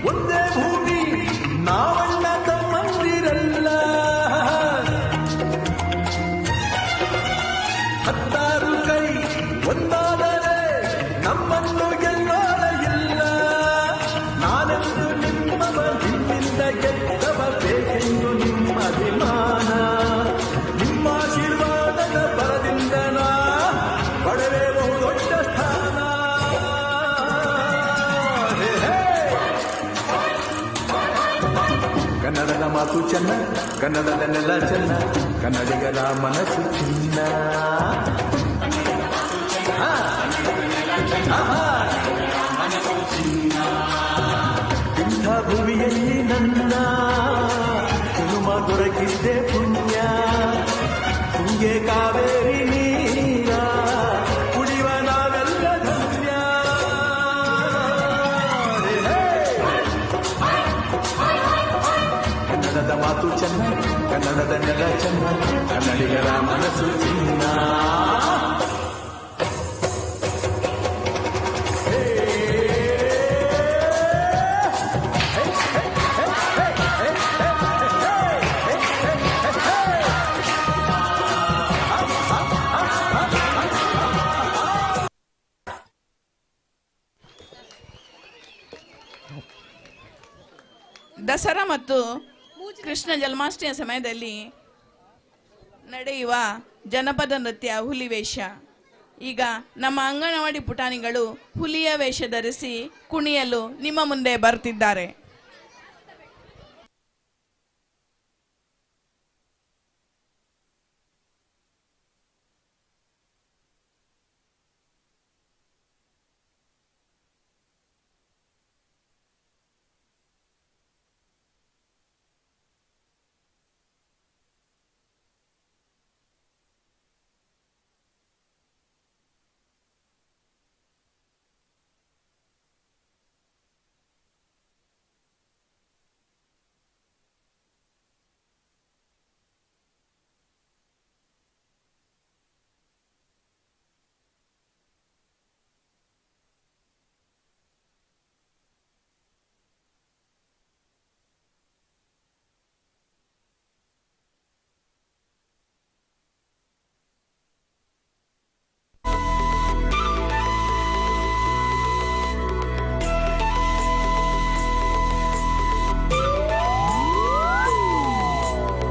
ಒಂದೇ ಭೂಮಿ ನಾವಣ್ಣ ತಮ್ಮಂದಿರಲ್ಲ. 10 ಕೈ ಒಂದಾದರೆ ನಮ್ಮನ್ನು ಗೆಲ್ಲೋಣ ಇಲ್ಲ. ನಾನೆಂದು ನಿಮ್ಮವ, ನಿಮ್ಮಿಂದ ಗೆದ್ದವ, ಬೇಕೆಂದು ನಿಮ್ಮ ಅಭಿಮಾನ. ನಿಮ್ಮ ಆಶೀರ್ವಾದದ ಬರದಿಂದ ನಾ ಪಡೆವೆ ಬಹುದೊಡ್ಡ ಸ್ಥಾನ. ಕನ್ನಡದ ಮಾತು ಚೆನ್ನ, ಕನ್ನಡದ ನೆಲ ಚೆನ್ನ, ಕನ್ನಡಿಗರ ಮನಸ್ಸು ಚಿನ್ನ. ದೊರಕಿದ್ದೆ ಪುಣ್ಯ ತುಂಗೆ ಕಾವೇರಿ ನೀರ ಕುಡಿವ ನಾವೆಲ್ಲ ಧನ್ಯ. ಕನ್ನಡದ ಮಾತು ಚೆನ್ನ, ಕನ್ನಡದ ನೆಲ ಚೆನ್ನ, ಕನ್ನಡಿಗರ ಮನಸ್ಸು ಚಿನ್ನ. ದಸರಾ ಮತ್ತು ಕೃಷ್ಣ ಜನ್ಮಾಷ್ಟಮಿಯ ಸಮಯದಲ್ಲಿ ನಡೆಯುವ ಜನಪದ ನೃತ್ಯ ಹುಲಿವೇಷ. ಈಗ ನಮ್ಮ ಅಂಗನವಾಡಿ ಪುಟಾಣಿಗಳು ಹುಲಿಯ ವೇಷ ಧರಿಸಿ ಕುಣಿಯಲು ನಿಮ್ಮ ಮುಂದೆ ಬರುತ್ತಿದ್ದಾರೆ.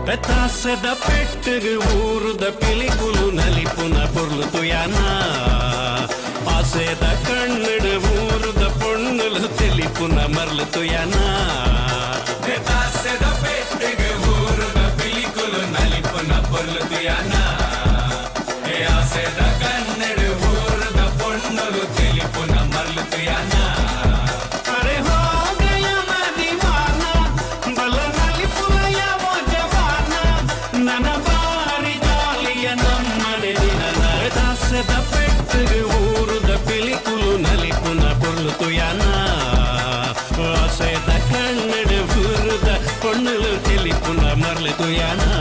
పెతాసద పెట్టు ఊరుద పిలికులు నలిపున పొర్లుతు యానా ఆసేద కన్నడు ఊరుద పొన్నులు తెలిపున మర్లుతు యానా పెతాసద పెట్టు ఊరుద పిలికులు నలిపున పొర్లుతు యానా ఆసేద కన్నడు ఊరుద పొన్నులు తెలిపున మర్లుతు యానా పెట్టు ఊరుద పిలికులు నలిపున పొర్లుతు యానా ఆసేద కన్నడు ఊరుద పొన్నులు తెలిపున మర్లుతు యానా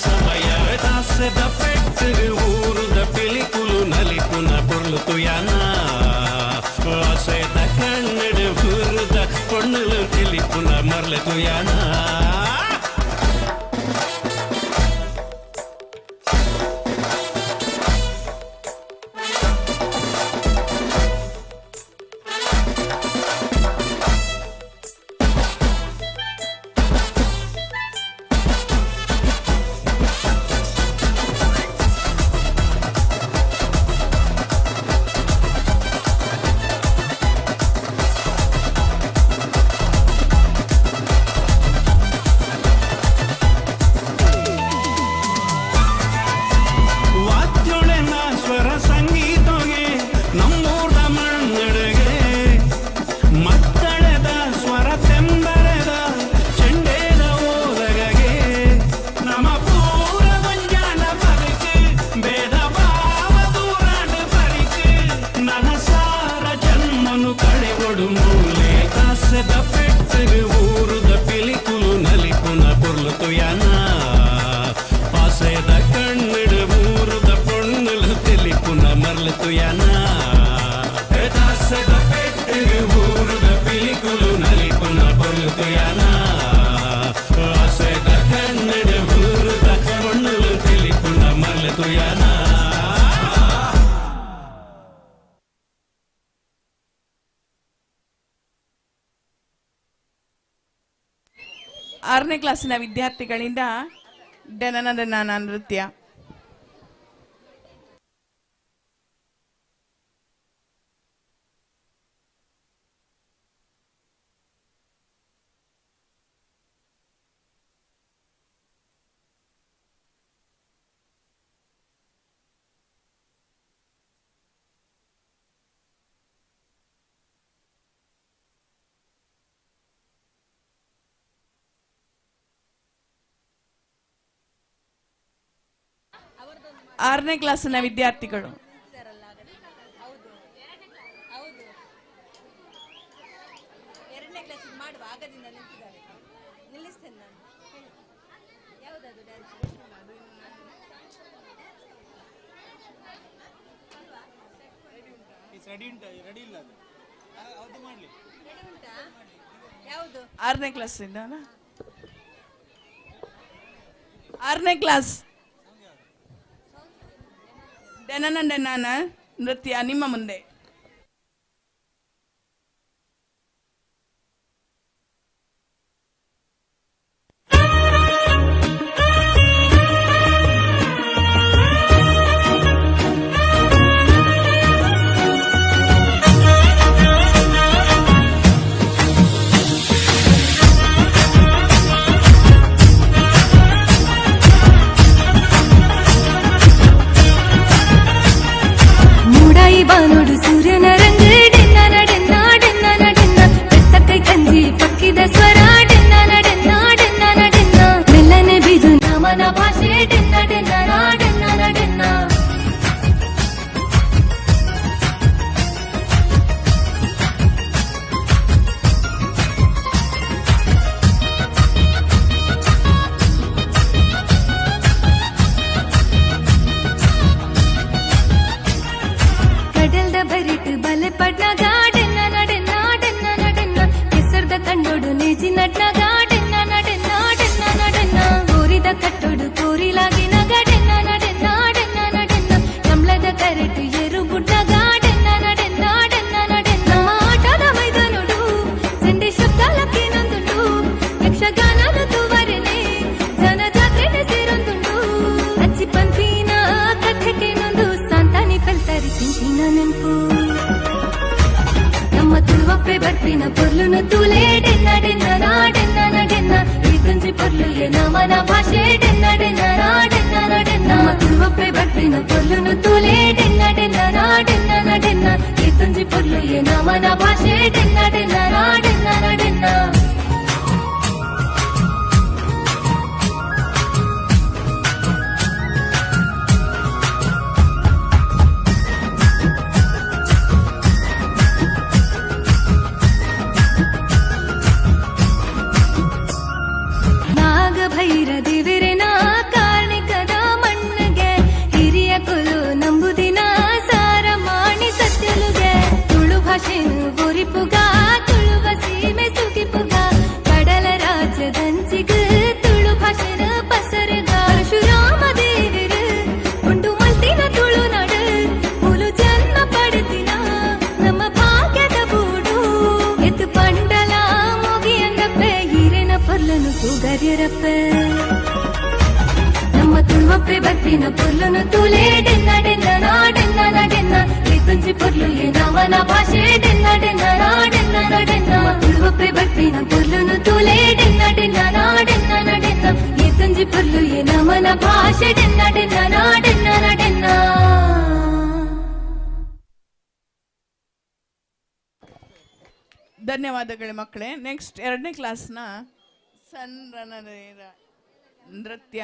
సమయ దాసద పెట్టు ఊరుద పిలికులు నలిపున పొర్లుతు యానా ఆసేద కన్నడు ఊరుద పొన్నులు తెలిపున మర్లుతు యానా 6ನೇ ಕ್ಲಾಸಿನ ವಿದ್ಯಾರ್ಥಿಗಳಿಂದ ಡನನ ನೃತ್ಯ. ಆರನೇ ಕ್ಲಾಸಿನ ವಿದ್ಯಾರ್ಥಿಗಳು. ಆರನೇ ಕ್ಲಾಸ್ ಇಂದ 6ನೇ ಕ್ಲಾಸ್ ಡನನ ನೃತ್ಯ ನಿಮ್ಮ ಮುಂದೆ. ಬಾನುಡು ಸೂರ್ಯನ ರಂಗ ಡೆನ್ನ ಡೆನ್ನ ಡೆನ್ನ ಡೆನ್ನ ಬೆತ್ತಕ್ಕೈ ಕಂಜಿ ಪಕ್ಕಿದ ಸ್ವರ ಡೆನ್ನ ಡೆನ್ನ ಡೆನ್ನ ಡೆನ್ನ ಮೆಲ್ಲನೆ ಬಿದು ನಮನ ಭಾಷೆ ಡೆನ್ನ ಡೆನ್ನ ಡೆನ್ನ ಡೆನ್ನ ಬರಿಟ್ ಬಲೆ ಪಡ್ನ ಗಾಡೆನ್ನ ನಡೆನ್ನ ಡೆನ್ನ ನಡೆನ್ನ ಕೆಸರ್ದ ಕಂಡೋಡು ನೇಜಿ ನಡ್ನ ಗಾಡೆನ್ನ ನಡೆನ್ನ ಡೆನ್ನ ನಡೆನ್ನ ಕೋರಿದ ಕಟ್ಟೋಡು ಕೋರಿಲಾಗಿನ ಗಡೆನ್ನ ನಡೆನ್ನ ಡೆನ್ನ ನಡೆನ್ನ ಕಮಲದ ಕರೆಟ್ ಏರು ಗುಡ್ಡ ಗಾಡೆನ್ನ ನಡೆನ್ನ ಡೆನ್ನ ನಡೆನ್ನ ಆಟದ ಮೈದಾನೋಡು ಸಂಡೆ ಶಬ್ದಾಲಕ್ಕೆ ನಂದುಂಡು ಯಕ್ಷಗಾನದ ತೂವರೆನೆ ಜನ ಜಾತ್ರೆನೆ ಸೇರೊಂದುಂಡು ಅಚ್ಚಿ ಪಂಪಿನ ಕಥೆಗೆ ನೊಂದು ಸಂತಾನಿ ಕಲ್ತರಿ ತಿಂಚಿನ ನೆನ್ಪು ನಮ್ಮ ತುಳುವಪ್ಪೆ ಬರ್ಪಿನ ಪೊರ್ಲುನ ತೂಲೆ ಡೆನ್ನ ಡೆನ್ನ ಡೆನ್ನ ಡೆನ್ನ ಈ ತುಂಜಿ ಪೊರ್ಲು ನಮನ ಭಾಷೆ ಡೆನ್ನ ಡೆನ್ನ ಡೆನ್ನ ಡೆನ್ನ ನಮ್ಮ ತುಳುವಪ್ಪೆ ಬರ್ಪಿನ ಪೊರ್ಲುನ ತೂಲೆ ಡೆನ್ನ ಡೆನ್ನ ಡೆನ್ನ ಡೆನ್ನ ಈ ತುಂಜಿ ಪೊರ್ಲು ನಮನ ಭಾಷೆ ಡೆನ್ನ ಡೆನ್ನ ಡೆನ್ನ ಡೆನ್ನ ಭೈರ ದೇವಿರೆನ ಕಾರ್ಣಿಕದ ಮಣ್ಣಿಗೆ ಹಿರಿಯ ಕುಲು ನಂಬುದಿನ ಸಾರ ಮಾಣಿ ಸತ್ಯಲುಗೆ ತುಳು ಭಾಷೆನು ಗೋರಿಪುಗ ತುಳುವ ಸೀಮೆ ಸುಗಿಪುಗ ಕಡಲ ರಾಜ್ಯದಂಚಿಗ ತುಳು ಭಾಷೆನ ಪಸರಗ ಪರಶುರಾಮ ದೇವಿರ ಉಂಡು ಮಲ್ತಿನ ತುಳುನಾಡು ಮುಲು ಜನ್ಮ ಪಡೆದಿನ ನಮ್ಮ ಭಾಗ್ಯದ ಬೂಡು ಎತ್ತು ಪಂಡಲ ಮುಗಿಯಂಗಪ್ಪೆ ಹಿರಿನ ಪೊರ್ಲನು ಕೂಗರ್ಯರಪ್ಪೆ ನಮ್ಮ ತುಳುವಪ್ಪೆ ಬರ್ಪಿನ ಪೊರ್ಲುನು ತೂಲೆ ಡೆನ್ನ ಡೆನ್ನ ಡೆನ್ನ ಡೆನ್ನ ಈ ತುಂಜಿ ಪೊರ್ಲು ನಮನ ಭಾಷೆ ಡೆನ್ನ ಡೆನ್ನ ಡೆನ್ನ ಡೆನ್ನ ತುಳುವಪ್ಪೆ ಬರ್ಪಿನ ಪೊರ್ಲುನು ತೂಲೆ ಡೆನ್ನ ಡೆನ್ನ ಡೆನ್ನ ಡೆನ್ನ ಈ ತುಂಜಿ ಪೊರ್ಲು ನಮನ ಭಾಷೆ ಡೆನ್ನ ಡೆನ್ನ ಡೆನ್ನ ಡೆನ್ನ. ಧನ್ಯವಾದಗಳು ಮಕ್ಕಳೇ. ನೆಕ್ಸ್ಟ್ 2ನೇ ಕ್ಲಾಸ್ನ ನೃತ್ಯ.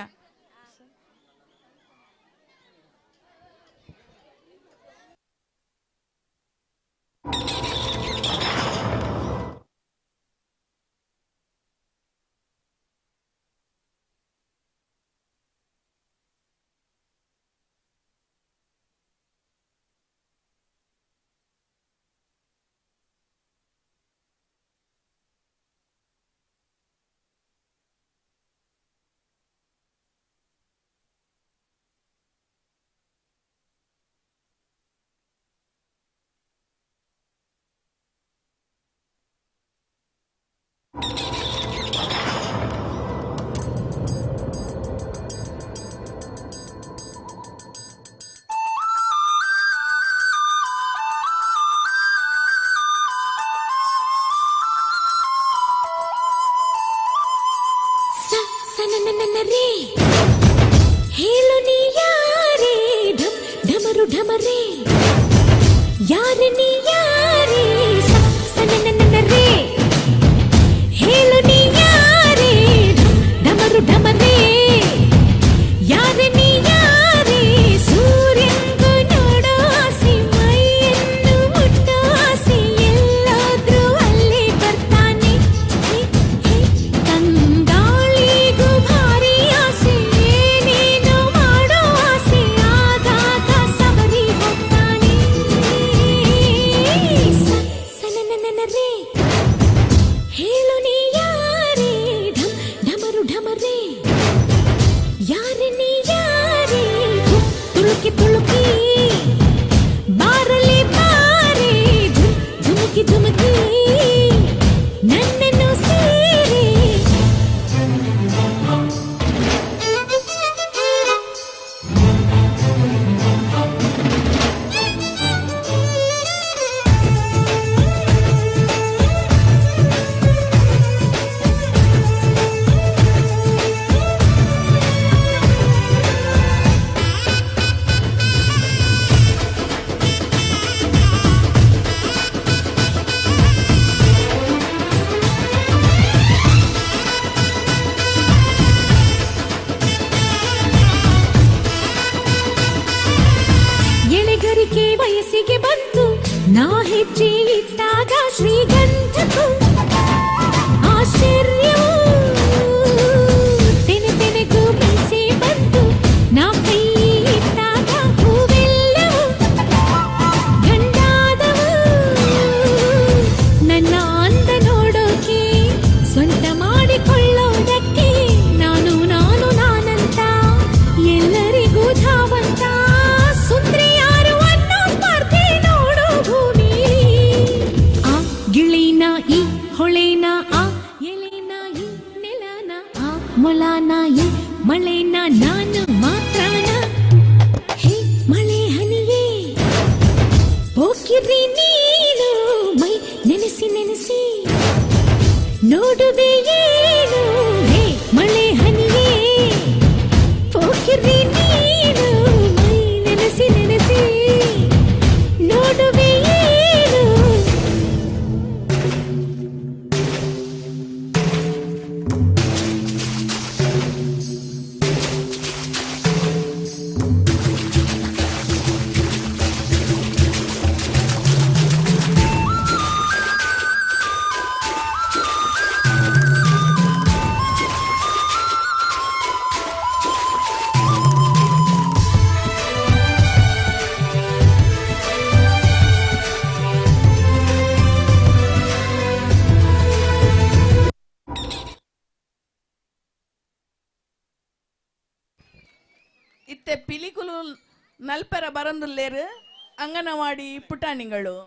ರೇ ಹೇಳು ನೀ ಯಾರೇ ಢಮರು ಢಮರೇ ಯಾರ ನೀ ಯಾರೇ ರೇ ಹೇಳು ನೀ ಯಾರೇ ಢಮರು ಢಮರೇ ಯಾರ ನೀ ಯಾರೇ ಸೂರ್ಯಂಗು ನೋಡೋ ಆಸೆ ಮೈಯನ್ನು ಮುಟ್ಟೋ ಆಸೆ ಎಲ್ಲಾದ್ರೂ ಅಲ್ಲಿ ಬರ್ತಾನೆ ತಂಗಾಳಿಗೂ ಭಾರಿ ಆಸೆ ಏನೇನೋ ಮಾಡೋ ಆಸೆ ಆಗಾಗ ಸವರಿ ಹೋಗ್ತಾನೆ ಸನನನನರೇ ಹೇಳು ನೀ ಯಾರೇ ಢಮರು ಢಮರೇ ಯಾರ ನೀ ಯಾರೇ ತುಳುಕಿ ತುಳುಕಿ ಬಾರಲಿ ಬಾರೆ ಧುಮುಕಿ ಧುಮುಕಿ ನನ್ನನ್ನು ಸೇರಿ ಎಳೆಗರಿಕೆ ವಯಸ್ಸಿಗೆ ಬಂತು ನಾ ಹೆಜ್ಜೆ ಇಟ್ಟಾಗ ಶ್ರೀಗಂಧಕ್ಕೂ ಆಶ್ಚರ್ಯವೂ ತೆನೆ ತೆನೆಗೂ ಮೀಸೆ ಬಂತು ನಾ ಕೈ ಇಟ್ಟಾಗ ಹೂವೆಲ್ಲವೂ ಗಂಡಾದವು ನನ್ನ ಅಂದ ನೋಡೋಕೆ ಸ್ವಂತ ಮಾಡಿಕೊಳ್ಳೋದಕ್ಕೆ ನಾನು ನಾನು ನಾನಂತ ಎಲ್ಲರಿಗೂ ಧಾವಂತ ಸುಂದ್ರಿ ಯಾರು ಅನ್ನೋ ಸ್ಪರ್ಧೆ ನೋಡು ಭೂಮಿ ಆ ಗಿಳಿನ ಈ ಹೊಳೆನ ಆ ಎಲೆನ ಈ ನೆಲನ ಆ ಮೊಲನ ಈ ಮಳೆನ ನಾನು ಮಾತ್ರನ ಹೇ ಮಳೆ ಹನಿಯೇ ಹೋಗಿರಿ ನೀನು ಮೈ ನೆನೆಸಿ ನೆನೆಸಿ ನೋಡುವೆ ಏನು ಹೇ ಮಳೆ ಹನಿಯೇ ಹೋಗಿರಿ ನೀನು ಮೈ ನೆನೆಸಿ ನೆನೆಸಿ ನೋಡುವೆ ಏನು ಇತ್ತೆ ಪಿಲಿಕುಲು ನಲ್ಪರ ಬರಂದುಲ್ಲೇರು ಅಂಗನವಾಡಿ ಪುಟಾಣಿಗಳು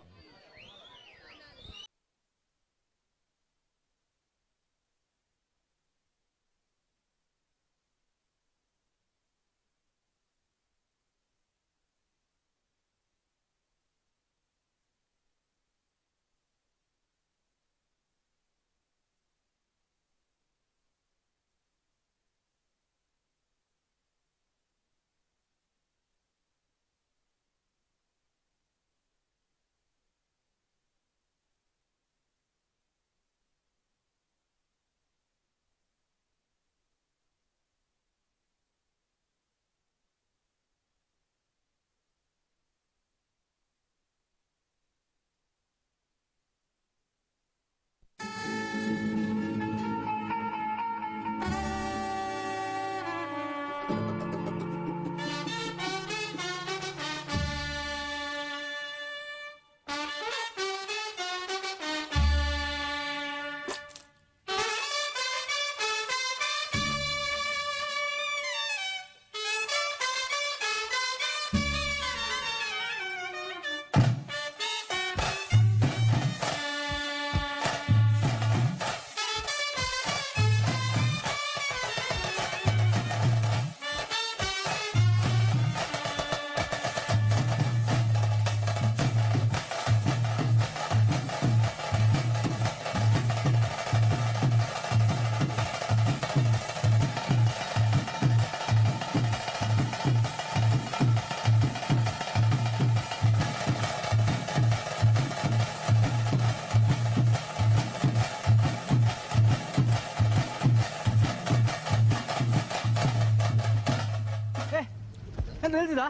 ಬಂದು ನಿಲ್ಸಿದ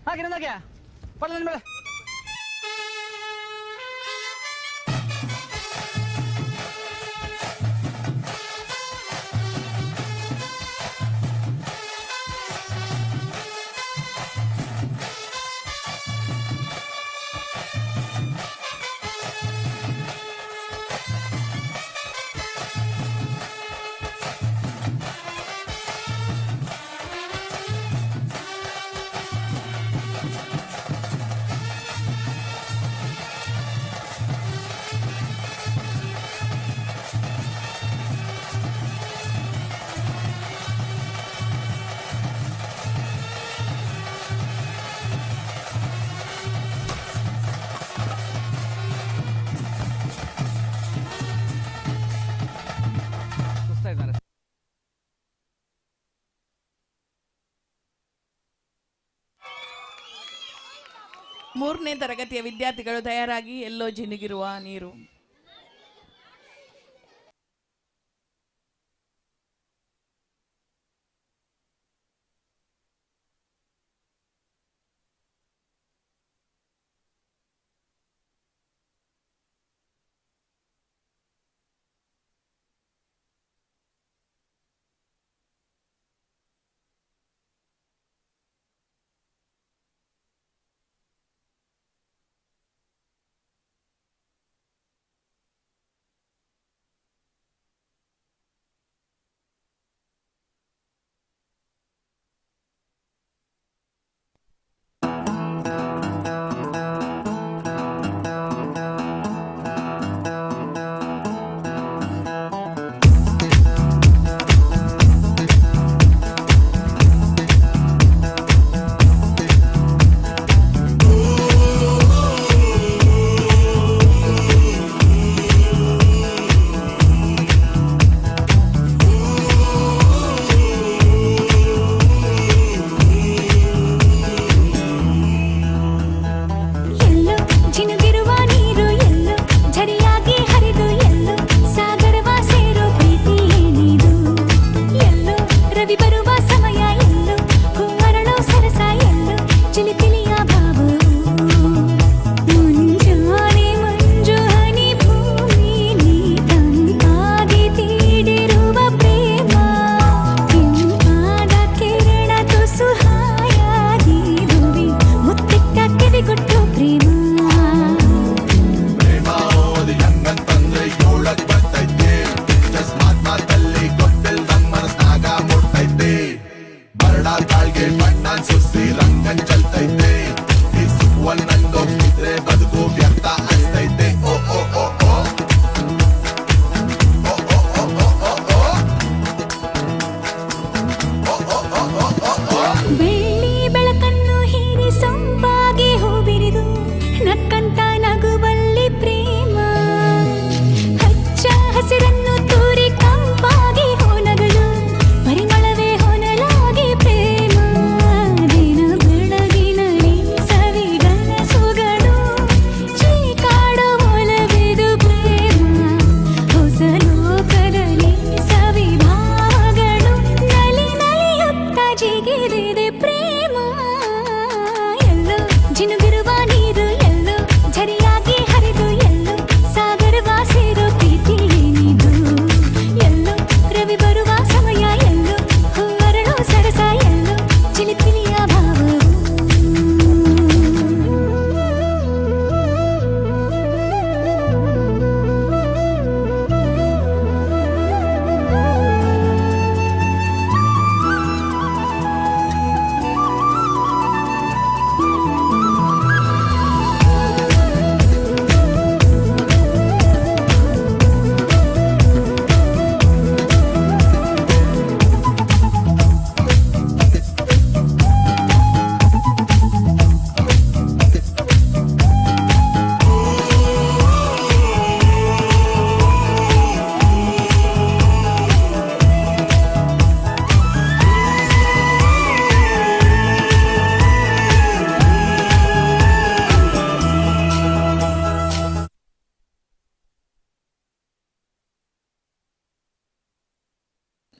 ಹಾಗೆ ನಂದಾಗೆ ಪಡ ನನ್ನ ಮೇಲೆ. ಮೂರನೇ ತರಗತಿಯ ವಿದ್ಯಾರ್ಥಿಗಳು ತಯಾರಾಗಿ ಎಲ್ಲೋ ಜಿನುಗಿರುವ ನೀರು.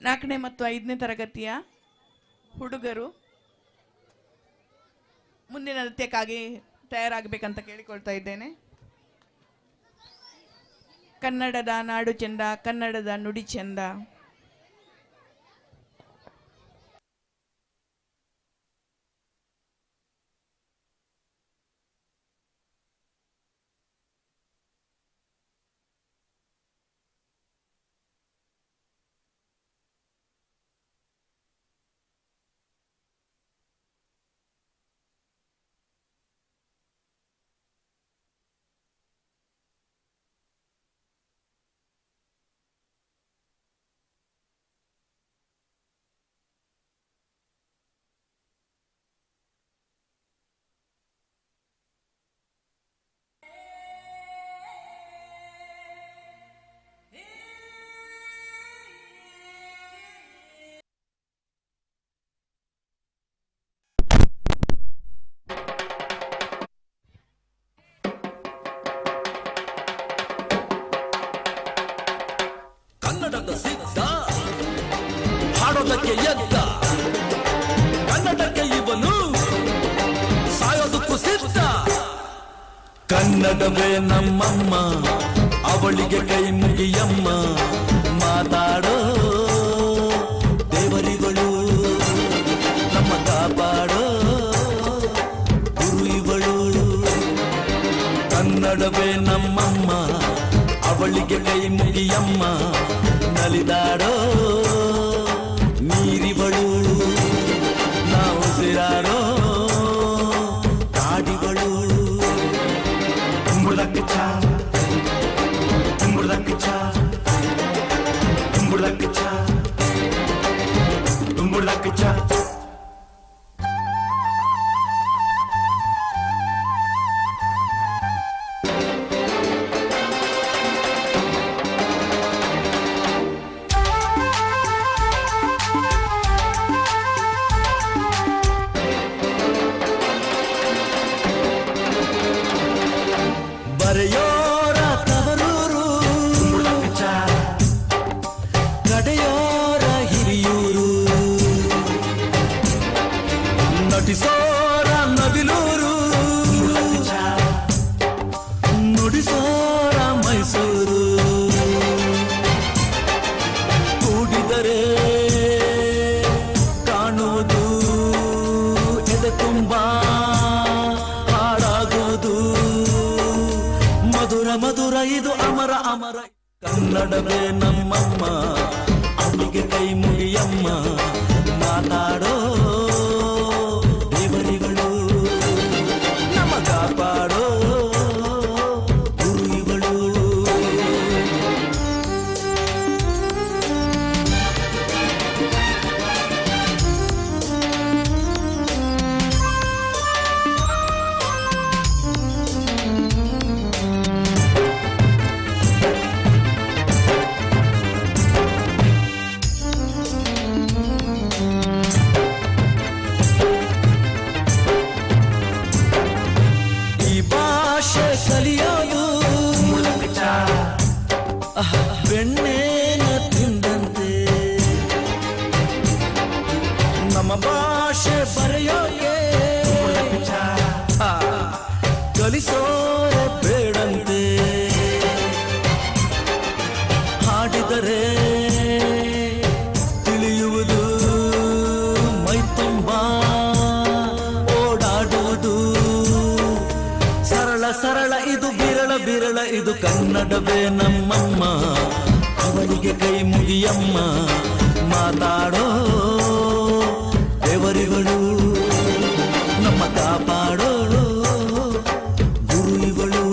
ನಾಲ್ಕನೇ ಮತ್ತು 5ನೇ ತರಗತಿಯ ಹುಡುಗರು ಮುಂದಿನ ನೃತ್ಯಕ್ಕಾಗಿ ತಯಾರಾಗಬೇಕಂತ ಕೇಳಿಕೊಳ್ತಾ ಇದ್ದೇನೆ. ಕನ್ನಡದ ನಾಡು ಚೆಂದ, ಕನ್ನಡದ ನುಡಿ ಚೆಂದ. ಕನ್ನಡದ ಸಿದ್ಧ ಹಾಡೋದಕ್ಕೆ ಎದ್ದ, ಕನ್ನಡಕ್ಕೆ ಇವನು ಸಾಯೋದಕ್ಕೂ ಸಿದ್ಧ. ಕನ್ನಡವೇ ನಮ್ಮಮ್ಮ, ಅವಳಿಗೆ ಕೈ ಮುಗಿಯಮ್ಮ. ಮಾತಾಡೋ ದೇವರಿಗಳು, ನಮ್ಮ ಕಾಪಾಡೋ ಗುರು ಇವಳು. ಕನ್ನಡವೇ ನಮ್ಮಮ್ಮ, ಅವಳಿಗೆ ಕೈ ಮುಗಿಯಮ್ಮ. ನಲಿದಾಡೋ ನೀರಿವಳು, ನಾವು ಸಿರಾಡೋ ಕಾಡಿಗಳು. ತುಂಬುಳಕ್ಕೆ ಚಾ, ತುಂಬುಳಕ್ಕೆ ಚಾ, ತುಂಬುಳಕ್ಕೆ ಚಾ, ತುಂಬುಳಕ್ಕೆ ಚಾ. ಬರೆಯೋರ ತವರೂರು, ಕಡೆಯೋರ ಹಿರಿಯೂರು, ನಟಿಸೋರ ನವಿಲೂರು, ನುಡಿಸೋರ ಮೈಸೂರು. ಕೂಡಿದರೆ ಕಾಣುವುದು ಎದೆ ತುಂಬ ಹಾಡಾಗುವುದು. ಮಧುರ ಮಧುರ ಇದು ಅಮರ ಅಮರ. ಕನ್ನಡವೇ ನಮ್ಮಮ್ಮ, ಅವಳಿಗೆ ಕೈ ಮುಗಿಯಮ್ಮ. ಮಾತಾಡೋ ದೇವರಿಗಳು, ನಮ್ಮ ಕಾಪಾಡೋ ಗುರು ಇವಳು. ಕಲಿಯೋದು ಬೆಣ್ಣೆನ ತಿಂದಂತೆ, ನಮ್ಮ ಭಾಷೆ ಬರೆಯೋಕೆ ಕಲಿಸೋರೆ ಬೇಡಂತೆ. ಹಾಡಿದರೆ ತಿಳಿಯುವುದು ಮೈ ತುಂಬ ಓಡಾಡುವುದು. ಸರಳ ಸರಳ ಇದು ಬಿರಳ ಬಿರಳ ಇದು ಕನ್ನಡವೇ ನಮ್ಮಮ್ಮ, ಅವಳಿಗೆ ಕೈ ಮುಗಿಯಮ್ಮ. ಮಾತಾಡೋ ದೇವರಿಗಳು, ನಮ್ಮ ಕಾಪಾಡೋ ಗುರು ಇವಳು.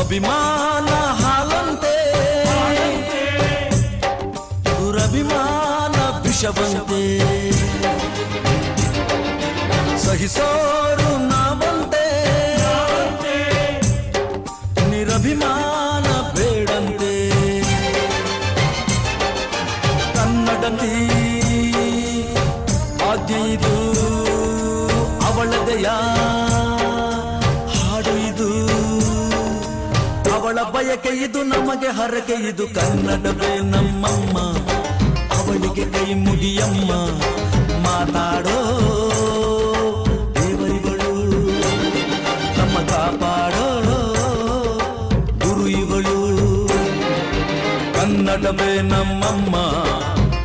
ಅಭಿಮಾನ ಹಾಲಂತೆ, ದುರಭಿಮಾನ ವಿಷವಂತೆ. ಸಹಿಸೋರು ನಾವಂತೆ, ನಿರಭಿಮಾನ ಬೇಡಂತೆ. ಕನ್ನಡತಿ ಆದ್ಯ ಇದು, ಅವಳದೆಯ ಹಾಡು ಇದು. ಅವಳ ಬಯಕೆ ಇದು ನಮಗೆ ಹರಕೆ ಇದು ಕನ್ನಡವೇ ನಮ್ಮಮ್ಮ ಅವಳಿಗೆ ಕೈ ಮುಗಿಯಮ್ಮ ಮಾತಾಡೋ ದೇವರಿಗಳು ನಮ್ಮ ಕಾಪಾಡೋ ಗುರು ಇವಳು ಕನ್ನಡವೇ ನಮ್ಮಮ್ಮ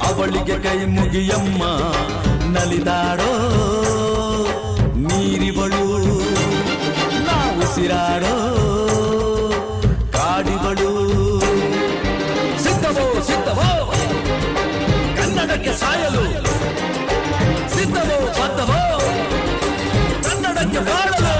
ಅವಳಿಗೆ ಕೈ ಮುಗಿಯಮ್ಮ ನಲಿದಾಡೋ ನೀರಿವಳು ನಾವು ಉಸಿರಾಡೋ ಕಾಡಿವಳು ಸಿದ್ಧವೋ ಸಿದ್ಧವೋ ಕನ್ನಡಕ್ಕೆ ಸಾಯಲು ಸಿದ್ಧವೋ ಬದ್ಧವೋ ಕನ್ನಡಕ್ಕೆ ಬಾಳಲು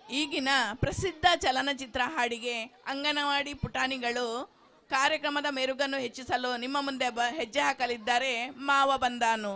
ಈಗಿನ ಪ್ರಸಿದ್ಧ ಚಲನಚಿತ್ರ ಹಾಡಿಗೆ ಅಂಗನವಾಡಿ ಪುಟಾಣಿಗಳು ಕಾರ್ಯಕ್ರಮದ ಮೆರುಗನ್ನು ಹೆಚ್ಚಿಸಲು ನಿಮ್ಮ ಮುಂದೆ ಹೆಜ್ಜೆ ಹಾಕಲಿದ್ದಾರೆ ಮಾವ ಬಂದಾನು.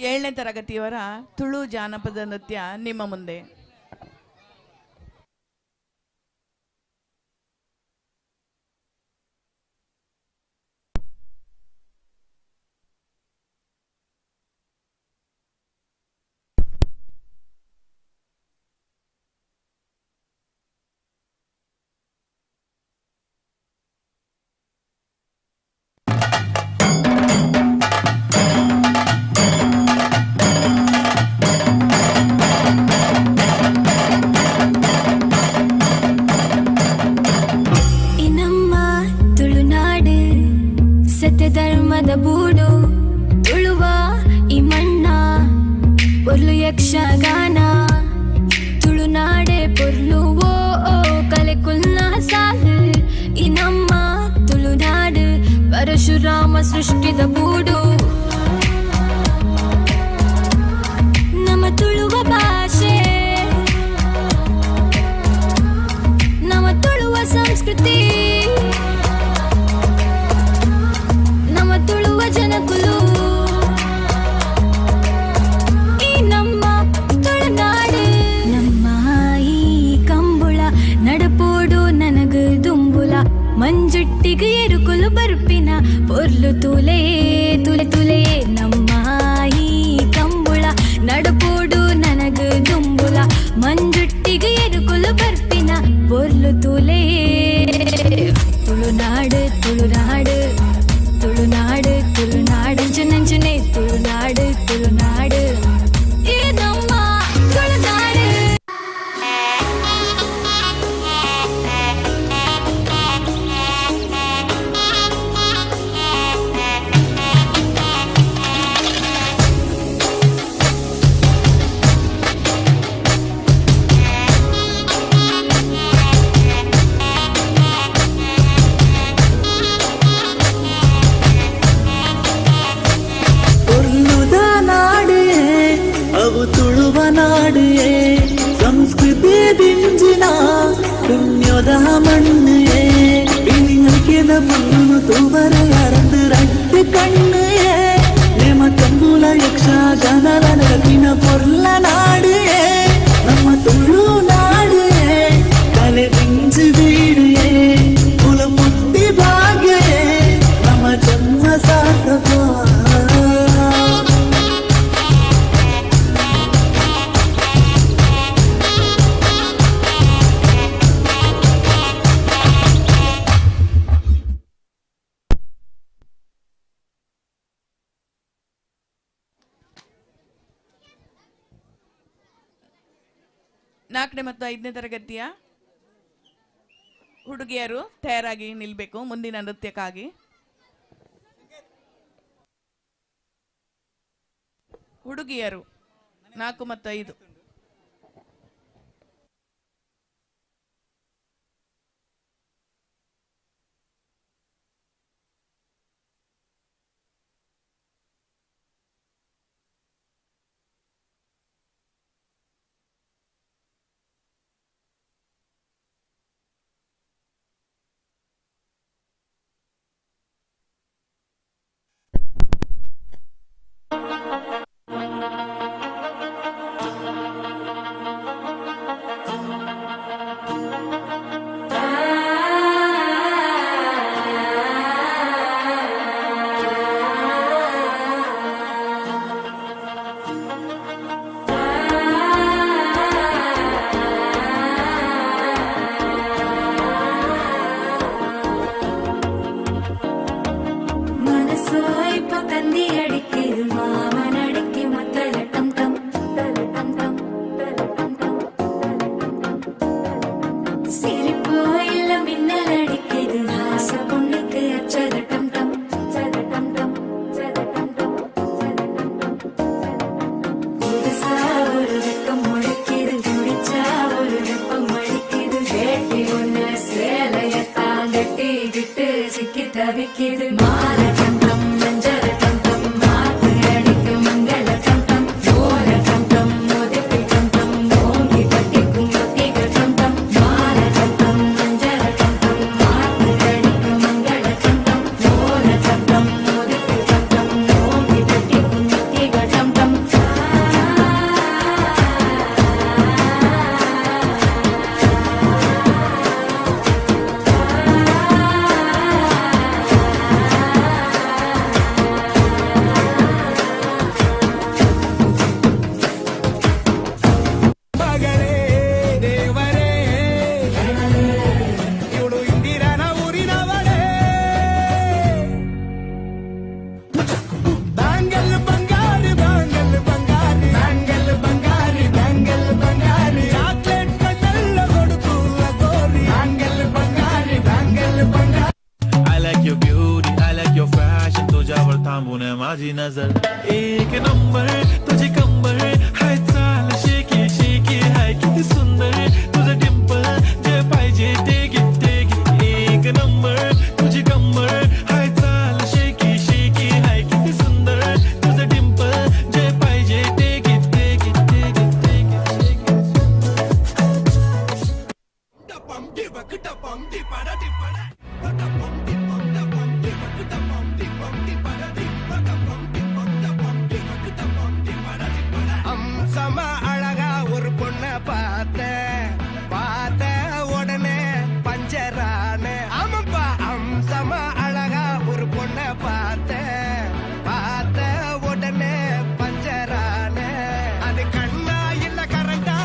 ಏಳನೇ ತರಗತಿಯವರ ತುಳು ಜಾನಪದ ನೃತ್ಯ ನಿಮ್ಮ ಮುಂದೆ. ಧರ್ಮದ ಬೂಡು ತುಳುವ ಈ ಮಣ್ಣ ಪೊರ್ಲು ಯಕ್ಷಗಾನ ತುಳುನಾಡೆ ಪೊರ್ಲು ಓ ಕಲೆ ಕುಲ್ನ ಸಾಲು ಈ ನಮ್ಮ ತುಳುನಾಡು ಪರಶುರಾಮ ಸೃಷ್ಟಿದ ಬೂಡು ನಮ್ಮ ತುಳುವ ಭಾಷೆ ನಮ್ಮ ತುಳುವ ಸಂಸ್ಕೃತಿ ತುಳುವ ಜನಕುಲು ಈ ನಮ್ಮ ತುಳುನಾಡು ನಮ್ಮ ಈ ಕಂಬುಳ ನಡಪೋಡು ನನಗ ದುಂಬುಲ ಮಂಜುಟ್ಟಿಗೆ ಎರುಕುಲು ಬರ್ಪಿನ ಪೊರ್ಲು ತೂಲೇ ನಾಡಿಯೇ ಸಂಸ್ಕೃತಿ ದಿಂಜಿನ ಪುಣ್ಯದ ಮಣ್ಣೇ ಬಿಳಿಯಲ್ಕೆದ ಮಣ್ಣು ತೂವರ ಅರಂದು ರಟ್ಟು ಕಣ್ಣೇ ನೇಮ ತಂಗುಲ ಯಕ್ಷ ಗನಲ ನೆಲಪಿನ ಪೊರ್ಲ ನಾಡಿಯೇ ನಮ್ಮ ತುಳು ನಾಡಿಯೇ ಕಲೆ ದಿಂಜು ಬೀಡಿಯೇ ಕುಲ ಮುತ್ತಿ ಭಾಗ್ಯೇ ನಮ್ಮ ಜನ್ಮ ಸಾರ್ಥಕ ನಾಲ್ಕನೇ ಮತ್ತು 5ನೇ ತರಗತಿಯ ಹುಡುಗಿಯರು ತಯಾರಾಗಿ ನಿಲ್ಬೇಕು ಮುಂದಿನ ನೃತ್ಯಕ್ಕಾಗಿ. ಹುಡುಗಿಯರು 4 ಮತ್ತು 5. माझी नजर एक नंबर तुझी कंबर हाय चाल शेकी शेकी हाय किती सुंदर तुझं डिंपल जे पाहिजे टेक इट एक नंबर तुझी कंबर हाय चाल शेकी शेकी हाय किती सुंदर तुझं डिंपल जे पाहिजे टेक इट डपम डिबक डपम डिपाडा डिपाडा डपम डिपम डपम डिबक डपम डिपम डिपाडा डिपाडा அம்சமா அழகா ஒரு பொண்ண பார்த்த உடனே பஞ்சரான ஆமாப்பா அம்சமா அழகா ஒரு பொண்ண பார்த்த உடனே பஞ்சரான அது கண்ணா இல்ல கரண்டா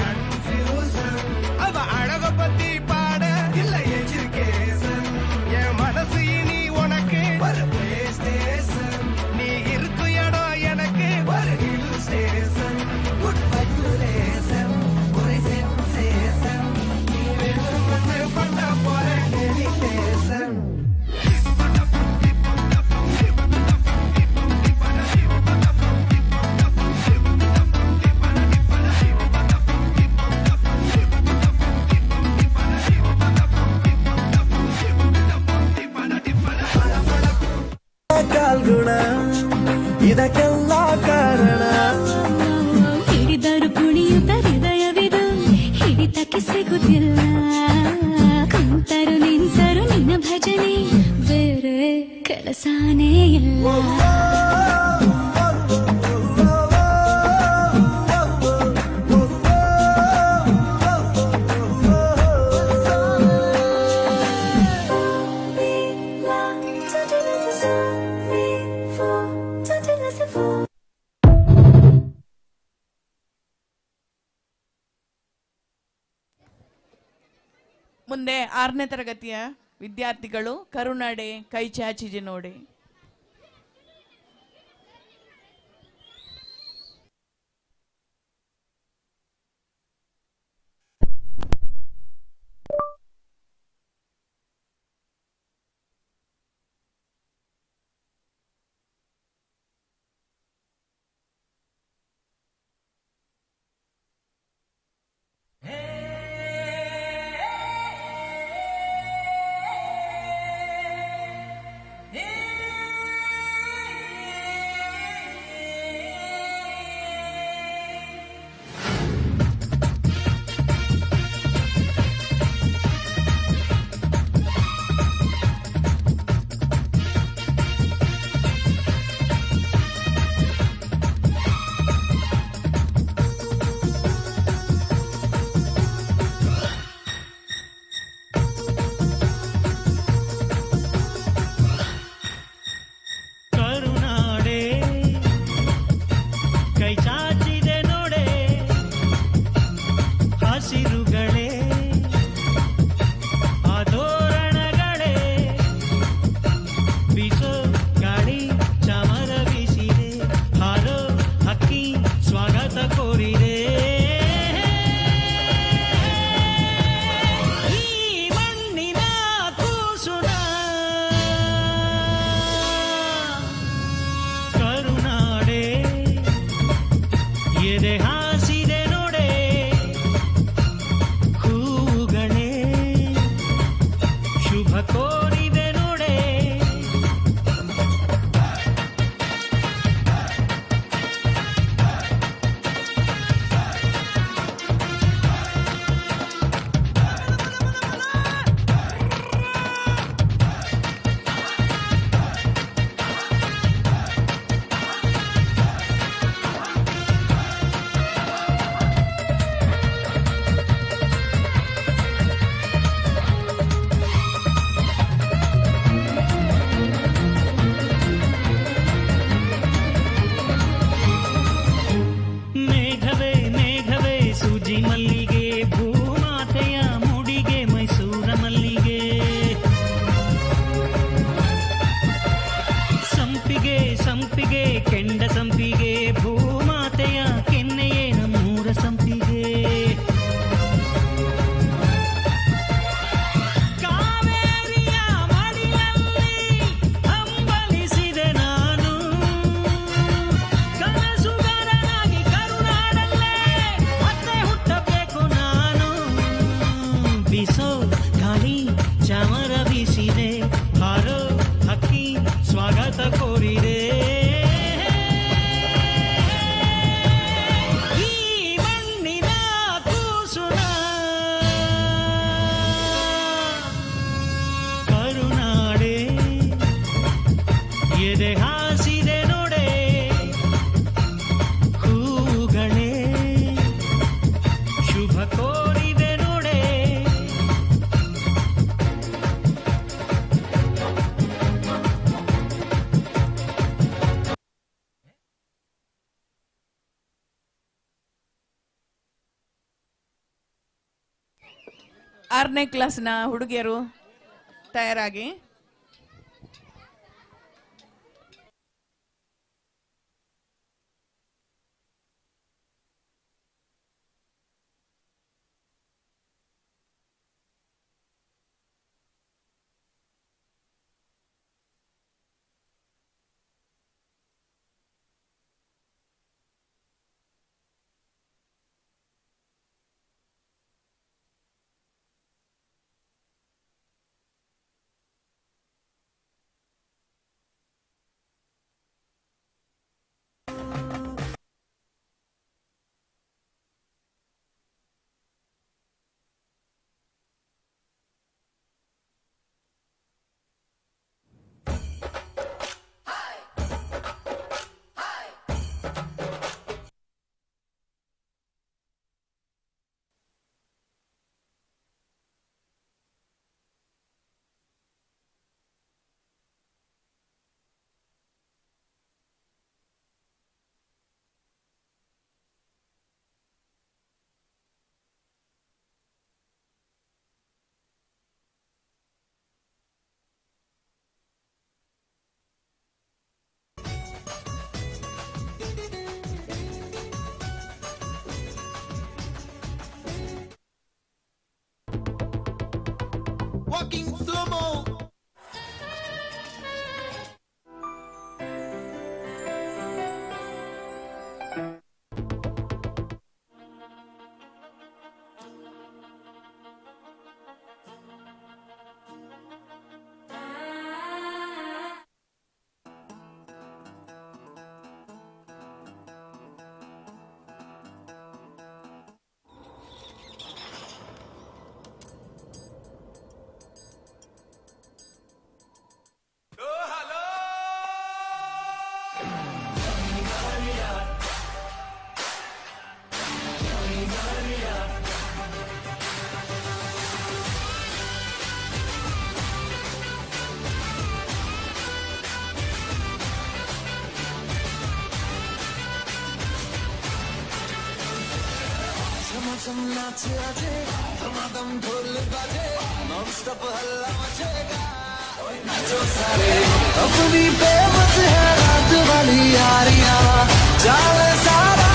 கன்ஃபியூசன் அவ அழக பத்தி பாட இல்ல எஜுகேஷன் என் மனசு இனி உனக்கு ஒரு பிளே ஸ்டேஷன் நீ இருக்கு இடம் எனக்கு ஒரு ஹில் ஸ்டேஷன் குட் வைப்ரேஷன் ஒரு சென்சேஷன் நீ வெறும் பண்ண போற டெலிகேஷன் ಇದಕ್ಕೆಲ್ಲ ಕಾರಣ ಹಿಡಿದರು ಕುಣಿಯು ಯಾಕೆ ಸಿಗುತ್ತಿಲ್ಲ ಕುಂತರು ನಿಂತರು ನಿನ್ನ ಭಜನೆ ಬೇರೆ ಕೆಲಸನೇ ಇಲ್ಲ ಮುಂದೆ 6ನೇ ತರಗತಿಯ ವಿದ್ಯಾರ್ಥಿಗಳು ಕರುನಾಡೆ ಕೈ ಚಾಚಿಜೆ ನೋಡಿ. ಆರನೇ ಕ್ಲಾಸ್ನ ಹುಡುಗಿಯರು ತಯಾರಾಗಿ अपनी बेबस है रात वाली यारियां जाने सारा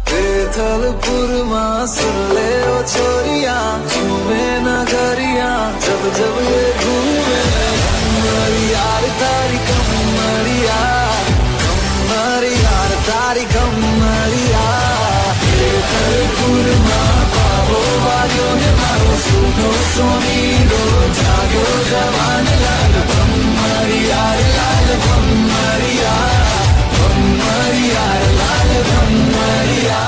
बेथलपुरमा सुन ले ओ छोरिया घूमे नगरिया जब जब ये घूमे कमरी यार तारी कमरिया तारी कमरिया बेथलपुरमा पावो वालो ने मारो सुनो सोनीरो जागो जवान लाल कमरिया लाल कमरिया कमरिया लाल कमरिया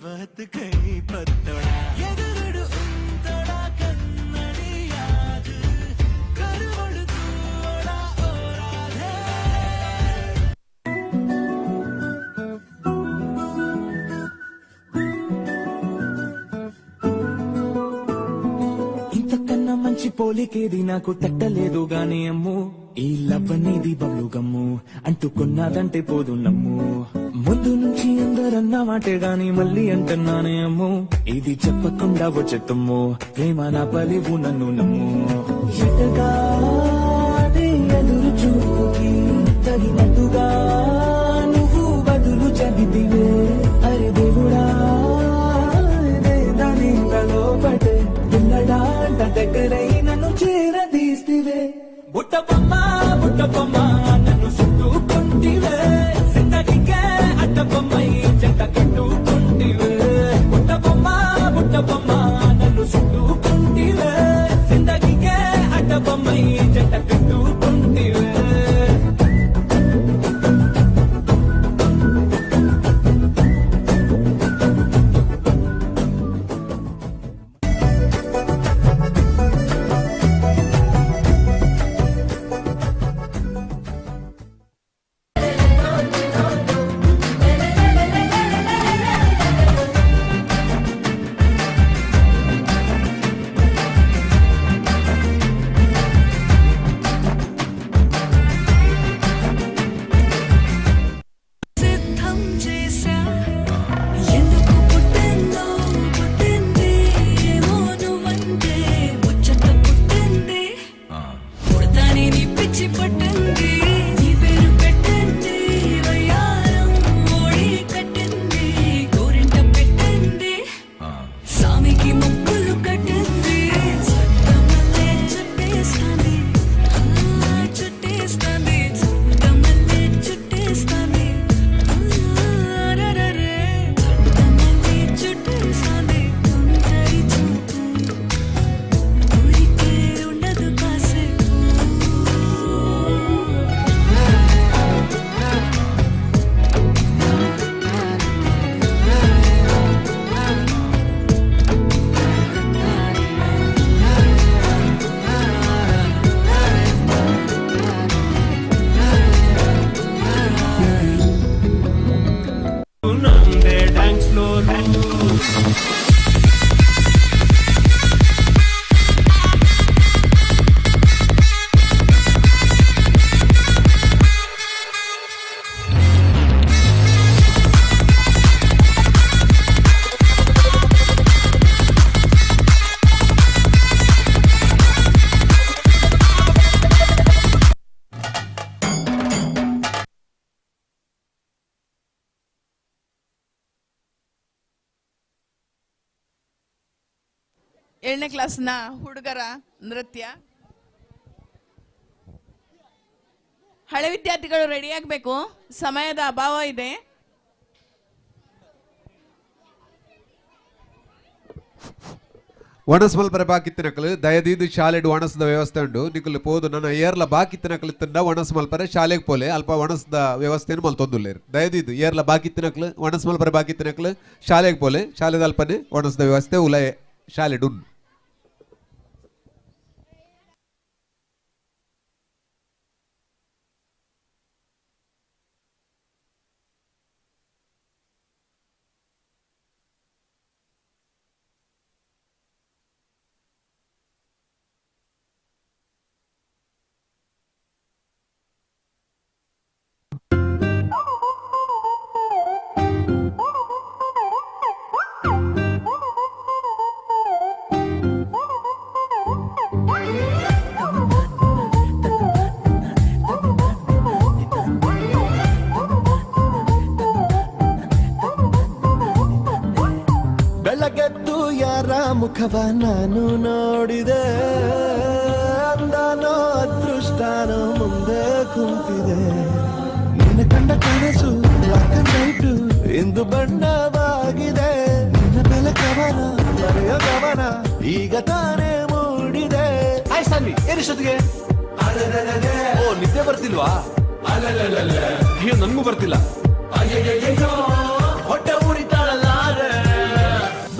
बात कई पत्तोड़ा ಎದುರುಡು ಉಂತೊಡ ಕನ್ನಡಿಯಾದು ಕರುವಡು ತೂಡ ಓರಾಧೆ ఇంతకన్నా మంచి పోలికేది నాకు తట్టలేదు గానీ అమ్ము ఈ లవ్ అనేది బబ్లు గమ్ము అంటుకున్నదంటే పోదు నమ్ము ముందు నుంచి అందరన్న మాటే గాని మళ్ళీ అంటున్నానే అమ్ము ఇది చెప్పకుండా వచ్చేతమ్ము ప్రేమ నా పలివు నన్ను నమ్ము ఎటగానే ఎదురు చూపుకి తగినట్టుగా నువ్వు బదులు చదివివే అరే దేవుడా దాని లోపటే పిల్లడాంట దగ్గరై నన్ను చేరదీస్తివే బుట్టబొమ్మ నన్ను చుట్టుకుంటివే జిందగీకే అడ్డబొమ్మై జంట కట్టుకుంటివే బుట్టబొమ్మ నన్ను చుట్టుకుంటివే జిందగీకే అడ్డబొమ్మై జంట కట్టుకుంటివే ಏಳನೇ ಕ್ಲಾಸ್ನ ಹುಡುಗರ ನೃತ್ಯ. ಹಳೆ ವಿದ್ಯಾರ್ಥಿಗಳು ರೆಡಿ ಆಗಬೇಕು, ಸಮಯದ ಅಭಾವ ಇದೆ. ಒಣಸ್ಮಲ್ಪರೆ ಬಾಕಿತ್ತಿನಕಲು ದಯದೀದು ಶಾಲೆಡು ಒಣಸದ ವ್ಯವಸ್ಥೆ ಉಂಡು ನಿಕಲು ಪೋದು ನನ್ನ ಏರ್ಲ ಬಾಕಿತ್ತಿನಕಲು ತಂಡ ಒಣಸ್ಮಲ್ಪರೆ ಶಾಲೆಗೆ ಪೋಲೆ ಅಲ್ಪ ಒಣಸದ ವ್ಯವಸ್ಥೆಯನ್ನು ಮಲ್ತೊಂದುಲ್ಲೇರು ದಯದೀದು ಏರ್ಲ ಬಾಕಿತ್ತಿನಕಲು ಒಣಸ್ಮಲ್ಪರೆ ಬಾಕಿತ್ತಿನಕಲು ಶಾಲೆಗೆ ಪೋಲೆ ಶಾಲೆದ ಅಲ್ಪನೆ ಒಣಸದ ವ್ಯವಸ್ಥೆ ಉಲ ಶಾಲೆಡು ಉಂಡು. ಬೆಳಗೆದ್ದು ಯಾರ ಮುಖವ ನಾನು ನೋಡಿದೆ, ಅಂದಾನೋ ಅದೃಷ್ಟನೋ ಮುಂದೆ ಕುಂತಿದೆ. ನಿನ್ನ ಕಂಡ ಕನಸು ಬ್ಲಾಕ್ ಅಂಡ್ ವೈಟ್ ಇಂದು ಬಣ್ಣವಾಗಿದೆ. ನಿನ್ನ ಬೆಲೆ ಕವನ ಬರೆಯೋ ಗಮನ ಈಗ ತಾನೇ ಮೂಡಿದೆ. ಆಯ್ ಸಾನ್ವಿ ಏನಿಷ್ಟೊತ್ತಿಗೆ? ಓ ನಿದ್ದೆ ಬರ್ತಿಲ್ವಾ? ಅಯ್ಯೋ ನನ್ಗೂ ಬರ್ತಿಲ್ಲ. ಹೊಟ್ಟೆ ಉರಿತಾಳಲ್ಲಾರೆ.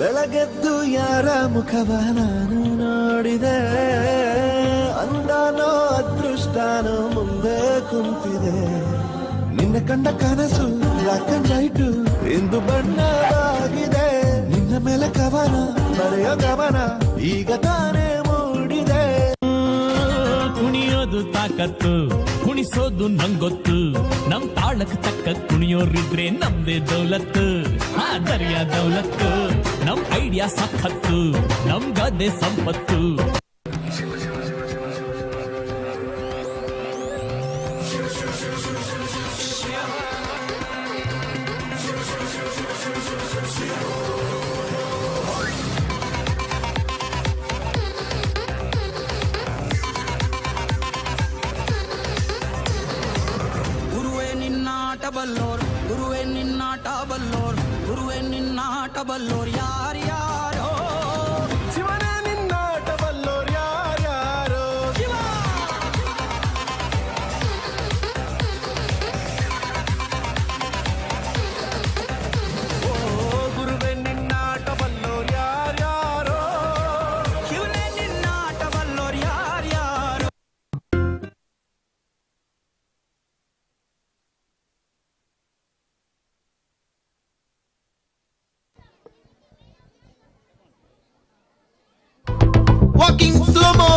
ಬೆಳಗೆದ್ದು ಯಾರ ಮುಖವ ನಾನು ನೋಡಿದೆ, ಅಂದಾನೋ ಅದೃಷ್ಟನೋ ಮುಂದೆ ಕುಂತಿದೆ. ನಿನ್ನ ಕಂಡ ಕನಸು ಬ್ಲಾಕ್ ಅಂಡ್ ವೈಟ್ ಇಂದು ಬಣ್ಣವಾಗಿದೆ. ನಿನ್ನ ಮೇಲೆ ಕವನ ಬರೆಯೋ ಗಮನ ಈಗ ತಾನೇ ಮೂಡಿದೆ. ಕುಣಿಯೋದು ತಾಕತ್ತು, ಕುಣಿಸೋದು ನಂಗೊತ್ತು. ನಮ್ ತಾಳಕ್ ತಕ್ಕ ಕುಣಿಯೋರಿದ್ರೆ ನಮ್ದೇ ದೌಲತ್ತು. ದರ್ಯ ದೌಲತ್ತು, ನಮ್ ಐಡಿಯಾ ಸಖತ್ತು, ನಮ್ ಗದ್ದೆ ಸಂಪತ್ತು. ಬಲ್ಲೋರ್ ಗುರುವೇ ನಿನ್ನಾಟ ಬಲ್ಲೋರ್, ಗುರುವೇ ನಿನ್ನಾಟ ಬಲ್ಲೋರ್ ಯಾರ್ಯಾರೋ. ಶಿವನೇ ನಿನ್ನಾಟ ಬಲ್ಲೋರ್ ಯಾರ್ಯಾರೋ. ಗುರುವೇ ನಿನ್ನಾಟ ಬಲ್ಲೋರ್ ಯಾರ್ಯಾರೋ. ಶಿವನೇ ನಿನ್ನಾಟ ಬಲ್ಲೋರ್ ಯಾರ್ಯಾರೋ. ವಾಕಿಂಗ್ ಸ್ಲೋಮೋ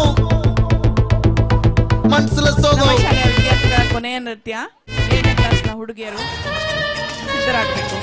ಮನ್ಸಲ ಸೋಗೋ. ನಮ್ಮ ಶಾಲೆಯ ವಿದ್ಯಾರ್ಥಿಗಳ ಕೊನೆಯ ನೃತ್ಯ 7ನೇ ಕ್ಲಾಸ್ನ ಹುಡುಗಿಯರು ಸಿದ್ಧರಾಗಬೇಕು.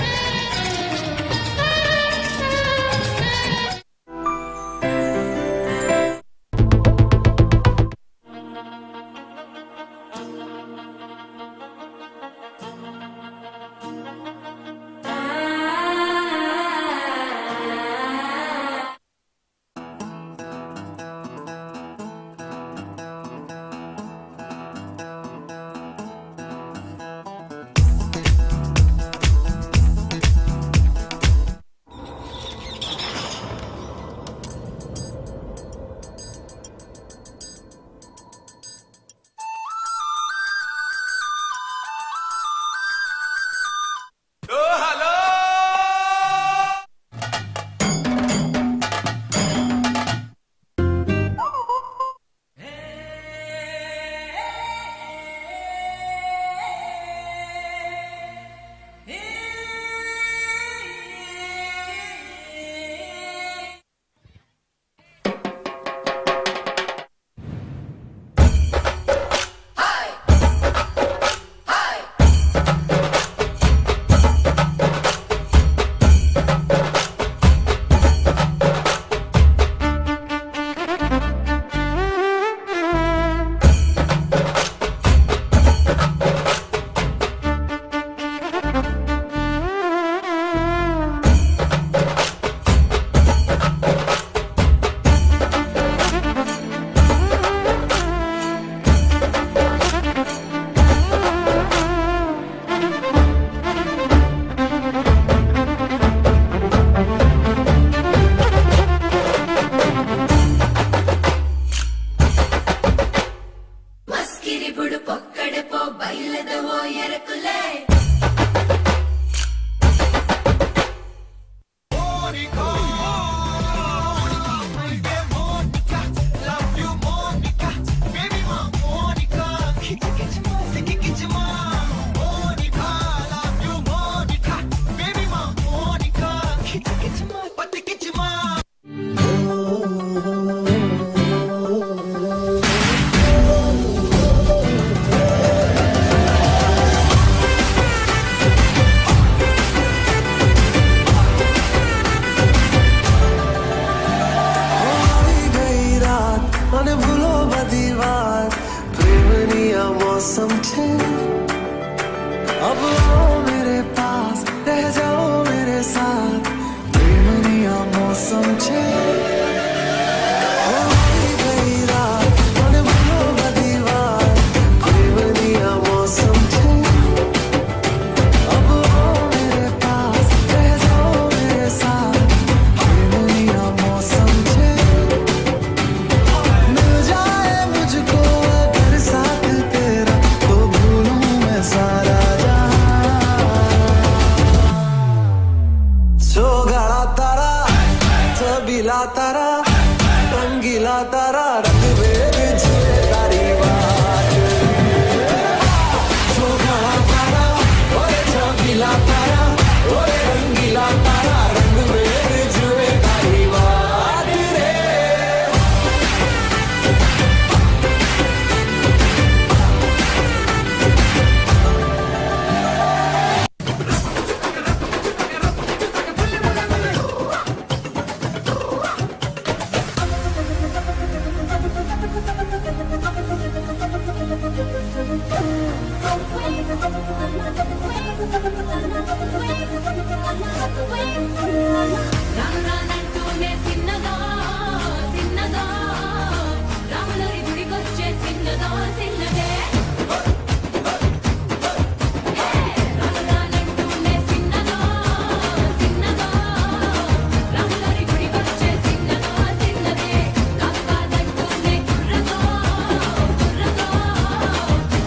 मौसम छे होई गई रात मन भलो दीवार प्रेमनिया मौसम छे अब आओ मेरे पास रह जाओ मेरे साथ प्रेमनिया मौसम छे मिल जाए मुझको अगर साथ तेरा तो भूलूं मैं सारा सोगड़ा तारा सबीला तारा रंगीला तारा रंग भेद छे तारी बात सोगड़ा तारा ओरे सबीला तारा ओरे रंगीला तारा रंग भेद छे तारी बात रे రానంటూనే చిన్నదో చిన్నదో రాములరి గుడికొచ్చే చిన్నదో చిన్నదే రానంటూనే చిన్నదో చిన్నదో రాములరి గుడికొచ్చే చిన్నదో చిన్నదే కాకాదంటూనే కుర్రదో కుర్రదో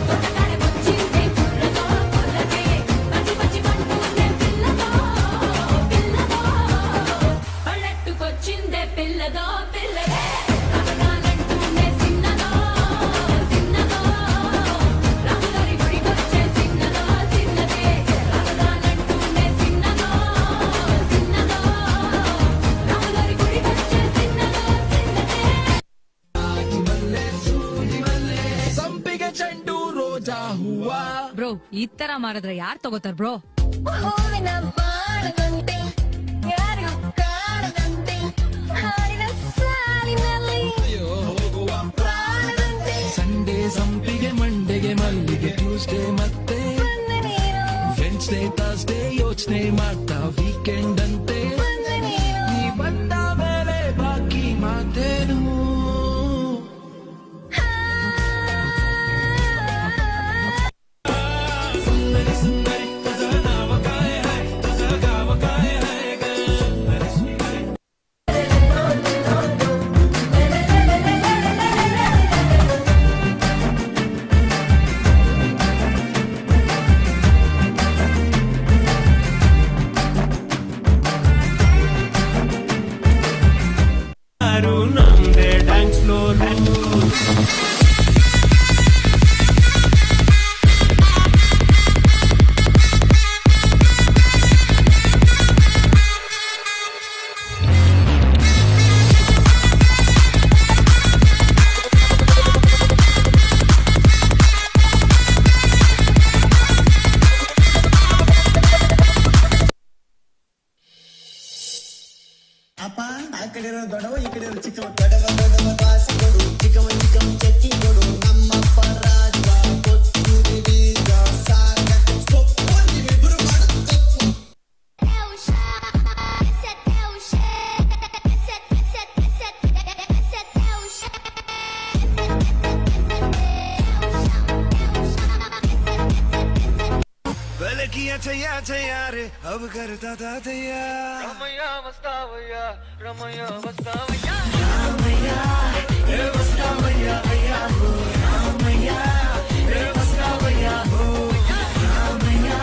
తోటకాడే వచ్చిందే కుర్రదో కుర్రదే పచ్చి పచ్చి పంటూనే పిల్లదో పిల్లదో పల్లెట్టుకొచ్చిందే పిల్లదో పిల్లదే రానంటూనే చిన్నదో చిన్నదో రాములరి గుడికొచ్చే చిన్నదో చిన్నదే రానంటూనే చిన్నదో చిన్నదో రాములరి గుడికొచ్చే చిన్నదో చిన్నదే ಸಂಪಿಗೆ ಚೆಂಡು ರೋಜಾ ಹೂವ ಬ್ರೋ ಈ ತರ ಮಾಡಿದ್ರೆ ಯಾರ್ ತಗೋತಾರ ಬ್ರೋ ಹೂವಿನ ಬಾಣದಂತೆ ಯಾರಿಗೂ ಕಾಣದಂತೆ ಹಾಡಿನ ಸಾಲಿನಲ್ಲಿ ಹೋಗುವ ಪ್ರಾಣದಂತೆ ಸಂಡೇ ಸಂಪಿಗೆ ಮಂಡೆಗೆ ಮಲ್ಲಿಗೆ ಟ್ಯೂಸ್ಡೇ ಮತ್ತೆ ಬಂದೆ ನೀನು ವೆನ್ಸ್ಡೇ ಥರ್ಸ್ಡೇ ಯೋಚನೆ ಮಾಡ್ತಾ ವೀಕೆಂಡ್ ಅಂತೆ ಬಂದೆ ನೀನು ನೀ ಬಂದ ಮೇಲೆ ಬಾಕಿ ಮಾತೇನು ಸುಂದರಿ ಸುಂದರಿ ತುझ नाव काय है तुझ गाव काय है ग सुंदरी सुंदरी ಯಾರು ನಮ್ದೆ ಡ್ಯಾನ್ಸ್ ಫ್ಲೋರು ಅಪ್ಪ ಆ ಕಡೆ ಇರೋ ದೊಡ್ಡವ ಈ ಕಡೆ ಇರೋ ಚಿಕ್ಕವ ದೊಡ್ಡವ ಬಾಸಿ ಕೊಡು ಚಿಕ್ಕವ ಚಕ್ಕಿ ಕೊಡು ನಮ್ಮಪ್ಪ ರಾಜ ಕೊತ್ತೂರಿ ಬೀಜ ಸಾಗ ಸೊಪ್ಪು ನೀವಿಬ್ರು ಮಾಡೋದು ತಪ್ಪು ಬೆಳಕಿಯ ಚಯ್ಯ ಚಯ್ಯ ರೇ अब करता था तैया रमैया वस्तावैया रमैया वस्तावैया रमैया ए वस्तावैया अय्या हो रमैया ए वस्तावैया हो रमैया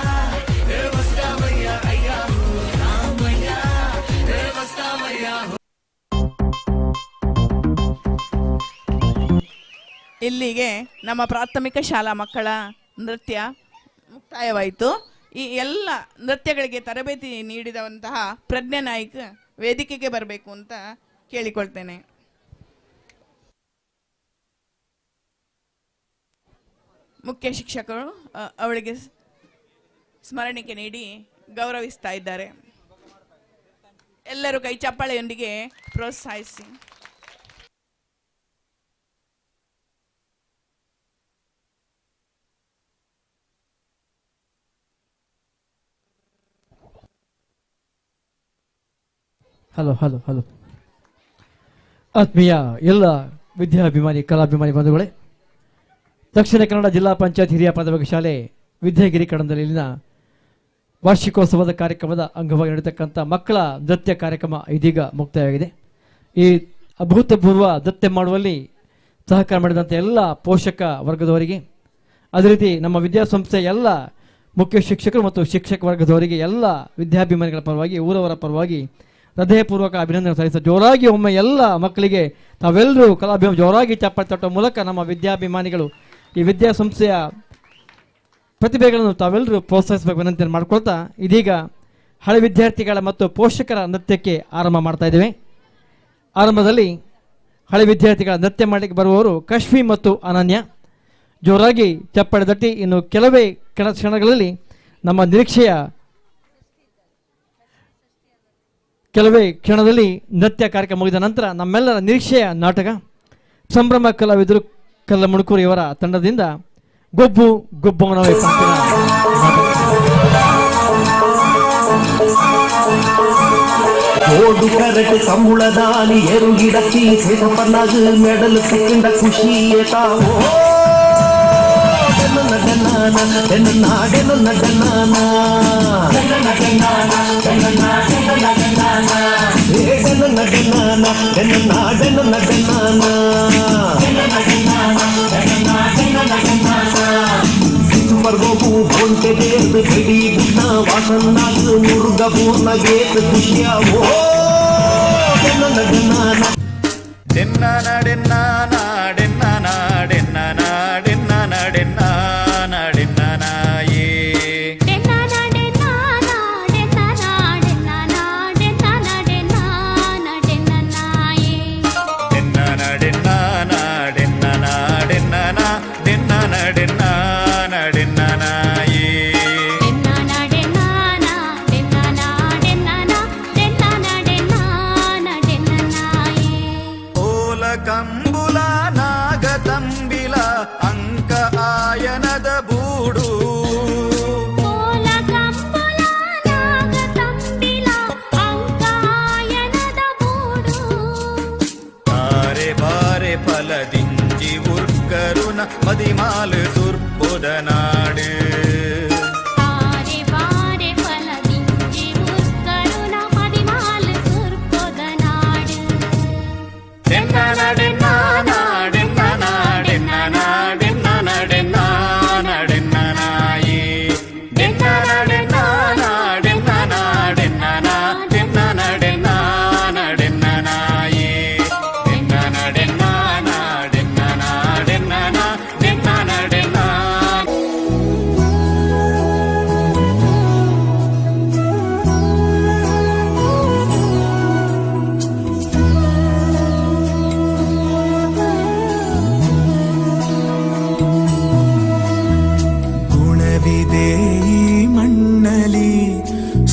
ए वस्तावैया अय्या हो रमैया ए वस्तावैया हो ಇಲ್ಲಿಗೆ ನಮ್ಮ ಪ್ರಾಥಮಿಕ ಶಾಲಾ ಮಕ್ಕಳ ನೃತ್ಯ ಮುಕ್ತಾಯವಾಯಿತು. ಈ ಎಲ್ಲ ನೃತ್ಯಗಳಿಗೆ ತರಬೇತಿ ನೀಡಿದಂತಹ ಪ್ರಜ್ಞಾ ನಾಯ್ಕ್ ವೇದಿಕೆಗೆ ಬರಬೇಕು ಅಂತ ಕೇಳಿಕೊಳ್ತೇನೆ. ಮುಖ್ಯ ಶಿಕ್ಷಕರು ಅವಳಿಗೆ ಸ್ಮರಣಿಕೆ ನೀಡಿ ಗೌರವಿಸ್ತಾ ಇದ್ದಾರೆ. ಎಲ್ಲರೂ ಕೈ ಚಪ್ಪಾಳೆಯೊಂದಿಗೆ ಪ್ರೋತ್ಸಾಹಿಸಿ. ಹಲೋ ಹಲೋ ಹಲೋ ಆತ್ಮೀಯ ಎಲ್ಲ ವಿದ್ಯಾಭಿಮಾನಿ ಕಲಾಭಿಮಾನಿ ಬಂಧುಗಳೇ, ದಕ್ಷಿಣ ಕನ್ನಡ ಜಿಲ್ಲಾ ಪಂಚಾಯತ್ ಹಿರಿಯ ಪ್ರಾಥಮಿಕ ಶಾಲೆ ವಿದ್ಯಾಗಿರಿ ಕಣದಲ್ಲಿನ ವಾರ್ಷಿಕೋತ್ಸವದ ಕಾರ್ಯಕ್ರಮದ ಅಂಗವಾಗಿ ನಡೆಯತಕ್ಕಂಥ ಮಕ್ಕಳ ನೃತ್ಯ ಕಾರ್ಯಕ್ರಮ ಇದೀಗ ಮುಕ್ತಾಯವಾಗಿದೆ. ಈ ಅಭೂತಪೂರ್ವ ನೃತ್ಯ ಮಾಡುವಲ್ಲಿ ಸಹಕಾರ ಮಾಡಿದಂಥ ಎಲ್ಲ ಪೋಷಕ ವರ್ಗದವರಿಗೆ, ಅದೇ ರೀತಿ ನಮ್ಮ ವಿದ್ಯಾಸಂಸ್ಥೆಯ ಎಲ್ಲ ಮುಖ್ಯ ಶಿಕ್ಷಕರು ಮತ್ತು ಶಿಕ್ಷಕ ವರ್ಗದವರಿಗೆ, ಎಲ್ಲ ವಿದ್ಯಾಭಿಮಾನಿಗಳ ಪರವಾಗಿ, ಊರವರ ಪರವಾಗಿ ಹೃದಯಪೂರ್ವಕ ಅಭಿನಂದನೆ ಸಲ್ಲಿಸ. ಜೋರಾಗಿ ಒಮ್ಮೆ ಎಲ್ಲ ಮಕ್ಕಳಿಗೆ ತಾವೆಲ್ಲರೂ ಕಲಾಭಿಮಾನ ಜೋರಾಗಿ ಚಪ್ಪಾಳೆ ತಟ್ಟುವ ಮೂಲಕ ನಮ್ಮ ವಿದ್ಯಾಭಿಮಾನಿಗಳು ಈ ವಿದ್ಯಾಸಂಸ್ಥೆಯ ಪ್ರತಿಭೆಗಳನ್ನು ತಾವೆಲ್ಲರೂ ಪ್ರೋತ್ಸಾಹಿಸಬೇಕು ವಿನಂತಿಯನ್ನು ಮಾಡಿಕೊಳ್ತಾ, ಇದೀಗ ಹಳೆ ವಿದ್ಯಾರ್ಥಿಗಳ ಮತ್ತು ಪೋಷಕರ ನೃತ್ಯಕ್ಕೆ ಆರಂಭ ಮಾಡ್ತಾ ಇದ್ದೇವೆ. ಆರಂಭದಲ್ಲಿ ಹಳೆ ವಿದ್ಯಾರ್ಥಿಗಳ ನೃತ್ಯ ಮಾಡಲಿಕ್ಕೆ ಬರುವವರು ಕಶ್ಮಿ ಮತ್ತು ಅನನ್ಯ. ಜೋರಾಗಿ ಚಪ್ಪಾಳೆ ತಟ್ಟಿ ಇನ್ನು ಕೆಲವೇ ಕ್ಷಣಗಳಲ್ಲಿ ನಮ್ಮ ನಿರೀಕ್ಷೆಯ ಕೆಲವೇ ಕ್ಷಣದಲ್ಲಿ ನೃತ್ಯ ಕಾರ್ಯಕ್ರಮ ಮುಗಿದ ನಂತರ ನಮ್ಮೆಲ್ಲರ ನಿರೀಕ್ಷೆಯ ನಾಟಕ ಸಂಭ್ರಮ ಕಲಾವಿದರು ಕಲ್ಲಮುಣಕೂರು ಇವರ ತಂಡದಿಂದ ಗೊಬ್ಬು ಗೊಬ್ಬವನವೇ ಪಂಪಿನ ಓಡು ಕರೆಕ್ಟ್ ಸಂಬುಳದಾನಿ ಎರುಗಿಡತಿ ಸೇಸಪ್ಪನಾಗ ಮೆಡಲ್ ಸಿಕ್ಕಿಂದ ಖುಷಿ ಏತಾವೋ ಬರ್ಗೋಬು ಹೊಂಟೆ ಬೇರ್ದು ಬಿಡಿ ಗುಣ ವಾಸನ್ನಾಗ ಮುರುಗ ಪೂರ್ಣ ಗೇತ್ ಖುಷಿಯಾವೋ ಕಂಬುಲ ನಾಗತಂಬಿಲ ಅಂಕ ಆಯನದ ಬೂಡು ಬಾರೆ ಬಾರೆ ಫಲದಿಂಜಿ ಉರ್ಕರುನ ಮದಿಮಾಲು ಸುರ್ಪುದ ನಾಡು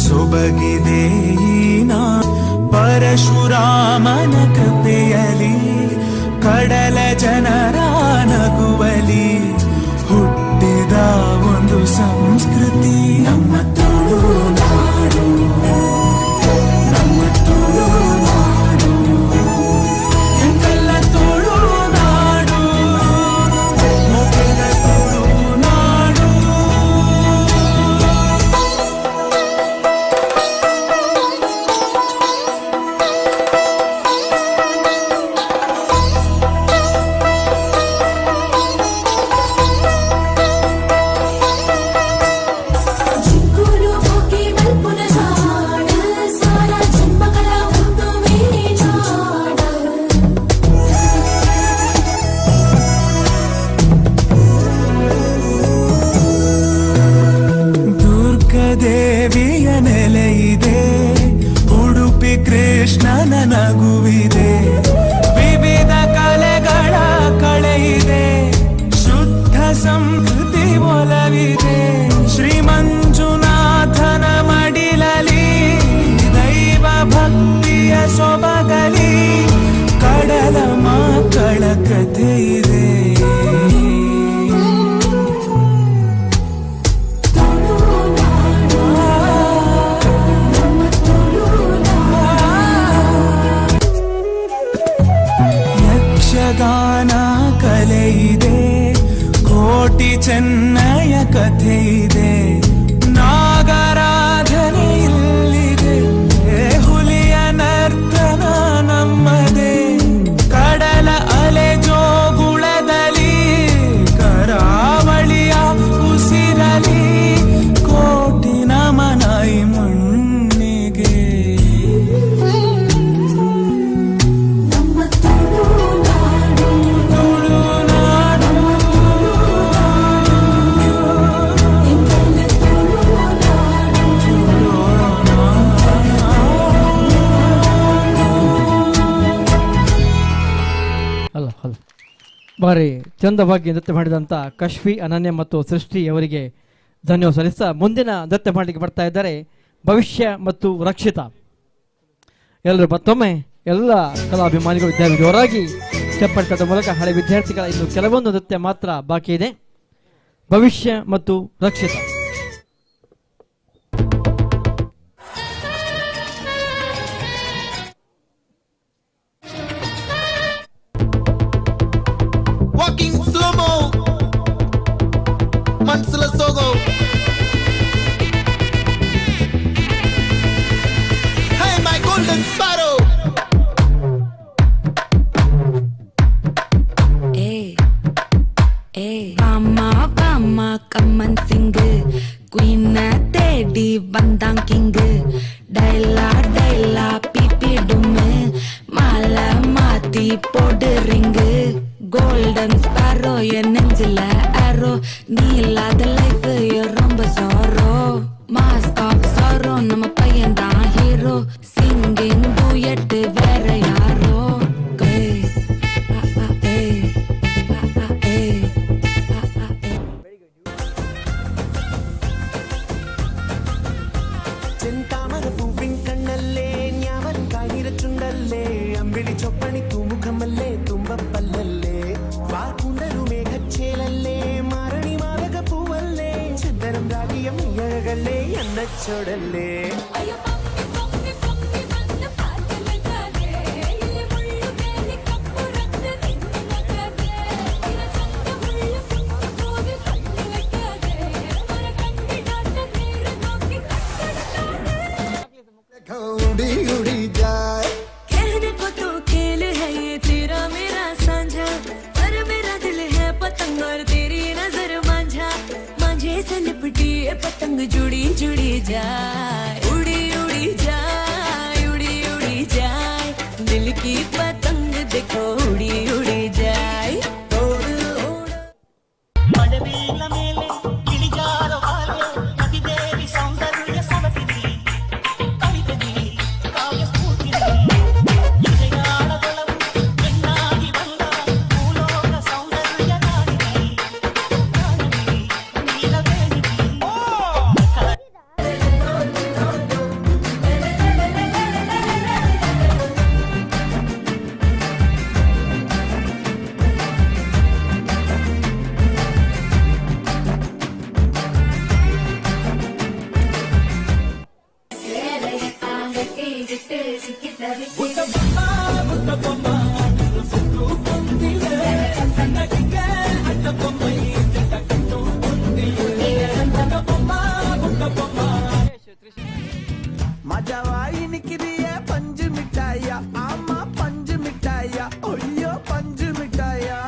ಸೊಬಗಿದೆ ಪರಶುರಾಮನ ಕೃಪೆಯಲಿ ಕಡಲ ಜನರ ನಗುವಲಿ ಹುಟ್ಟಿದ ಒಂದು ಸಂಸ್ಕೃತಿ ನಮ್ಮ ತುಳುನಾಡು, ನಮ್ಮ ತುಳುನಾಡು, ಎಂತೆಲ್ಲ ತುಳುನಾಡು, ಮೊದಲ ತುಳುನಾಡು. ದೇವಿಯ ನೆಲೆಯಿದೆ, ಉಡುಪಿ ಕೃಷ್ಣನ ನಗುವಿದೆ, ವಿವಿಧ ಕಲೆಗಳ ಕಳೆಯಿದೆ, ಶುದ್ಧ ಸಂಸ್ಕೃತಿ ಒಲವಿದೆ. ಶ್ರೀ ಮಂಜುನಾಥನ ಮಡಿಲಲಿ ದೈವ ಭಕ್ತಿಯ ಸೊಬಗಲಿ ಕಡಲ ಮಕ್ಕಳ ಕಥೆ ಇದೆ. ಚೆನ್ನಯ ಕಥೆ ಇದೆ, ನಾಗರಾಧನೆ ಇಲ್ಲಿದೆ, ಹುಲಿಯ ನರ್ತನ ನಮ್ಮದೇ, ಕಡಲ ಅಲೆ ಜೋಗುಳದಲ್ಲಿ ಕರಾವಳಿಯ ಉಸಿರಲಿ ಕೋಟಿ ನಮನ ಈ ಮಣ್ಣಿಗೆ. ಭಾರಿ ಚಂದವಾಗಿ ನೃತ್ಯ ಮಾಡಿದಂಥ ಕಶ್ವಿ, ಅನನ್ಯ ಮತ್ತು ಸೃಷ್ಟಿ ಅವರಿಗೆ ಧನ್ಯವಾದ ಸಲ್ಲಿಸ್ತಾ ಮುಂದಿನ ನೃತ್ಯ ಮಾಡಲಿಕ್ಕೆ ಬರ್ತಾ ಇದ್ದಾರೆ ಭವಿಷ್ಯ ಮತ್ತು ರಕ್ಷಿತಾ. ಎಲ್ಲರೂ ಮತ್ತೊಮ್ಮೆ ಎಲ್ಲ ಕಲಾಭಿಮಾನಿಗಳು ವಿದ್ಯಾರ್ಥಿ ಜೋರಾಗಿ ಚಪ್ಪಳಿತದ ಮೂಲಕ ಹಳೆ ವಿದ್ಯಾರ್ಥಿಗಳ ಇನ್ನು ಕೆಲವೊಂದು ನೃತ್ಯ ಮಾತ್ರ ಬಾಕಿ ಇದೆ. ಭವಿಷ್ಯ ಮತ್ತು Rakshita. Walking slow-mo, Mansala Sogo. Hey, my golden sparrow. Vama vama kaman sing, queen teddy bandang king, daila daila pipi dum, mala mati pod ring. Golden sparrow ya nengila arrow, neela the life ya romba sorrow, mask of sorrow nama payan da hero, singing duet vera yaro. చింతామర పువ్విం కన్నల్లే న్యావల్ కాయిర చుండల్లే Ambili చొప్పని తూముఖమల్లే తుంబపల్లల్లే వాకుండలు మేఘచ్చేలల్లే మారణి మాదక పూవల్లే చందనం రాగియం అഴகల్లే ఎన్నచ్చోడల్లే उड़ी उड़ी जाए कहने को तो खेल है ये तेरा मेरा साझा, पर मेरा दिल है पतंग और तेरी नजर मांझा, मांझे से लिपटी ये पतंग जुड़ी जुड़ी जाए, उड़ी उड़ी जाए, उड़ी उड़ी जाए, दिल की पतंग देखो उड़ी उड़ी जाए. ಮಡವಿಲ ಮೇಲೆ ಗಿಳಿಜಾರ ಬಾಲೆ ನದಿದೇವಿ ಸೌಂದರ್ಯ ಸವತಿರಿ ಕವಿತದಿ ಕಾವ್ಯ ಸ್ಫೂರ್ತಿರಿ ಇದೆಯಾಳದೊಳವು ಹೆಣ್ಣಾಗಿ ಬಂದ ಭೂಲೋಕ ಸೌಂದರ್ಯ ನಾಡಿನಿ ನೀಲವೇಣಿನಿ. మజావాయి నికిరియే పంజు మిఠాయా ఆమా పంజు మిఠాయా ఒయ్యో పంజు మిఠాయా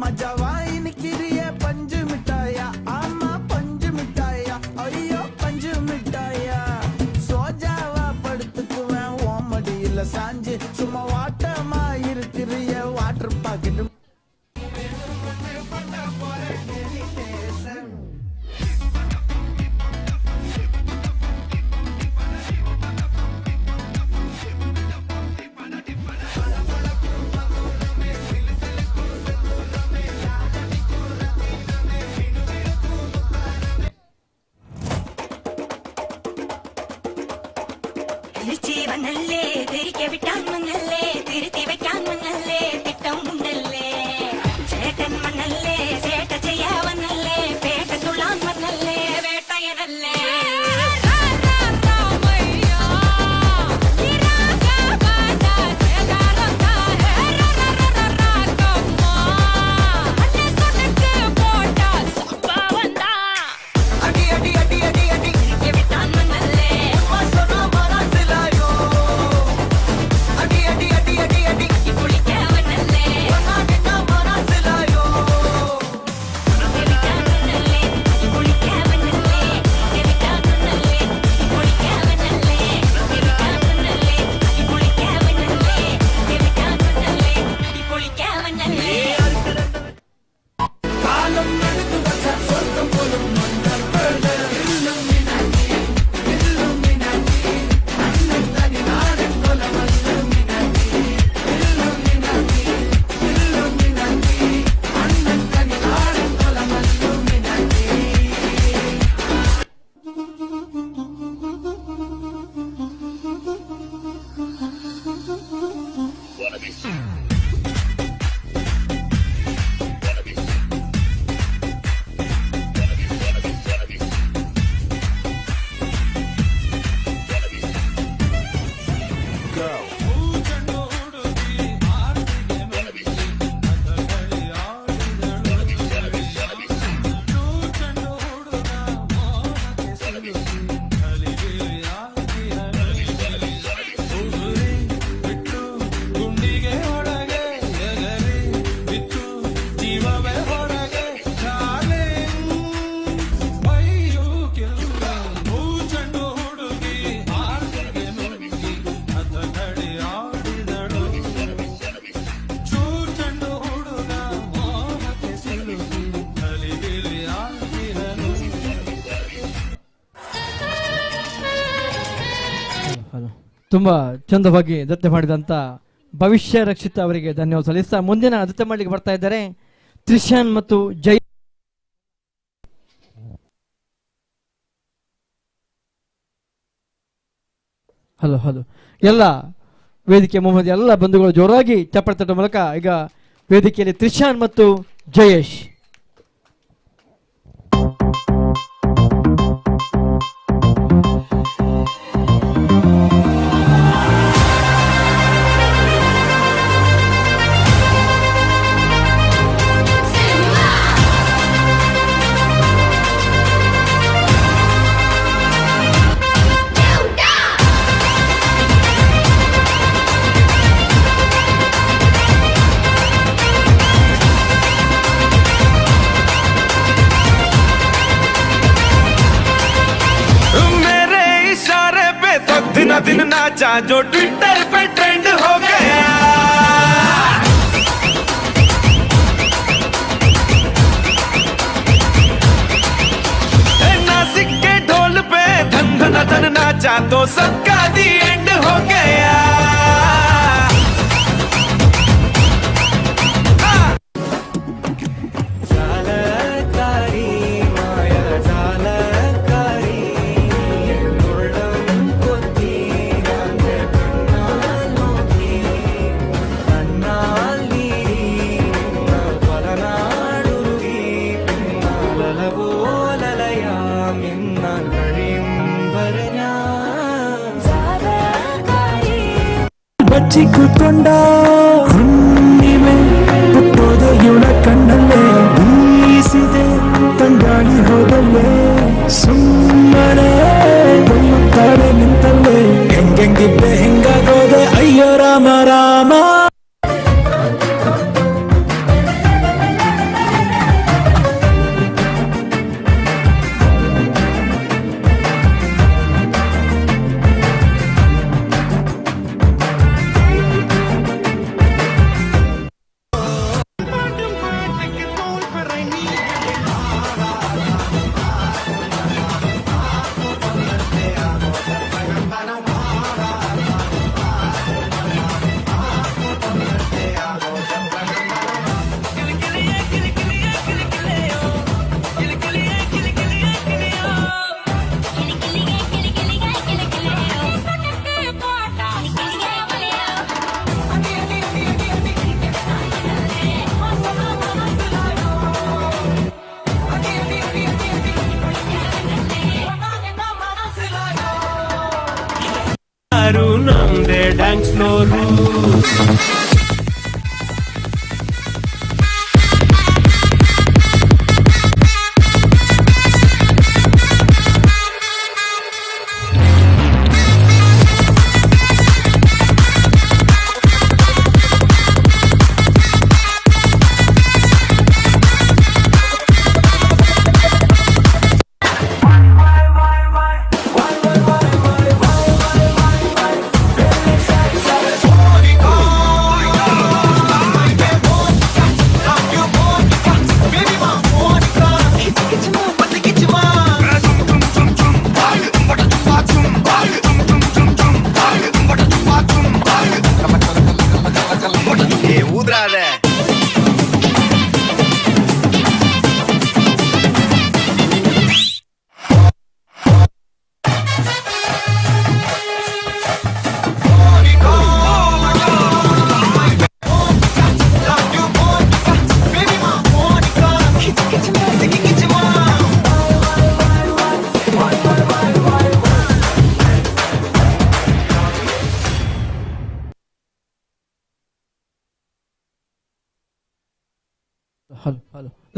మజావాయి నికిరియే పంజు మిఠాయా ఆమా పంజు మిఠాయా ఒయ్యో పంజు మిఠాయా சோஜாவா படுத்துக்குவேன் ஓமடியில சாஞ்சு சும்மா வாட்டமா இருக்கிறிய வாட்டர் பாக்கெட்டு വന്നല്ലേ തിരികെ വിട്ടാൻ വന്നല്ലേ തിരുത്തി വെക്കാൻ വന്നല്ലേ തിട്ടം ഉണ്ടല്ലേ ചേട്ടൻ വന്നല്ലേ ചേട്ട ചെയ്യാ വന്നല്ലേ പേട്ട തുള്ളാൻ വന്നല്ലേ വേട്ടയനല്ലേ ತುಂಬ ಚಂದವಾಗಿ ನೃತ್ಯ ಮಾಡಿದಂಥ ಭವಿಷ್ಯ ರಕ್ಷಿತ ಅವರಿಗೆ ಧನ್ಯವಾದ ಸಲ್ಲಿಸ್ತಾ ಮುಂದಿನ ನೃತ್ಯ ಮಾಡಲಿಕ್ಕೆ ಬರ್ತಾ ಇದ್ದಾರೆ ತ್ರಿಶಾನ್ ಮತ್ತು ಜೈ. ಹಲೋ ಹಲೋ ಎಲ್ಲ ವೇದಿಕೆ ಮೊಹಮ್ಮದ್ ಎಲ್ಲ ಬಂಧುಗಳು ಜೋರಾಗಿ ಚಪ್ಪಳೆ ತಟ್ಟುವ ಮೂಲಕ ಈಗ ವೇದಿಕೆಯಲ್ಲಿ ತ್ರಿಶಾನ್ ಮತ್ತು ಜಯೇಶ್. दिन नाचा जो ट्विटर पे ट्रेंड हो गया, नासिक के ढोल पे धन धन धन नाचा तो सबका दी एंड हो गया. ಬಚ್ಚಿಕೊಂಡ ಹುಣ್ಣಿಮೆ ಹುಟ್ಟೋದೆ ಇವಳ ಕಣ್ಣಲ್ಲೇ ಬೀಸಿದೆ ತಂಗಾಳಿ ಹೋದಲ್ಲೇ ಸುಮ್ಮನೆ ಬೈಯುತ್ತಾರೆ ನಿಂತಲ್ಲೇ ಹೆಂಗೆಂಗಿದ್ದೆ ಹೆಂಗಾಗೋದೆ ಅಯ್ಯೋ ರಾಮ ರಾಮ. ನಮ್ದೇ ಡ್ಯಾನ್ಸ್ ಫ್ಲೋರು.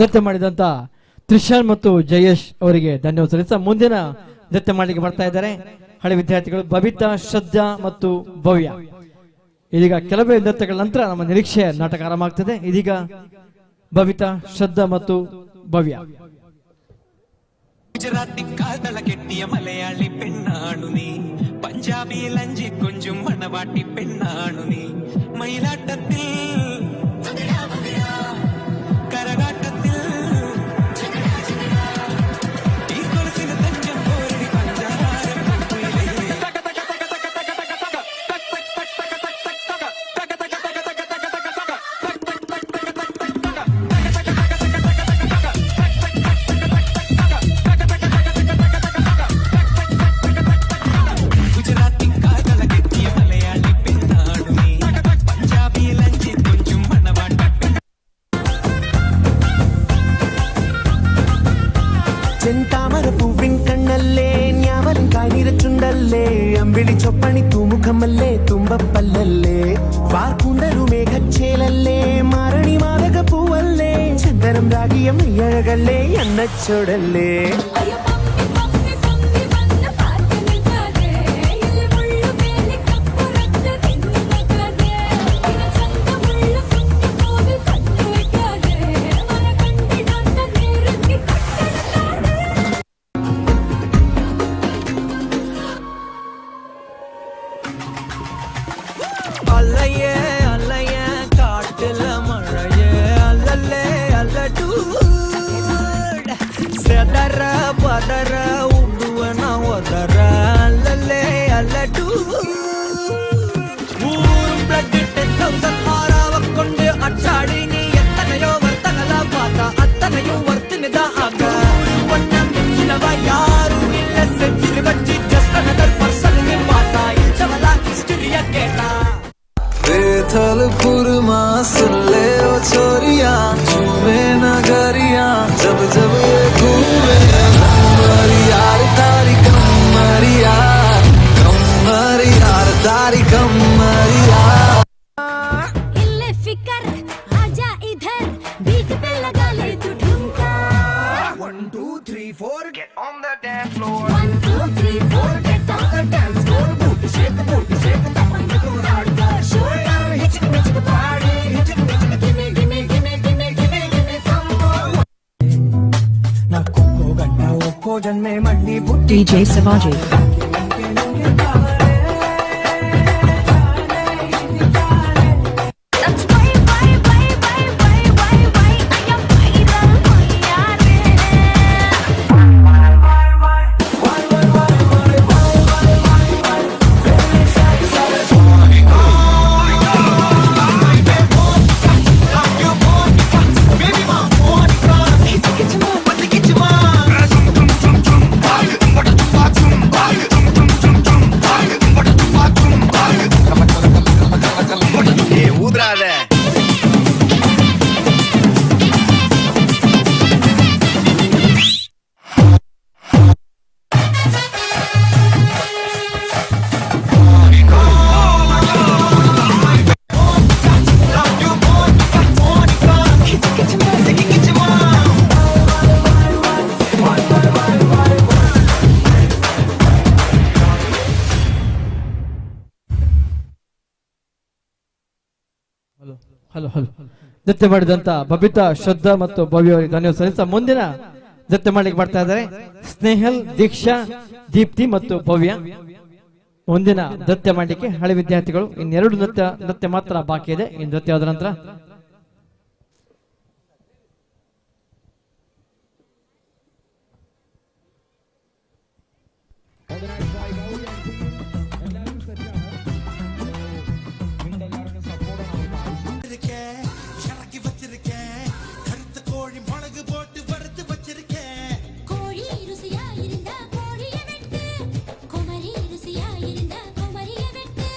ನೃತ್ಯ ಮಾಡಿದಂತ ತ್ರಿಶಾನ್ ಮತ್ತು ಜಯೇಶ್ ಅವರಿಗೆ ಧನ್ಯವಾದ ಸಲ್ಲಿಸ ಮುಂದಿನ ನೃತ್ಯ ಮಾಡಲಿಕ್ಕೆ ಬರ್ತಾ ಇದ್ದಾರೆ ಹಳೆ ವಿದ್ಯಾರ್ಥಿಗಳು ಬಬಿತಾ, ಶ್ರದ್ಧಾ ಮತ್ತು ಭವ್ಯ. ಇದೀಗ ಕೆಲವೇ ನೃತ್ಯಗಳ ನಂತರ ನಮ್ಮ ನಿರೀಕ್ಷೆ ನಾಟಕ ಆರಂಭ ಆಗ್ತದೆ. ಇದೀಗ ಬಬಿತಾ, ಶ್ರದ್ಧಾ ಮತ್ತು ಭವ್ಯ. ഗുജറാത്തി കാതള കെട്ടിയ മലയാളി പെണ്ണാണു നീ, പഞ്ചാബി ലഞ്ചി കൊഞ്ചും മണവാട്ടി പെണ്ണാണു നീ, മയിലാട്ടത്തിൽ കരകാട്ടത്തിൽ ഈ കൊലുസിന് തഞ്ചം പോരടി പഞ്ചാരം ഗുജറാത്തി കാതള കെട്ടിയ മലയാളി പെണ്ണാണു നീ, പഞ്ചാബി ലഞ്ചി കൊഞ്ചും മണവാട്ടി ചെന്താമര പൂവിൻ കണ്ണല്ലേ, ഞാവലും കാനിരച്ചുണ്ടല്ലേ, അമ്പിളി ചൊപ്പണി തൂമുഖമല്ലേ, തുമ്പപ്പല്ലല്ലേ, വാർക്കുണ്ടലു മേഘച്ചേലല്ലേ, മാരണി മാതക പൂവല്ലേ, ചന്ദനം രാഗിയ മെയ്യഴകല്ലേ, എണ്ണച്ചോടല്ലേ. അല്ലയേ അല്ലയേ കാട്ടില മഴയേ അല്ലല്ലേ അല്ലടൂ സെദര പദര ഉടുവന ഒദര അല്ലല്ലേ അല്ലടൂ ഊരും ബ്ലഡ് 10,000 ആറാവ കൊണ്ട് അച്ചാടി നീ എത്തനയോ വർത്തനല പാത അത്തനയോ വർത്തിനിത ആക വണ്ണം ചിലവ യാരു ഇല്ല സെഞ്ചുറി വച്ച് ജസ്റ്റ് അനദർ പർസൺ നി പാത ഇച്ചവല ഹിസ്റ്ററിയ കേട്ടാ बेथलपुर माँ सुन ले ओ छोरिया, झूमे नगरिया जब जब ये घूमे, कमरिया तारी कमरिया, कमरिया तारी कमरिया. इल्ले फिकर आजा इधर, बीट पे लगा ले तू ठुमका. 1 2 3 4 get on the dance floor. 1 2 3 4 get on the dance floor. Booty shake, tap on the hardcore. Shoulder hit the body, hit it, give me, give me, give me, give me, give me, give me some more. na kokko gatta okko janme mandi butti DJ Savaji. Hello hello ನೃತ್ಯ ಮಾಡಿದಂತ ಬಬಿತಾ, ಶ್ರದ್ಧಾ ಮತ್ತು ಭವ್ಯ ಅವರಿಗೆ ಧನ್ಯವಾದ ಸಲ್ಲಿಸ ಮುಂದಿನ ನೃತ್ಯ ಮಾಡ್ಲಿಕ್ಕೆ ಬರ್ತಾ ಇದ್ದಾರೆ ಸ್ನೇಹಲ್, ದೀಕ್ಷಾ, ದೀಪ್ತಿ ಮತ್ತು ಭವ್ಯ. ಮುಂದಿನ ನೃತ್ಯ ಮಾಡಲಿಕ್ಕೆ ಹಳೆ ವಿದ್ಯಾರ್ಥಿಗಳು ಇನ್ನೆರಡು ನೃತ್ಯ ಮಾತ್ರ ಬಾಕಿ ಇದೆ. ಈ ನೃತ್ಯ ಆದ ನಂತರ கோழி ருசியா இருந்தா கோழிய வெட்டு, குமரி ருசியா இருந்தா குமரிய வெட்டு.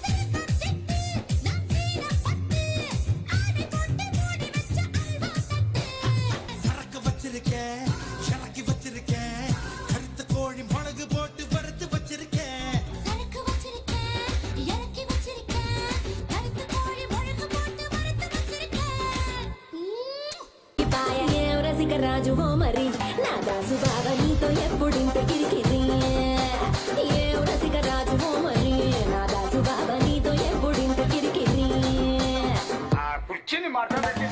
சிரிப்பு சிட்டு, நான் சீன பட்டு, రాజు హో మరి నా దాసు బాగా నీతో ఎప్పుడింత కిరికిరి ఏ రసిక రాజు హో మరి నా దాసు బాగా నీతో ఎప్పుడింత కిరికిరి కుర్చీని మాట్లాడండి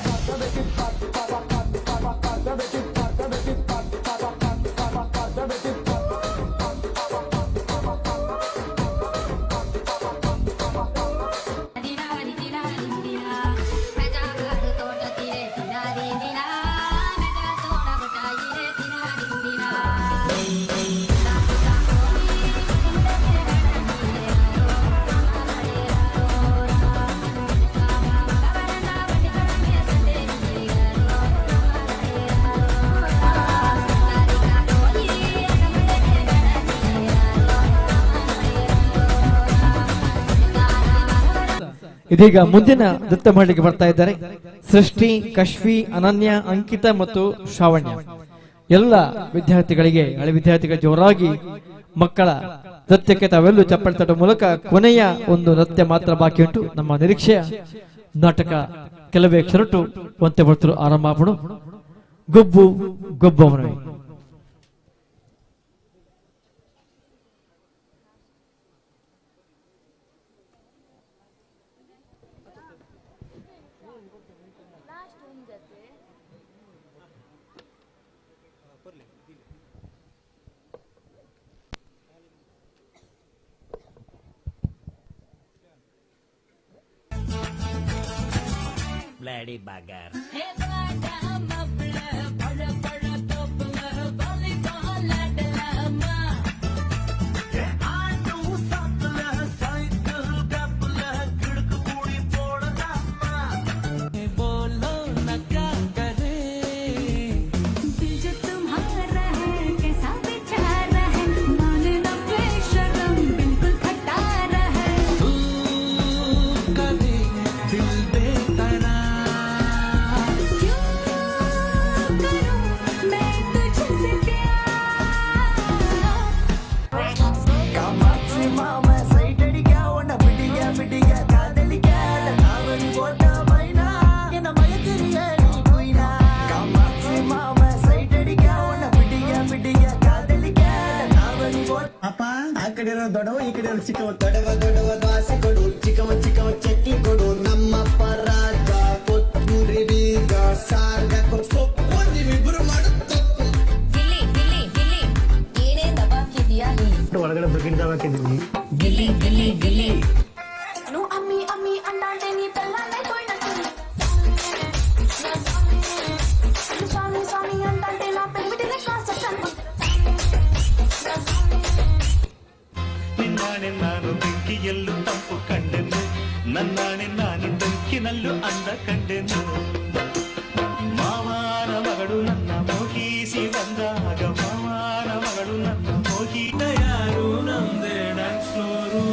ಇದೀಗ ಮುಂದಿನ ನೃತ್ಯ ಮಾಡಲಿಕ್ಕೆ ಬರ್ತಾ ಇದ್ದಾರೆ ಸೃಷ್ಟಿ, ಕಶ್ವಿ, ಅನನ್ಯ, ಅಂಕಿತ ಮತ್ತು ಶ್ರಾವಣ್ಯ. ಎಲ್ಲ ವಿದ್ಯಾರ್ಥಿಗಳಿಗೆ ಹಳೆ ವಿದ್ಯಾರ್ಥಿಗಳ ಜೋರಾಗಿ ಮಕ್ಕಳ ನೃತ್ಯಕ್ಕೆ ತಾವೆಲ್ಲೂ ಚಪ್ಪಲಿ ತಟ್ಟುವ ಮೂಲಕ ಕೊನೆಯ ಒಂದು ನೃತ್ಯ ಮಾತ್ರ ಬಾಕಿ ಉಂಟು. ನಮ್ಮ ನಿರೀಕ್ಷೆಯ ನಾಟಕ ಕೆಲವೇ ಕ್ಷಣಟ್ಟು ಒಂತೆ ಬರ್ತರು ಆರಂಭ ಮಾಡು. ಗೊಬ್ಬು ಗೊಬ್ಬವನವೇ. Bloody bugger. ದೊಡವ ಈ ಕಡೆ ಚಿಕ್ಕವ ದೊಡವ ದೊಡವ ದ್ವಾಸೆ ಕೊಡು ಚಿಕ್ಕವ ಚಿಕ್ಕವ ಚಟ್ನಿ ಕೊಡು ನಮ್ಮಪ್ಪ ರಾಜ ಕೊತ್ತೂರಿ ಬೀಗ ಸಾರ್ಗ ಸೊಪ್ಪು ನೀವಿಬ್ರು ಮಾಡು ತಪ್ಪು ಗಿಲ್ಲಿ ಗಿಲ್ಲಿ ಗಿಲ್ಲಿ ಏನೇ ದಬಾಕಿದ್ಯಾ ನೀ ಒಳಗಡೆ ಬಗಿಡ್ ದಬಾಕಿದೀವಿ ಗಿಲ್ಲಿ ಗಿಲ್ಲಿ ಗಿಲ್ಲಿ ನು ಅಮ್ಮಿ ಅಮ್ಮಿ ಅಂದಾಂಡೆ ನೀ ಬೆಲ್ಲನೆ ಕೊಯ್ನಕ್ಕೆ ಸ್ವಾಮಿ ಸ್ವಾಮಿ ಅಂದಾಂಡೆ ನಾ ಬೆಲ್ಬಿಟ್ಟಿನ ಕಾನ್ಸೆಪ್ಷನ್ ನಿನ್ನಾಣೆ ನಾನು ಬೆಂಕಿಯಲ್ಲೂ ತಂಪು ಕಂಡೆನು, ನನ್ನಾಣೆ ನಾನು ಬೆಂಕಿನಲ್ಲೂ ಅಂದ ಕಂಡೆನು. ಮಾವನ ಮಗಳು ನನ್ನ ಮೋಹಿಸಿ ಬಂದಾಗ ಮಾವನ ಮಗಳು ನನ್ನ ಮೋಹಿ ಯಾರು ನಮ್ದೇ ಡ್ಯಾನ್ಸ್ ಫ್ಲೋರು.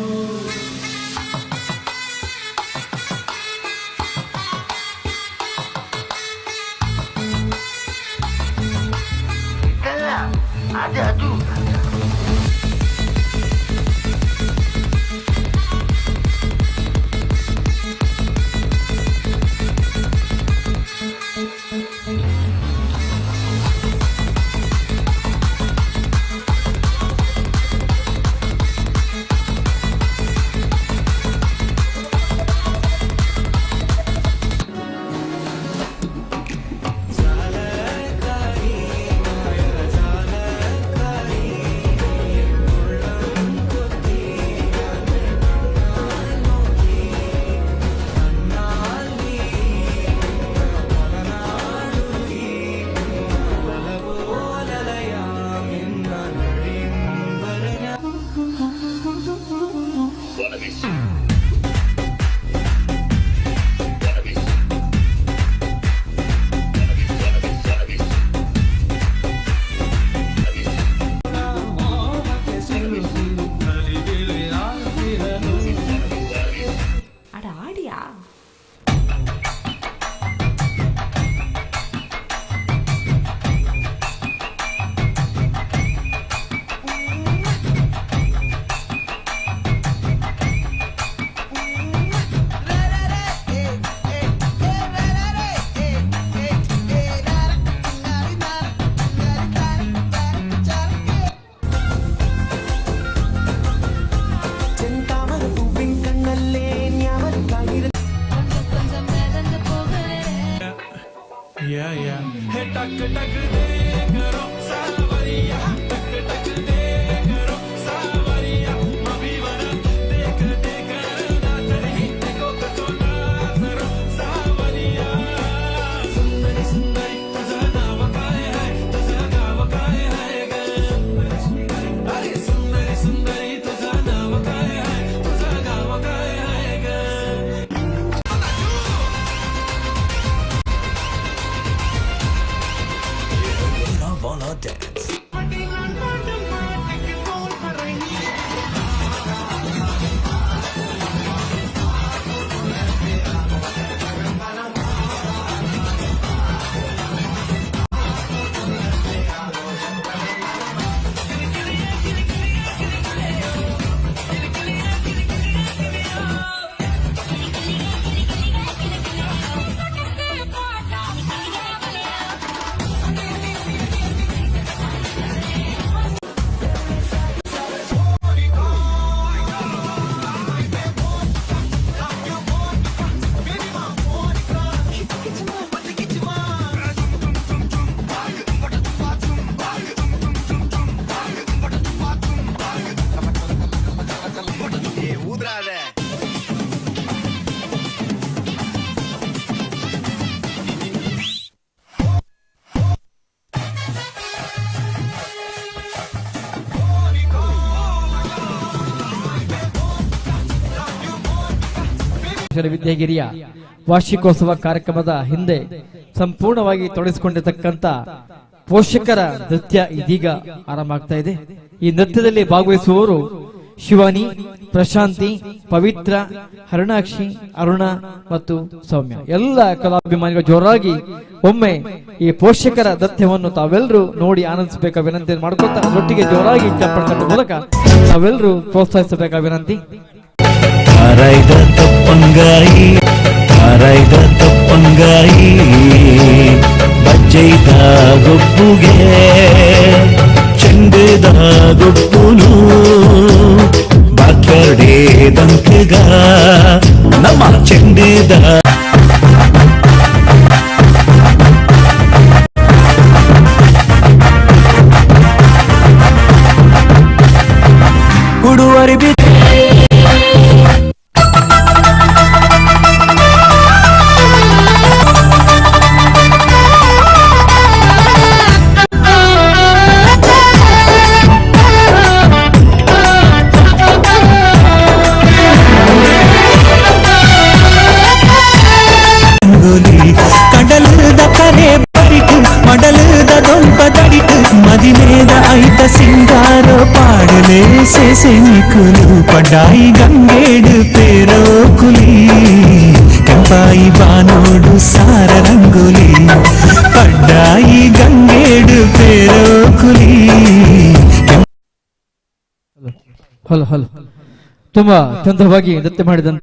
ಅದು टक टक दे करो सावरिया टक टक दे करो सावरिया मबीवर देख देख नाचरी देखो कसो नाचरो सावरिया सुंदरी सुंदरी तुझं नाव काय आहे तुझं गाव काय आहे ग अरे सुंदरी सुंदरी तुझं नाव काय आहे तुझं गाव काय आहे ग wanna dance. ವಿದ್ಯಾಗಿರಿಯ ವಾರ್ಷಿಕೋತ್ಸವ ಕಾರ್ಯಕ್ರಮದ ಹಿಂದೆ ಸಂಪೂರ್ಣವಾಗಿ ತೊಡಗಿಸಿಕೊಂಡಿರ್ತಕ್ಕಂಥ ಪೋಷಕರ ನೃತ್ಯ ಇದೀಗ ಆರಂಭ ಆಗ್ತಾ ಇದೆ. ಈ ನೃತ್ಯದಲ್ಲಿ ಭಾಗವಹಿಸುವವರು ಶಿವಾನಿ, ಪ್ರಶಾಂತಿ, ಪವಿತ್ರ, ಹರಣಾಕ್ಷಿ, ಅರುಣ ಮತ್ತು ಸೌಮ್ಯ. ಎಲ್ಲ ಕಲಾಭಿಮಾನಿಗಳು ಜೋರಾಗಿ ಒಮ್ಮೆ ಈ ಪೋಷಕರ ನೃತ್ಯವನ್ನು ತಾವೆಲ್ಲರೂ ನೋಡಿ ಆನಂದಿಸಬೇಕಾದ ವಿನಂತಿ ಮಾಡ್ಕೊತಾ ಒಟ್ಟಿಗೆ ಜೋರಾಗಿ ಚಪ್ಪಳ ತಟ್ಟುವ ಮೂಲಕ ತಾವೆಲ್ಲರೂ ಪ್ರೋತ್ಸಾಹಿಸಬೇಕಾದ ವಿನಂತಿ. ಆರೈದ ತಪ್ಪಂಗಾಯಿ ಬಜ್ಜೈದ ಗೊಬ್ಬುಗೆ ಚೆಂಡದ ಗೊಬ್ಬುನು ಬಾಕ್ಯರ್ಡೆ ದಂಕಗ ನಮ್ಮ ಚೆಂಡದ ಕುಡುವರಿ ಬಿ మదిమేద అయిత సింగారో పాడలే సేసెనికులు పడ్డాయి గంగేడు పేరో కులి కంపాయి బానోడు సార రంగులి పడ్డాయి గంగేడు పేరో కులి. ಹಲೋ ಹಲೋ ತುಂಬಾ ಚಂದವಾಗಿ ನೃತ್ಯ ಮಾಡಿದಂತ